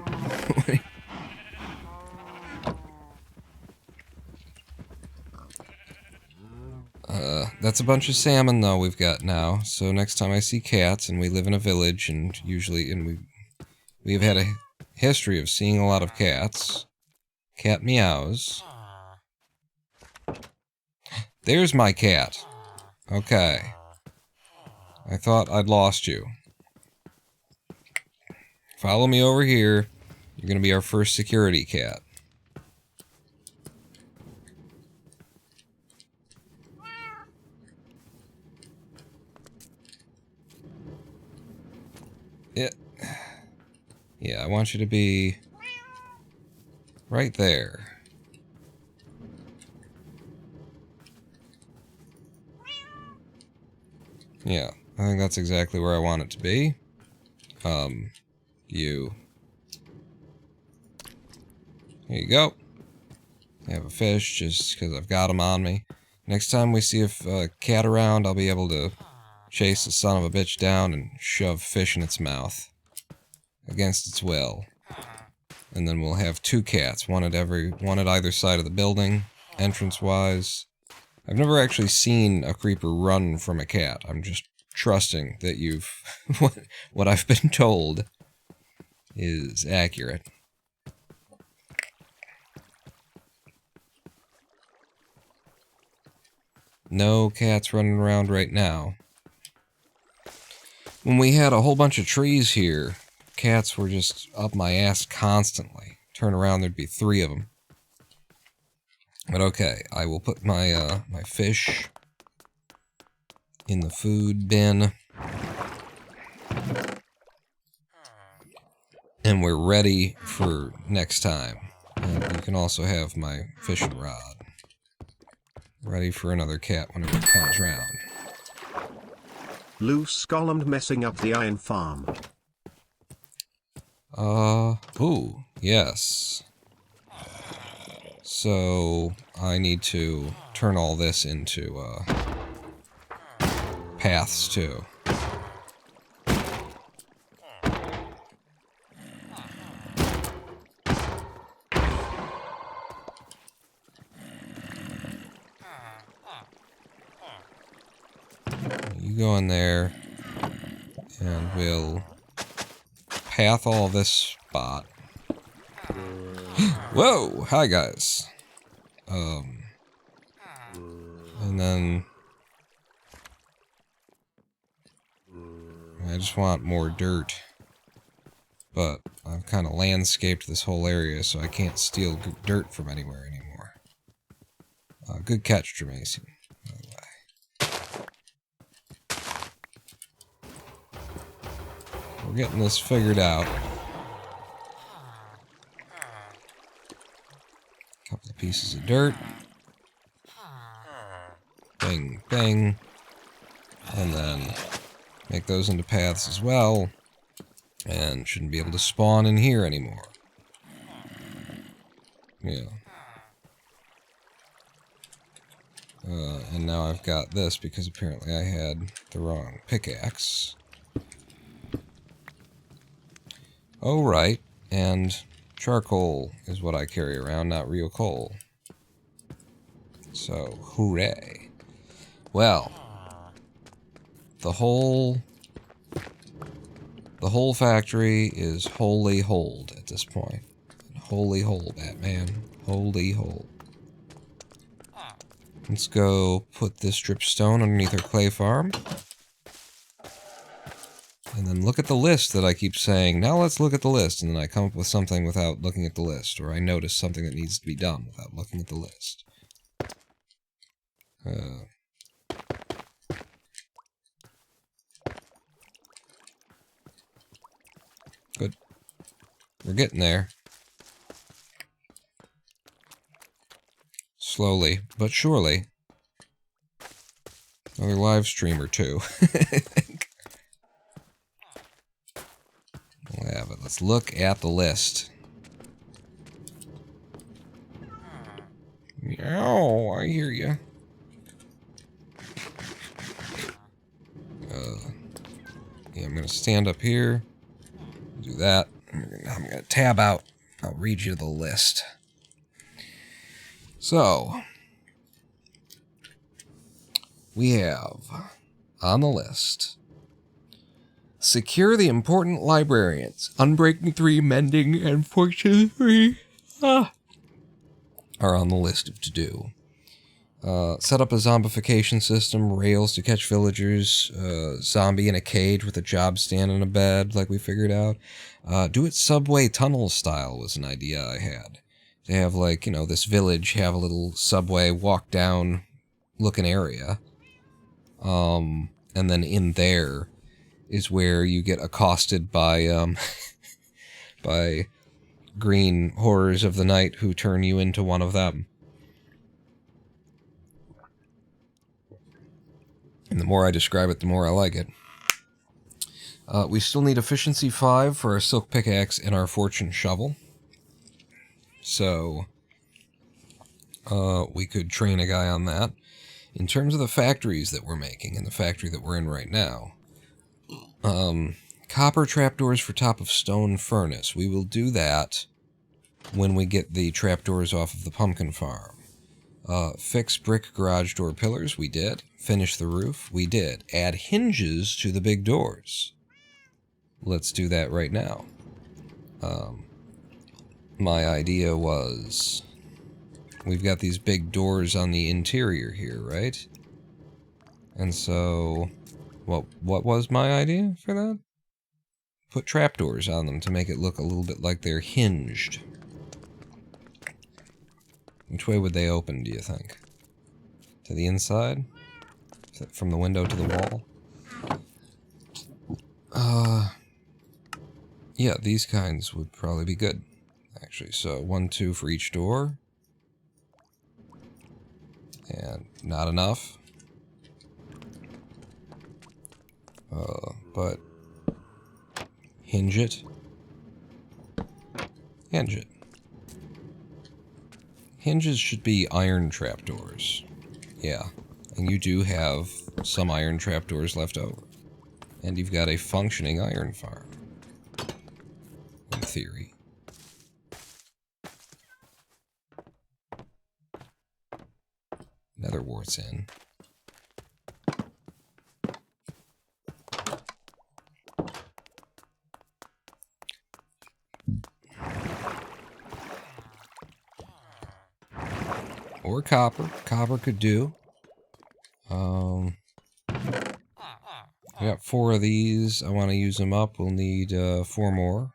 That's a bunch of salmon, though, we've got now. So next time I see cats, and we live in a village, and we've had a history of seeing a lot of cats. Cat meows. There's my cat. Okay. I thought I'd lost you. Follow me over here. You're gonna be our first security cat. Yeah, I want you to be right there. Yeah, I think that's exactly where I want it to be. You. There you go. I have a fish just because I've got him on me. Next time we see a cat around, I'll be able to chase the son of a bitch down and shove fish in its mouth. Against its will. And then we'll have two cats, one at either side of the building, entrance-wise. I've never actually seen a creeper run from a cat. I'm just trusting that you've... what I've been told is accurate. No cats running around right now. When we had a whole bunch of trees here, cats were just up my ass constantly. Turn around, there'd be 3 of them. But okay, I will put my my fish in the food bin. And we're ready for next time. And you can also have my fishing rod. Ready for another cat whenever it comes round. Loose column messing up the iron farm. Ooh, yes. So, I need to turn all this into, paths, too. You go in there, and we'll path all this spot. Whoa! Hi, guys. And then... I just want more dirt. But I've kind of landscaped this whole area, so I can't steal dirt from anywhere anymore. Good catch, Jermaine, by the way. We're getting this figured out. Couple of pieces of dirt. Bing, bing. And then make those into paths as well. And shouldn't be able to spawn in here anymore. Yeah. And now I've got this because apparently I had the wrong pickaxe. Oh, right. And charcoal is what I carry around, not real coal. So, hooray. Well, the whole factory is wholly hold at this point. Holy hole, Batman. Holy hole. Let's go put this dripstone underneath our clay farm. And then look at the list that I keep saying, now let's look at the list, and then I come up with something without looking at the list, or I notice something that needs to be done without looking at the list. Good. We're getting there. Slowly, but surely. Another live stream or two, I think. We'll have it. Let's look at the list. Meow, I hear you. Yeah, I'm gonna stand up here. Do that. I'm gonna tab out. I'll read you the list. So, we have on the list, secure the important librarians. Unbreaking 3, Mending, and Fortune 3 are on the list of to-do. Set up a zombification system, rails to catch villagers, zombie in a cage with a job stand and a bed, like we figured out. Do it subway tunnel style was an idea I had. They have, like, you know, this village have a little subway walk down looking area. And then in there is where you get accosted by, by green horrors of the night who turn you into one of them. And the more I describe it, the more I like it. We still need efficiency 5 for our silk pickaxe and our fortune shovel. So, we could train a guy on that. In terms of the factories that we're making, and the factory that we're in right now, copper trapdoors for top of stone furnace. We will do that when we get the trapdoors off of the pumpkin farm. Fix brick garage door pillars. We did. Finish the roof. We did. Add hinges to the big doors. Let's do that right now. My idea was, we've got these big doors on the interior here, right? And so, what was my idea for that? Put trapdoors on them to make it look a little bit like they're hinged. Which way would they open, do you think? To the inside? From the window to the wall? Yeah, these kinds would probably be good. Actually, so 1, 2 for each door. And not enough. But hinge it. Hinge it. Hinges should be iron trapdoors. Yeah, and you do have some iron trapdoors left over. And you've got a functioning iron farm. In theory. Nether wart's in. Or copper. Copper could do. I got 4 of these. I want to use them up. We'll need 4 more.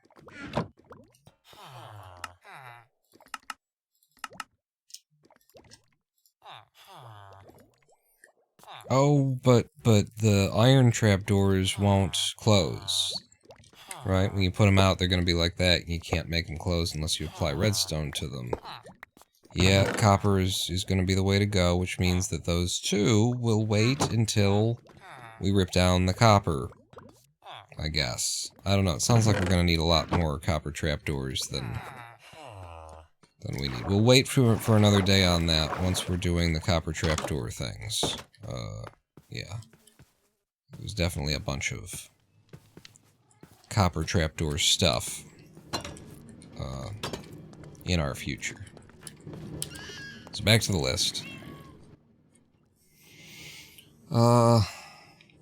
Oh, but the iron trapdoors won't close. Right? When you put them out, they're going to be like that, and you can't make them close unless you apply redstone to them. Yeah, copper is going to be the way to go, which means that those 2 will wait until we rip down the copper, I guess. I don't know, it sounds like we're going to need a lot more copper trapdoors than we need. We'll wait for another day on that once we're doing the copper trapdoor things. Yeah. There's definitely a bunch of copper trapdoor stuff in our future. So back to the list.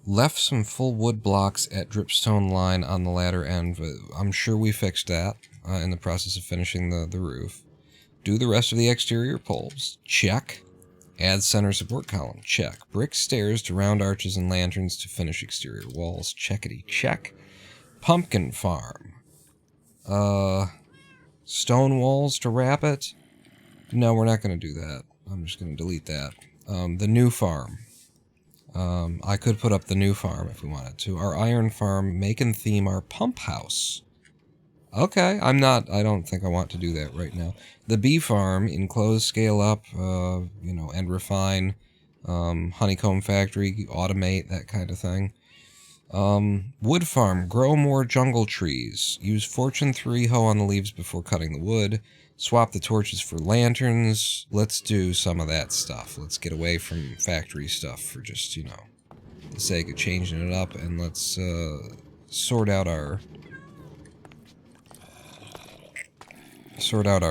Left some full wood blocks at dripstone line on the ladder end, but I'm sure we fixed that in the process of finishing the roof. Do the rest of the exterior poles. Check. Add center support column. Check. Brick stairs to round arches and lanterns to finish exterior walls. Checkity check. Pumpkin farm. Stone walls to wrap it. No, we're not going to do that. I'm just going to delete that. The new farm. I could put up the new farm if we wanted to. Our iron farm, make and theme our pump house. Okay, I don't think I want to do that right now. The bee farm, enclose, scale up, and refine. Honeycomb factory, automate, that kind of thing. Wood farm, grow more jungle trees. Use Fortune 3 hoe on the leaves before cutting the wood. Swap the torches for lanterns. Let's do some of that stuff. Let's get away from factory stuff for just, the sake of changing it up, and let's sort out our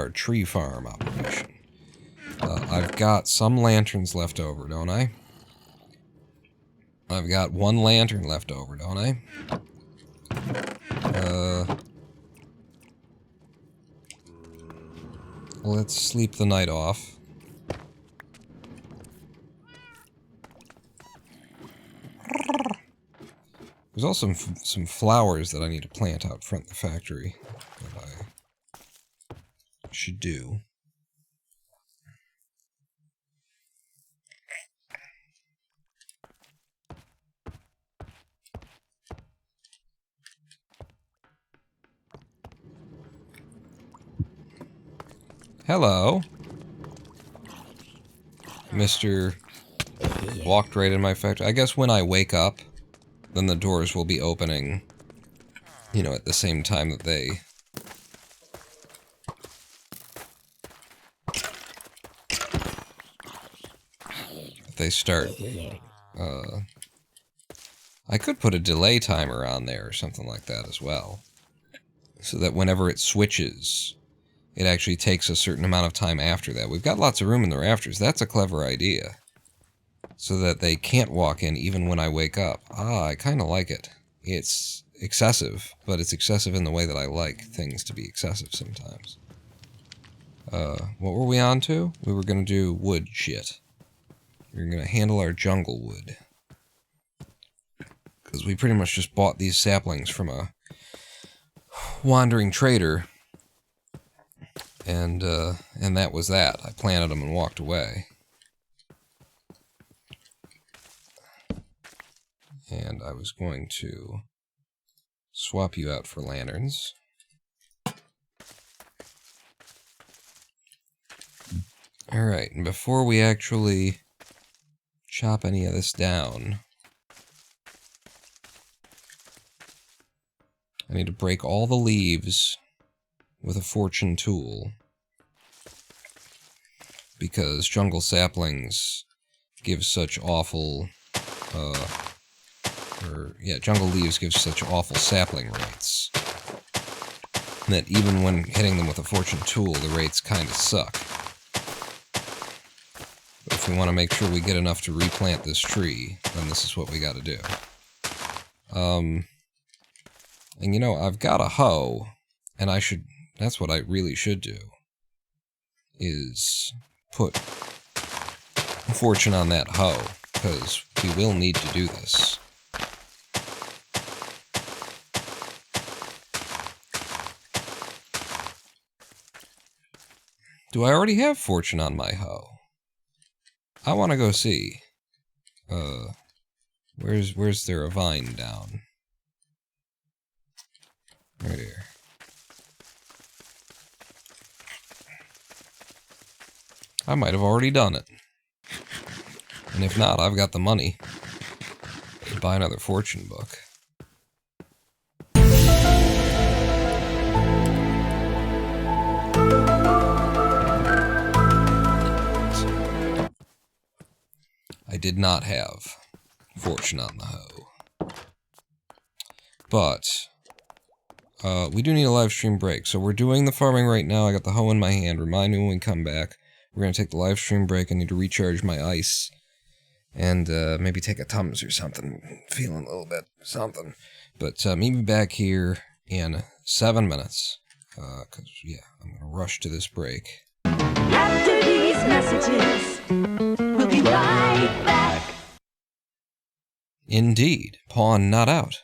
tree farm operation. I've got some lanterns left over, don't I? I've got one lantern left over, don't I? Let's sleep the night off. There's also some flowers that I need to plant out front of the factory that I should do. Hello. Mr. Walked right in my factory. I guess when I wake up, then the doors will be opening, at the same time that they start. I could put a delay timer on there or something like that as well, so that whenever it switches, it actually takes a certain amount of time after that. We've got lots of room in the rafters. That's a clever idea. So that they can't walk in even when I wake up. I kind of like it. It's excessive, but it's excessive in the way that I like things to be excessive sometimes. What were we on to? We were going to do wood shit. We were going to handle our jungle wood. Because we pretty much just bought these saplings from a wandering trader. And that was that. I planted them and walked away. And I was going to swap you out for lanterns. Alright, and before we actually chop any of this down, I need to break all the leaves with a fortune tool, because jungle saplings give such awful, jungle leaves give such awful sapling rates that even when hitting them with a fortune tool, the rates kind of suck. But if we want to make sure we get enough to replant this tree, then this is what we got to do. And I've got a hoe, and that's what I really should do, is put fortune on that hoe, because we will need to do this. Do I already have fortune on my hoe? I want to go see. Where's there a vine down? Right here. I might have already done it. And if not, I've got the money to buy another fortune book. I did not have fortune on the hoe. But we do need a live stream break. So we're doing the farming right now. I got the hoe in my hand. Remind me when we come back. We're going to take the live stream break. I need to recharge my ice. and maybe take a Tums or something. Feeling a little bit something. But meet me back here in 7 minutes. Because, yeah, I'm going to rush to this break. After these messages, we'll be right back. Indeed, pawn not out.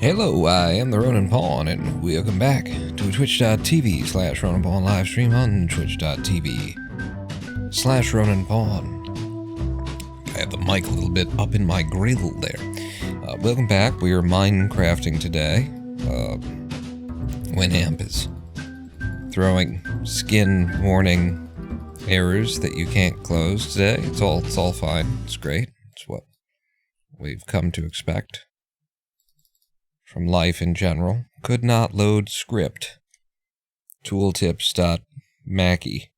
Hello, I am the Ronin Pawn, and welcome back to twitch.tv/Ronin Pawn live stream on twitch.tv/Ronin Pawn. I have the mic a little bit up in my grill there. Welcome back. We are Minecrafting today. Winamp is throwing skin warning errors that you can't close today. It's all fine. It's great. It's what we've come to expect from life in general. Could not load script. Tooltips.mackie.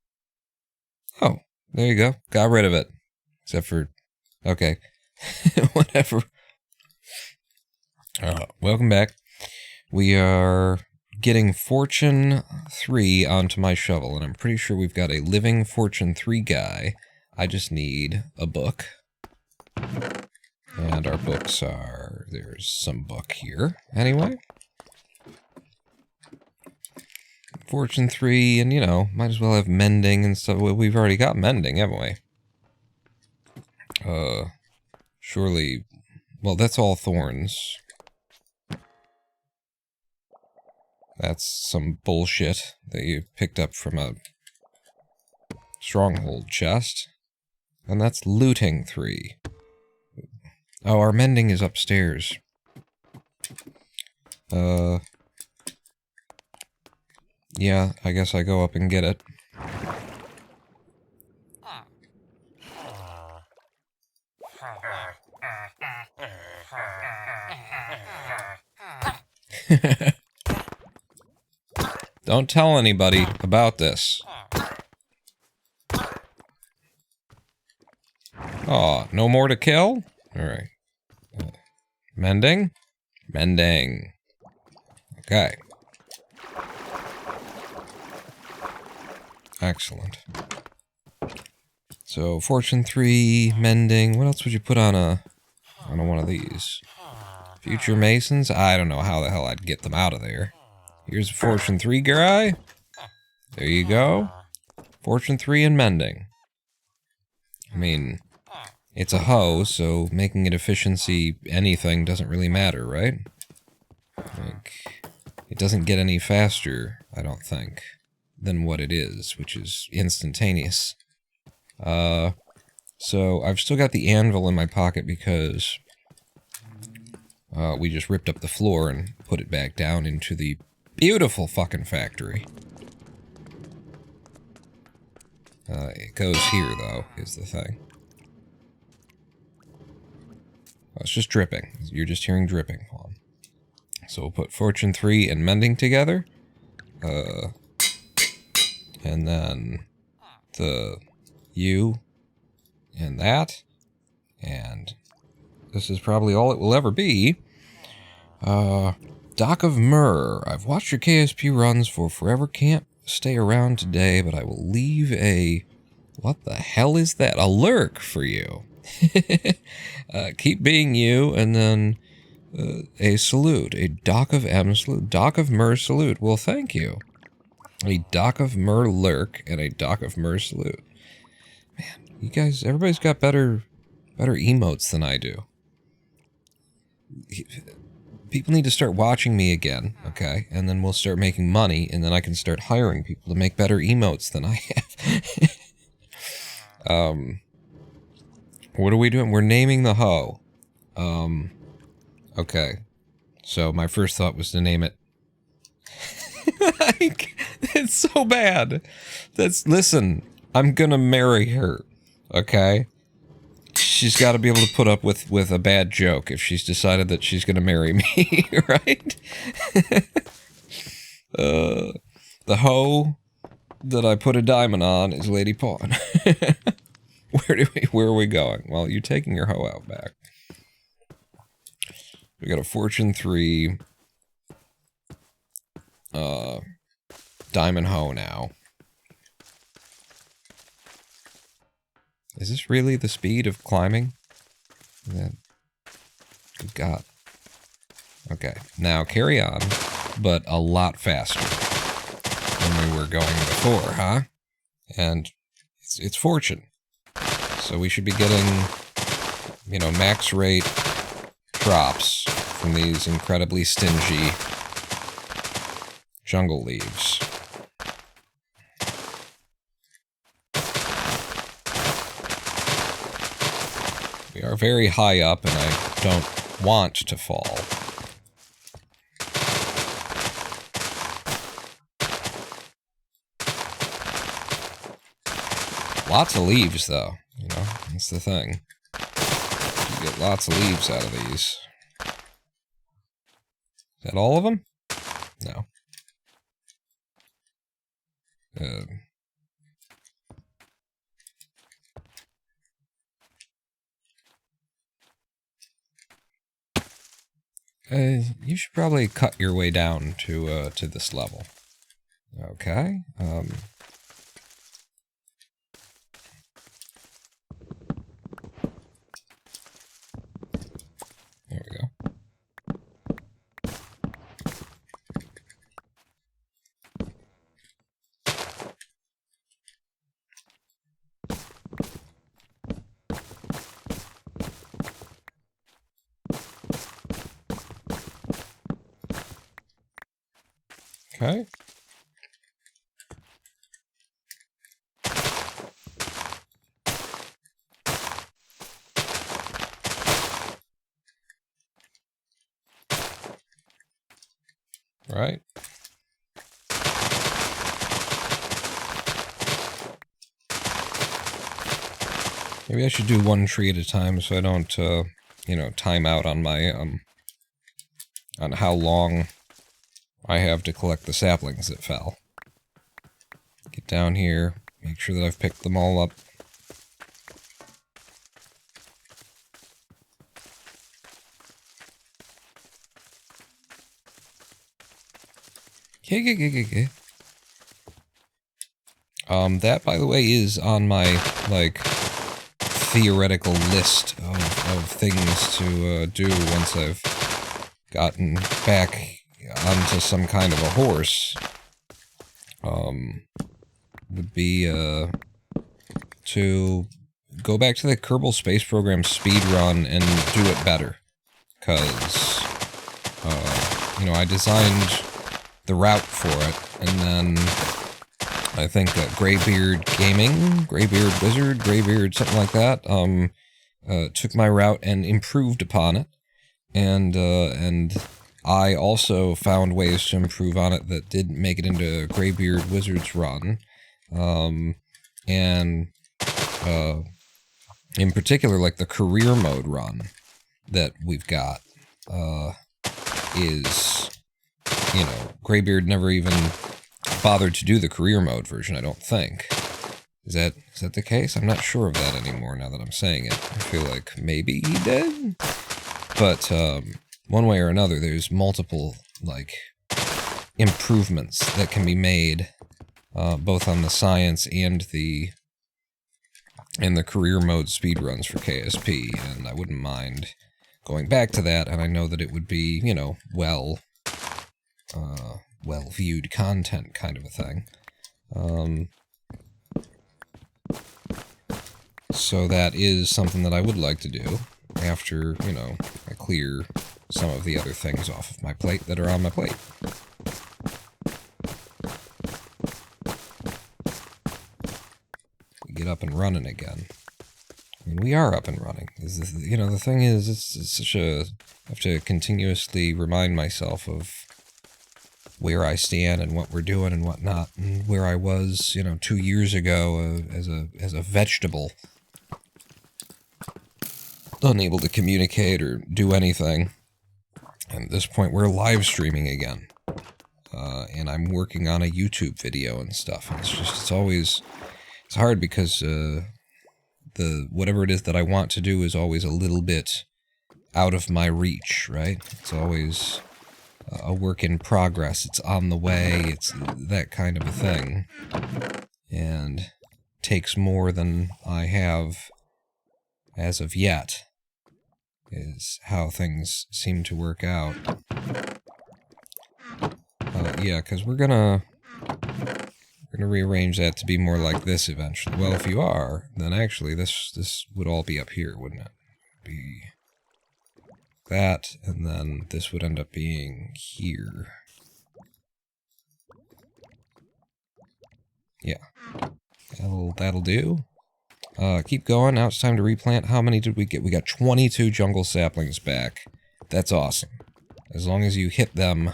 Oh, there you go. Got rid of it. Except for, okay. Whatever. Welcome back. We are getting Fortune 3 onto my shovel, and I'm pretty sure we've got a living Fortune 3 guy. I just need a book. And our books are... there's some book here. Anyway. Fortune 3, and, you know, might as well have mending and stuff. Well, we've already got mending, haven't we? Surely... well, that's all thorns. That's some bullshit that you picked up from a stronghold chest. And that's looting 3. Oh, our mending is upstairs. Yeah, I guess I go up and get it. Don't tell anybody about this. Oh, no more to kill? Alright. Mending? Mending. Okay. Excellent. So, Fortune 3, mending. What else would you put on one of these? Future Masons? I don't know how the hell I'd get them out of there. Here's a Fortune 3 guy. There you go. Fortune 3 and mending. I mean, it's a hoe, so making it efficiency anything doesn't really matter, right? Like, it doesn't get any faster, I don't think, than what it is, which is instantaneous. So I've still got the anvil in my pocket because we just ripped up the floor and put it back down into the beautiful fucking factory. It goes here, though, is the thing. Oh, it's just dripping. You're just hearing dripping, Pawn. So we'll put Fortune 3 and mending together. And then the U and that. And this is probably all it will ever be. Dock of Myrrh. I've watched your KSP runs for forever. Can't stay around today, but I will leave a... what the hell is that? A lurk for you. Keep being you, and then a salute. A Dock of M salute. Dock of Myrrh salute. Well, thank you. A Dock of Myrrh lurk and a Dock of Myrrh salute. Man, you guys, everybody's got better emotes than I do. People need to start watching me again, okay? And then we'll start making money, and then I can start hiring people to make better emotes than I have. What are we doing? We're naming the hoe. Okay. So my first thought was to name it... it's so bad. Listen, I'm gonna marry her, okay? She's got to be able to put up with a bad joke if she's decided that she's going to marry me, right? The hoe that I put a diamond on is Lady Pawn. Where are we going? Well, you're taking your hoe out back. We got a Fortune 3 diamond hoe now. Is this really the speed of climbing? Good God. Okay, now carry on, but a lot faster than we were going before, huh? And it's Fortune. So we should be getting, you know, max rate drops from these incredibly stingy jungle leaves. We are very high up, and I don't want to fall. Lots of leaves, though. You know, that's the thing. You get lots of leaves out of these. Is that all of them? No. You should probably cut your way down to this level. Okay. There we go. Okay. Right. Maybe I should do one tree at a time so I don't, you know, time out on my, on how long I have to collect the saplings that fell. Get down here, make sure that I've picked them all up. That, by the way, is on my, like, theoretical list of things to do once I've gotten back onto some kind of a horse. Would be, to go back to the Kerbal Space Program speedrun and do it better. Because, you know, I designed the route for it, and then I think that Greybeard Gaming, Greybeard Wizard, Greybeard, something like that, took my route and improved upon it, and I also found ways to improve on it that didn't make it into Greybeard Wizard's run, and in particular, like the career mode run that we've got, is, you know, Greybeard never even bothered to do the career mode version, I don't think. Is that the case? I'm not sure of that anymore now that I'm saying it. I feel like maybe he did? But, one way or another, there's multiple, like, improvements that can be made, both on the science and the career mode speedruns for KSP, and I wouldn't mind going back to that, and I know that it would be, you know, well-viewed content kind of a thing. So that is something that I would like to do after, you know, I clear some of the other things off of my plate that are on my plate. We get up and running again. I mean, we are up and running. You know, the thing is, it's such a... I have to continuously remind myself of where I stand and what we're doing and whatnot, and where I was, you know, 2 years ago as a vegetable, unable to communicate or do anything. And at this point, we're live streaming again, and I'm working on a YouTube video and stuff. And it's hard because whatever it is that I want to do is always a little bit out of my reach, right? It's always a work in progress. It's on the way. It's that kind of a thing. And takes more than I have as of yet, is how things seem to work out. Yeah, because we're gonna rearrange that to be more like this eventually. Well, if you are, then actually this would all be up here, wouldn't it? that, and then this would end up being here. Yeah. That'll do. Keep going. Now it's time to replant. How many did we get? We got 22 jungle saplings back. That's awesome. As long as you hit them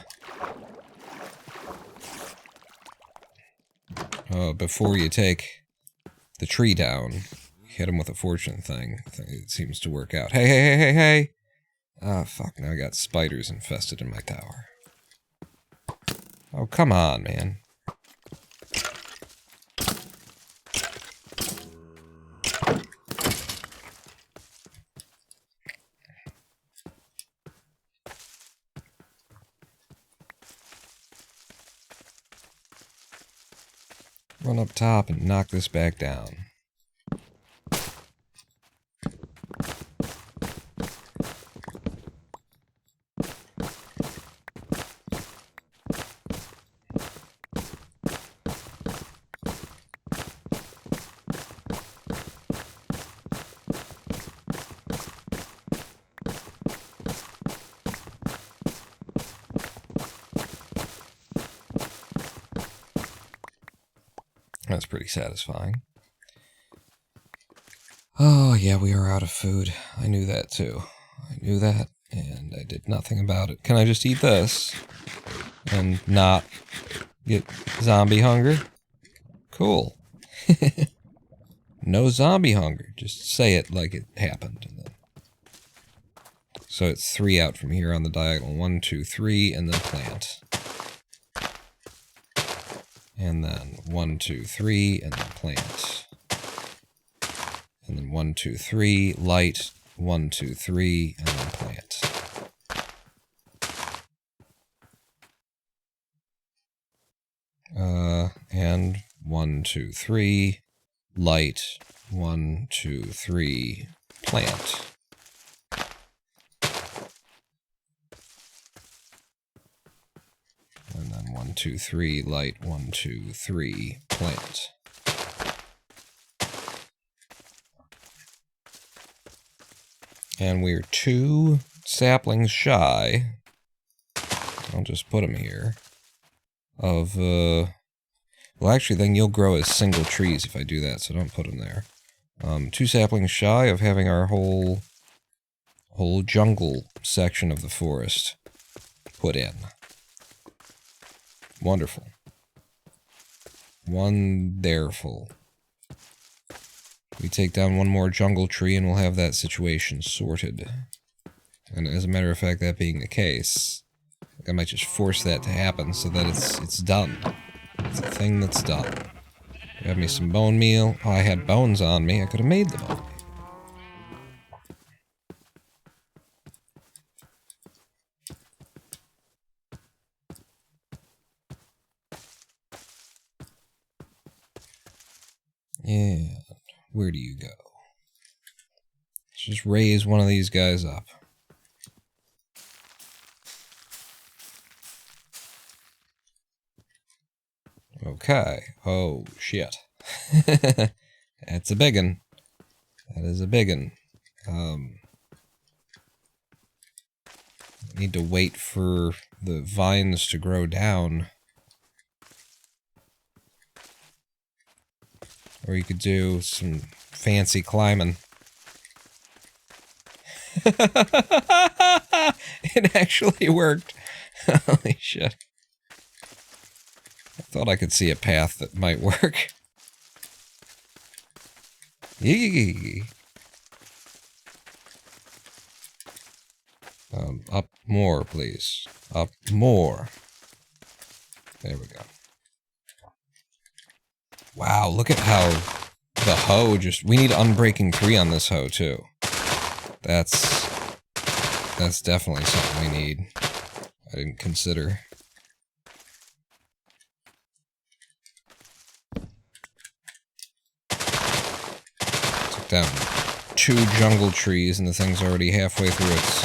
before you take the tree down, hit them with a fortune thing. I think it seems to work out. Hey, hey, hey, hey, hey! Ah, fuck, now I got spiders infested in my tower. Oh, come on, man. Run up top and knock this back down. That's pretty satisfying. Oh, yeah, we are out of food. I knew that, too. I knew that, and I did nothing about it. Can I just eat this? And not get zombie hunger? Cool. No zombie hunger. Just say it like it happened. And then... So it's 3 out from here on the diagonal. 1, 2, 3, and then plant. And then 1, 2, 3, and then plant. And then 1, 2, 3, light. 1, 2, 3, and then plant. And 1, 2, 3, light. 1, 2, 3, plant. And then 1, 2, 3, light, 1, 2, 3, plant. And we're 2 saplings shy. I'll just put them here. Of, well, actually, then you'll grow as single trees if I do that, so don't put them there. 2 saplings shy of having our whole jungle section of the forest put in. Wonderful. Wonderful. We take down 1 more jungle tree and we'll have that situation sorted. And as a matter of fact, that being the case, I might just force that to happen so that it's done. It's a thing that's done. Grab me some bone meal. Oh, I had bones on me. I could have made the bone meal. Yeah, where do you go? Let's just raise one of these guys up. Okay. Oh, shit. That's a biggin. That is a biggin. Need to wait for the vines to grow down. Or you could do some fancy climbing. It actually worked. Holy shit. I thought I could see a path that might work. Yee. Up more, please. Up more. There we go. Wow, look at how the hoe just... We need Unbreaking 3 on this hoe, too. That's definitely something we need. I didn't consider. Took down 2 jungle trees and the thing's already halfway through its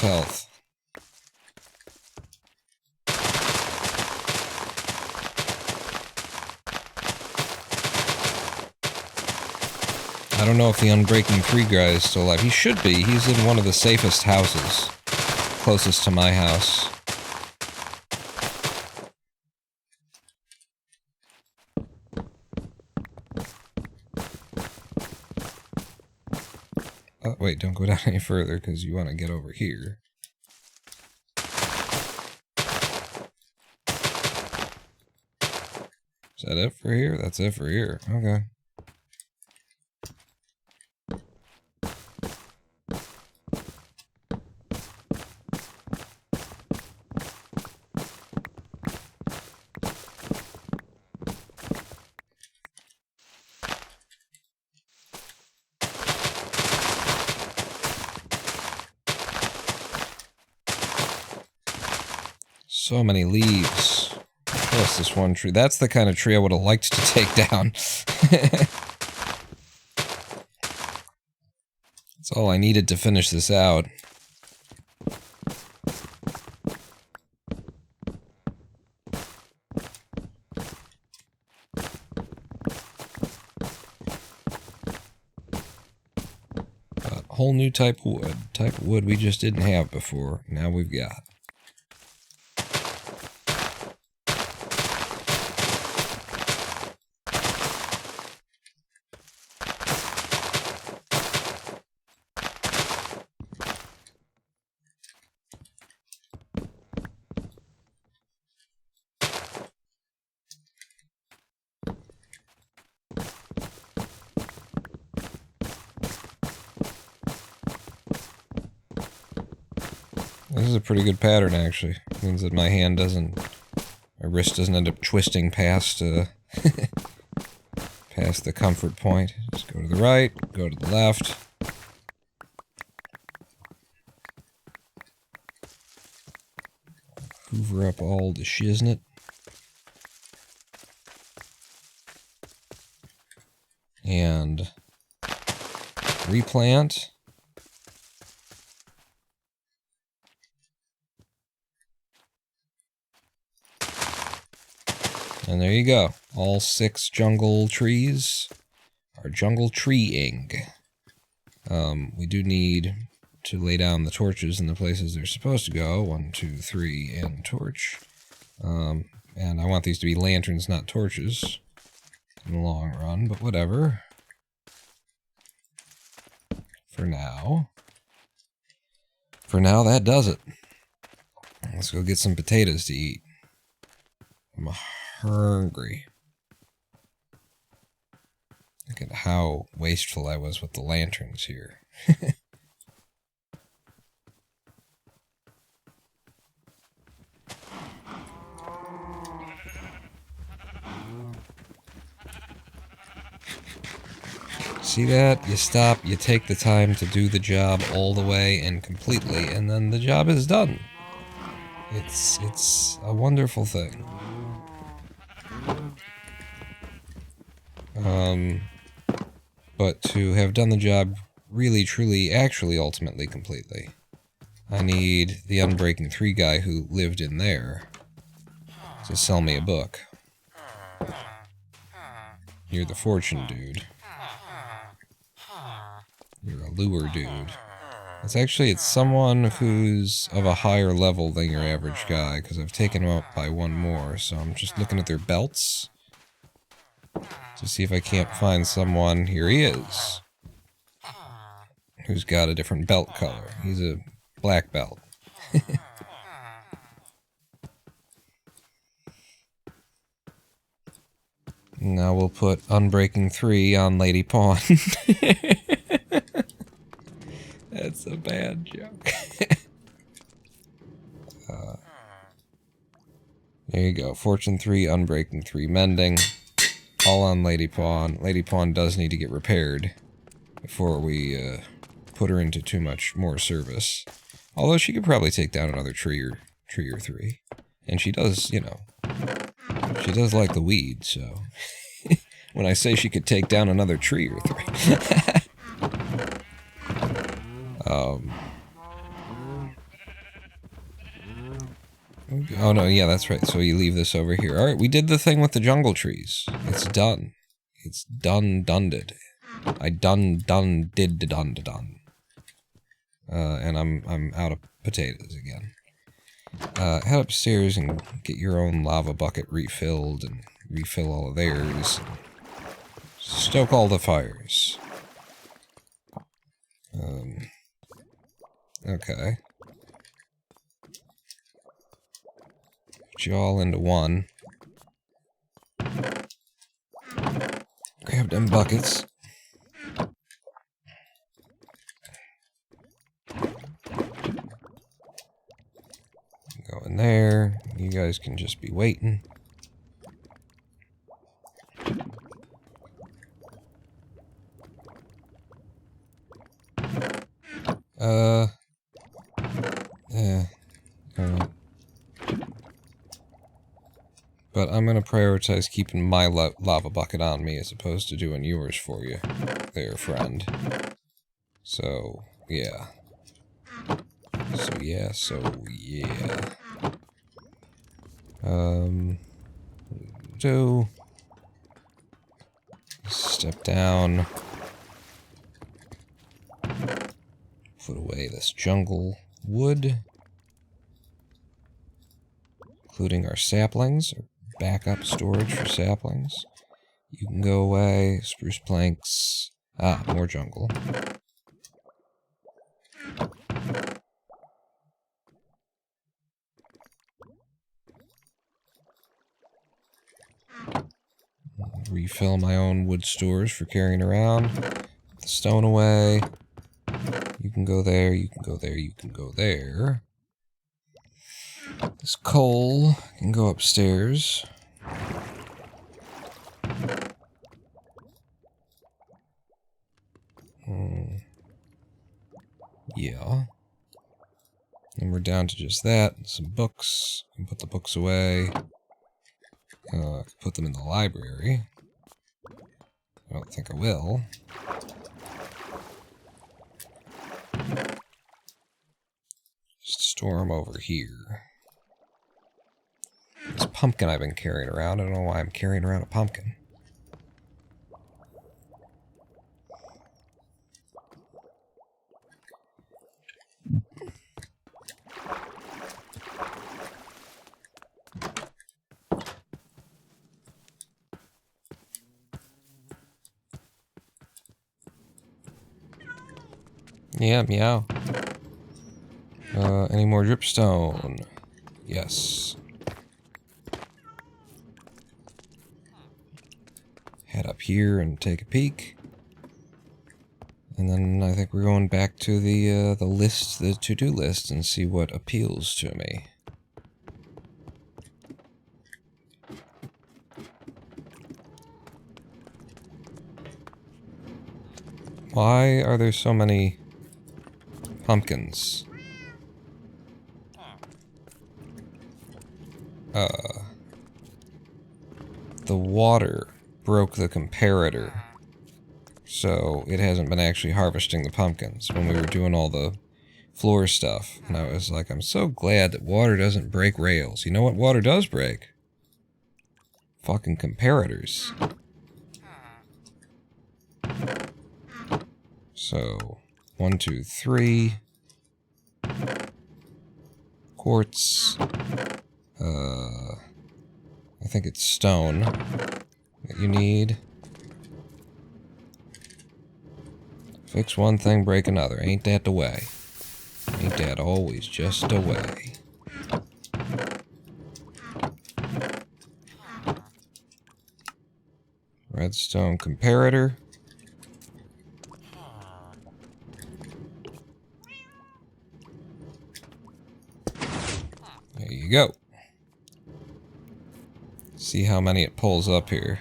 health. I don't know if the Unbreaking 3 guy is still alive. He should be. He's in one of the safest houses. Closest to my house. Oh, wait, don't go down any further, because you want to get over here. Is that it for here? That's it for here. Okay. So many leaves. Plus this one tree. That's the kind of tree I would have liked to take down. That's all I needed to finish this out. A whole new type of wood. Type of wood we just didn't have before. Now we've got. This is a pretty good pattern, actually. It means that my hand doesn't... my wrist doesn't end up twisting past, past the comfort point. Just go to the right, go to the left. Hoover up all the shiznit. And... replant. And there you go. All 6 jungle trees are jungle treeing. We do need to lay down the torches in the places they're supposed to go. 1, 2, 3, and torch. And I want these to be lanterns, not torches. In the long run, but whatever. For now. For now, that does it. Let's go get some potatoes to eat. I'm hungry. Look at how wasteful I was with the lanterns here. See that? You stop, you take the time to do the job all the way and completely, and then the job is done. It's a wonderful thing. But to have done the job really, truly, actually, ultimately, completely, I need the Unbreaking 3 guy who lived in there to sell me a book. You're the fortune dude. You're a lure dude. It's someone who's of a higher level than your average guy, because I've taken him up by 1 more, so I'm just looking at their belts to see if I can't find someone. Here he is. Who's got a different belt color. He's a black belt. Now we'll put Unbreaking 3 on Lady Pawn. That's a bad joke. There you go. Fortune 3, Unbreaking 3, Mending. All on Lady Pawn. Lady Pawn does need to get repaired before we put her into too much more service. Although she could probably take down another tree or 3. And she does, you know, she does like the weed, so... when I say she could take down another tree or 3. Oh no, yeah, that's right. So you leave this over here. Alright, we did the thing with the jungle trees. It's done. It's done-done-ded. I done did done. And I'm out of potatoes again. Head upstairs and get your own lava bucket refilled and refill all of theirs. Stoke all the fires. Okay. Put you all into one. Grab them buckets. Go in there. You guys can just be waiting. Yeah. But I'm gonna prioritize keeping my lava bucket on me as opposed to doing yours for you, there, friend. So, yeah. So yeah. Step down. Put away this jungle wood. Including our saplings, or backup storage for saplings. You can go away. Spruce planks. Ah, more jungle. Refill my own wood stores for carrying around. Put the stone away. You can go there, you can go there, you can go there. This coal can go upstairs. Yeah. And we're down to just that. Some books. You can put the books away. Put them in the library. I don't think I will. Just store them over here. This pumpkin I've been carrying around. I don't know why I'm carrying around a pumpkin. Yeah, meow. Any more dripstone? Yes. Head up here and take a peek. And then I think we're going back to the list, the to-do list, and see what appeals to me. Why are there so many pumpkins? The water broke the comparator, so it hasn't been actually harvesting the pumpkins when we were doing all the floor stuff. And I was like, I'm so glad that water doesn't break rails. You know what water does break? Fucking comparators. So, 1, 2, 3. Quartz. I think it's stone that you need. Fix one thing, break another. Ain't that the way? Ain't that always just the way? Redstone comparator. There you go. See how many it pulls up here.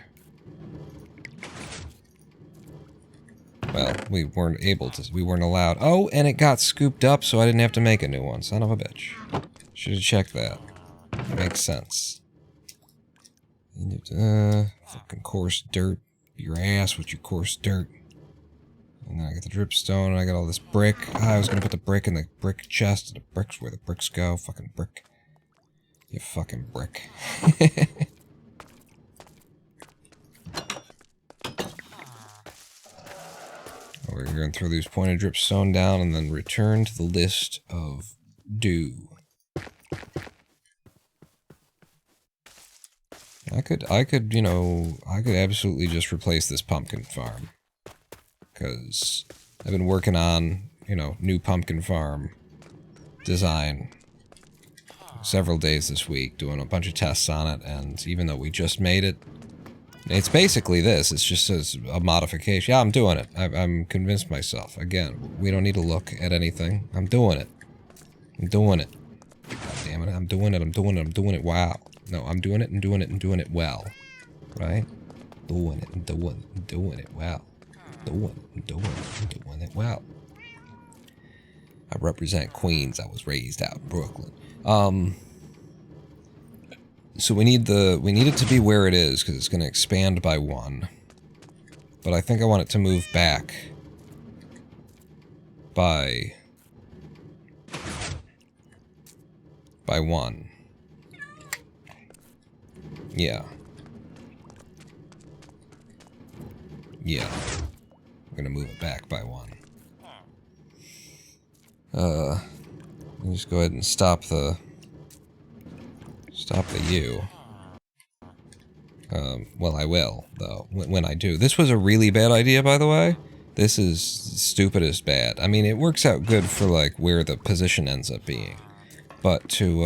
Well, we weren't able to, we weren't allowed. Oh, and it got scooped up, so I didn't have to make a new one. Son of a bitch. Should have checked that. Makes sense. Fucking coarse dirt. Your ass with your coarse dirt. And then I got the dripstone, and I got all this brick. I was gonna put the brick in the brick chest. The bricks where the bricks go. Fucking brick. You fucking brick. We're going to throw these pointed dripstone down and then return to the list of do. I could, you know, I could absolutely just replace this pumpkin farm. Because I've been working on, you know, new pumpkin farm design several days this week, doing a bunch of tests on it, and even though we just made it, it's basically this. It's just a modification. Yeah, I'm doing it. I'm convinced myself. Again, we don't need to look at anything. I'm doing it. I'm doing it. God damn it, I'm doing it, I'm doing it, I'm doing it, wow. No, I'm doing it and doing it and doing it well. Right? Doing it and doing it well. Doing it and doing it and doing it well. I represent Queens. I was raised out in Brooklyn. So we need it to be where it is, because it's going to expand by 1. But I think I want it to move back by 1. Yeah. Yeah. I'm gonna move it back by 1. Just go ahead and stop the U. Well, I will, though, when I do. This was a really bad idea, by the way. This is stupidest bad. I mean, it works out good for, like, where the position ends up being. But to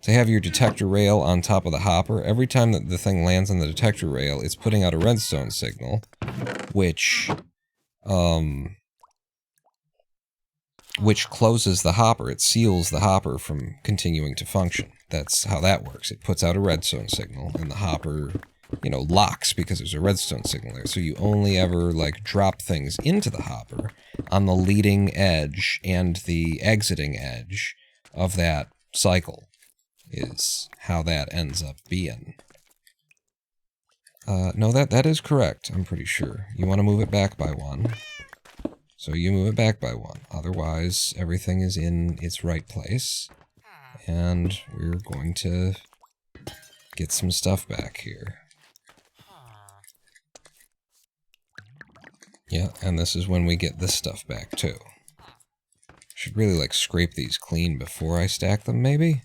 have your detector rail on top of the hopper, every time that the thing lands on the detector rail, it's putting out a redstone signal, which closes the hopper. It seals the hopper from continuing to function. That's how that works. It puts out a redstone signal, and the hopper, you know, locks because there's a redstone signal there. So you only ever, like, drop things into the hopper on the leading edge and the exiting edge of that cycle. Is how that ends up being. No, that is correct, I'm pretty sure. You want to move it back by 1. So you move it back by 1. Otherwise, everything is in its right place. And we're going to get some stuff back here. Yeah, and this is when we get this stuff back, too. Should really, like, scrape these clean before I stack them, maybe?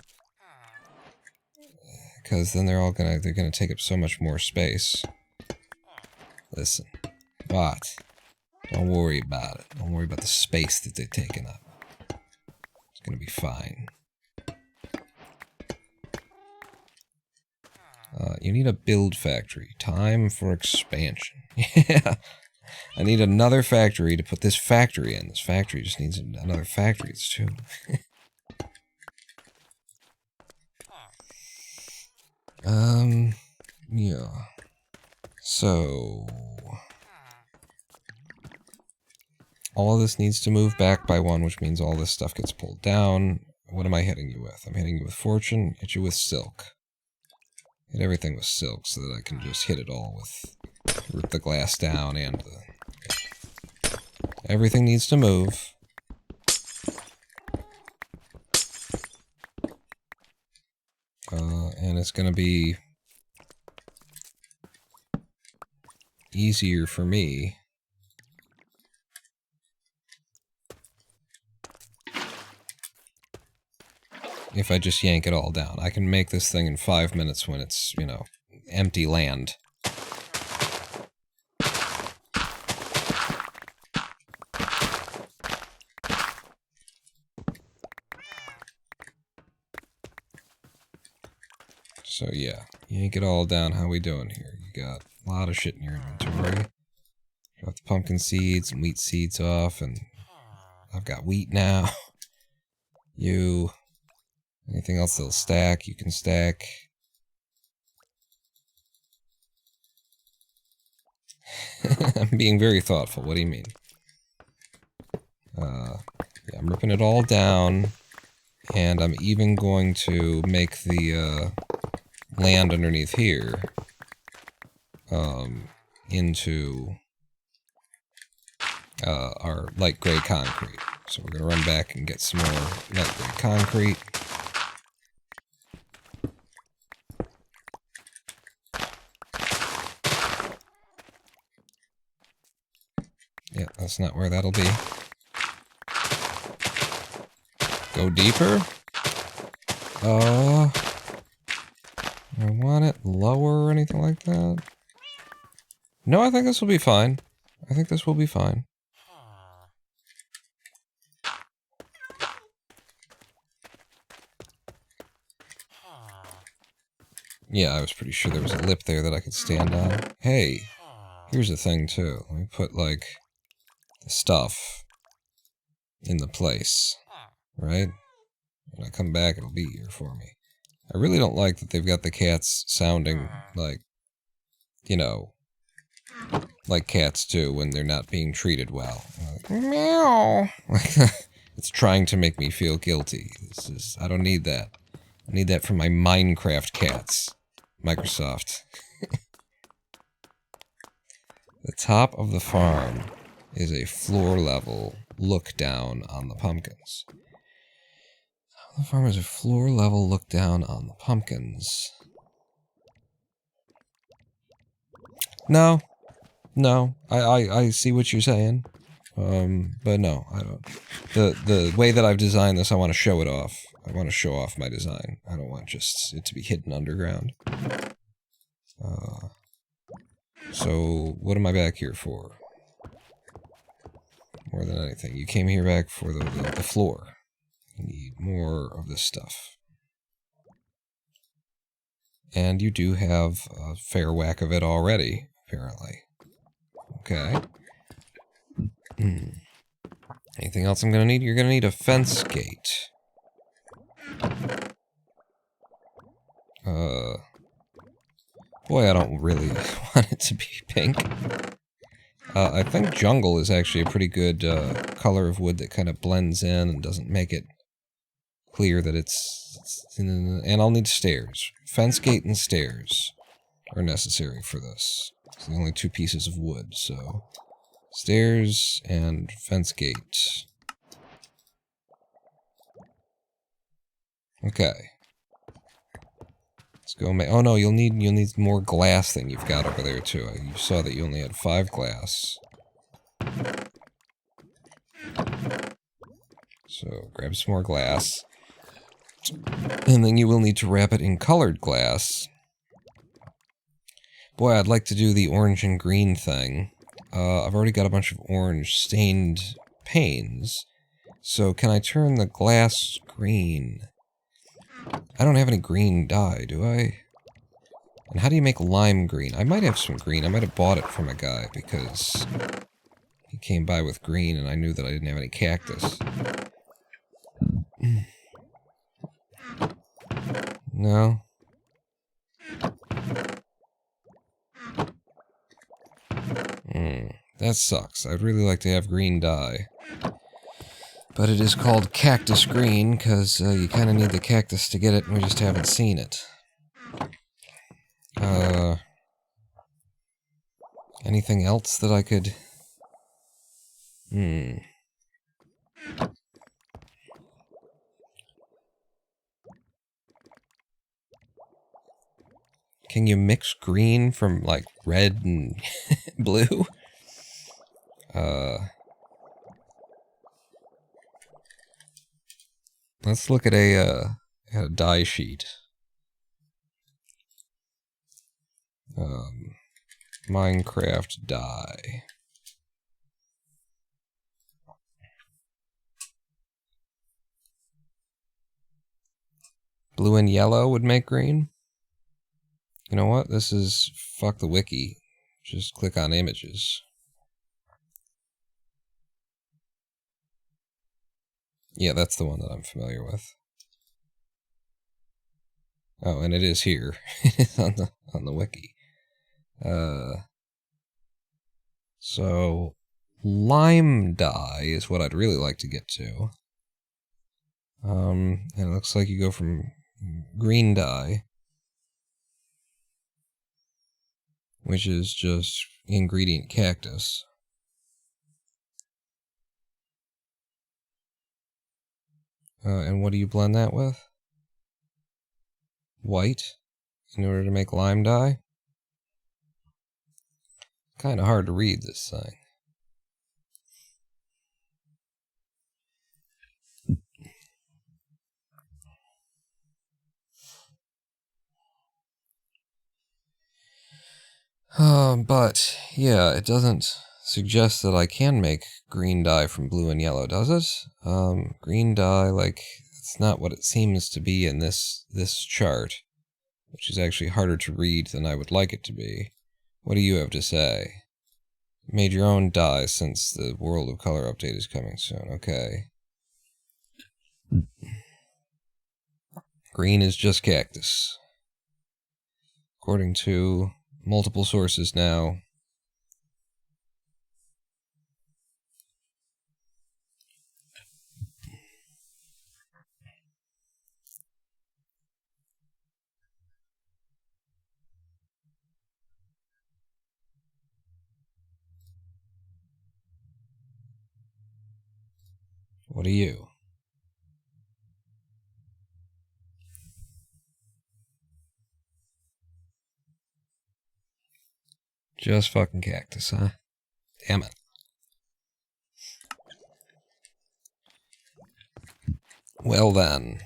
Because then they're gonna take up so much more space. Listen. What? Don't worry about it. Don't worry about the space that they're taking up. It's gonna be fine. You need a build factory. Time for expansion. Yeah. I need another factory to put this factory in. This factory just needs another factory. It's too... yeah. So... all of this needs to move back by 1, which means all this stuff gets pulled down. What am I hitting you with? I'm hitting you with fortune, hit you with silk. Hit everything with silk so that I can just hit it all with... rip the glass down and the... everything needs to move. And it's gonna be... easier for me if I just yank it all down. I can make this thing in 5 minutes when it's, you know, empty land. So yeah, yank it all down. How we doing here? You got a lot of shit in your inventory. Got the pumpkin seeds and wheat seeds off, and I've got wheat now. You... anything else that'll stack, you can stack. I'm being very thoughtful, what do you mean? Yeah, I'm ripping it all down, and I'm even going to make the land underneath here into our light gray concrete. So we're going to run back and get some more light gray concrete. Yeah, that's not where that'll be. Go deeper. Do I want it lower or anything like that? No, I think this will be fine. I think this will be fine. Yeah, I was pretty sure there was a lip there that I could stand on. Hey, here's the thing too. Let me put, like, the stuff in the place, right? When I come back, it'll be here for me. I really don't like that they've got the cats sounding like, you know, like cats do when they're not being treated well. Like, meow. It's trying to make me feel guilty. I don't need that. I need that from my Minecraft cats. Microsoft. The top of the farm is a floor level look down on the pumpkins. The farm is a floor level look down on the pumpkins. No. No. I see what you're saying. But no, I don't. The way that I've designed this, I want to show it off. I want to show off my design. I don't want just it to be hidden underground. So, what am I back here for? More than anything. You came here back for the floor. You need more of this stuff. And you do have a fair whack of it already, apparently. Okay. Anything else I'm gonna need? You're gonna need a fence gate. Boy, I don't really want it to be pink. I think jungle is actually a pretty good color of wood that kind of blends in and doesn't make it clear that it's and I'll need stairs. Fence gate and stairs are necessary for this. It's the only two pieces of wood, so stairs and fence gate. Okay. Let's go make. Oh no, you'll need more glass than you've got over there too. You saw that you only had 5 glass. So grab some more glass. And then you will need to wrap it in colored glass. Boy, I'd like to do the orange and green thing. I've already got a bunch of orange stained panes. So can I turn the glass green? I don't have any green dye, do I? And how do you make lime green? I might have some green. I might have bought it from a guy because he came by with green and I knew that I didn't have any cactus. No. That sucks. I'd really like to have green dye. But it is called cactus green, because you kind of need the cactus to get it, and we just haven't seen it. Anything else that I could... Can you mix green from, like, red and blue? Let's look at a dye sheet. Minecraft dye. Blue and yellow would make green. You know what? This is fuck the wiki. Just click on images. Yeah, that's the one that I'm familiar with. Oh, and it is here. It is on the wiki. So lime dye is what I'd really like to get to. And it looks like you go from green dye, which is just ingredient cactus. And what do you blend that with? White, in order to make lime dye? Kind of hard to read this thing. But, yeah, it doesn't suggest that I can make green dye from blue and yellow, does it? Green dye, like, it's not what it seems to be in this chart, which is actually harder to read than I would like it to be. What do you have to say? Made your own dye since the World of Color update is coming soon. Okay. Green is just cactus. According to multiple sources now. What are you? Just fucking cactus, huh? Damn it. Well then.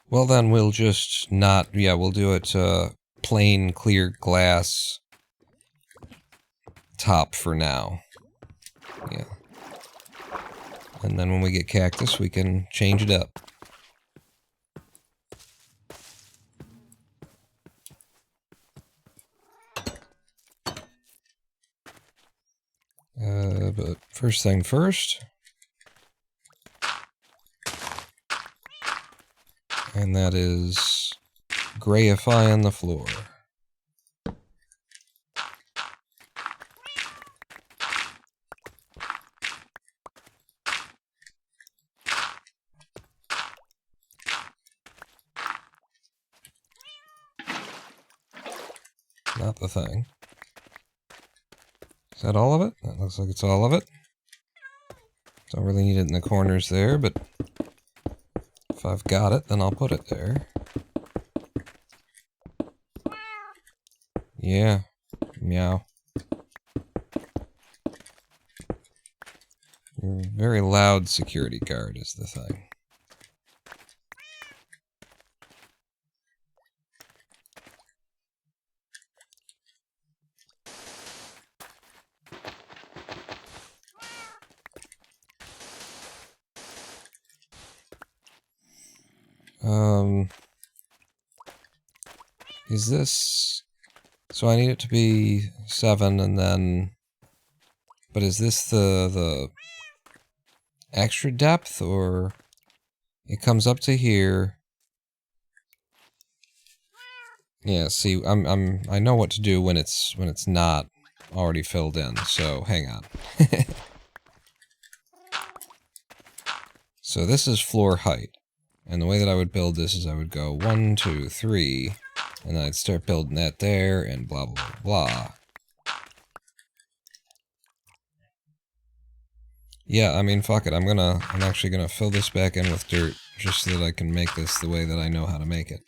Well then, we'll just not... Yeah, we'll do it, plain, clear glass top for now. Yeah. And then when we get cactus, we can change it up. But first thing first. And that is grayify on the floor. Not the thing. Is that all of it? That looks like it's all of it. Don't really need it in the corners there, but if I've got it, then I'll put it there. Yeah. Meow. You're a very loud security guard is the thing. Is this... So I need it to be 7 and then... But is this the extra depth, or... It comes up to here... Yeah, see, I know what to do when it's not already filled in, so hang on. So this is floor height. And the way that I would build this is I would go 1, 2, 3, and then I'd start building that there, and blah, blah, blah. Yeah, I mean, fuck it. I'm actually gonna fill this back in with dirt, just so that I can make this the way that I know how to make it.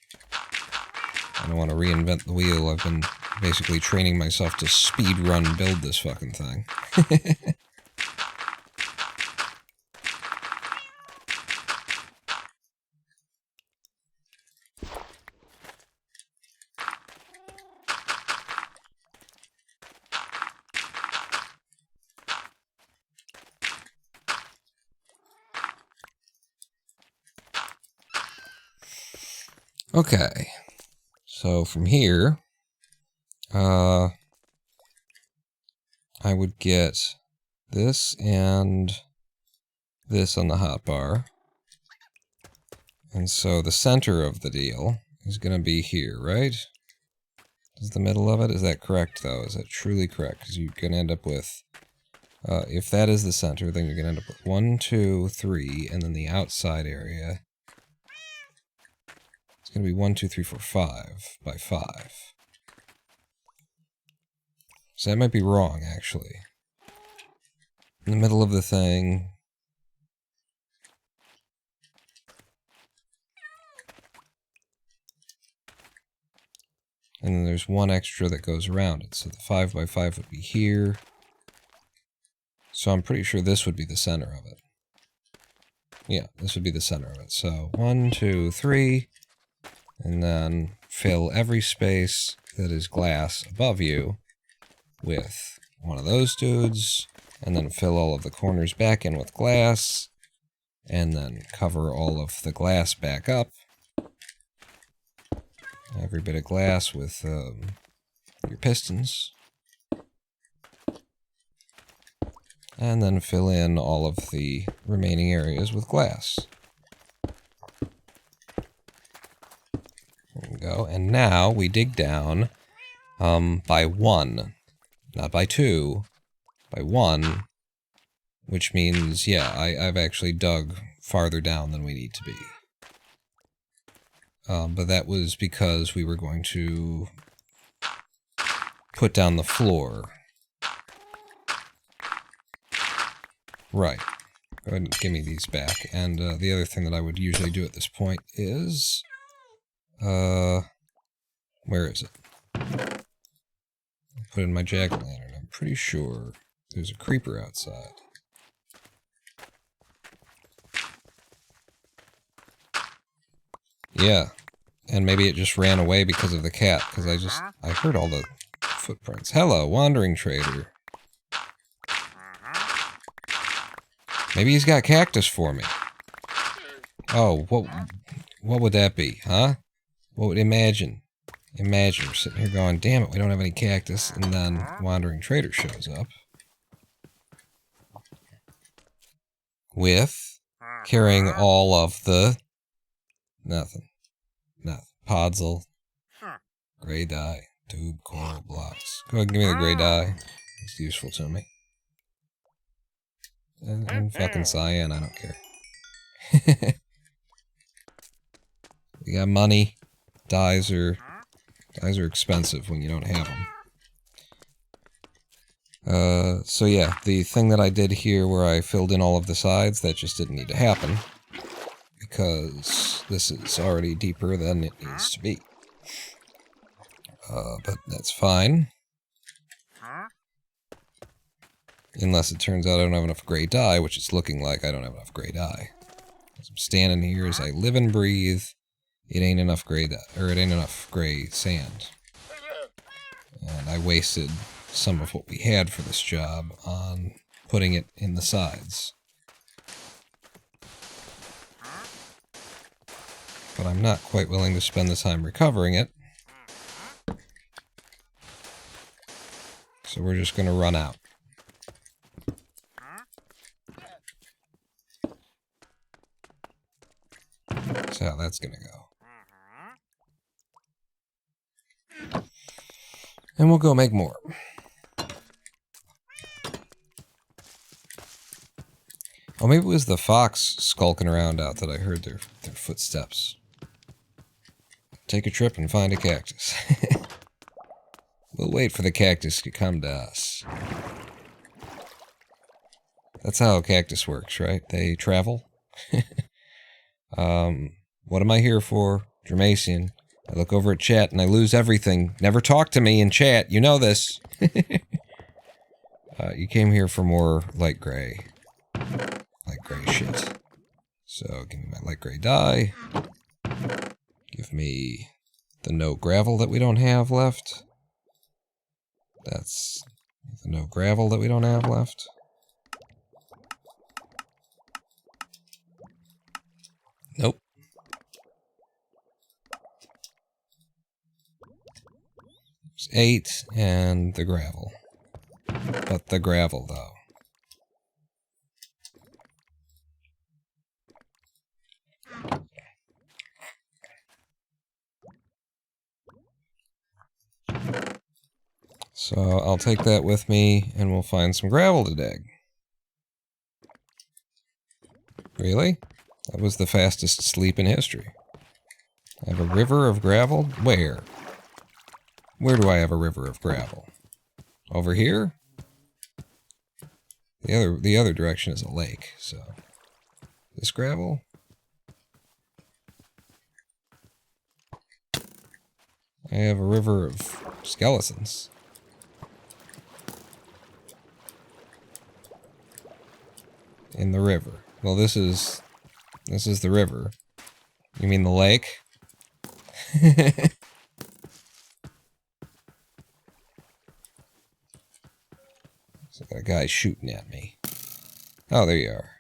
I don't want to reinvent the wheel. I've been basically training myself to speed run build this fucking thing. Okay, so from here, I would get this and this on the hotbar. And so the center of the deal is going to be here, right? Is the middle of it? Is that correct, though? Is that truly correct? Because you're going to end up with, if that is the center, then you're going to end up with 1, 2, 3, and then the outside area. It's going to be 1, 2, 3, 4, 5 by 5. So that might be wrong, actually. In the middle of the thing. And then there's one extra that goes around it. So the 5 by 5 would be here. So I'm pretty sure this would be the center of it. Yeah, this would be the center of it. So 1, 2, 3. And then fill every space that is glass above you with one of those dudes, and then fill all of the corners back in with glass, and then cover all of the glass back up. Every bit of glass with your pistons. And then fill in all of the remaining areas with glass. There we go. And now we dig down by 1. Not by 2. By 1. Which means, yeah, I've actually dug farther down than we need to be. But that was because we were going to put down the floor. Right. Go ahead and give me these back. And the other thing that I would usually do at this point is... where is it? Put in my jack-o'-lantern. I'm pretty sure there's a creeper outside. Yeah. And maybe it just ran away because of the cat, because I heard all the footprints. Hello, wandering trader. Maybe he's got cactus for me. Oh, what would that be, huh? What would imagine we're sitting here going, damn it, we don't have any cactus, and then wandering trader shows up with carrying all of the nothing. Podzol, gray dye, tube, coral, blocks. Go ahead and give me the gray dye. It's useful to me. And fucking cyan, I don't care. We got money. Dyes are expensive when you don't have them. So yeah, the thing that I did here where I filled in all of the sides, that just didn't need to happen. Because this is already deeper than it needs to be. But that's fine. Unless it turns out I don't have enough gray dye, which it's looking like I don't have enough gray dye. As I'm standing here as I live and breathe, it ain't enough gray dye, or it ain't enough gray sand. And I wasted some of what we had for this job on putting it in the sides. But I'm not quite willing to spend the time recovering it. So we're just going to run out. That's how that's going to go. And we'll go make more. Oh, maybe it was the fox skulking around out that I heard their footsteps. Take a trip and find a cactus. We'll wait for the cactus to come to us. That's how a cactus works, right? They travel. What am I here for? Dramatian. I look over at chat and I lose everything. Never talk to me in chat. You know this. You came here for more light gray. Light gray shit. So give me my light gray dye. Give me the no gravel that we don't have left. That's the no gravel that we don't have left. Nope. There's 8 and the gravel. But the gravel, though. So I'll take that with me, and we'll find some gravel to dig. Really? That was the fastest sleep in history. I have a river of gravel? Where? Where do I have a river of gravel? Over here? The other direction is a lake, so... This gravel? I have a river of skeletons. In the river. Well, this is the river. You mean the lake? So I got a guy shooting at me. Oh, there you are.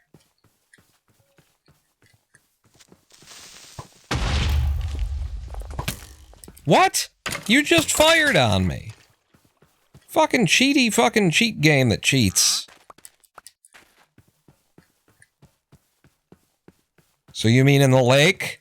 What? You just fired on me. Fucking cheaty fucking cheat game that cheats. So you mean in the lake?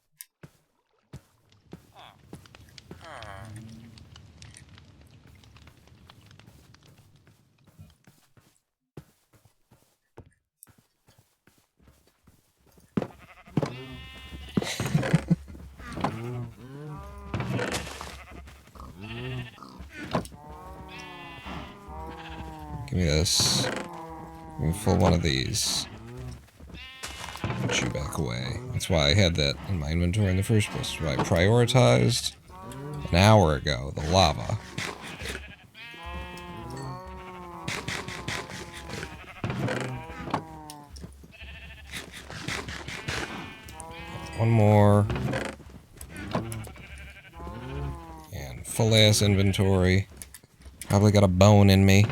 Give me this. Give me a full one of these. Put you back away. That's why I had that in my inventory in the first place. That's why I prioritized an hour ago the lava. One more. And full ass inventory. Probably got a bone in me.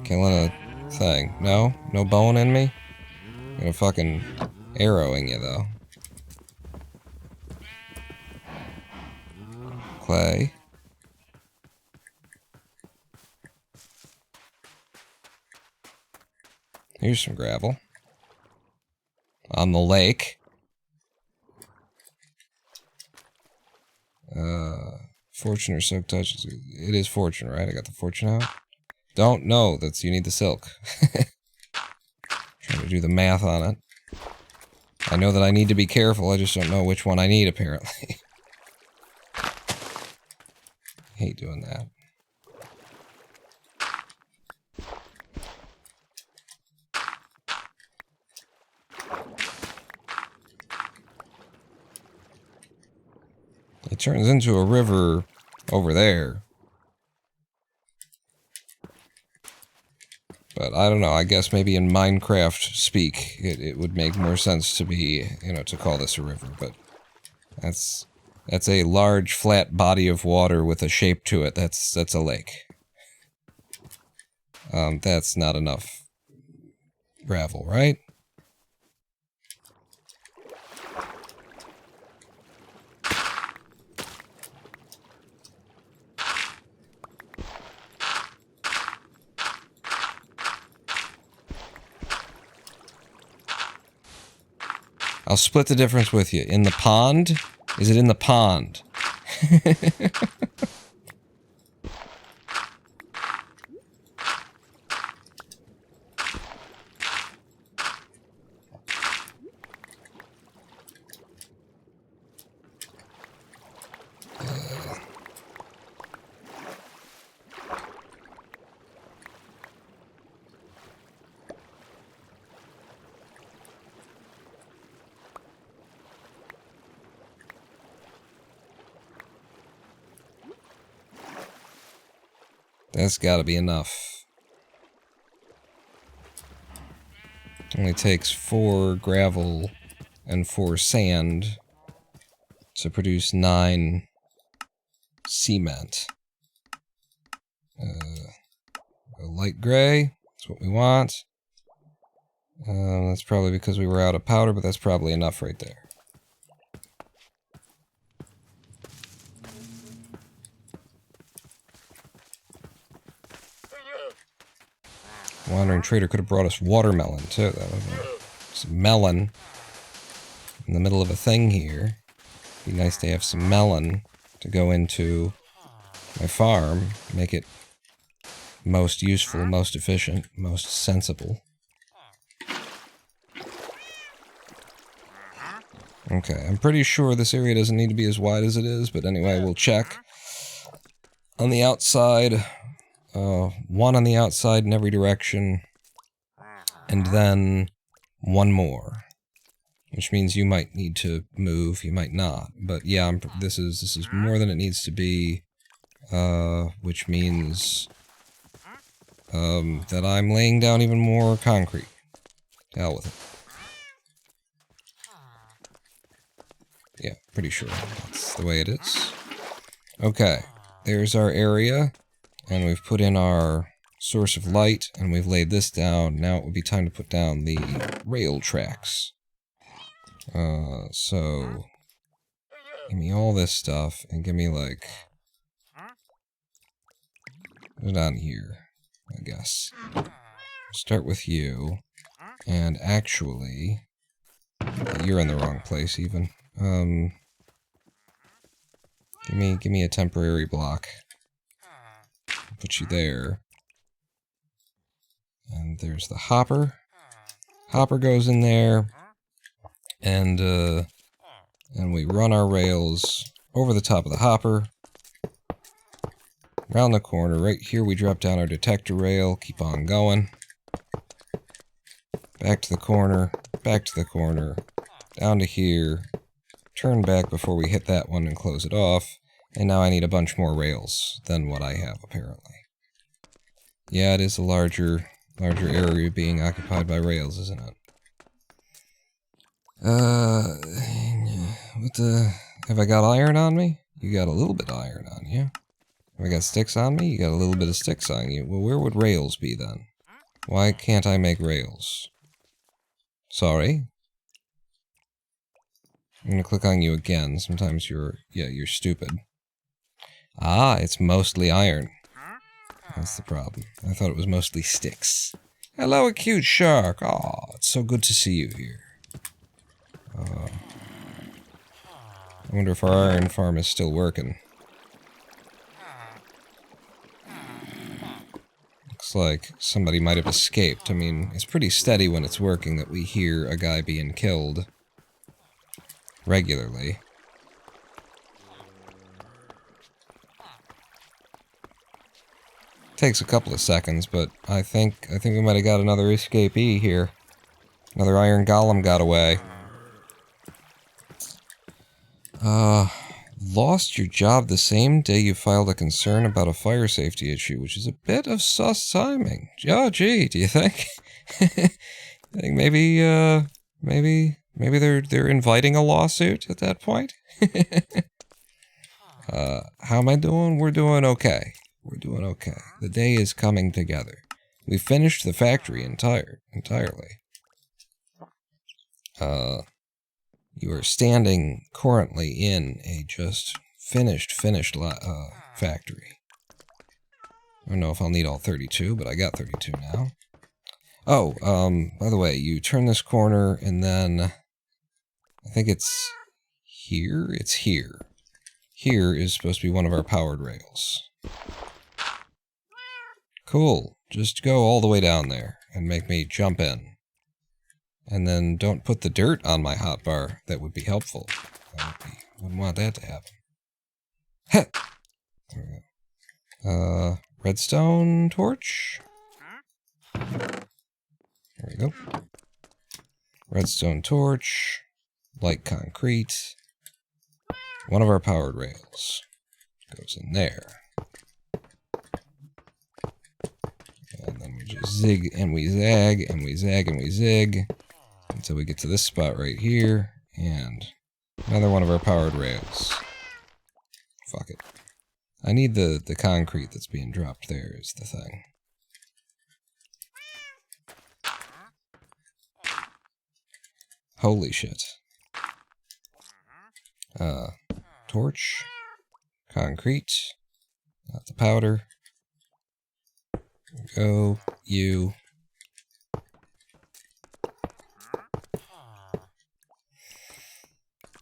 Killing a thing. No? No bone in me? Got a fucking arrowing you, though. Clay. Here's some gravel. On the lake. Fortune or silk touch. It is fortune, right? I got the fortune out. Don't know. That's you need the silk. Trying to do the math on it. I know that I need to be careful. I just don't know which one I need, apparently. Hate doing that. It turns into a river over there. But I don't know, I guess maybe in Minecraft speak, it would make more sense to be, you know, to call this a river, but that's a large flat body of water with a shape to it. That's a lake. That's not enough gravel, right? I'll split the difference with you. In the pond? Is it in the pond? That's gotta be enough. Only takes 4 gravel and 4 sand to produce 9 cement. A light gray, that's what we want. That's probably because we were out of powder, but that's probably enough right there. Wandering trader could have brought us watermelon, too. That would be some melon in the middle of a thing here. Be nice to have some melon to go into my farm. Make it most useful, most efficient, most sensible. Okay, I'm pretty sure this area doesn't need to be as wide as it is, but anyway, we'll check. On the outside... 1 on the outside in every direction, and then 1 more, which means you might need to move, you might not, but yeah, this is more than it needs to be, which means that I'm laying down even more concrete. To hell with it. Yeah, pretty sure that's the way it is. Okay, there's our area. And we've put in our source of light, and we've laid this down. Now it would be time to put down the rail tracks. So give me all this stuff, and give me, like, put it on here, I guess. Start with you, and actually, you're in the wrong place, even. Give me a temporary block. Put you there. And there's the hopper. Hopper goes in there, and we run our rails over the top of the hopper. Around the corner, right here we drop down our detector rail, keep on going. Back to the corner, down to here, turn back before we hit that one and close it off, and now I need a bunch more rails than what I have, apparently. Yeah, it is a larger area being occupied by rails, isn't it? What the... Have I got iron on me? You got a little bit of iron on you. Have I got sticks on me? You got a little bit of sticks on you. Well, where would rails be, then? Why can't I make rails? Sorry? I'm gonna click on you again. Sometimes you're stupid. Ah, it's mostly iron. That's the problem. I thought it was mostly sticks. Hello, a cute shark. Aw, it's so good to see you here. I wonder if our iron farm is still working. Looks like somebody might have escaped. I mean, it's pretty steady when it's working that we hear a guy being killed regularly. Takes a couple of seconds, but I think we might have got another escapee here. Another iron golem got away. Lost your job the same day you filed a concern about a fire safety issue, which is a bit of sus timing. Oh, gee, do you think? I think maybe they're inviting a lawsuit at that point? How am I doing? We're doing okay. We're doing okay. The day is coming together. We finished the factory entirely. You are standing currently in a just finished factory. I don't know if I'll need all 32, but I got 32 now. Oh, by the way, you turn this corner and then I think it's here? It's here. Here is supposed to be one of our powered rails. Cool. Just go all the way down there and make me jump in. And then don't put the dirt on my hotbar. That would be helpful. Wouldn't want that to happen. Heh! There we go. Redstone torch? There we go. Redstone torch. Light concrete. One of our powered rails goes in there. And then we just zig and we zag and we zag and we zig until we get to this spot right here. And another one of our powered rails. Fuck it. I need the concrete that's being dropped there is the thing. Holy shit. Torch. Concrete. Not the powder. Go. You.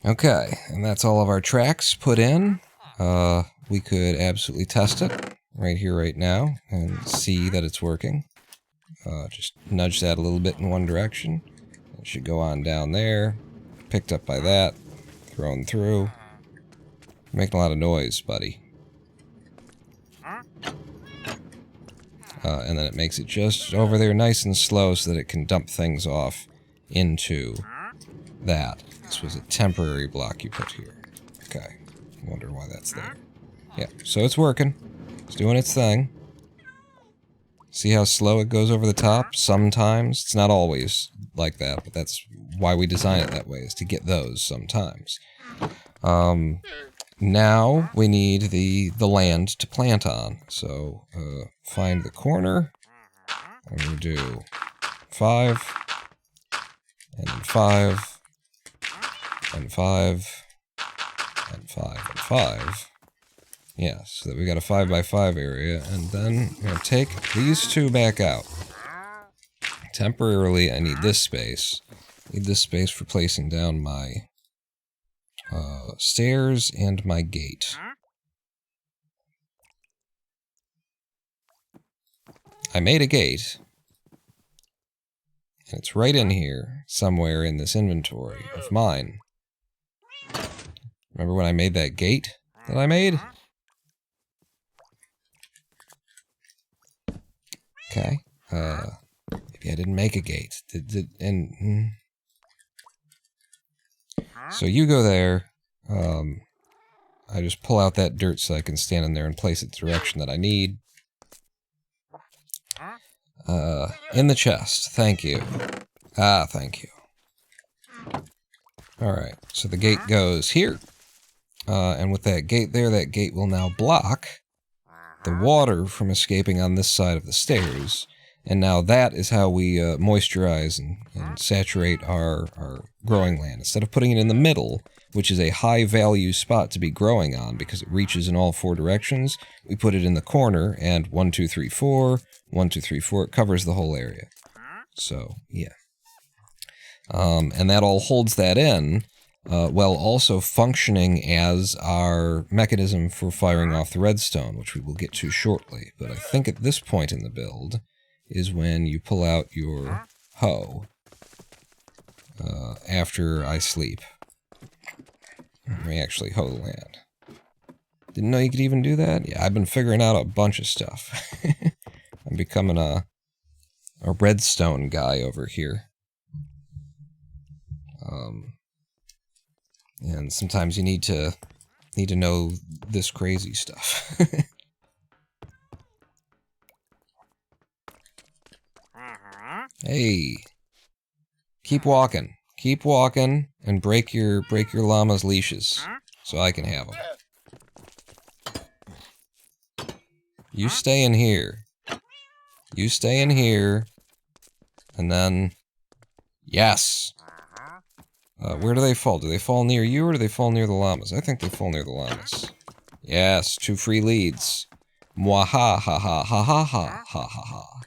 Okay, and that's all of our tracks put in. We could absolutely test it right here, right now, and see that it's working. Just nudge that a little bit in one direction. It should go on down there. Picked up by that. Thrown through. Making a lot of noise, buddy. And then it makes it just over there nice and slow so that it can dump things off into that. This was a temporary block you put here. Okay. I wonder why that's there. Yeah, so it's working. It's doing its thing. See how slow it goes over the top? Sometimes. It's not always like that, but that's why we design it that way, is to get those sometimes. Now we need the land to plant on. So find the corner. I'm going to do 5, and then 5, and 5, and 5, and 5. Yeah, so that we got a 5x5 area, and then I'm going to take these two back out. Temporarily, I need this space. I need this space for placing down my stairs and my gate. I made a gate, and it's right in here, somewhere in this inventory of mine. Remember when I made that gate that I made? Okay. Maybe I didn't make a gate. So you go there. I just pull out that dirt so I can stand in there and place it the direction that I need. In the chest. Thank you. Ah, thank you. Alright, so the gate goes here. And with that gate there, that gate will now block the water from escaping on this side of the stairs. And now that is how we moisturize and saturate our growing land. Instead of putting it in the middle, which is a high-value spot to be growing on because it reaches in all 4 directions, we put it in the corner, and 1, 2, 3, 4, 1, 2, 3, 4, it covers the whole area. So, yeah. And that all holds that in, while also functioning as our mechanism for firing off the redstone, which we will get to shortly. But I think at this point in the build is when you pull out your hoe after I sleep. Let me actually hoe the land. Didn't know you could even do that? Yeah, I've been figuring out a bunch of stuff. I'm becoming a redstone guy over here. And sometimes you need to know this crazy stuff. Hey, keep walking, and break your llama's leashes so I can have them. You stay in here. You stay in here, and then yes. Where do they fall? Do they fall near you, or do they fall near the llamas? I think they fall near the llamas. Yes, 2 free leads. Mwaha ha ha ha ha ha ha ha ha.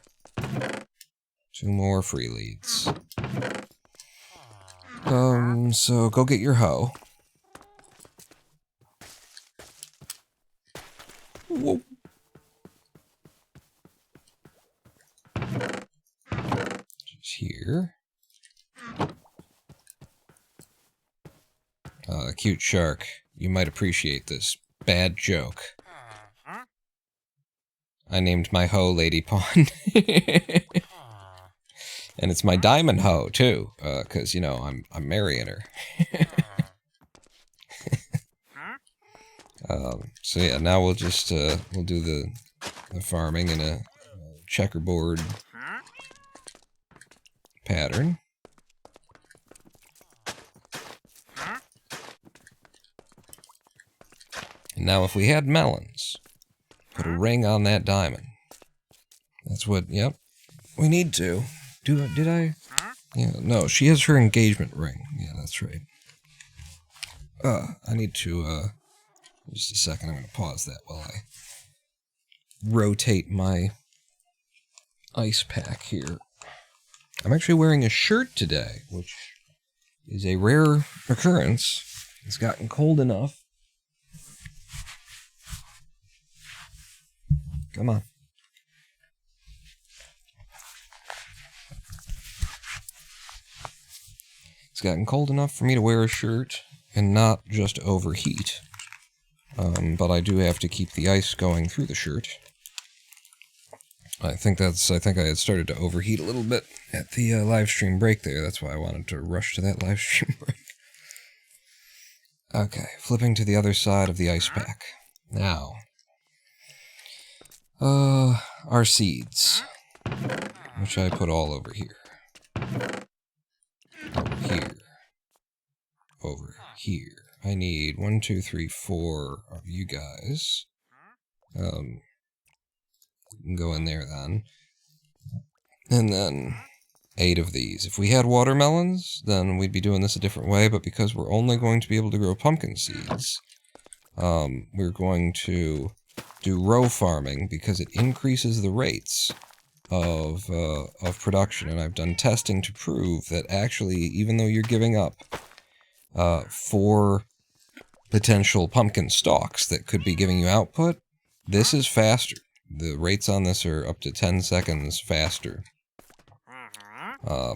2 more free leads. So go get your hoe. Whoa. Just here. Cute shark. You might appreciate this bad joke. I named my hoe Lady Pond. And it's my diamond hoe, too. 'Cause, you know, I'm marrying her. So yeah, now we'll just, we'll do the farming in a checkerboard pattern. And now if we had melons, put a ring on that diamond. That's what, yep, we need to. Did I? Yeah, no, she has her engagement ring. Yeah, that's right. I need to, just a second, I'm going to pause that while I rotate my ice pack here. I'm actually wearing a shirt today, which is a rare occurrence. It's gotten cold enough. Come on. It's gotten cold enough for me to wear a shirt and not just overheat. But I do have to keep the ice going through the shirt. I think I had started to overheat a little bit at the live stream break there. That's why I wanted to rush to that live stream break. Okay, flipping to the other side of the ice pack. Now, our seeds, which I put all over here. Over here. Over here. I need 1, 2, 3, 4 of you guys. You can go in there then. And then 8 of these. If we had watermelons, then we'd be doing this a different way, but because we're only going to be able to grow pumpkin seeds, we're going to do row farming because it increases the rates of production, and I've done testing to prove that actually, even though you're giving up 4 potential pumpkin stalks that could be giving you output, this is faster. The rates on this are up to 10 seconds faster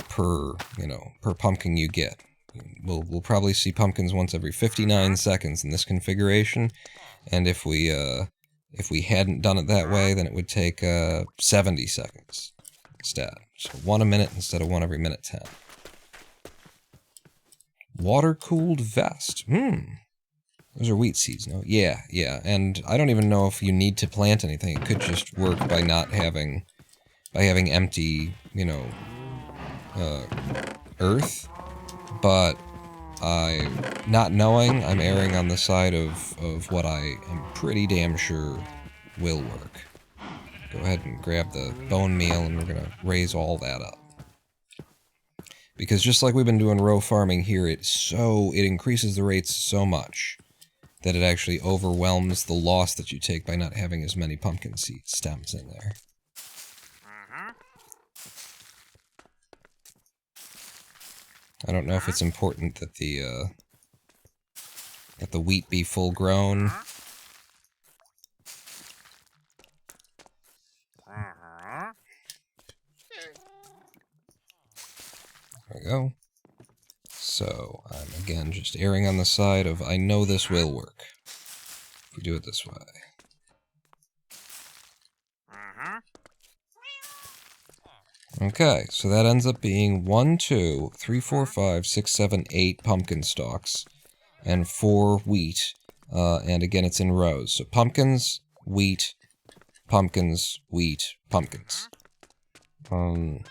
per pumpkin you get. We'll probably see pumpkins once every 59 seconds in this configuration, and if we hadn't done it that way, then it would take 70 seconds instead. So 1 a minute instead of 1 every minute 10. Water-cooled vest. Those are wheat seeds, no? Yeah. And I don't even know if you need to plant anything. It could just work by not having... by having empty, earth. But not knowing, I'm erring on the side of what I am pretty damn sure will work. Go ahead and grab the bone meal, and we're going to raise all that up. Because just like we've been doing row farming here, it increases the rates so much that it actually overwhelms the loss that you take by not having as many pumpkin seed stems in there. I don't know if it's important that the wheat be full grown. There we go. So, I'm again just erring on the side of I know this will work. If we do it this way. Okay, so that ends up being 1, 2, 3, 4, 5, 6, 7, 8 pumpkin stalks, and 4 wheat, and again it's in rows. So pumpkins, wheat, pumpkins, wheat, pumpkins. And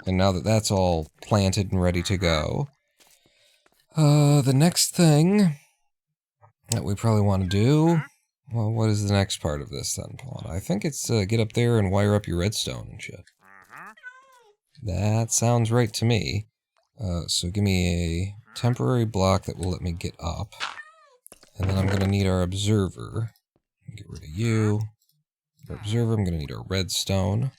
now that that's all planted and ready to go, the next thing that we probably want to do, well, what is the next part of this then, Paul? I think it's get up there and wire up your redstone and shit. That sounds right to me. So give me a temporary block that will let me get up. And then I'm going to need our observer. Get rid of you. Our observer, I'm going to need our redstone.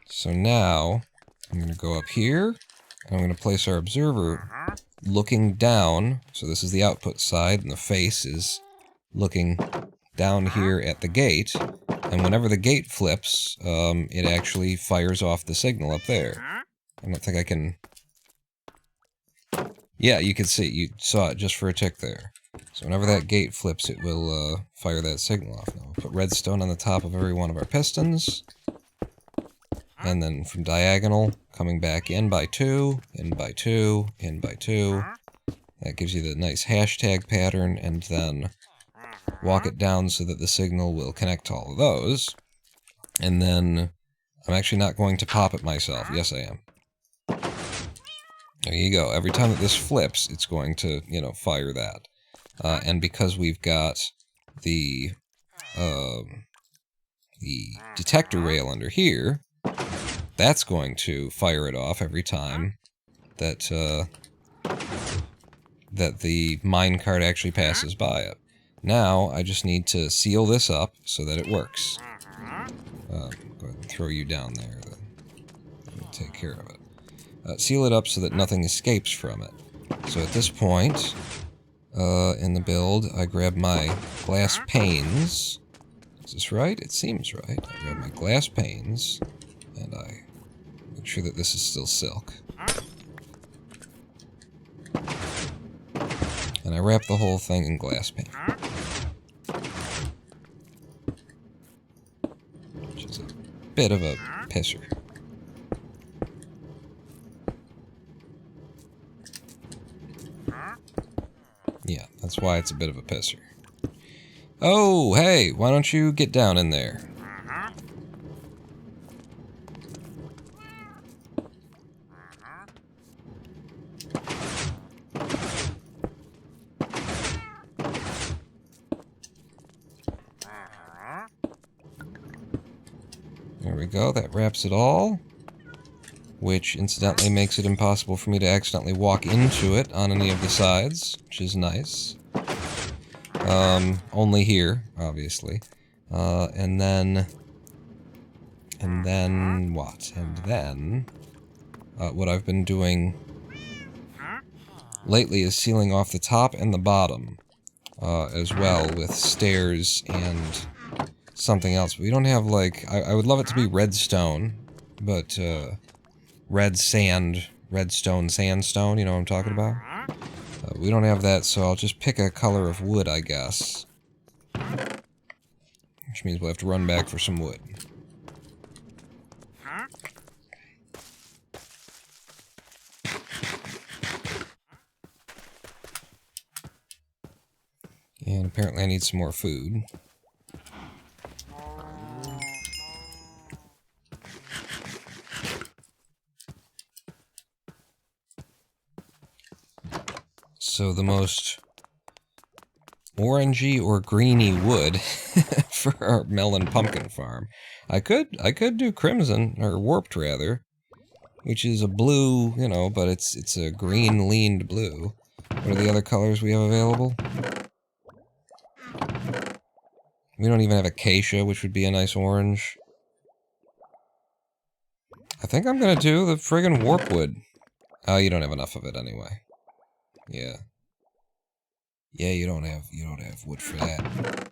So now, I'm going to go up here, and I'm going to place our observer looking down. So this is the output side, and the face is looking down here at the gate, and whenever the gate flips, it actually fires off the signal up there. I don't think I can... Yeah, you can see, you saw it just for a tick there. So whenever that gate flips, it will fire that signal off. Now, we'll put redstone on the top of every one of our pistons, and then from diagonal, coming back in by 2, in by 2, in by 2. That gives you the nice hashtag pattern, and then walk it down so that the signal will connect to all of those. And then, I'm actually not going to pop it myself. Yes, I am. There you go. Every time that this flips, it's going to, fire that. And because we've got the detector rail under here, that's going to fire it off every time that, that the minecart actually passes by it. Now, I just need to seal this up so that it works. Go ahead and throw you down there. Then take care of it. Seal it up so that nothing escapes from it. So at this point, in the build, I grab my glass panes. Is this right? It seems right. I grab my glass panes, and I make sure that this is still silk. And I wrap the whole thing in glass pane. Which is a bit of a pisser. Yeah, that's why it's a bit of a pisser. Oh, hey, why don't you get down in there? we go. That wraps it all. Which, incidentally, makes it impossible for me to accidentally walk into it on any of the sides, which is nice. Only here, obviously. And then what? And then, what I've been doing lately is sealing off the top and the bottom, as well, with stairs and something else. We don't have, like, I would love it to be redstone, but, red stone, sandstone, you know what I'm talking about? We don't have that, so I'll just pick a color of wood, I guess. Which means we'll have to run back for some wood. And apparently I need some more food. So the most orangey or greeny wood for our melon pumpkin farm. I could do crimson, or warped rather, which is a blue, you know, but it's a green leaned blue. What are the other colors we have available? We don't even have acacia, which would be a nice orange. I think I'm gonna do the friggin' warp wood. Oh, you don't have enough of it anyway. Yeah. Yeah, you don't have wood for that.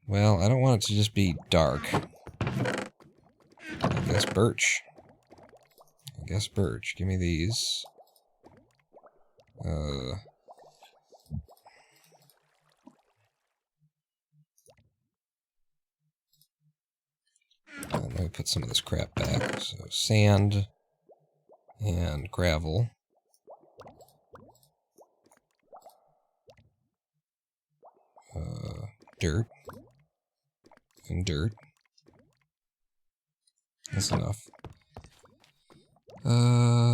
Well, I don't want it to just be dark. I guess birch. Give me these. Let me put some of this crap back. So, sand and gravel. Dirt. And dirt. That's enough.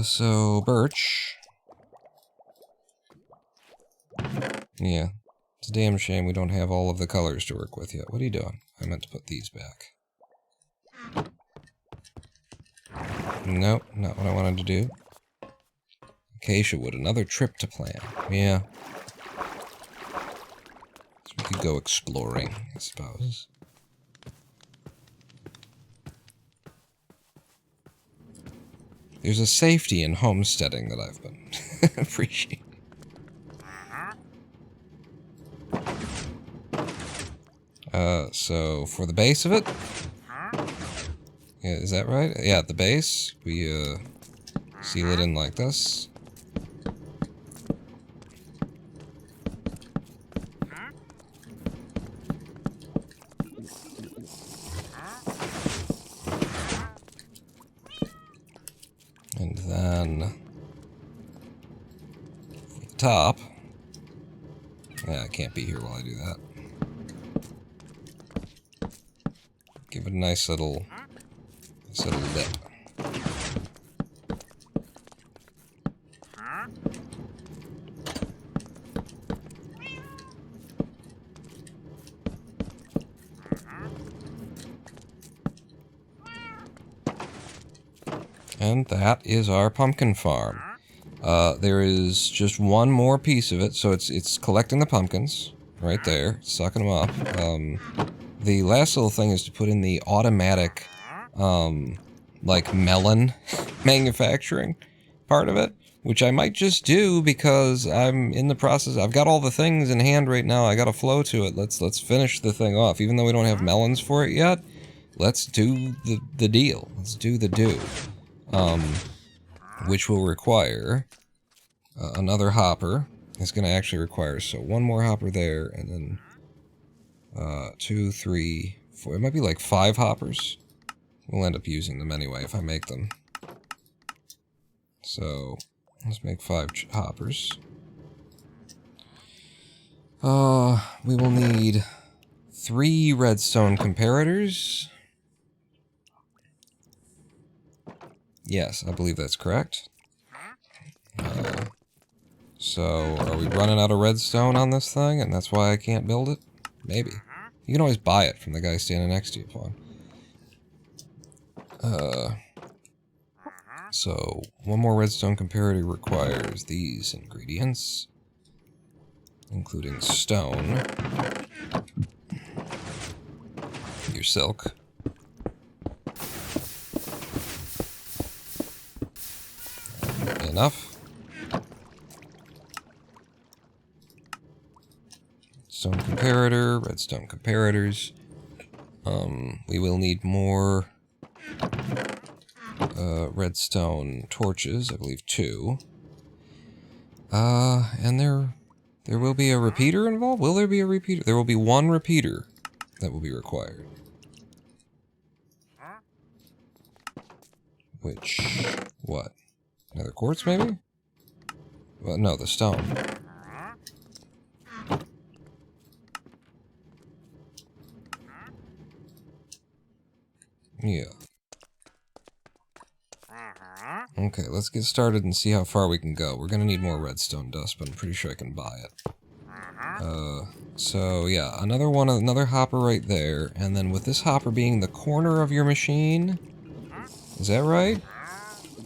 So birch. Yeah. It's a damn shame we don't have all of the colors to work with yet. What are you doing? I meant to put these back. Nope, not what I wanted to do. Acacia wood, another trip to plan. Yeah. So we could go exploring, I suppose. There's a safety in homesteading that I've been appreciating. So for the base of it, yeah, is that right? Yeah, at the base, we seal it in like this. And then for the top, yeah, I can't be here while I do that. Give it a nice little lip. And that is our pumpkin farm. There is just one more piece of it, so it's collecting the pumpkins right there, sucking them up. The last little thing is to put in the automatic, like melon manufacturing part of it, which I might just do because I'm in the process. I've got all the things in hand right now. I got a flow to it. Let's finish the thing off, even though we don't have melons for it yet. Let's do the deal. Let's do the do. Which will require another hopper. It's going to actually require, so one more hopper there, and then 2, 3, 4. It might be like 5 hoppers. We'll end up using them anyway if I make them. So let's make 5 hoppers. We will need 3 redstone comparators. Yes, I believe that's correct. So, are we running out of redstone on this thing, and that's why I can't build it? Maybe. You can always buy it from the guy standing next to you, Pawn. So, one more redstone comparator requires these ingredients, including stone, your silk, enough. Stone comparator, redstone comparators. We will need more redstone torches, I believe 2. And there will be a repeater involved? Will there be a repeater? There will be 1 repeater that will be required. Which, what? Another quartz, maybe? Well, no, the stone. Yeah. Okay, let's get started and see how far we can go. We're gonna need more redstone dust, but I'm pretty sure I can buy it. So yeah, another hopper right there, and then with this hopper being the corner of your machine, is that right?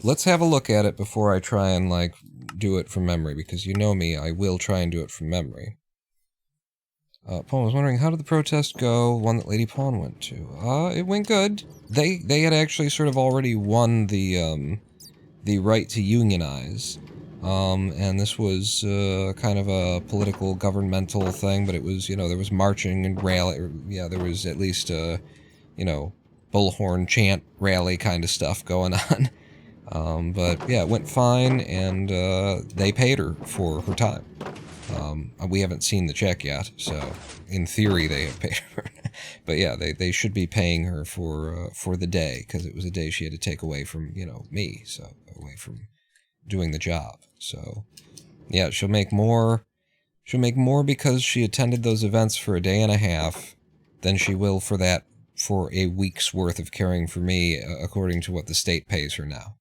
Let's have a look at it before I try and, like, do it from memory, because you know me, I will try and do it from memory. Pawn was wondering, how did the protest go, one that Lady Pawn went to? It went good. They had actually sort of already won the right to unionize. And this was kind of a political, governmental thing, but it was, you know, there was marching and rally. Yeah, there was at least a, you know, bullhorn chant rally kind of stuff going on. But yeah, it went fine, and they paid her for her time. We haven't seen the check yet, so in theory they have paid her. But yeah, they should be paying her for the day, because it was a day she had to take away from, you know, me, so away from doing the job. So yeah, she'll make more because she attended those events for a day and a half than she will for a week's worth of caring for me, according to what the state pays her now.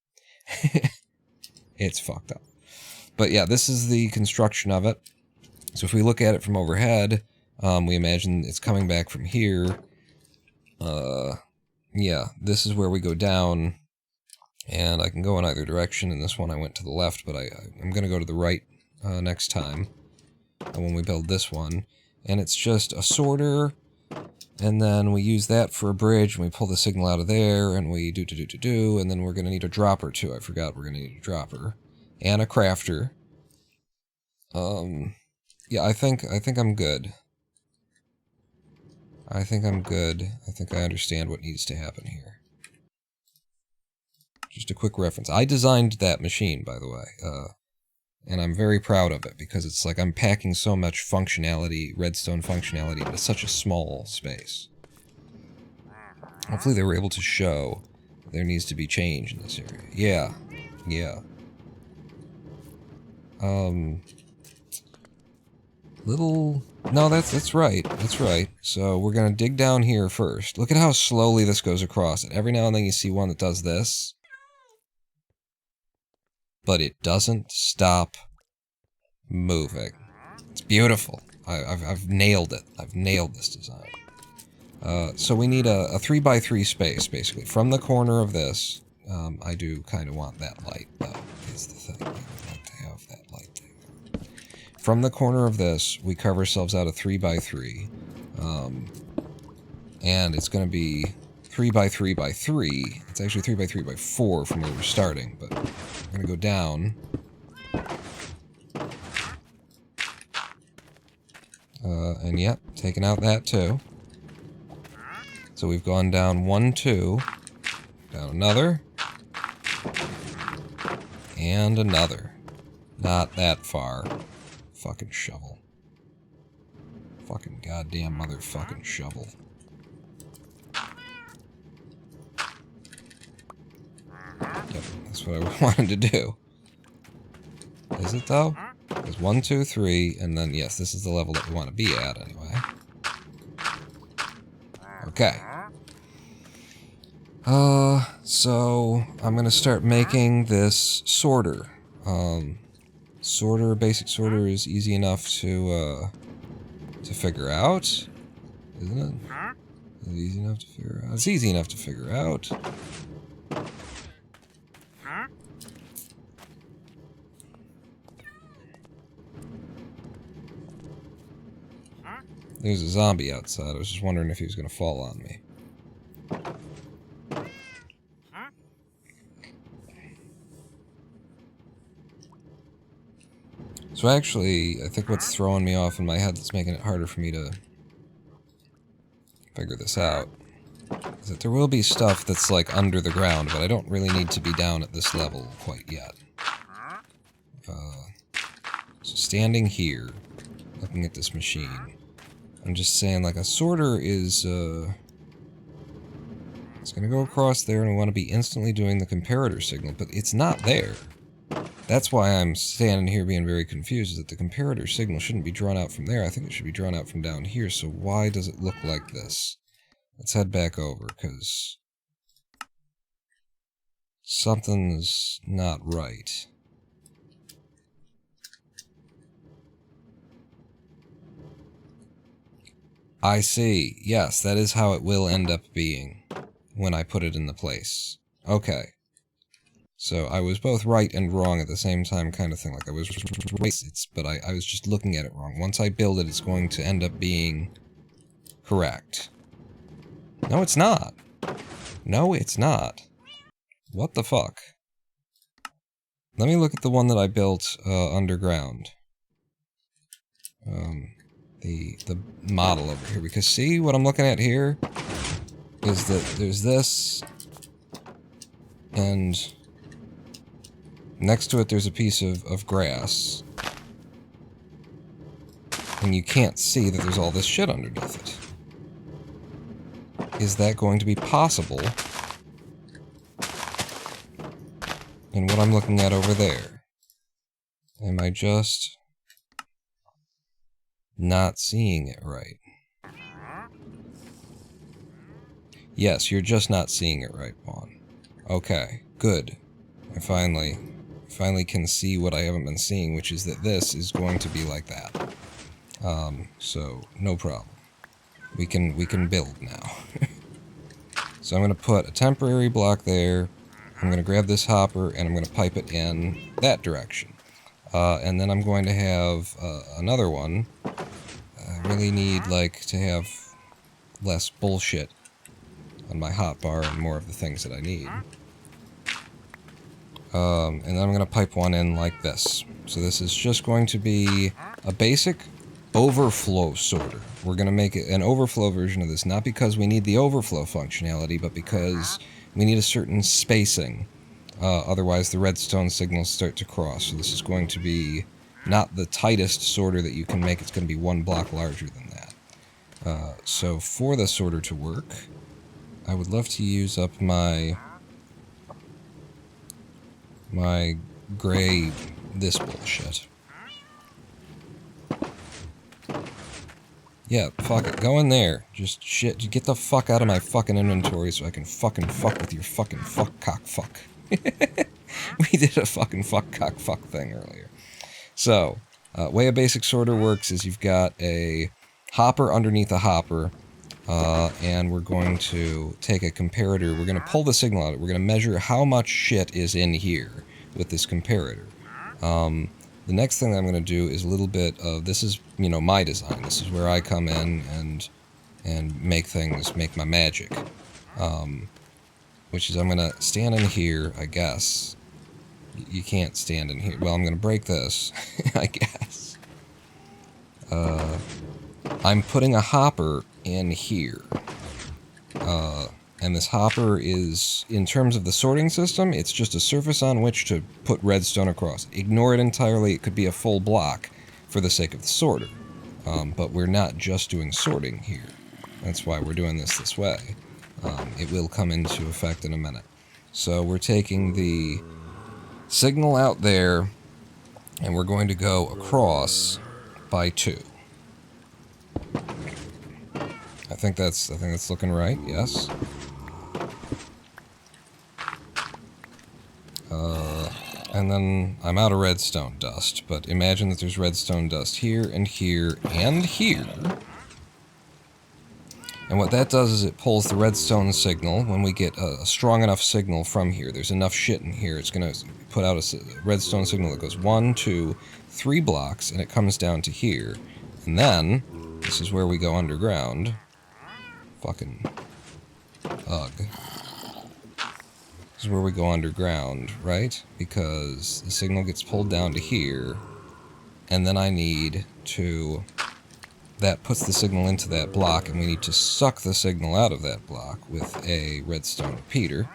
It's fucked up. But yeah, this is the construction of it. So if we look at it from overhead, we imagine it's coming back from here. Yeah, this is where we go down, and I can go in either direction. In this one I went to the left, but I'm going to go to the right next time when we build this one. And it's just a sorter, and then we use that for a bridge, and we pull the signal out of there, and we do, and then we're going to need a dropper too. I forgot we're going to need a dropper. And a crafter. Yeah, I think I'm good. I think I'm good. I think I understand what needs to happen here. Just a quick reference. I designed that machine, by the way, and I'm very proud of it, because it's like I'm packing so much functionality, redstone functionality, into such a small space. Hopefully they were able to show there needs to be change in this area. Yeah. Yeah. No, that's right. That's right. So we're gonna dig down here first. Look at how slowly this goes across it. Every now and then you see one that does this. But it doesn't stop moving. It's beautiful. I've nailed it. I've nailed this design. So we need a 3x3 space, basically. From the corner of this, I do kind of want that light, though, is the thing. I would like to have that light there. From the corner of this, we carve ourselves out a 3x3. And it's going to be 3x3x3. It's actually 3x3x4 from where we're starting, but we're going to go down. And yep, taking out that too. So we've gone down 1, 2, down another, and another. Not that far. Fucking shovel. Fucking goddamn motherfucking shovel. Yep, that's what I wanted to do. Is it though? There's 1, 2, 3, and then yes, this is the level that we want to be at anyway. Okay. So I'm gonna start making this sorter. Basic sorter is easy enough to figure out, isn't it? Is it easy enough to figure out? It's easy enough to figure out. There's a zombie outside. I was just wondering if he was going to fall on me. So actually, I think what's throwing me off in my head that's making it harder for me to figure this out is that there will be stuff that's like under the ground, but I don't really need to be down at this level quite yet. So standing here, looking at this machine, I'm just saying like a sorter is, it's gonna go across there and I want to be instantly doing the comparator signal, but it's not there. That's why I'm standing here being very confused, is that the comparator signal shouldn't be drawn out from there. I think it should be drawn out from down here, so why does it look like this? Let's head back over, because something's not right. I see. Yes, that is how it will end up being when I put it in the place. Okay. So I was both right and wrong at the same time kind of thing. Like I was right, but I was just looking at it wrong. Once I build it, it's going to end up being correct. No, it's not. No, it's not. What the fuck? Let me look at the one that I built underground. The model over here. Because see, what I'm looking at here is that there's this, and next to it there's a piece of grass. And you can't see that there's all this shit underneath it. Is that going to be possible in what I'm looking at over there? Am I just not seeing it right? Yes, you're just not seeing it right, Pawn. Okay, good. I finally can see what I haven't been seeing, which is that this is going to be like that. So no problem. We can build now. So I'm going to put a temporary block there. I'm going to grab this hopper and I'm going to pipe it in that direction. And then I'm going to have another one. I really need like to have less bullshit on my hotbar and more of the things that I need. And then I'm going to pipe one in like this. So this is just going to be a basic overflow sorter. We're going to make it an overflow version of this, not because we need the overflow functionality, but because we need a certain spacing. Otherwise the redstone signals start to cross. So this is going to be not the tightest sorter that you can make. It's going to be one block larger than that. So for the sorter to work, I would love to use up my gray this bullshit. Yeah, fuck it. Go in there. Just shit. Just get the fuck out of my fucking inventory so I can fucking fuck with your fucking fuck cock fuck. We did a fucking fuck cock fuck thing earlier. So, way a basic sorter works is you've got a hopper underneath a hopper, and we're going to take a comparator. We're going to pull the signal out. We're going to measure how much shit is in here with this comparator. The next thing I'm going to do is a little bit of, this is, you know, my design. This is where I come in and make things, make my magic. Which is I'm going to stand in here, I guess. You can't stand in here. Well, I'm going to break this, I guess. I'm putting a hopper in here. And this hopper is, in terms of the sorting system, it's just a surface on which to put redstone across. Ignore it entirely. It could be a full block for the sake of the sorter. But we're not just doing sorting here. That's why we're doing this way. It will come into effect in a minute. So we're taking the signal out there, and we're going to go across by 2. I think that's looking right. Yes. And then I'm out of redstone dust, but imagine that there's redstone dust here and here and here. And what that does is it pulls the redstone signal. When we get a strong enough signal from here, there's enough shit in here, it's going to put out a redstone signal that goes 1, 2, 3 blocks, and it comes down to here. And then This is where we go underground. Fucking... ugh. This is where we go underground, right? Because the signal gets pulled down to here, and then I need to... that puts the signal into that block, and we need to suck the signal out of that block with a redstone repeater.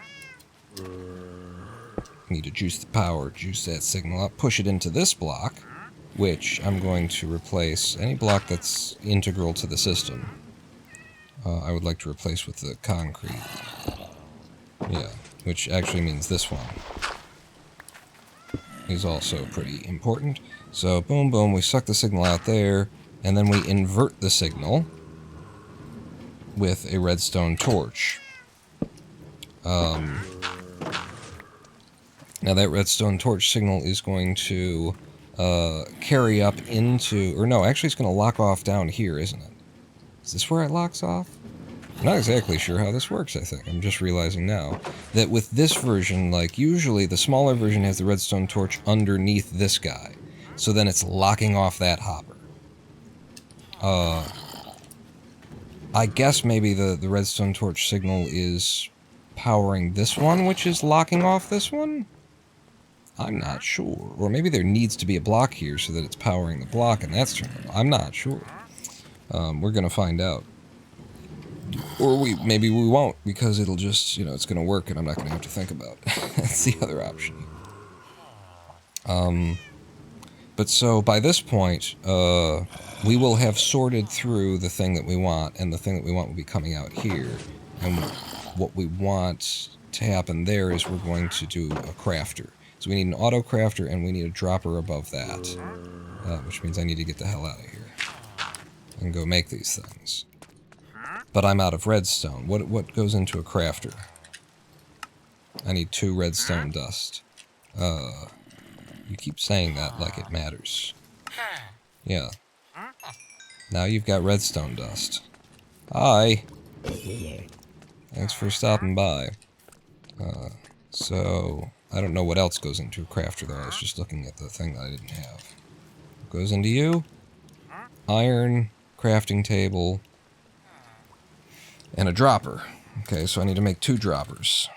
We need to juice the power, juice that signal up, push it into this block, which I'm going to replace any block that's integral to the system. I would like to replace with the concrete. Yeah, which actually means this one is also pretty important. So, boom, boom, we suck the signal out there, and then we invert the signal with a redstone torch. Now that redstone torch signal is going to carry up into... or no, actually it's going to lock off down here, isn't it? Is this where it locks off? I'm not exactly sure how this works, I think. I'm just realizing now that with this version, like, usually the smaller version has the redstone torch underneath this guy. So then it's locking off that hopper. I guess maybe the redstone torch signal is powering this one, which is locking off this one? I'm not sure. Or maybe there needs to be a block here so that it's powering the block and that's turned on. I'm not sure. We're going to find out. Or maybe we won't, because it'll just, it's going to work and I'm not going to have to think about it. That's the other option. But so, by this point, we will have sorted through the thing that we want, and the thing that we want will be coming out here. And what we want to happen there is we're going to do a crafter. So we need an auto crafter, and we need a dropper above that. Which means I need to get the hell out of here and go make these things. But I'm out of redstone. What goes into a crafter? I need 2 redstone dust. You keep saying that like it matters. Yeah. Now you've got redstone dust. Hi. Thanks for stopping by. So, I don't know what else goes into a crafter, though. I was just looking at the thing that I didn't have. What goes into you? Iron, crafting table, and a dropper. Okay, so I need to make 2 droppers,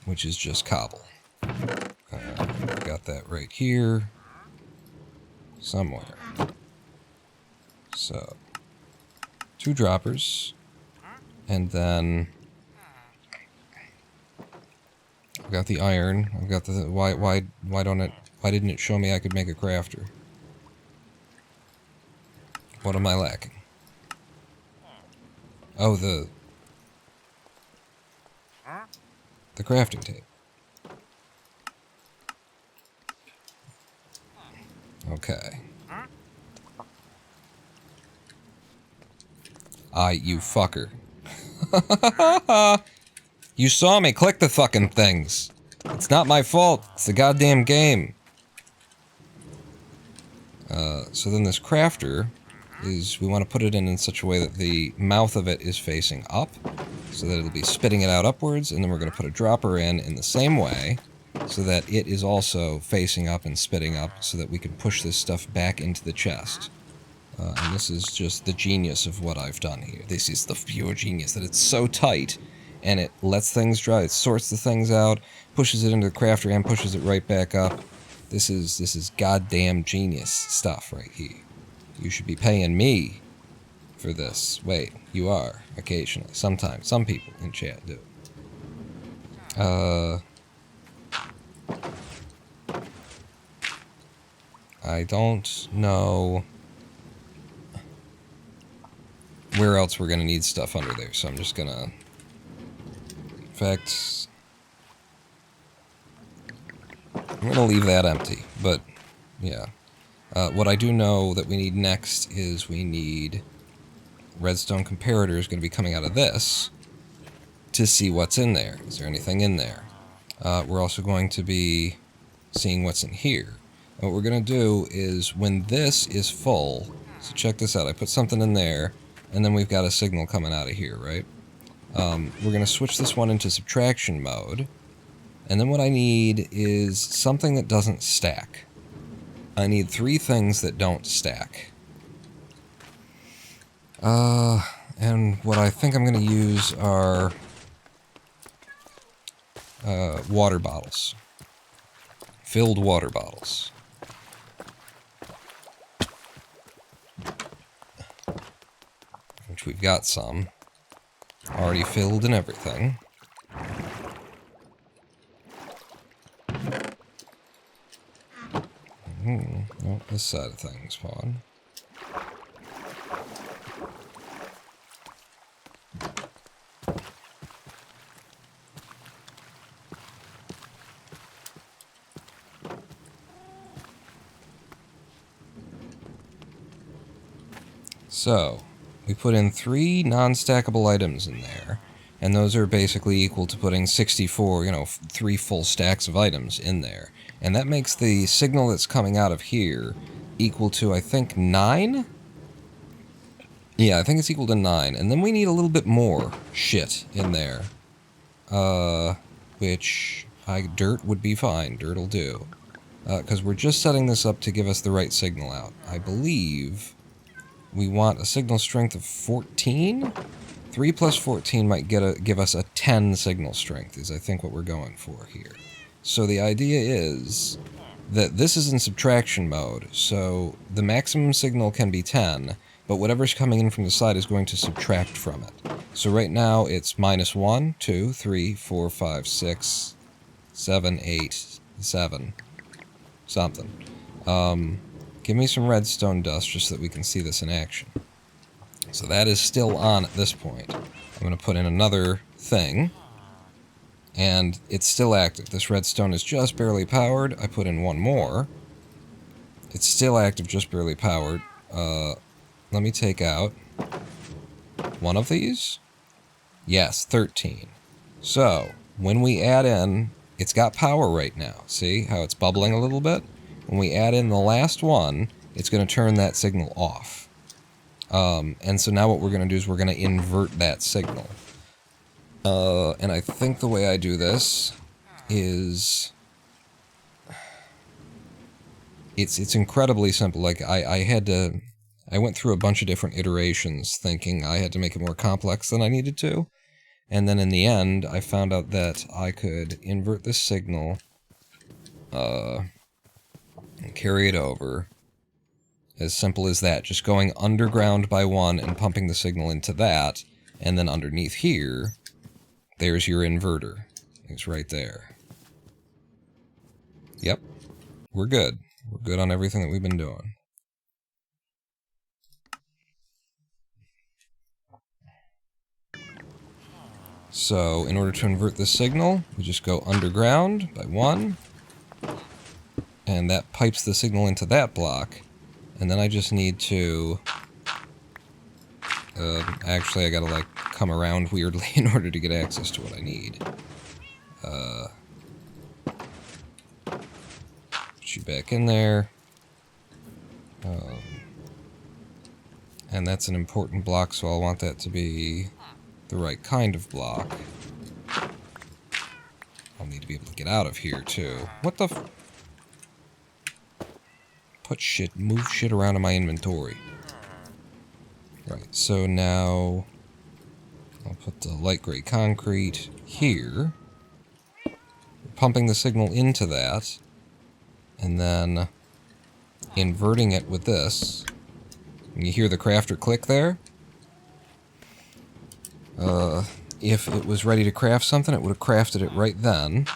which is just cobble. Got that right here, somewhere. So, 2 droppers, and then I've got the iron. I've got the why didn't it show me I could make a crafter? What am I lacking? Oh, the crafting tape. Okay. You fucker. You saw me click the fucking things. It's not my fault. It's the goddamn game. So then this crafter is, we want to put it in such a way that the mouth of it is facing up, so that it'll be spitting it out upwards, and then we're going to put a dropper in the same way, so that it is also facing up and spitting up, so that we can push this stuff back into the chest. And this is just the genius of what I've done here. This is the pure genius, that it's so tight, and it lets things dry, it sorts the things out, pushes it into the crafter, and pushes it right back up. This is goddamn genius stuff right here. You should be paying me for this. Wait, you are, occasionally. Sometimes. Some people in chat do. I don't know where else we're gonna need stuff under there, so I'm just gonna... In fact, I'm gonna leave that empty, but yeah. What I do know that we need next is we need redstone comparator is going to be coming out of this to see what's in there. Is there anything in there? We're also going to be seeing what's in here. And what we're going to do is when this is full, so check this out, I put something in there, and then we've got a signal coming out of here, right? We're going to switch this one into subtraction mode, and then what I need is something that doesn't stack. I need 3 things that don't stack. And what I think I'm going to use are water bottles. Filled water bottles. Which we've got some. Already filled and everything. Oh, this side of things, Pawn. So, we put in 3 non-stackable items in there, and those are basically equal to putting 64, 3 full stacks of items in there. And that makes the signal that's coming out of here equal to, I think, 9? Yeah, I think it's equal to 9. And then we need a little bit more shit in there. Which, dirt would be fine. Dirt'll do. Because we're just setting this up to give us the right signal out. I believe we want a signal strength of 14? 3 plus 14 might give us a 10 signal strength, is I think what we're going for here. So the idea is that this is in subtraction mode, so the maximum signal can be 10, but whatever's coming in from the side is going to subtract from it. So right now it's minus 1, 2, 3, 4, 5, 6, 7, 8, 7, something. Give me some redstone dust just so that we can see this in action. So that is still on at this point. I'm going to put in another thing, and it's still active. This redstone is just barely powered. I put in one more. It's still active, just barely powered. Let me take out one of these. Yes, 13. So, when we add in, it's got power right now. See how it's bubbling a little bit? When we add in the last one, it's going to turn that signal off. And so now what we're going to do is we're going to invert that signal. And I think the way I do this is... It's incredibly simple. Like, I went through a bunch of different iterations thinking I had to make it more complex than I needed to. And then in the end, I found out that I could invert this signal, and carry it over. As simple as that. Just going underground by one and pumping the signal into that. And then underneath here, there's your inverter. It's right there. Yep. We're good. We're good on everything that we've been doing. So, in order to invert this signal, we just go underground by one. And that pipes the signal into that block. And then I just need to... actually, I gotta, like, come around weirdly in order to get access to what I need. Put you back in there. And that's an important block, so I'll want that to be the right kind of block. I'll need to be able to get out of here, too. What the f... move shit around in my inventory. Right, so now I'll put the light gray concrete here. Pumping the signal into that, and then inverting it with this. And you hear the crafter click there? If it was ready to craft something, it would have crafted it right then.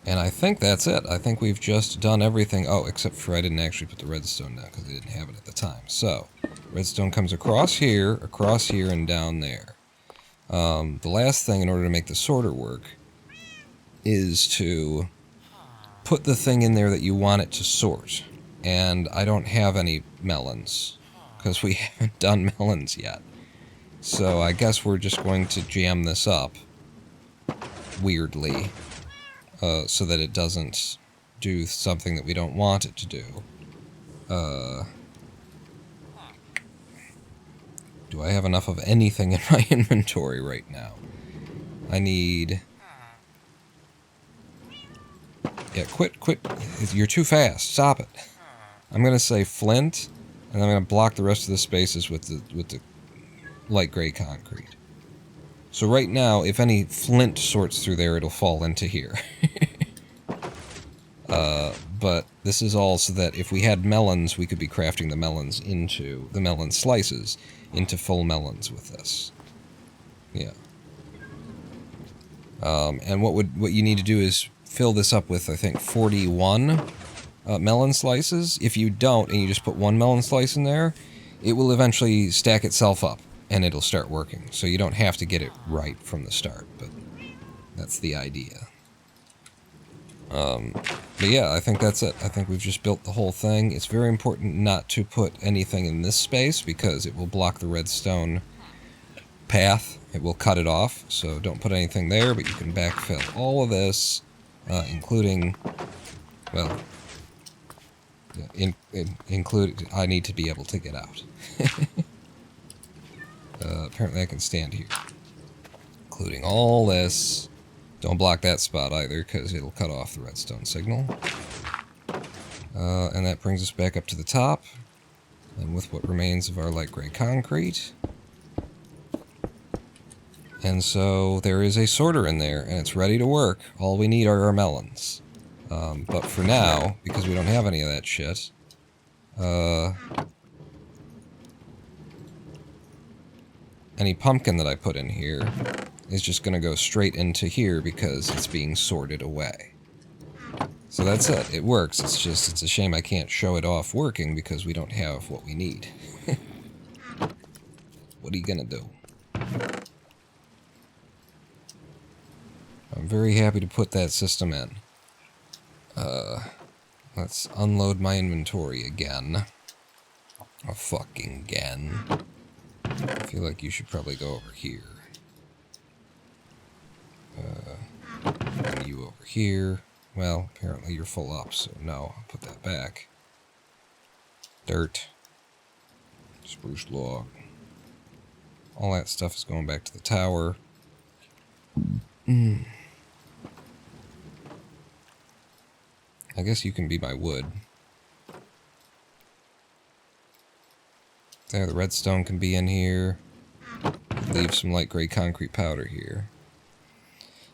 And I think that's it. I think we've just done everything. Oh, except for I didn't actually put the redstone down because I didn't have it at the time. So, redstone comes across here, and down there. The last thing in order to make the sorter work is to put the thing in there that you want it to sort. And I don't have any melons because we haven't done melons yet. So I guess we're just going to jam this up weirdly. So that it doesn't do something that we don't want it to do. Do I have enough of anything in my inventory right now? I need... Yeah, quit. You're too fast. Stop it. I'm gonna say flint, And I'm going to block the rest of the spaces with the light gray concrete. So right now, if any flint sorts through there, it'll fall into here. But this is all so that if we had melons, we could be crafting the melons into the melon slices into full melons with this. Yeah. And what you need to do is fill this up with, I think, 41 melon slices. If you don't, and you just put one melon slice in there, it will eventually stack itself up, and it'll start working. So you don't have to get it right from the start, but that's the idea. But yeah, I think that's it. I think we've just built the whole thing. It's very important not to put anything in this space, because it will block the redstone path. It will cut it off, so don't put anything there, but you can backfill all of this, including, well, include. I need to be able to get out. Apparently I can stand here. Including all this. Don't block that spot either, because it'll cut off the redstone signal. And that brings us back up to the top, and with what remains of our light gray concrete. And so there is a sorter in there, and it's ready to work. All we need are our melons. But for now, because we don't have any of that shit, any pumpkin that I put in here is just going to go straight into here because it's being sorted away. So that's it. It works. It's a shame I can't show it off working because we don't have what we need. What are you going to do? I'm very happy to put that system in. Let's unload my inventory again. Oh, fucking again. I feel like you should probably go over here. And you over here. Well, apparently you're full up, so no, I'll put that back. Dirt. Spruce log. All that stuff is going back to the tower. I guess you can be my wood. There, the redstone can be in here. Leave some light gray concrete powder here.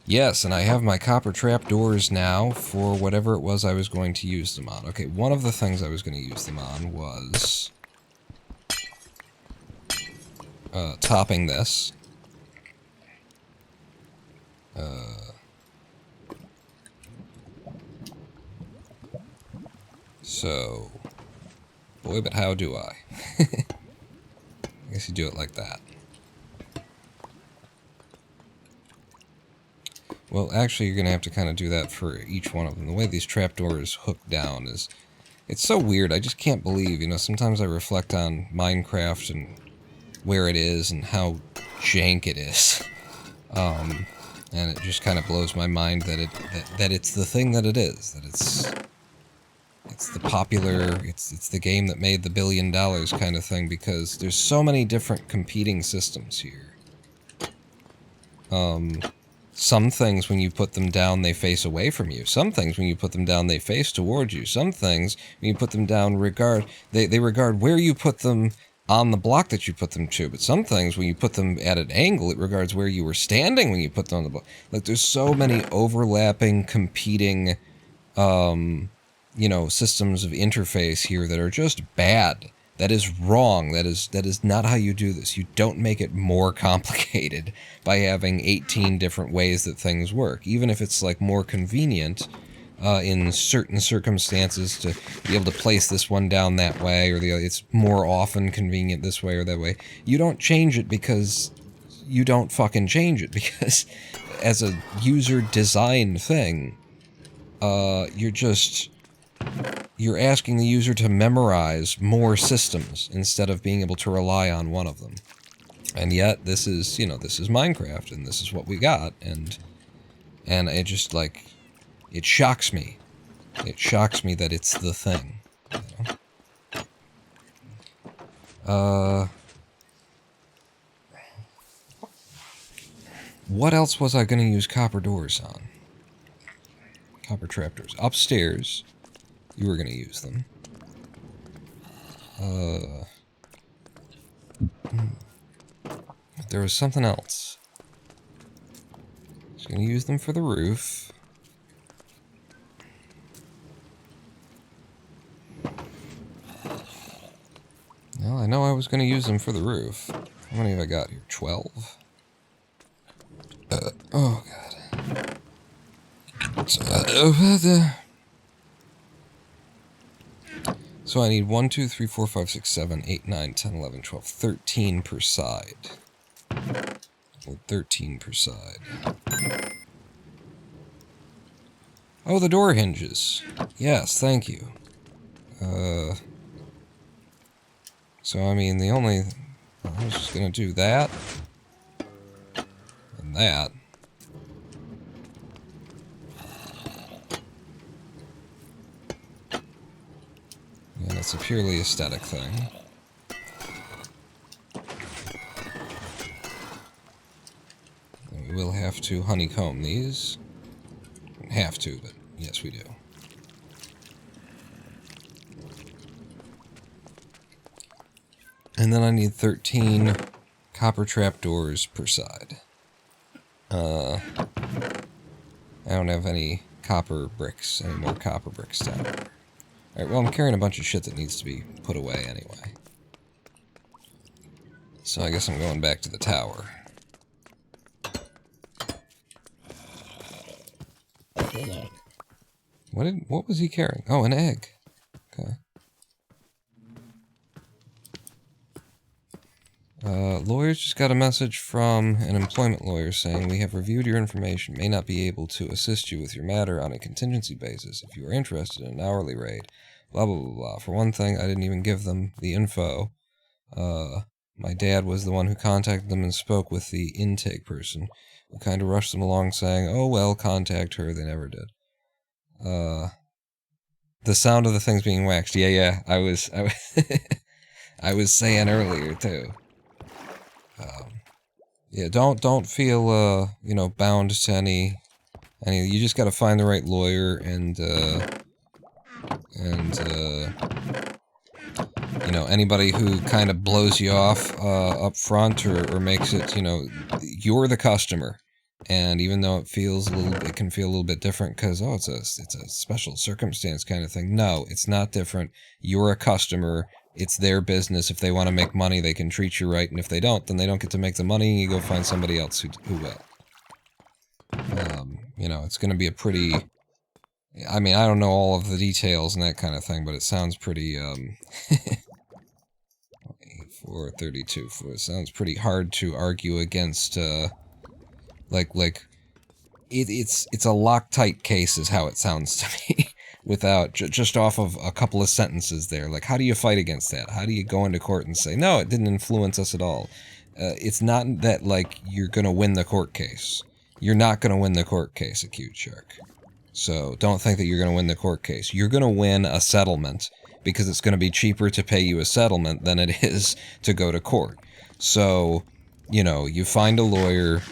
Yes, and I have my copper trapdoors now for whatever it was I was going to use them on. Okay, one of the things I was going to use them on was topping this. So, boy, but how do I? I guess you do it like that. Well, actually, you're going to have to kind of do that for each one of them. The way these trapdoors hook down is... It's so weird. I just can't believe, you know, sometimes I reflect on Minecraft and where it is and how jank it is. And it just kind of blows my mind that that it's the thing that it is. That it's the popular... It's the game that made the $1 billion kind of thing, because there's so many different competing systems here. Some things, when you put them down, they face away from you. Some things, when you put them down, they face towards you. Some things, when you put them down, they regard where you put them on the block that you put them to. But some things, when you put them at an angle, it regards where you were standing when you put them on the block. Like, there's so many overlapping, competing, you know, systems of interface here that are just bad. That is wrong. That is not how you do this. You don't make it more complicated by having 18 different ways that things work. Even if it's like more convenient in certain circumstances to be able to place this one down that way or the other. It's more often convenient this way or that way. You don't change it because you don't fucking change it, because as a user design thing, you're asking the user to memorize more systems instead of being able to rely on one of them. And yet, this is, you know, this is Minecraft, and this is what we got, and it just, like, it shocks me. It shocks me that it's the thing. You know? What else was I going to use copper doors on? Copper trapdoors. Upstairs, you were going to use them. There was something else. Just gonna use them for the roof. Well, I know I was gonna use them for the roof. How many have I got here? 12? Oh, God. So I need 1, 2, 3, 4, 5, 6, 7, 8, 9, 10, 11, 12, 13 per side. Or 13 per side. Oh, the door hinges. Yes, thank you. So, I mean, I was just gonna do that. And that. And it's a purely aesthetic thing. And we will have to honeycomb these. Have to, but yes, we do. And then I need 13 copper trapdoors per side. I don't have any copper bricks, any more copper bricks down there. Alright, well, I'm carrying a bunch of shit that needs to be put away anyway. So I guess I'm going back to the tower. What was he carrying? Oh, an egg. Okay. Lawyers just got a message from an employment lawyer saying, we have reviewed your information, may not be able to assist you with your matter on a contingency basis. If you are interested in an hourly rate, blah, blah, blah, blah. For one thing, I didn't even give them the info. My dad was the one who contacted them and spoke with the intake person, who kind of rushed them along saying, oh, well, contact her. They never did. The sound of the things being waxed. Yeah, I was I was saying earlier, too. Yeah, don't feel, you know, bound to any, you just gotta find the right lawyer and you know, anybody who kind of blows you off, up front or makes it, you know, you're the customer. And even though it can feel a little bit different because, oh, it's a special circumstance kind of thing. No, it's not different. You're a customer. It's their business. If they want to make money, they can treat you right. And if they don't, then they don't get to make the money and you go find somebody else who will. You know, it's going to be a pretty, I mean, I don't know all of the details and that kind of thing, but it sounds pretty, 432, it sounds pretty hard to argue against, it's a Loctite case is how it sounds to me, without, just off of a couple of sentences there. Like, how do you fight against that? How do you go into court and say, no, it didn't influence us at all? It's not that, like, you're gonna win the court case. You're not gonna win the court case, Acute Shark. So, don't think that you're gonna win the court case. You're gonna win a settlement, because it's gonna be cheaper to pay you a settlement than it is to go to court. So, you know, you find a lawyer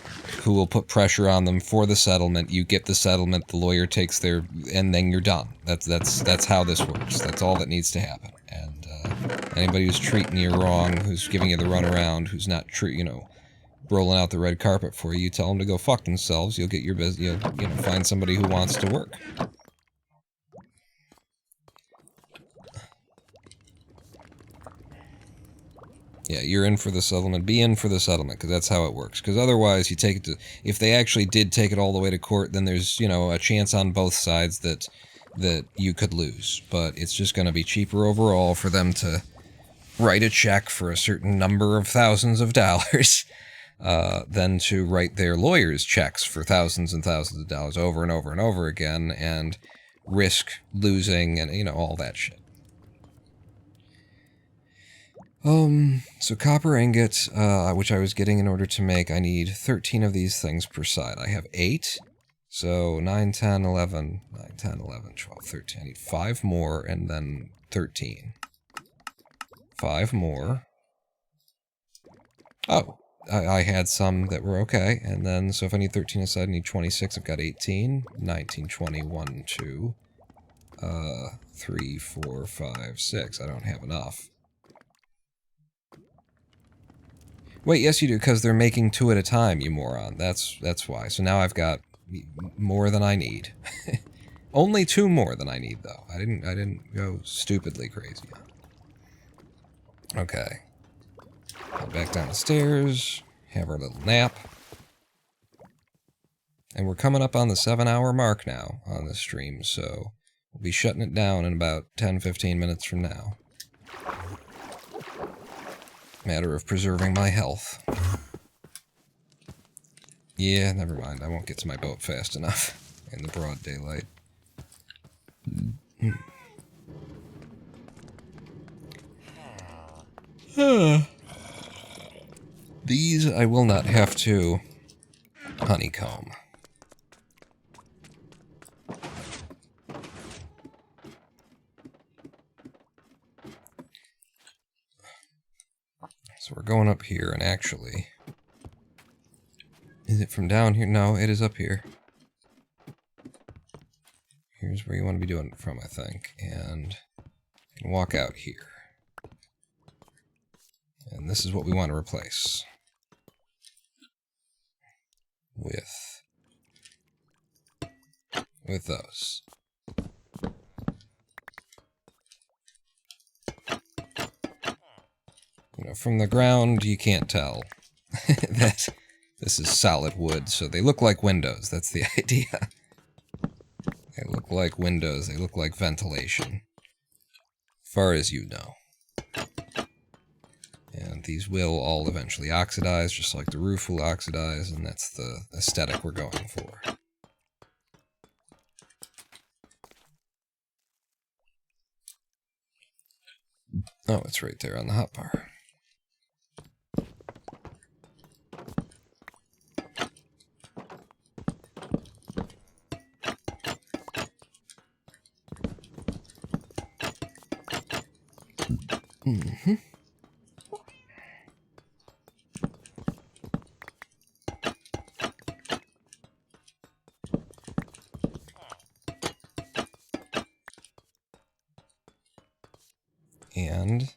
who will put pressure on them for the settlement, you get the settlement, the lawyer takes their, and then you're done. That's how this works. That's all that needs to happen. And, anybody who's treating you wrong, who's giving you the runaround, who's not rolling out the red carpet for you, you tell them to go fuck themselves, you'll get your business, you'll, find somebody who wants to work. Yeah, you're in for the settlement. Be in for the settlement, because that's how it works. Because otherwise, you take it to... If they actually did take it all the way to court, then there's, a chance on both sides that you could lose. But it's just going to be cheaper overall for them to write a check for a certain number of thousands of dollars than to write their lawyers checks for thousands and thousands of dollars over and over and over again and risk losing and, all that shit. So copper ingot, which I was getting in order to make, I need 13 of these things per side. I have 8, so 9, 10, 11, 9, 10, 11, 12, 13. I need 5 more, and then 13. 5 more. Oh, I had some that were okay, and then, so if I need 13 aside, I need 26. I've got 18, 19, 20, 1, 2, 3, 4, 5, 6. I don't have enough. Wait, yes you do, because they're making 2 at a time, you moron. That's why. So now I've got more than I need. Only 2 more than I need, though. I didn't go stupidly crazy. Okay. Head back down the stairs, have our little nap. And we're coming up on the 7-hour mark now on this stream, so we'll be shutting it down in about 10-15 minutes from now. Matter of preserving my health. Yeah, never mind. I won't get to my boat fast enough in the broad daylight. These I will not have to honeycomb. So we're going up here, and actually... Is it from down here? No, it is up here. Here's where you want to be doing it from, I think. And you can walk out here. And this is what we want to replace. With those. You know, from the ground, you can't tell that this is solid wood, so they look like windows. That's the idea. They look like windows. They look like ventilation. Far as you know. And these will all eventually oxidize, just like the roof will oxidize, and that's the aesthetic we're going for. Oh, it's right there on the hotbar. Mm-hmm. And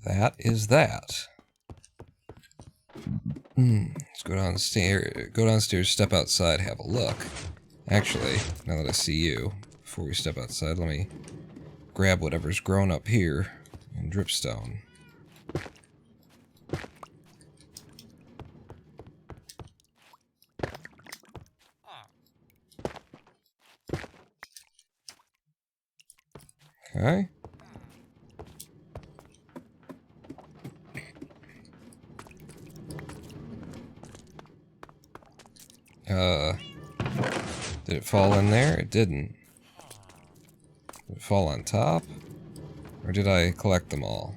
that is that. Let's go downstairs, step outside, have a look. Actually, now that I see you, before we step outside, let me grab whatever's grown up here in dripstone. Okay. Did it fall in there? It didn't. Did it fall on top? Or did I collect them all?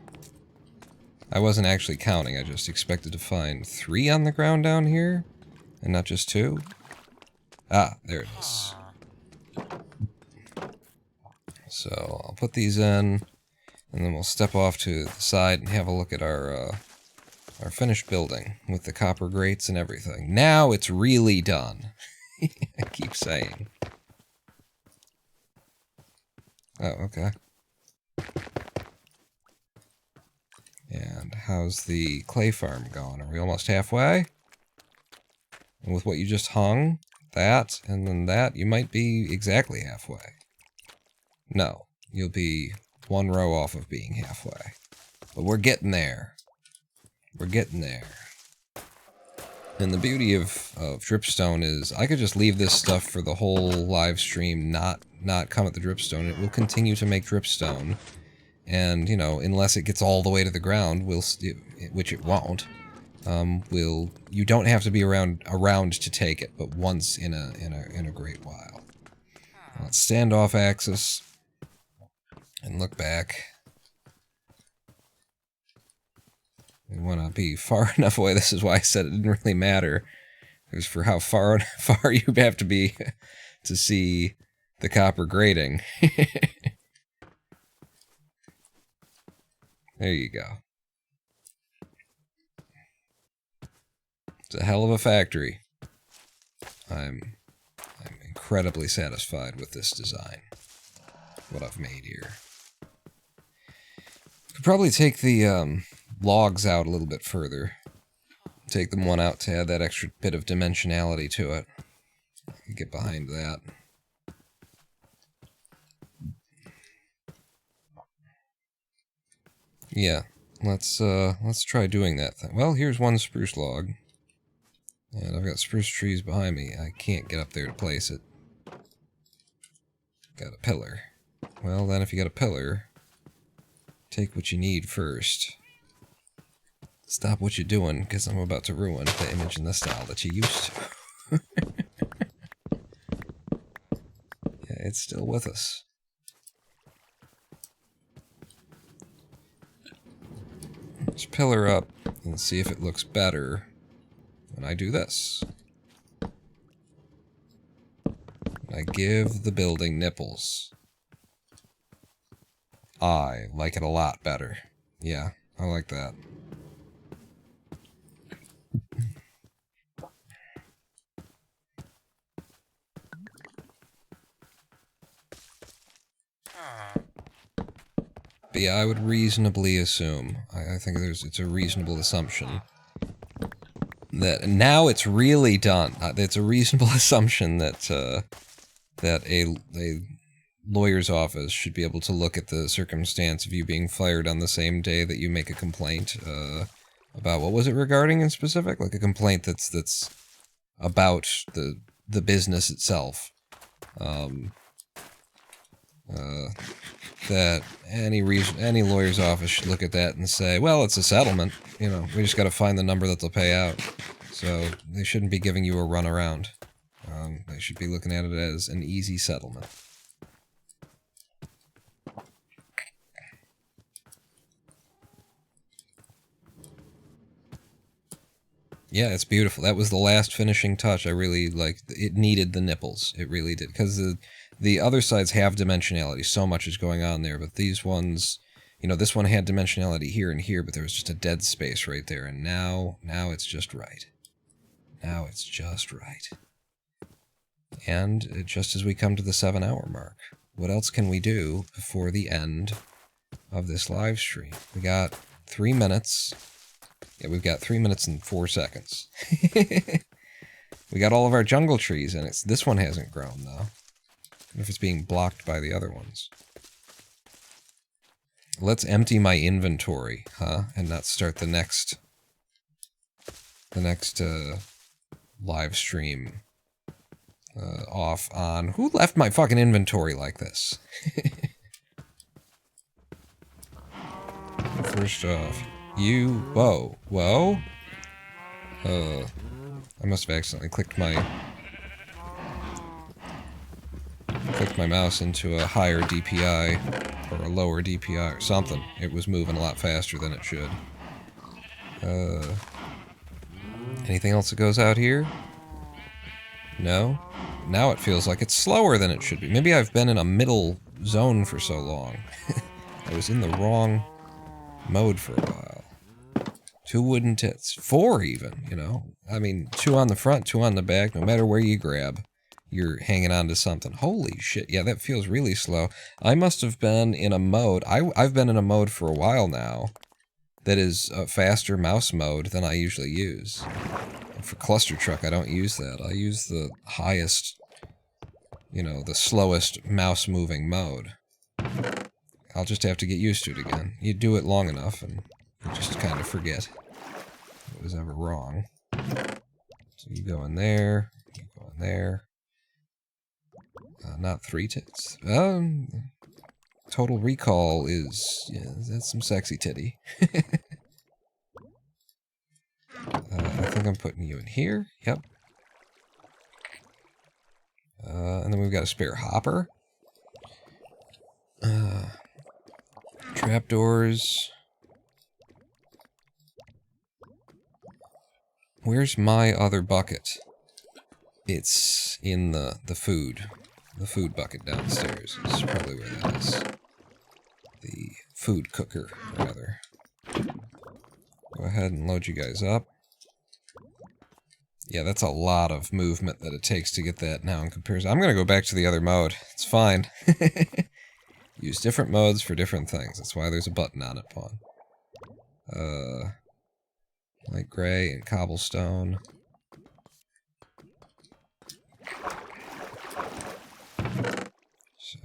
I wasn't actually counting, I just expected to find 3 on the ground down here, and not just 2. Ah, there it is. So, I'll put these in, and then we'll step off to the side and have a look at our finished building, with the copper grates and everything. Now it's really done. I keep saying. Oh, okay. And how's the clay farm going? Are we almost halfway? And with what you just hung, that, and then that, you might be exactly halfway. No, you'll be 1 row off of being halfway. But we're getting there. We're getting there. And the beauty of dripstone is I could just leave this stuff for the whole live stream, not come at the dripstone. It will continue to make dripstone. And, you know, unless it gets all the way to the ground, which it won't, you don't have to be around to take it, but once in a great while. Let's stand off axis and look back. We want to be far enough away. This is why I said it didn't really matter. It was for how far you have to be to see the copper grating. There you go. It's a hell of a factory. I'm incredibly satisfied with this design. What I've made here. Could probably take the logs out a little bit further. take them one out to add that extra bit of dimensionality to it. Get behind that. Yeah, let's try doing that thing. Well, here's one spruce log. And I've got spruce trees behind me. I can't get up there to place it. Got a pillar. Well, then if you got a pillar, take what you need first. Stop what you're doing, because I'm about to ruin the image and the style that you used to. Yeah, it's still with us. Let's pillar up and see if it looks better when I do this. I give the building nipples. I like it a lot better. Yeah, I like that. But yeah, I would reasonably assume, I think it's a reasonable assumption, that now it's really done. It's a reasonable assumption that that a lawyer's office should be able to look at the circumstance of you being fired on the same day that you make a complaint about, what was it regarding in specific? Like a complaint that's about the business itself. That any lawyer's office should look at that and say, well, it's a settlement. You know, we just got to find the number that they'll pay out. So they shouldn't be giving you a runaround. They should be looking at it as an easy settlement. Yeah, it's beautiful. That was the last finishing touch. I really liked. It needed the nipples. It really did. Because the other sides have dimensionality. So much is going on there. But these ones, you know, this one had dimensionality here and here, but there was just a dead space right there. And now it's just right. Now it's just right. And just as we come to the 7-hour mark, what else can we do before the end of this live stream? We got 3 minutes. Yeah, we've got 3 minutes and 4 seconds. We got all of our jungle trees, and this one hasn't grown, though. I wonder if it's being blocked by the other ones. Let's empty my inventory, huh? And not start the next live stream off on... Who left my fucking inventory like this? First off, you... Whoa. Whoa? I must have accidentally clicked my mouse into a higher DPI, or a lower DPI, or something. It was moving a lot faster than it should. Anything else that goes out here? No? Now it feels like it's slower than it should be. Maybe I've been in a middle zone for so long. I was in the wrong mode for a while. 2 wooden tits. 4 even, you know? I mean, 2 on the front, 2 on the back. No matter where you grab, you're hanging on to something. Holy shit. Yeah, that feels really slow. I must have been in a mode... I've been in a mode for a while now that is a faster mouse mode than I usually use. And for Cluster Truck, I don't use that. I use the highest, you know, the slowest mouse-moving mode. I'll just have to get used to it again. You do it long enough, and you just kind of forget what was ever wrong. So you go in there, you go in there. Not 3 tits. Total Recall is... yeah, that's some sexy titty. I think I'm putting you in here. Yep. And then we've got a spare hopper. Trapdoors. Where's my other bucket? It's in the food. The food bucket downstairs is probably where that is. The food cooker, rather. Go ahead and load you guys up. Yeah, that's a lot of movement that it takes to get that now in comparison. I'm gonna go back to the other mode. It's fine. Use different modes for different things. That's why there's a button on it, Pawn. Light gray and cobblestone. So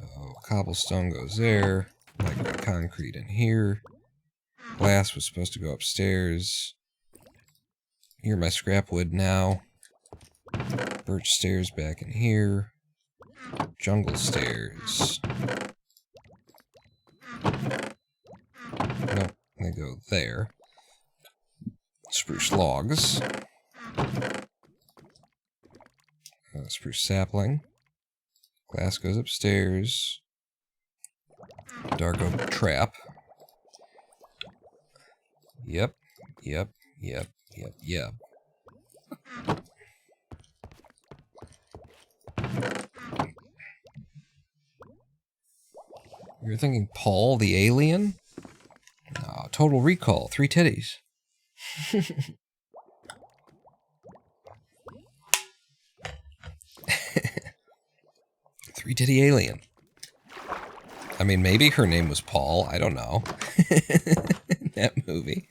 cobblestone goes there. Light gray concrete in here. Glass was supposed to go upstairs. Here my scrap wood now. Birch stairs back in here. Jungle stairs. Nope, they go there. Spruce logs. Spruce sapling. Glass goes upstairs. Dark oak trap. Yep. You're thinking Paul the alien? No, Total Recall, 3 titties. Three titty alien. I mean, maybe her name was Paul. I don't know. That movie.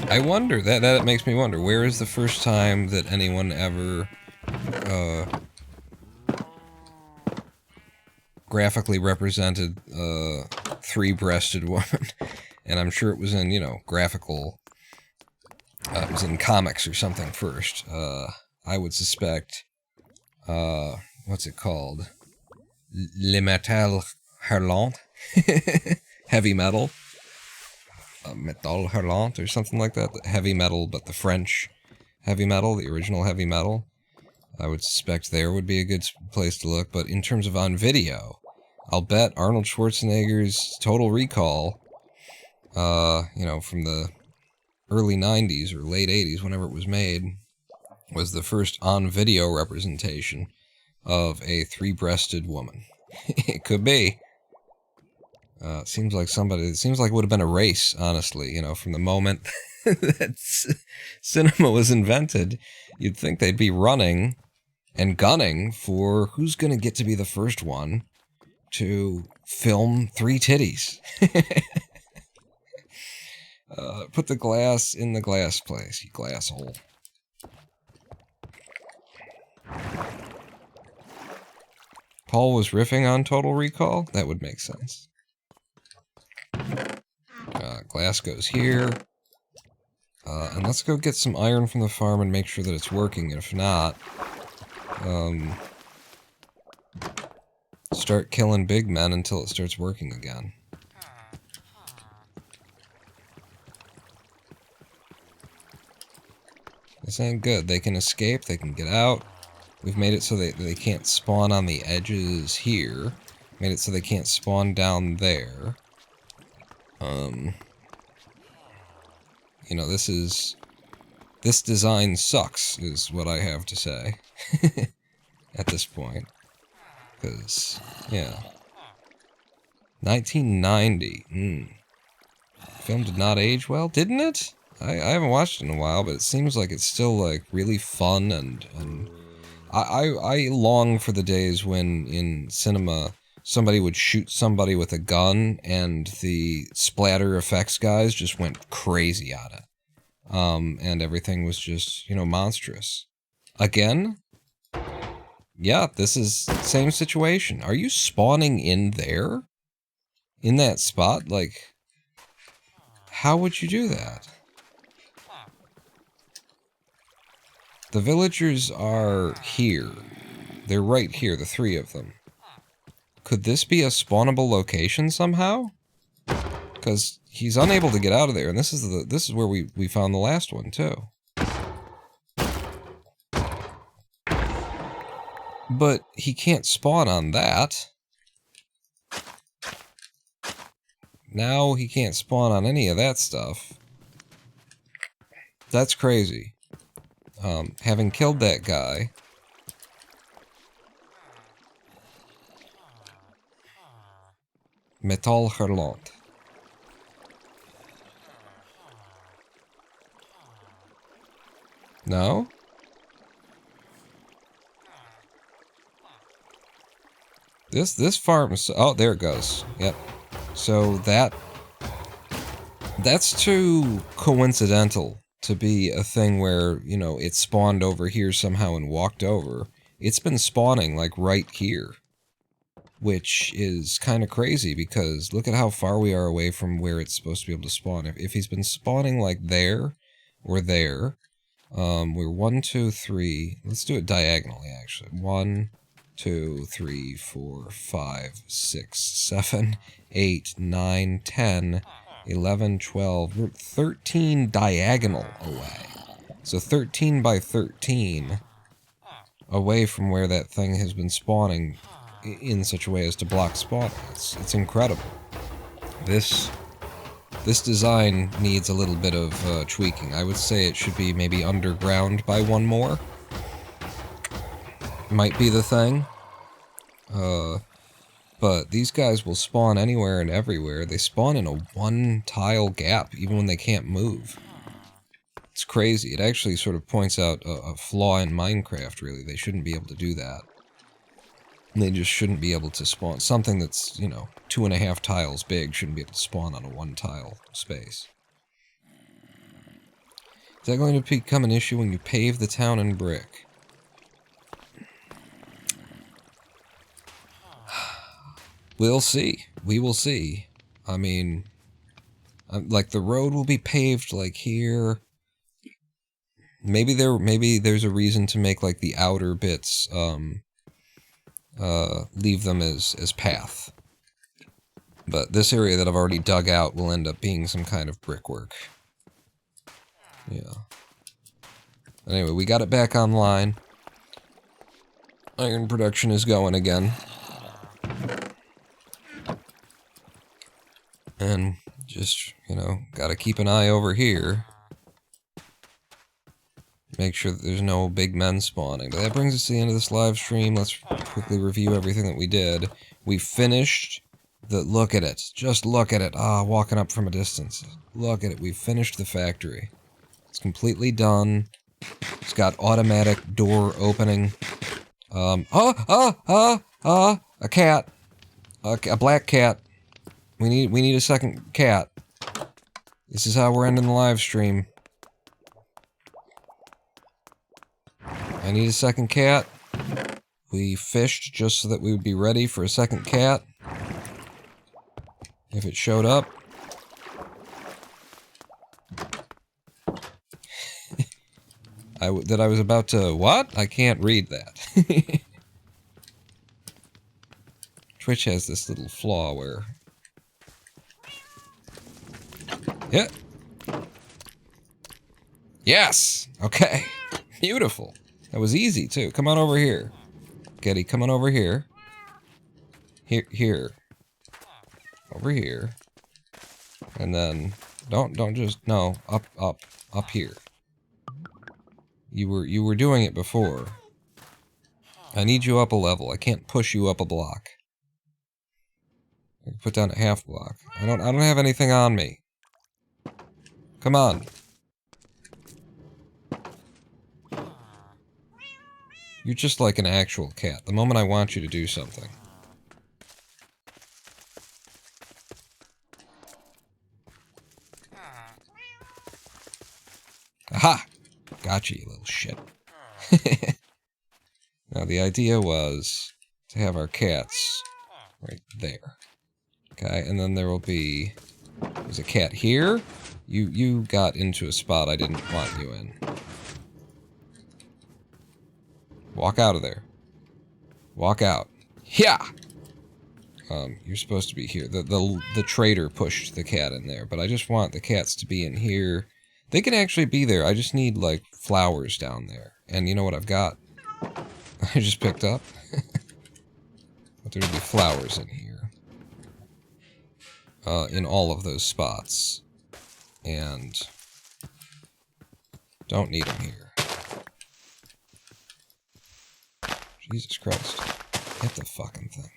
I wonder, that makes me wonder, where is the first time that anyone ever graphically represented a three-breasted woman? And I'm sure it was in, you know, graphical, it was in comics or something first. I would suspect, what's it called? Le Metal Hurlant? Heavy metal. Metal Hurlant or something like that. Heavy metal, but the French heavy metal, the original heavy metal. I would suspect there would be a good place to look. But in terms of on video, I'll bet Arnold Schwarzenegger's Total Recall, you know, from the early 90s or late 80s, whenever it was made, was the first on-video representation of a three-breasted woman. It could be. It seems like it would have been a race, honestly, you know, from the moment that cinema was invented. You'd think they'd be running and gunning for who's going to get to be the first one to film three titties. Put the glass in the glass place, you glass hole. Paul was riffing on Total Recall? That would make sense. Glass goes here. And let's go get some iron from the farm and make sure that it's working. If not, start killing big men until it starts working again. This ain't good. They can escape, they can get out. We've made it so they can't spawn on the edges here. Made it so they can't spawn down there. You know, this design sucks, is what I have to say. At this point. Because, yeah. 1990. Film did not age well, didn't it? I haven't watched it in a while, but it seems like it's still, like, really fun, and I long for the days when, in cinema, somebody would shoot somebody with a gun, and the splatter effects guys just went crazy on it. And everything was just, you know, monstrous. Again? Yeah, this is same situation. Are you spawning in there? In that spot? Like, how would you do that? The villagers are here. They're right here, the three of them. Could this be a spawnable location somehow? Because he's unable to get out of there, and this is where we found the last one too. But he can't spawn on that. Now he can't spawn on any of that stuff. That's crazy. Having killed that guy. Metal Hurlant. No? This farm's... Oh, there it goes. Yep. So that's too coincidental to be a thing where, you know, it spawned over here somehow and walked over. It's been spawning, like, right here. Which is kind of crazy, because look at how far we are away from where it's supposed to be able to spawn. If he's been spawning, like, there, or there, we're 1, 2, 3... Let's do it diagonally, actually. 1, 2, 3, 4, 5, 6, 7, 8, 9, 10... 11, 12, we're 13 diagonal away. So 13 by 13 away from where that thing has been spawning in such a way as to block spawning. It's incredible. This design needs a little bit of tweaking. I would say it should be maybe underground by one more. Might be the thing. But these guys will spawn anywhere and everywhere. They spawn in a one-tile gap, even when they can't move. It's crazy. It actually sort of points out a flaw in Minecraft, really. They shouldn't be able to do that. They just shouldn't be able to spawn. Something that's, you know, 2.5 tiles big shouldn't be able to spawn on a one-tile space. Is that going to become an issue when you pave the town in brick? We'll see. We will see. I mean, like, the road will be paved, like, here. Maybe there's a reason to make, like, the outer bits, leave them as path. But this area that I've already dug out will end up being some kind of brickwork. Yeah. Anyway, we got it back online. Iron production is going again. And just, you know, gotta keep an eye over here. Make sure that there's no big men spawning. But that brings us to the end of this live stream. Let's quickly review everything that we did. We finished the... Look at it. Just look at it. Ah, walking up from a distance. Look at it. We finished the factory. It's completely done. It's got automatic door opening. A cat. A black cat. We need a second cat. This is how we're ending the live stream. I need a second cat. We fished just so that we would be ready for a second cat. If it showed up. That I was about to... What? I can't read that. Twitch has this little flaw where... Yeah. Yes! Okay. Beautiful. That was easy, too. Come on over here. Getty, come on over here. Here. Over here. And then... Don't just... No. Up here. You were doing it before. I need you up a level. I can't push you up a block. I can put down a half block. I don't have anything on me. Come on. You're just like an actual cat. The moment I want you to do something. Aha! Gotcha, you little shit. Now, the idea was to have our cats right there. Okay, and then there will be... There's a cat here. You got into a spot I didn't want you in. Walk out of there. Walk out. Yeah! You're supposed to be here. The trader pushed the cat in there, but I just want the cats to be in here. They can actually be there. I just need, like, flowers down there. And you know what I've got? I just picked up. But there'll be flowers in here. In all of those spots. And... don't need them here. Jesus Christ. Hit the fucking thing.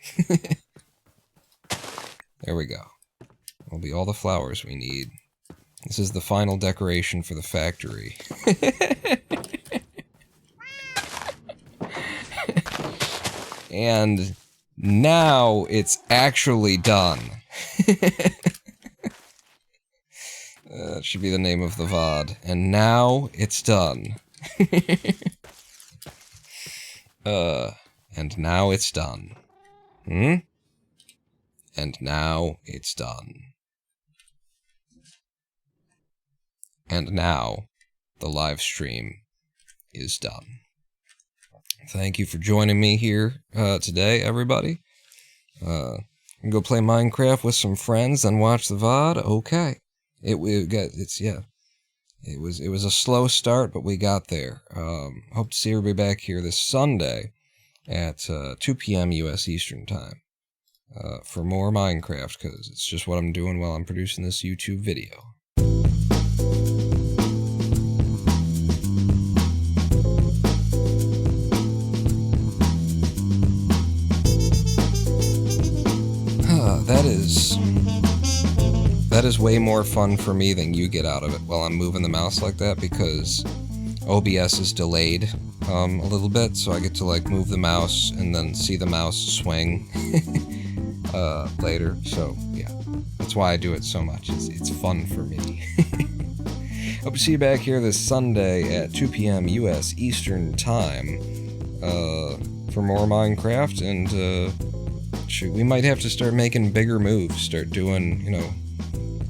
There we go. That'll be all the flowers we need. This is the final decoration for the factory. And Now it's actually done. That should be the name of the VOD. And now it's done. And now it's done. And now it's done. And now the live stream is done. Thank you for joining me here today, everybody. I'm gonna go play Minecraft with some friends and watch the VOD. Okay. It was a slow start, but we got there. Hope to see everybody back here this Sunday at 2 p.m. U.S. Eastern Time for more Minecraft, because it's just what I'm doing while I'm producing this YouTube video. That is way more fun for me than you get out of it while I'm moving the mouse like that, because OBS is delayed a little bit, so I get to like move the mouse and then see the mouse swing later. So yeah, that's why I do it so much. It's fun for me. Hope to see you back here this Sunday at 2 p.m. U.S. Eastern Time for more Minecraft, and shoot, we might have to start making bigger moves, start doing, you know,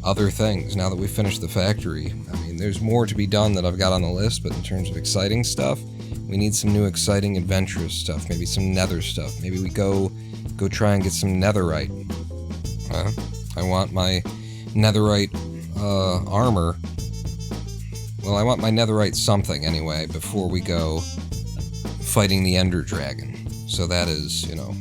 other things now that we've finished the factory. I mean, there's more to be done that I've got on the list, but in terms of exciting stuff, we need some new exciting adventurous stuff, maybe some nether stuff. Maybe we go try and get some netherite. I want my netherite armor. Well, I want my netherite something anyway before we go fighting the Ender Dragon. So that is, you know,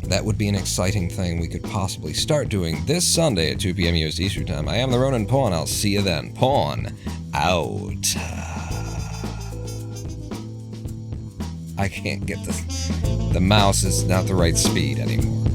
that would be an exciting thing we could possibly start doing this Sunday at 2 p.m. U.S. Eastern Time. I am the Ronin Pawn. I'll see you then. Pawn out. I can't get the mouse is not the right speed anymore.